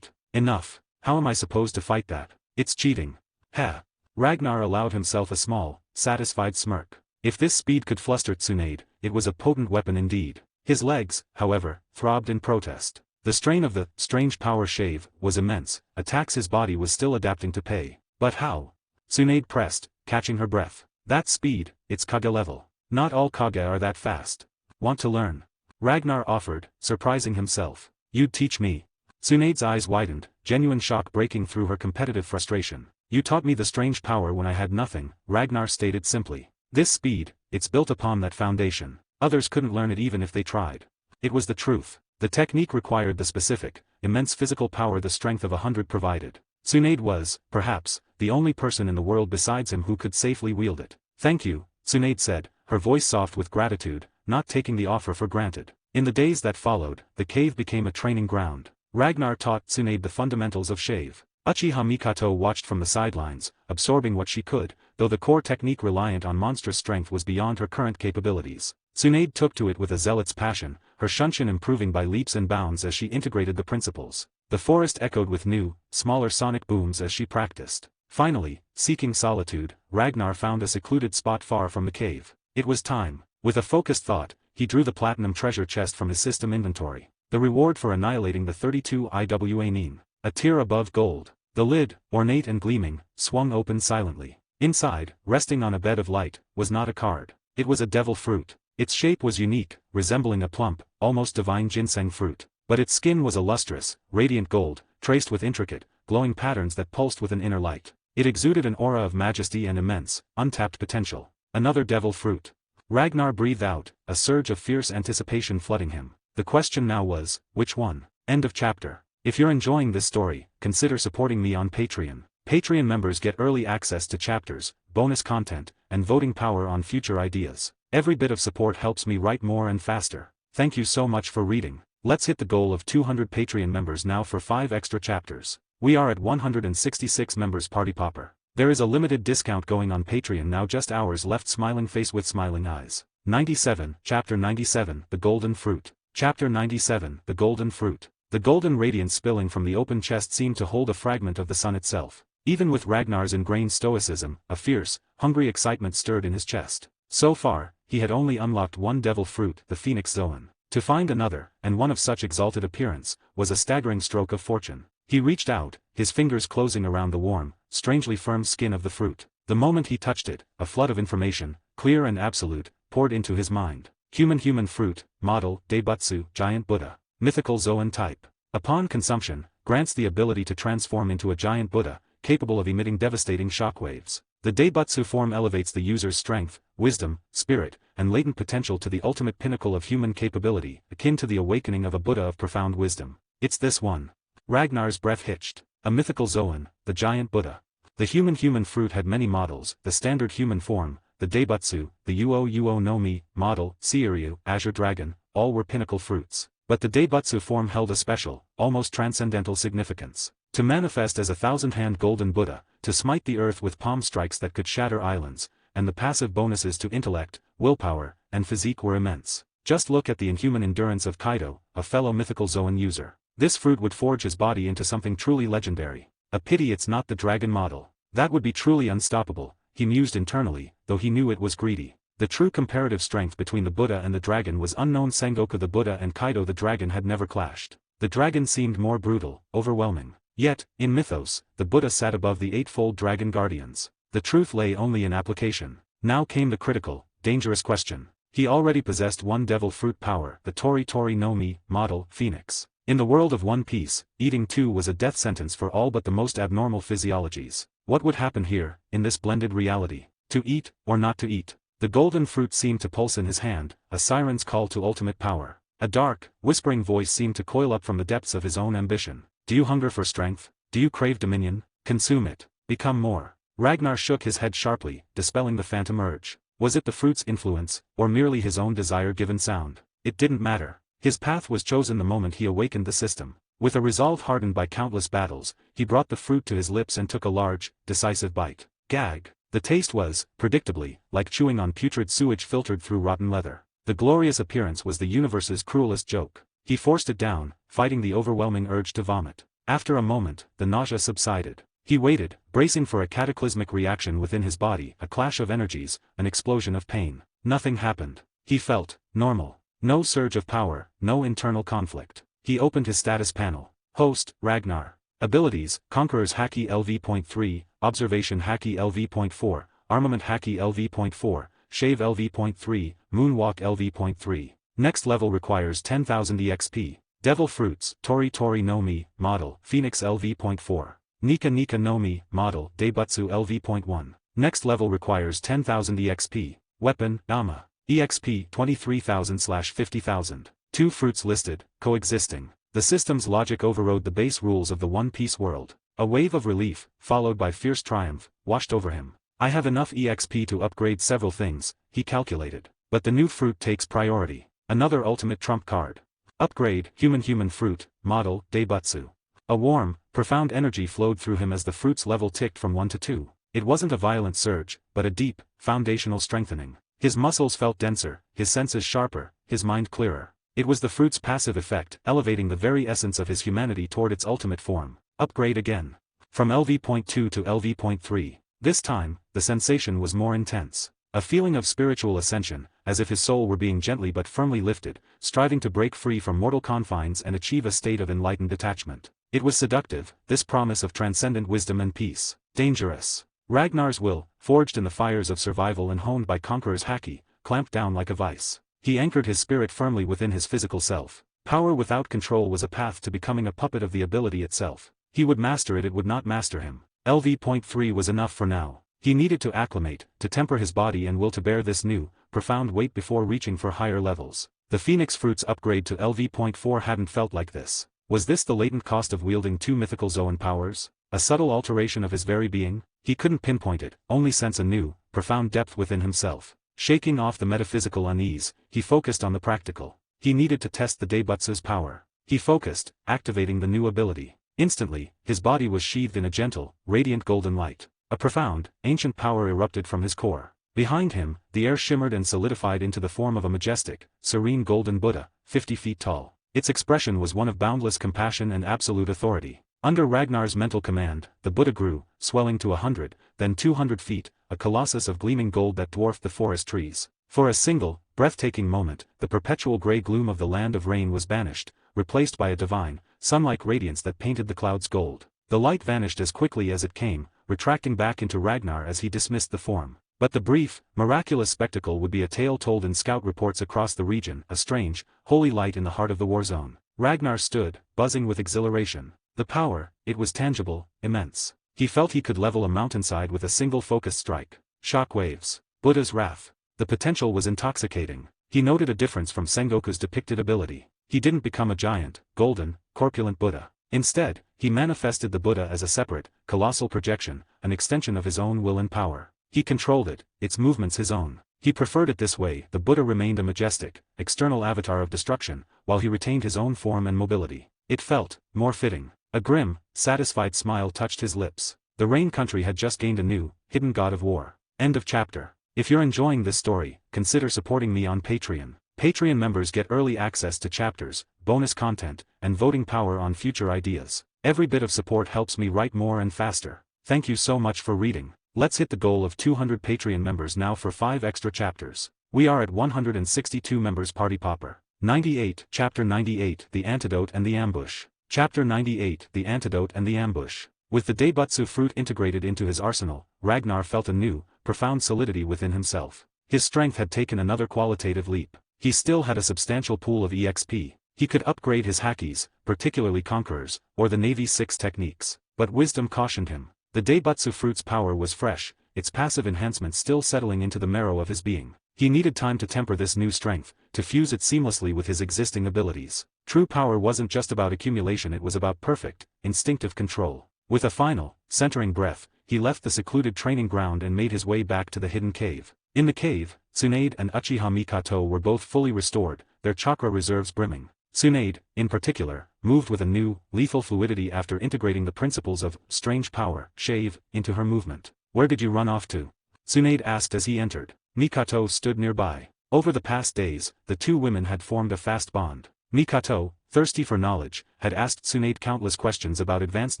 Enough. How am I supposed to fight that? It's cheating. Heh. Ragnar allowed himself a small, satisfied smirk. If this speed could fluster Tsunade, it was a potent weapon indeed. His legs, however, throbbed in protest. The strain of the strange power shave was immense, attacks his body was still adapting to pay. But how? Tsunade pressed, catching her breath. That speed, it's Kage level. Not all Kage are that fast. Want to learn? Ragnar offered, surprising himself. You'd teach me. Tsunade's eyes widened, genuine shock breaking through her competitive frustration. You taught me the strange power when I had nothing, Ragnar stated simply. This speed, it's built upon that foundation. Others couldn't learn it even if they tried. It was the truth. The technique required the specific, immense physical power the strength of 100 provided. Tsunade was, perhaps, the only person in the world besides him who could safely wield it. Thank you, Tsunade said, her voice soft with gratitude, not taking the offer for granted. In the days that followed, the cave became a training ground. Ragnar taught Tsunade the fundamentals of shave. Uchiha Mikato watched from the sidelines, absorbing what she could, though the core technique reliant on monstrous strength was beyond her current capabilities. Tsunade took to it with a zealot's passion, her shunshin improving by leaps and bounds as she integrated the principles. The forest echoed with new, smaller sonic booms as she practiced. Finally, seeking solitude, Ragnar found a secluded spot far from the cave. It was time. With a focused thought, he drew the platinum treasure chest from his system inventory. The reward for annihilating the 32 IWA a tier above gold. The lid, ornate and gleaming, swung open silently. Inside, resting on a bed of light, was not a card. It was a devil fruit. Its shape was unique, resembling a plump, almost divine ginseng fruit. But its skin was a lustrous, radiant gold, traced with intricate, glowing patterns that pulsed with an inner light. It exuded an aura of majesty and immense, untapped potential. Another devil fruit. Ragnar breathed out, a surge of fierce anticipation flooding him. The question now was, which one? End of chapter. If you're enjoying this story, consider supporting me on Patreon. Patreon members get early access to chapters, bonus content, and voting power on future ideas. Every bit of support helps me write more and faster. Thank you so much for reading. Let's hit the goal of 200 Patreon members now for 5 extra chapters. We are at 166 members party popper. There is a limited discount going on Patreon now, just hours left. Smiling face with smiling eyes. 97, Chapter 97, The Golden Fruit. Chapter 97, The Golden Fruit. The golden radiance spilling from the open chest seemed to hold a fragment of the sun itself. Even with Ragnar's ingrained stoicism, a fierce, hungry excitement stirred in his chest. So far, he had only unlocked one devil fruit, the Phoenix Zoan. To find another, and one of such exalted appearance, was a staggering stroke of fortune. He reached out, his fingers closing around the warm, strangely firm skin of the fruit. The moment he touched it, a flood of information, clear and absolute, poured into his mind. Human fruit, model, Daibutsu, giant Buddha, mythical Zoan type. Upon consumption, grants the ability to transform into a giant Buddha, capable of emitting devastating shockwaves. The Daibutsu form elevates the user's strength, wisdom, spirit, and latent potential to the ultimate pinnacle of human capability, akin to the awakening of a Buddha of profound wisdom. It's this one. Ragnar's breath hitched. A mythical Zoan, the giant Buddha. The human fruit had many models, the standard human form, the Daibutsu, the Uo no Mi, model, Seiryu, Azure Dragon, all were pinnacle fruits. But the Daibutsu form held a special, almost transcendental significance. To manifest as a thousand-hand golden Buddha, to smite the earth with palm strikes that could shatter islands, and the passive bonuses to intellect, willpower, and physique were immense. Just look at the inhuman endurance of Kaido, a fellow mythical Zoan user. This fruit would forge his body into something truly legendary. A pity it's not the dragon model. That would be truly unstoppable, he mused internally, though he knew it was greedy. The true comparative strength between the Buddha and the dragon was unknown. Sengoku the Buddha and Kaido the dragon had never clashed. The dragon seemed more brutal, overwhelming. Yet, in mythos, the Buddha sat above the eightfold dragon guardians. The truth lay only in application. Now came the critical, dangerous question. He already possessed one devil fruit power, the Tori no Mi, model, Phoenix. In the world of One Piece, eating two was a death sentence for all but the most abnormal physiologies. What would happen here, in this blended reality? To eat, or not to eat? The golden fruit seemed to pulse in his hand, a siren's call to ultimate power. A dark, whispering voice seemed to coil up from the depths of his own ambition. Do you hunger for strength? Do you crave dominion? Consume it. Become more. Ragnar shook his head sharply, dispelling the phantom urge. Was it the fruit's influence, or merely his own desire-given sound? It didn't matter. His path was chosen the moment he awakened the system. With a resolve hardened by countless battles, he brought the fruit to his lips and took a large, decisive bite. Gag. The taste was, predictably, like chewing on putrid sewage filtered through rotten leather. The glorious appearance was the universe's cruelest joke. He forced it down, fighting the overwhelming urge to vomit. After a moment, the nausea subsided. He waited, bracing for a cataclysmic reaction within his body, a clash of energies, an explosion of pain. Nothing happened. He felt normal. No surge of power, no internal conflict. He opened his status panel. Host, Ragnar. Abilities, Conqueror's Haki LV.3, Observation Haki LV.4, Armament Haki LV.4, Shave LV.3, Moonwalk LV.3. Next level requires 10,000 EXP. Devil Fruits, Tori no Mi, model, Phoenix LV.4. Nika no Mi, model, Daibutsu LV.1. Next level requires 10,000 EXP. Weapon, Ama. EXP 23,000/50,000. Two fruits listed, coexisting. The system's logic overrode the base rules of the One Piece world. A wave of relief, followed by fierce triumph, washed over him. I have enough EXP to upgrade several things, he calculated. But the new fruit takes priority. Another ultimate trump card. Upgrade, human fruit, model, Daibutsu. A warm, profound energy flowed through him as the fruit's level ticked from 1 to 2. It wasn't a violent surge, but a deep, foundational strengthening. His muscles felt denser, his senses sharper, his mind clearer. It was the fruit's passive effect, elevating the very essence of his humanity toward its ultimate form. Upgrade again. From LV.2 to LV.3. This time, the sensation was more intense. A feeling of spiritual ascension, as if his soul were being gently but firmly lifted, striving to break free from mortal confines and achieve a state of enlightened detachment. It was seductive, this promise of transcendent wisdom and peace. Dangerous. Ragnar's will, forged in the fires of survival and honed by Conqueror's Haki, clamped down like a vice. He anchored his spirit firmly within his physical self. Power without control was a path to becoming a puppet of the ability itself. He would master it would not master him. LV.3 was enough for now. He needed to acclimate, to temper his body and will to bear this new, profound weight before reaching for higher levels. The Phoenix Fruit's upgrade to LV.4 hadn't felt like this. Was this the latent cost of wielding two mythical Zoan powers? A subtle alteration of his very being? He couldn't pinpoint it, only sense a new, profound depth within himself. Shaking off the metaphysical unease, he focused on the practical. He needed to test the Daibutsu's power. He focused, activating the new ability. Instantly, his body was sheathed in a gentle, radiant golden light. A profound, ancient power erupted from his core. Behind him, the air shimmered and solidified into the form of a majestic, serene golden Buddha, 50 feet tall. Its expression was one of boundless compassion and absolute authority. Under Ragnar's mental command, the Buddha grew, swelling to 100, then 200 feet, a colossus of gleaming gold that dwarfed the forest trees. For a single, breathtaking moment, the perpetual gray gloom of the land of rain was banished, replaced by a divine, sun-like radiance that painted the clouds gold. The light vanished as quickly as it came, retracting back into Ragnar as he dismissed the form. But the brief, miraculous spectacle would be a tale told in scout reports across the region, a strange, holy light in the heart of the war zone. Ragnar stood, buzzing with exhilaration. The power, it was tangible, immense. He felt he could level a mountainside with a single focused strike. Shock waves. Buddha's wrath. The potential was intoxicating. He noted a difference from Sengoku's depicted ability. He didn't become a giant, golden, corpulent Buddha. Instead, he manifested the Buddha as a separate, colossal projection, an extension of his own will and power. He controlled it, its movements his own. He preferred it this way. The Buddha remained a majestic, external avatar of destruction, while he retained his own form and mobility. It felt more fitting. A grim, satisfied smile touched his lips. The Rain Country had just gained a new, hidden god of war. End of chapter. If you're enjoying this story, consider supporting me on Patreon. Patreon members get early access to chapters, bonus content, and voting power on future ideas. Every bit of support helps me write more and faster. Thank you so much for reading. Let's hit the goal of 200 Patreon members now for 5 extra chapters. We are at 162 members. Party Popper. 98. Chapter 98. The Antidote and the Ambush. Chapter 98. The Antidote and the Ambush. With the Daibutsu fruit integrated into his arsenal, Ragnar felt a new, profound solidity within himself. His strength had taken another qualitative leap. He still had a substantial pool of EXP. He could upgrade his Hakis, particularly Conquerors, or the Navy's 6 techniques. But wisdom cautioned him. The Daibutsu fruit's power was fresh, its passive enhancement still settling into the marrow of his being. He needed time to temper this new strength, to fuse it seamlessly with his existing abilities. True power wasn't just about accumulation, it was about perfect, instinctive control. With a final, centering breath, he left the secluded training ground and made his way back to the hidden cave. In the cave, Tsunade and Uchiha Mikato were both fully restored, their chakra reserves brimming. Tsunade, in particular, moved with a new, lethal fluidity after integrating the principles of strange power, shave, into her movement. Where did you run off to? Tsunade asked as he entered. Mikato stood nearby. Over the past days, the two women had formed a fast bond. Mikato, thirsty for knowledge, had asked Tsunade countless questions about advanced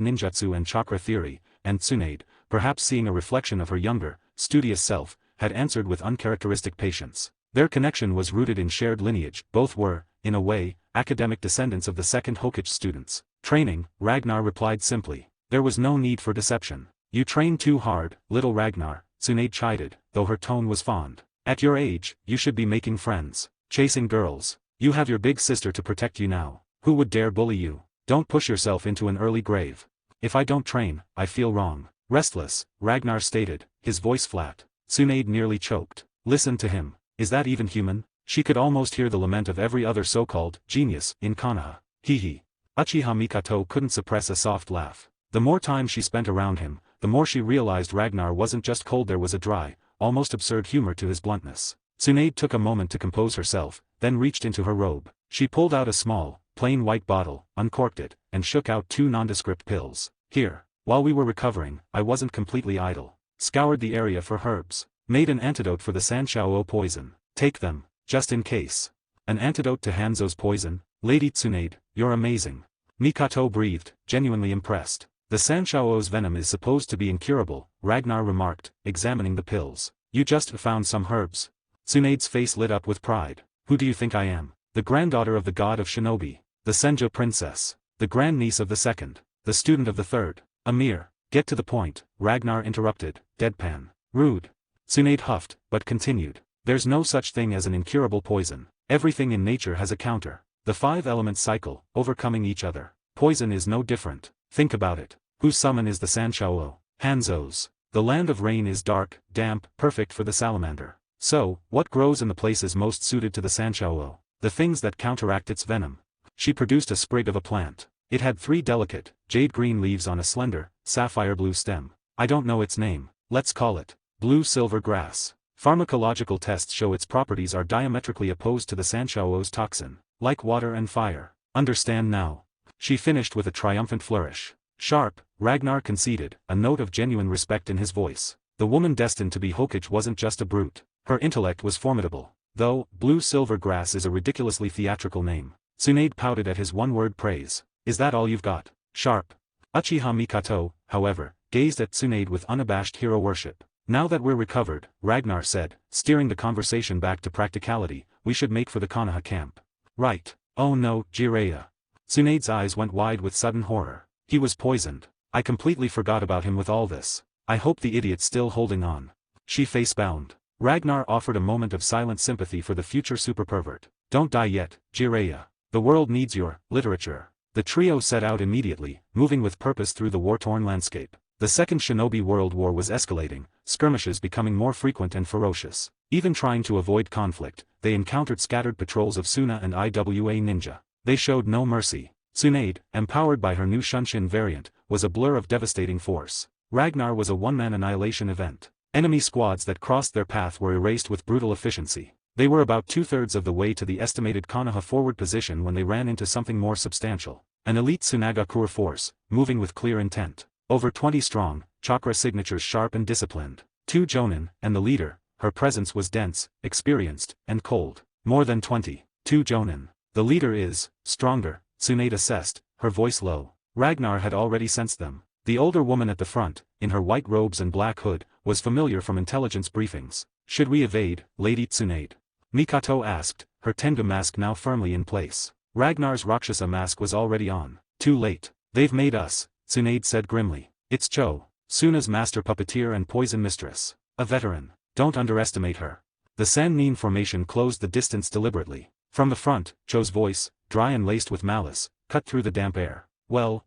ninjutsu and chakra theory, and Tsunade, perhaps seeing a reflection of her younger, studious self, had answered with uncharacteristic patience. Their connection was rooted in shared lineage. Both were, in a way, academic descendants of the second Hokage students. Training, Ragnar replied simply. There was no need for deception. You train too hard, little Ragnar, Tsunade chided, though her tone was fond. At your age, you should be making friends, chasing girls. You have your big sister to protect you now. Who would dare bully you? Don't push yourself into an early grave. If I don't train, I feel wrong. Restless, Ragnar stated, his voice flat. Tsunade nearly choked. Listen to him. Is that even human? She could almost hear the lament of every other so-called genius in Konoha. Hee. Uchiha Mikato couldn't suppress a soft laugh. The more time she spent around him, the more she realized Ragnar wasn't just cold. There was a dry, almost absurd humor to his bluntness. Tsunade took a moment to compose herself, then reached into her robe. She pulled out a small, plain white bottle, uncorked it, and shook out 2 nondescript pills. Here. While we were recovering, I wasn't completely idle. Scoured the area for herbs. Made an antidote for the Sanshao poison. Take them, just in case. An antidote to Hanzo's poison? Lady Tsunade, you're amazing. Mikato breathed, genuinely impressed. The Sanshao's venom is supposed to be incurable, Ragnar remarked, examining the pills. You just found some herbs. Tsunade's face lit up with pride. Who do you think I am? The granddaughter of the god of shinobi. The Senjo princess. The grandniece of the second. The student of the third. Amir. Get to the point, Ragnar interrupted, deadpan. Rude. Tsunade huffed, but continued. There's no such thing as an incurable poison. Everything in nature has a counter. The 5-element cycle, overcoming each other. Poison is no different. Think about it. Whose summon is the Sanshao? Hanzo's. The land of rain is dark, damp, perfect for the salamander. So, what grows in the places most suited to the Sanshao? The things that counteract its venom. She produced a sprig of a plant. It had 3 delicate, jade-green leaves on a slender, sapphire-blue stem. I don't know its name. Let's call it blue-silver grass. Pharmacological tests show its properties are diametrically opposed to the Sanshao's toxin. like water and fire. Understand now. She finished with a triumphant flourish. Sharp, Ragnar conceded, a note of genuine respect in his voice. The woman destined to be Hokage wasn't just a brute. Her intellect was formidable. Though, blue silver grass is a ridiculously theatrical name. Tsunade pouted at his one-word praise. Is that all you've got? Sharp. Uchiha Mikato, however, gazed at Tsunade with unabashed hero worship. Now that we're recovered, Ragnar said, steering the conversation back to practicality, we should make for the Konoha camp. Right. Oh no, Jiraiya. Tsunade's eyes went wide with sudden horror. He was poisoned. I completely forgot about him with all this. I hope the idiot's still holding on. She face-bound. Ragnar offered a moment of silent sympathy for the future super-pervert. Don't die yet, Jiraiya. The world needs your literature. The trio set out immediately, moving with purpose through the war-torn landscape. The Second Shinobi World War was escalating, skirmishes becoming more frequent and ferocious. Even trying to avoid conflict, they encountered scattered patrols of Suna and IWA ninja. They showed no mercy. Tsunade, empowered by her new Shunshin variant, was a blur of devastating force. Ragnar was a one-man annihilation event. Enemy squads that crossed their path were erased with brutal efficiency. They were about two-thirds of the way to the estimated Konoha forward position when they ran into something more substantial. An elite Tsunagakure force, moving with clear intent. Over 20 strong, chakra signatures sharp and disciplined. 2 jonin, and the leader, her presence was dense, experienced, and cold. More than 20. 2 jonin. The leader is stronger, Tsunade assessed, her voice low. Ragnar had already sensed them. The older woman at the front, in her white robes and black hood, was familiar from intelligence briefings. Should we evade, Lady Tsunade? Mikato asked, her Tengu mask now firmly in place. Ragnar's Roxasa mask was already on. Too late. They've made us, Tsunade said grimly. It's Cho, Suna's master puppeteer and poison mistress. A veteran. Don't underestimate her. The Sannin formation closed the distance deliberately. From the front, Cho's voice, dry and laced with malice, cut through the damp air. Well,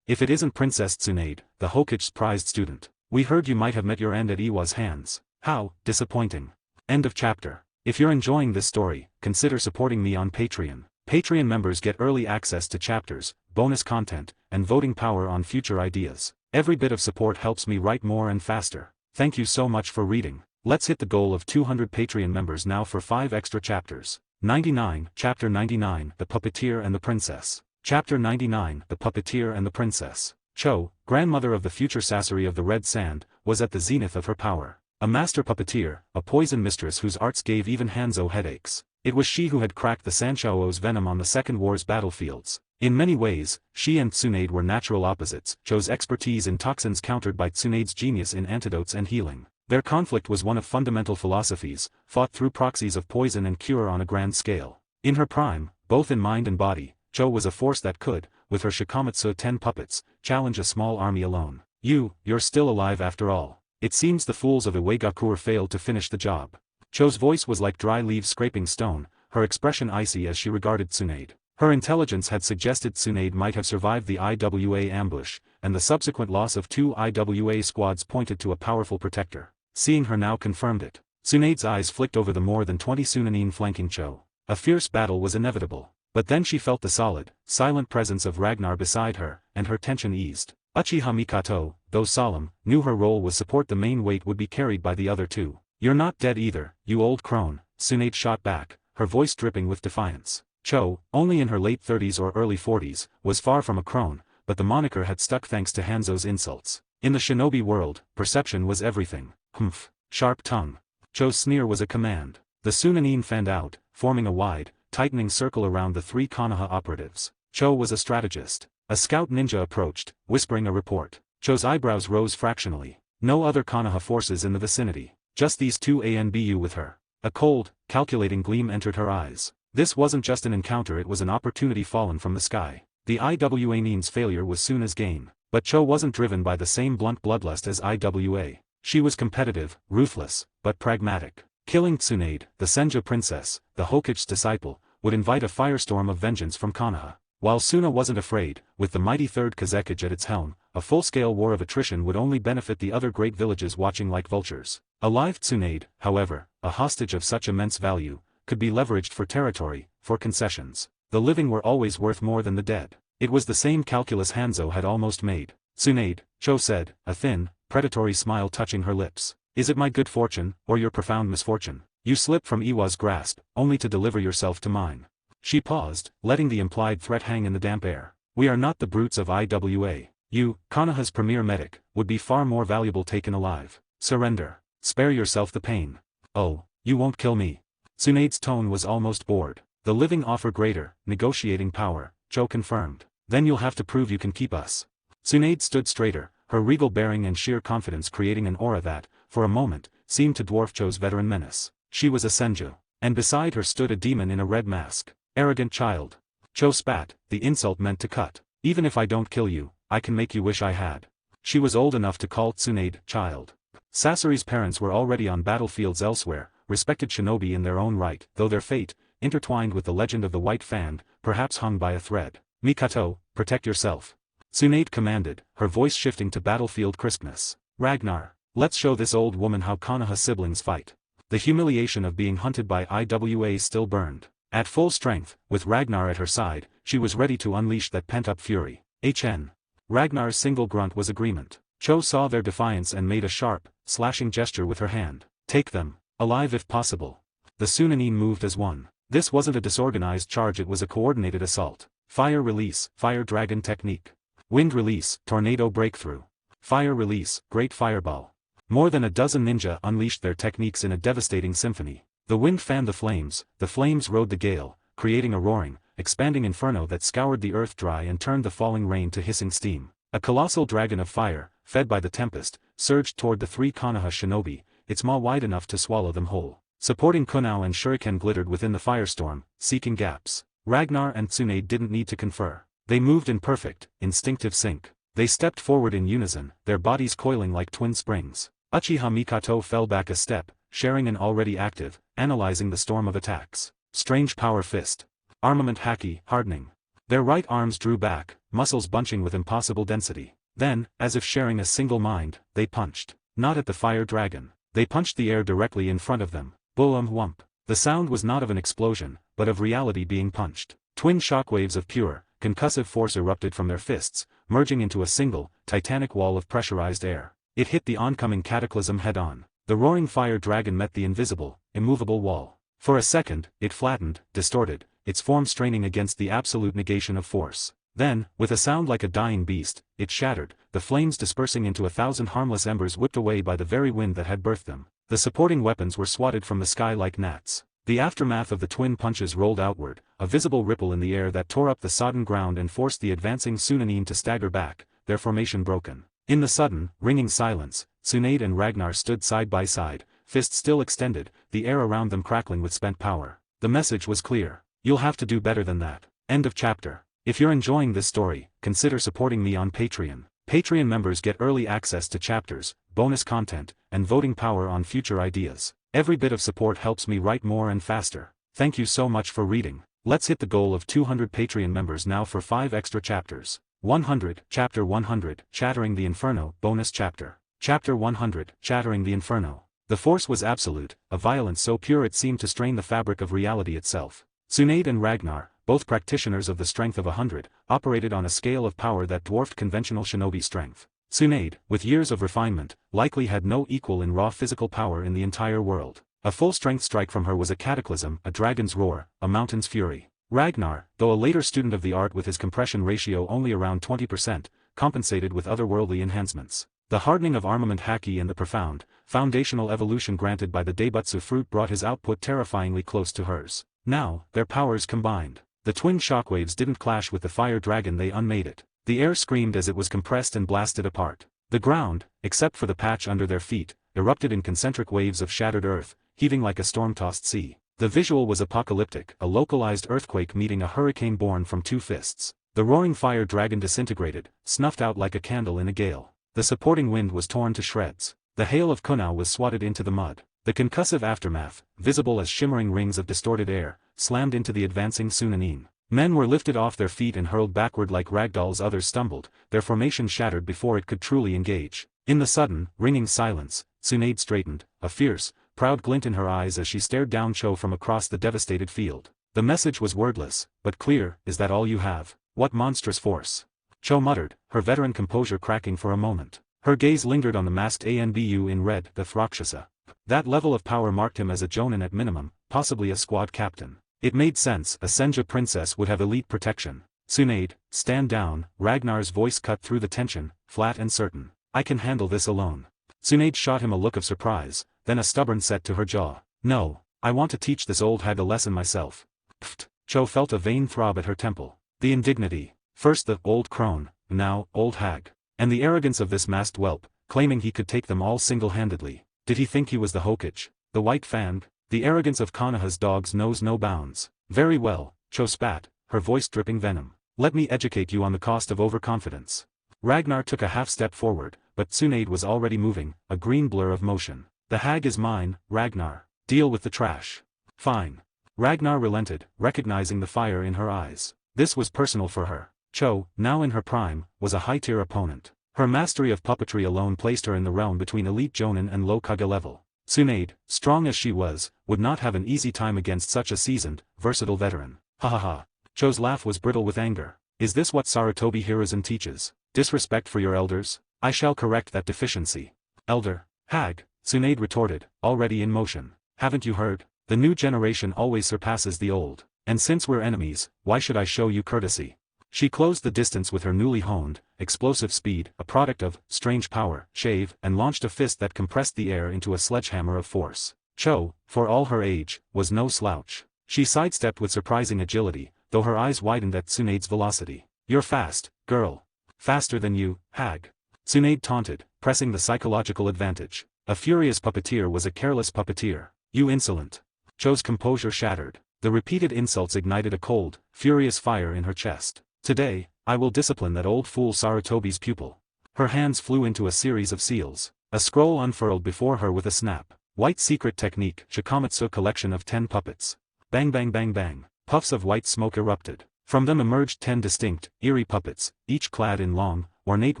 if it isn't Princess Tsunade, the Hokage's prized student. We heard you might have met your end at Iwa's hands. How disappointing. End of chapter. If you're enjoying this story, consider supporting me on Patreon. Patreon members get early access to chapters, bonus content, and voting power on future ideas. Every bit of support helps me write more and faster. Thank you so much for reading. Let's hit the goal of 200 Patreon members now for 5 extra chapters. 99, Chapter 99, The Puppeteer and the Princess. Chapter 99, The Puppeteer and the Princess. Cho, grandmother of the future Sasori of the Red Sand, was at the zenith of her power. A master puppeteer, a poison mistress whose arts gave even Hanzo headaches. It was she who had cracked the Sanshouo's venom on the Second War's battlefields. In many ways, she and Tsunade were natural opposites, Cho's expertise in toxins countered by Tsunade's genius in antidotes and healing. Their conflict was one of fundamental philosophies, fought through proxies of poison and cure on a grand scale. In her prime, both in mind and body, Cho was a force that could, with her Shikamatsu 10 puppets, challenge a small army alone. You're still alive after all. It seems the fools of Iwagakure failed to finish the job. Cho's voice was like dry leaves scraping stone, her expression icy as she regarded Tsunade. Her intelligence had suggested Tsunade might have survived the IWA ambush, and the subsequent loss of 2 IWA squads pointed to a powerful protector. Seeing her now confirmed it. Tsunade's eyes flicked over the more than 20 Sunanin flanking Cho. A fierce battle was inevitable. But then she felt the solid, silent presence of Ragnar beside her, and her tension eased. Uchiha Mikato, though solemn, knew her role was support. The main weight would be carried by the other 2. You're not dead either, you old crone, Tsunade shot back, her voice dripping with defiance. Cho, only in her late 30s or early 40s, was far from a crone, but the moniker had stuck thanks to Hanzo's insults. In the shinobi world, perception was everything. Humph. Sharp tongue. Cho's sneer was a command. The Sunanin fanned out, forming a wide, tightening circle around the 3 Konoha operatives. Cho was a strategist. A scout ninja approached, whispering a report. Cho's eyebrows rose fractionally. No other Konoha forces in the vicinity. Just these 2 ANBU with her. A cold, calculating gleam entered her eyes. This wasn't just an encounter, it was an opportunity fallen from the sky. The IWA Nin's failure was Suna's gain. But Cho wasn't driven by the same blunt bloodlust as IWA. She was competitive, ruthless, but pragmatic. Killing Tsunade, the Senja princess, the Hokage's disciple, would invite a firestorm of vengeance from Konoha. While Suna wasn't afraid, with the mighty 3rd Kazekage at its helm, a full-scale war of attrition would only benefit the other great villages watching like vultures. A live Tsunade, however, a hostage of such immense value, could be leveraged for territory, for concessions. The living were always worth more than the dead. It was the same calculus Hanzo had almost made. Tsunade, Cho said, a thin, predatory smile touching her lips. Is it my good fortune, or your profound misfortune? You slipped from Iwa's grasp, only to deliver yourself to mine. She paused, letting the implied threat hang in the damp air. We are not the brutes of IWA. You, Konoha's premier medic, would be far more valuable taken alive. Surrender. Spare yourself the pain. Oh, you won't kill me. Tsunade's tone was almost bored. The living offer greater, negotiating power, Cho confirmed. Then you'll have to prove you can keep us. Tsunade stood straighter, her regal bearing and sheer confidence creating an aura that, for a moment, seemed to dwarf Cho's veteran menace. She was a senju. And beside her stood a demon in a red mask. Arrogant child. Cho spat, the insult meant to cut. Even if I don't kill you, I can make you wish I had. She was old enough to call Tsunade child. Sasori's parents were already on battlefields elsewhere, respected shinobi in their own right, though their fate, intertwined with the legend of the White Fang, perhaps hung by a thread. Mikato, protect yourself. Tsunade commanded, her voice shifting to battlefield crispness. Ragnar, let's show this old woman how Konoha siblings fight. The humiliation of being hunted by IWA still burned. At full strength, with Ragnar at her side, she was ready to unleash that pent-up fury. HN. Ragnar's single grunt was agreement. Cho saw their defiance and made a sharp, slashing gesture with her hand. Take them, alive if possible. The Sunanin moved as one. This wasn't a disorganized charge, it was a coordinated assault. Fire release, fire dragon technique. Wind release, tornado breakthrough. Fire release, great fireball. More than a dozen ninja unleashed their techniques in a devastating symphony. The wind fanned the flames rode the gale, creating a roaring, expanding inferno that scoured the earth dry and turned the falling rain to hissing steam. A colossal dragon of fire, fed by the tempest, surged toward the three Konoha shinobi, its maw wide enough to swallow them whole. Supporting kunao and shuriken glittered within the firestorm, seeking gaps. Ragnar and Tsunade didn't need to confer. They moved in perfect, instinctive sync. They stepped forward in unison, their bodies coiling like twin springs. Uchiha Mikato fell back a step, sharing an already active, analyzing the storm of attacks. Strange power fist. Armament Haki, hardening. Their right arms drew back, muscles bunching with impossible density. Then, as if sharing a single mind, they punched. Not at the fire dragon. They punched the air directly in front of them. Boom whump. The sound was not of an explosion, but of reality being punched. Twin shockwaves of pure, concussive force erupted from their fists, merging into a single, titanic wall of pressurized air. It hit the oncoming cataclysm head-on. The roaring fire dragon met the invisible, immovable wall. For a second, it flattened, distorted, its form straining against the absolute negation of force. Then, with a sound like a dying beast, it shattered, the flames dispersing into 1,000 harmless embers whipped away by the very wind that had birthed them. The supporting weapons were swatted from the sky like gnats. The aftermath of the twin punches rolled outward, a visible ripple in the air that tore up the sodden ground and forced the advancing Sunanin to stagger back, their formation broken. In the sudden, ringing silence, Tsunade and Ragnar stood side by side, fists still extended, the air around them crackling with spent power. The message was clear. You'll have to do better than that. End of chapter. If you're enjoying this story, consider supporting me on Patreon. Patreon members get early access to chapters, bonus content, and voting power on future ideas. Every bit of support helps me write more and faster. Thank you so much for reading. Let's hit the goal of 200 Patreon members now for 5 extra chapters. 100, Chapter 100, Shattering the Inferno, Bonus Chapter. Chapter 100, Shattering the Inferno. The force was absolute, a violence so pure it seemed to strain the fabric of reality itself. Tsunade and Ragnar, both practitioners of the strength of 100, operated on a scale of power that dwarfed conventional shinobi strength. Tsunade, with years of refinement, likely had no equal in raw physical power in the entire world. A full-strength strike from her was a cataclysm, a dragon's roar, a mountain's fury. Ragnar, though a later student of the art with his compression ratio only around 20%, compensated with otherworldly enhancements. The hardening of armament Haki and the profound, foundational evolution granted by the Daibutsu fruit brought his output terrifyingly close to hers. Now, their powers combined. The twin shockwaves didn't clash with the fire dragon, they unmade it. The air screamed as it was compressed and blasted apart. The ground, except for the patch under their feet, erupted in concentric waves of shattered earth, heaving like a storm-tossed sea. The visual was apocalyptic, a localized earthquake meeting a hurricane born from two fists. The roaring fire dragon disintegrated, snuffed out like a candle in a gale. The supporting wind was torn to shreds. The hail of kunao was swatted into the mud. The concussive aftermath, visible as shimmering rings of distorted air, slammed into the advancing Sunanin. Men were lifted off their feet and hurled backward like ragdolls, others stumbled, their formation shattered before it could truly engage. In the sudden, ringing silence, Tsunade straightened, a fierce, proud glint in her eyes as she stared down Cho from across the devastated field. The message was wordless, but clear. Is that all you have? What monstrous force? Cho muttered, her veteran composure cracking for a moment. Her gaze lingered on the masked ANBU in red, the Roxasa. That level of power marked him as a jonin at minimum, possibly a squad captain. It made sense, a Senja princess would have elite protection. Tsunade, stand down, Ragnar's voice cut through the tension, flat and certain. I can handle this alone. Tsunade shot him a look of surprise, then a stubborn set to her jaw. No, I want to teach this old hag a lesson myself. Pfft, Cho felt a vain throb at her temple. The indignity. First the old crone, now old hag. And the arrogance of this masked whelp, claiming he could take them all single-handedly. Did he think he was the Hokage, the White Fang? The arrogance of Konoha's dogs knows no bounds. Very well, Cho spat, her voice dripping venom. Let me educate you on the cost of overconfidence. Ragnar took a half-step forward, but Tsunade was already moving, a green blur of motion. The hag is mine, Ragnar. Deal with the trash. Fine. Ragnar relented, recognizing the fire in her eyes. This was personal for her. Cho, now in her prime, was a high-tier opponent. Her mastery of puppetry alone placed her in the realm between elite Jonin and low Kage level. Tsunade, strong as she was, would not have an easy time against such a seasoned, versatile veteran. Ha ha ha. Cho's laugh was brittle with anger. Is this what Sarutobi heroism teaches? Disrespect for your elders? I shall correct that deficiency. Elder, hag, Tsunade retorted, already in motion. Haven't you heard? The new generation always surpasses the old. And since we're enemies, why should I show you courtesy? She closed the distance with her newly honed, explosive speed, a product of strange power, shave, and launched a fist that compressed the air into a sledgehammer of force. Cho, for all her age, was no slouch. She sidestepped with surprising agility, though her eyes widened at Tsunade's velocity. You're fast, girl. Faster than you, hag. Tsunade taunted, pressing the psychological advantage. A furious puppeteer was a careless puppeteer. You insolent. Cho's composure shattered. The repeated insults ignited a cold, furious fire in her chest. Today, I will discipline that old fool Sarutobi's pupil. Her hands flew into a series of seals. A scroll unfurled before her with a snap. White secret technique, Shikamatsu collection of 10 puppets. Bang bang bang bang. Puffs of white smoke erupted. From them emerged 10 distinct, eerie puppets, each clad in long, ornate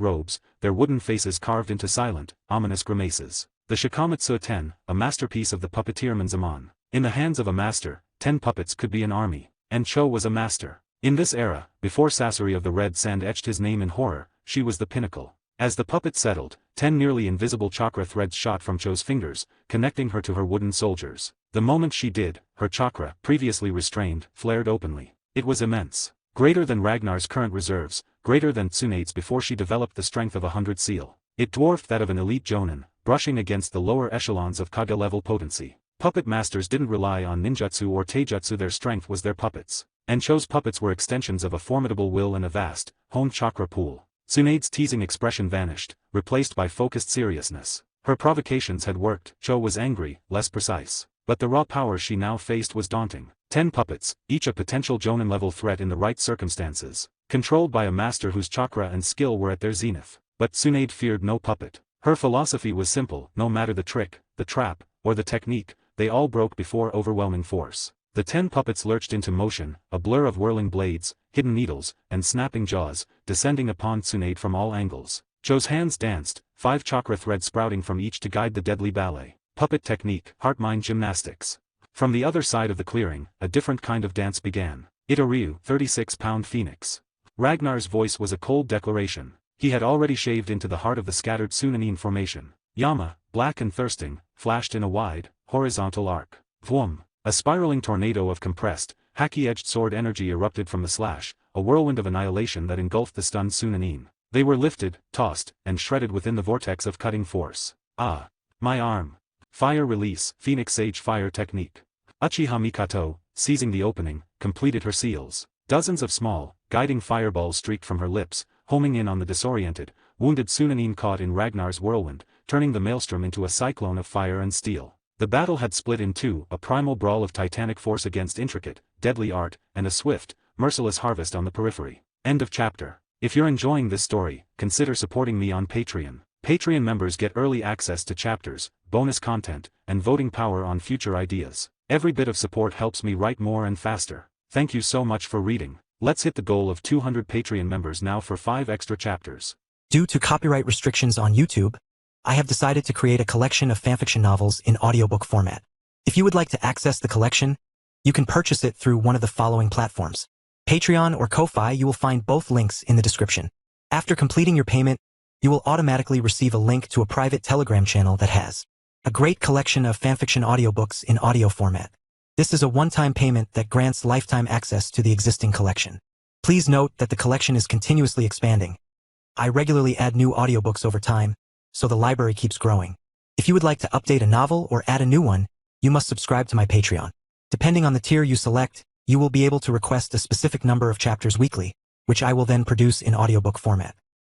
robes, their wooden faces carved into silent, ominous grimaces. The Shikamatsu 10, a masterpiece of the puppeteerman's Zaman. In the hands of a master, 10 puppets could be an army. And Cho was a master. In this era, before Sasori of the Red Sand etched his name in horror, she was the pinnacle. As the puppet settled, 10 nearly invisible chakra threads shot from Cho's fingers, connecting her to her wooden soldiers. The moment she did, her chakra, previously restrained, flared openly. It was immense. Greater than Ragnar's current reserves, greater than Tsunade's before she developed the strength of 100 seal. It dwarfed that of an elite Jonin, brushing against the lower echelons of Kage-level potency. Puppet masters didn't rely on ninjutsu or taijutsu, their strength was their puppets. And Cho's puppets were extensions of a formidable will and a vast, honed chakra pool. Tsunade's teasing expression vanished, replaced by focused seriousness. Her provocations had worked. Cho was angry, less precise. But the raw power she now faced was daunting. 10 puppets, each a potential Jonin-level threat in the right circumstances. Controlled by a master whose chakra and skill were at their zenith. But Tsunade feared no puppet. Her philosophy was simple, no matter the trick, the trap, or the technique, they all broke before overwhelming force. The 10 puppets lurched into motion, a blur of whirling blades, hidden needles, and snapping jaws, descending upon Tsunade from all angles. Cho's hands danced, 5 chakra threads sprouting from each to guide the deadly ballet. Puppet technique, heart-mind gymnastics. From the other side of the clearing, a different kind of dance began. Itoryu, 36-pound phoenix. Ragnar's voice was a cold declaration. He had already shaved into the heart of the scattered Sunanin formation. Yama, black and thirsting, flashed in a wide, horizontal arc. Vwum. A spiraling tornado of compressed, haki-edged sword energy erupted from the slash, a whirlwind of annihilation that engulfed the stunned Sunanin. They were lifted, tossed, and shredded within the vortex of cutting force. Ah! My arm! Fire release, Phoenix Sage fire technique. Uchiha Mikato, seizing the opening, completed her seals. Dozens of small, guiding fireballs streaked from her lips, homing in on the disoriented, wounded Sunanin caught in Ragnar's whirlwind, turning the maelstrom into a cyclone of fire and steel. The battle had split in two, a primal brawl of titanic force against intricate, deadly art, and a swift, merciless harvest on the periphery. End of chapter. If you're enjoying this story, consider supporting me on Patreon. Patreon members get early access to chapters, bonus content, and voting power on future ideas. Every bit of support helps me write more and faster. Thank you so much for reading. Let's hit the goal of 200 Patreon members now for 5 extra chapters. Due to copyright restrictions on YouTube, I have decided to create a collection of fanfiction novels in audiobook format. If you would like to access the collection, you can purchase it through one of the following platforms. Patreon or Ko-Fi. You will find both links in the description. After completing your payment, you will automatically receive a link to a private Telegram channel that has a great collection of fanfiction audiobooks in audio format. This is a one-time payment that grants lifetime access to the existing collection. Please note that the collection is continuously expanding. I regularly add new audiobooks over time, so the library keeps growing. If you would like to update a novel or add a new one, you must subscribe to my Patreon. Depending on the tier you select, you will be able to request a specific number of chapters weekly, which I will then produce in audiobook format.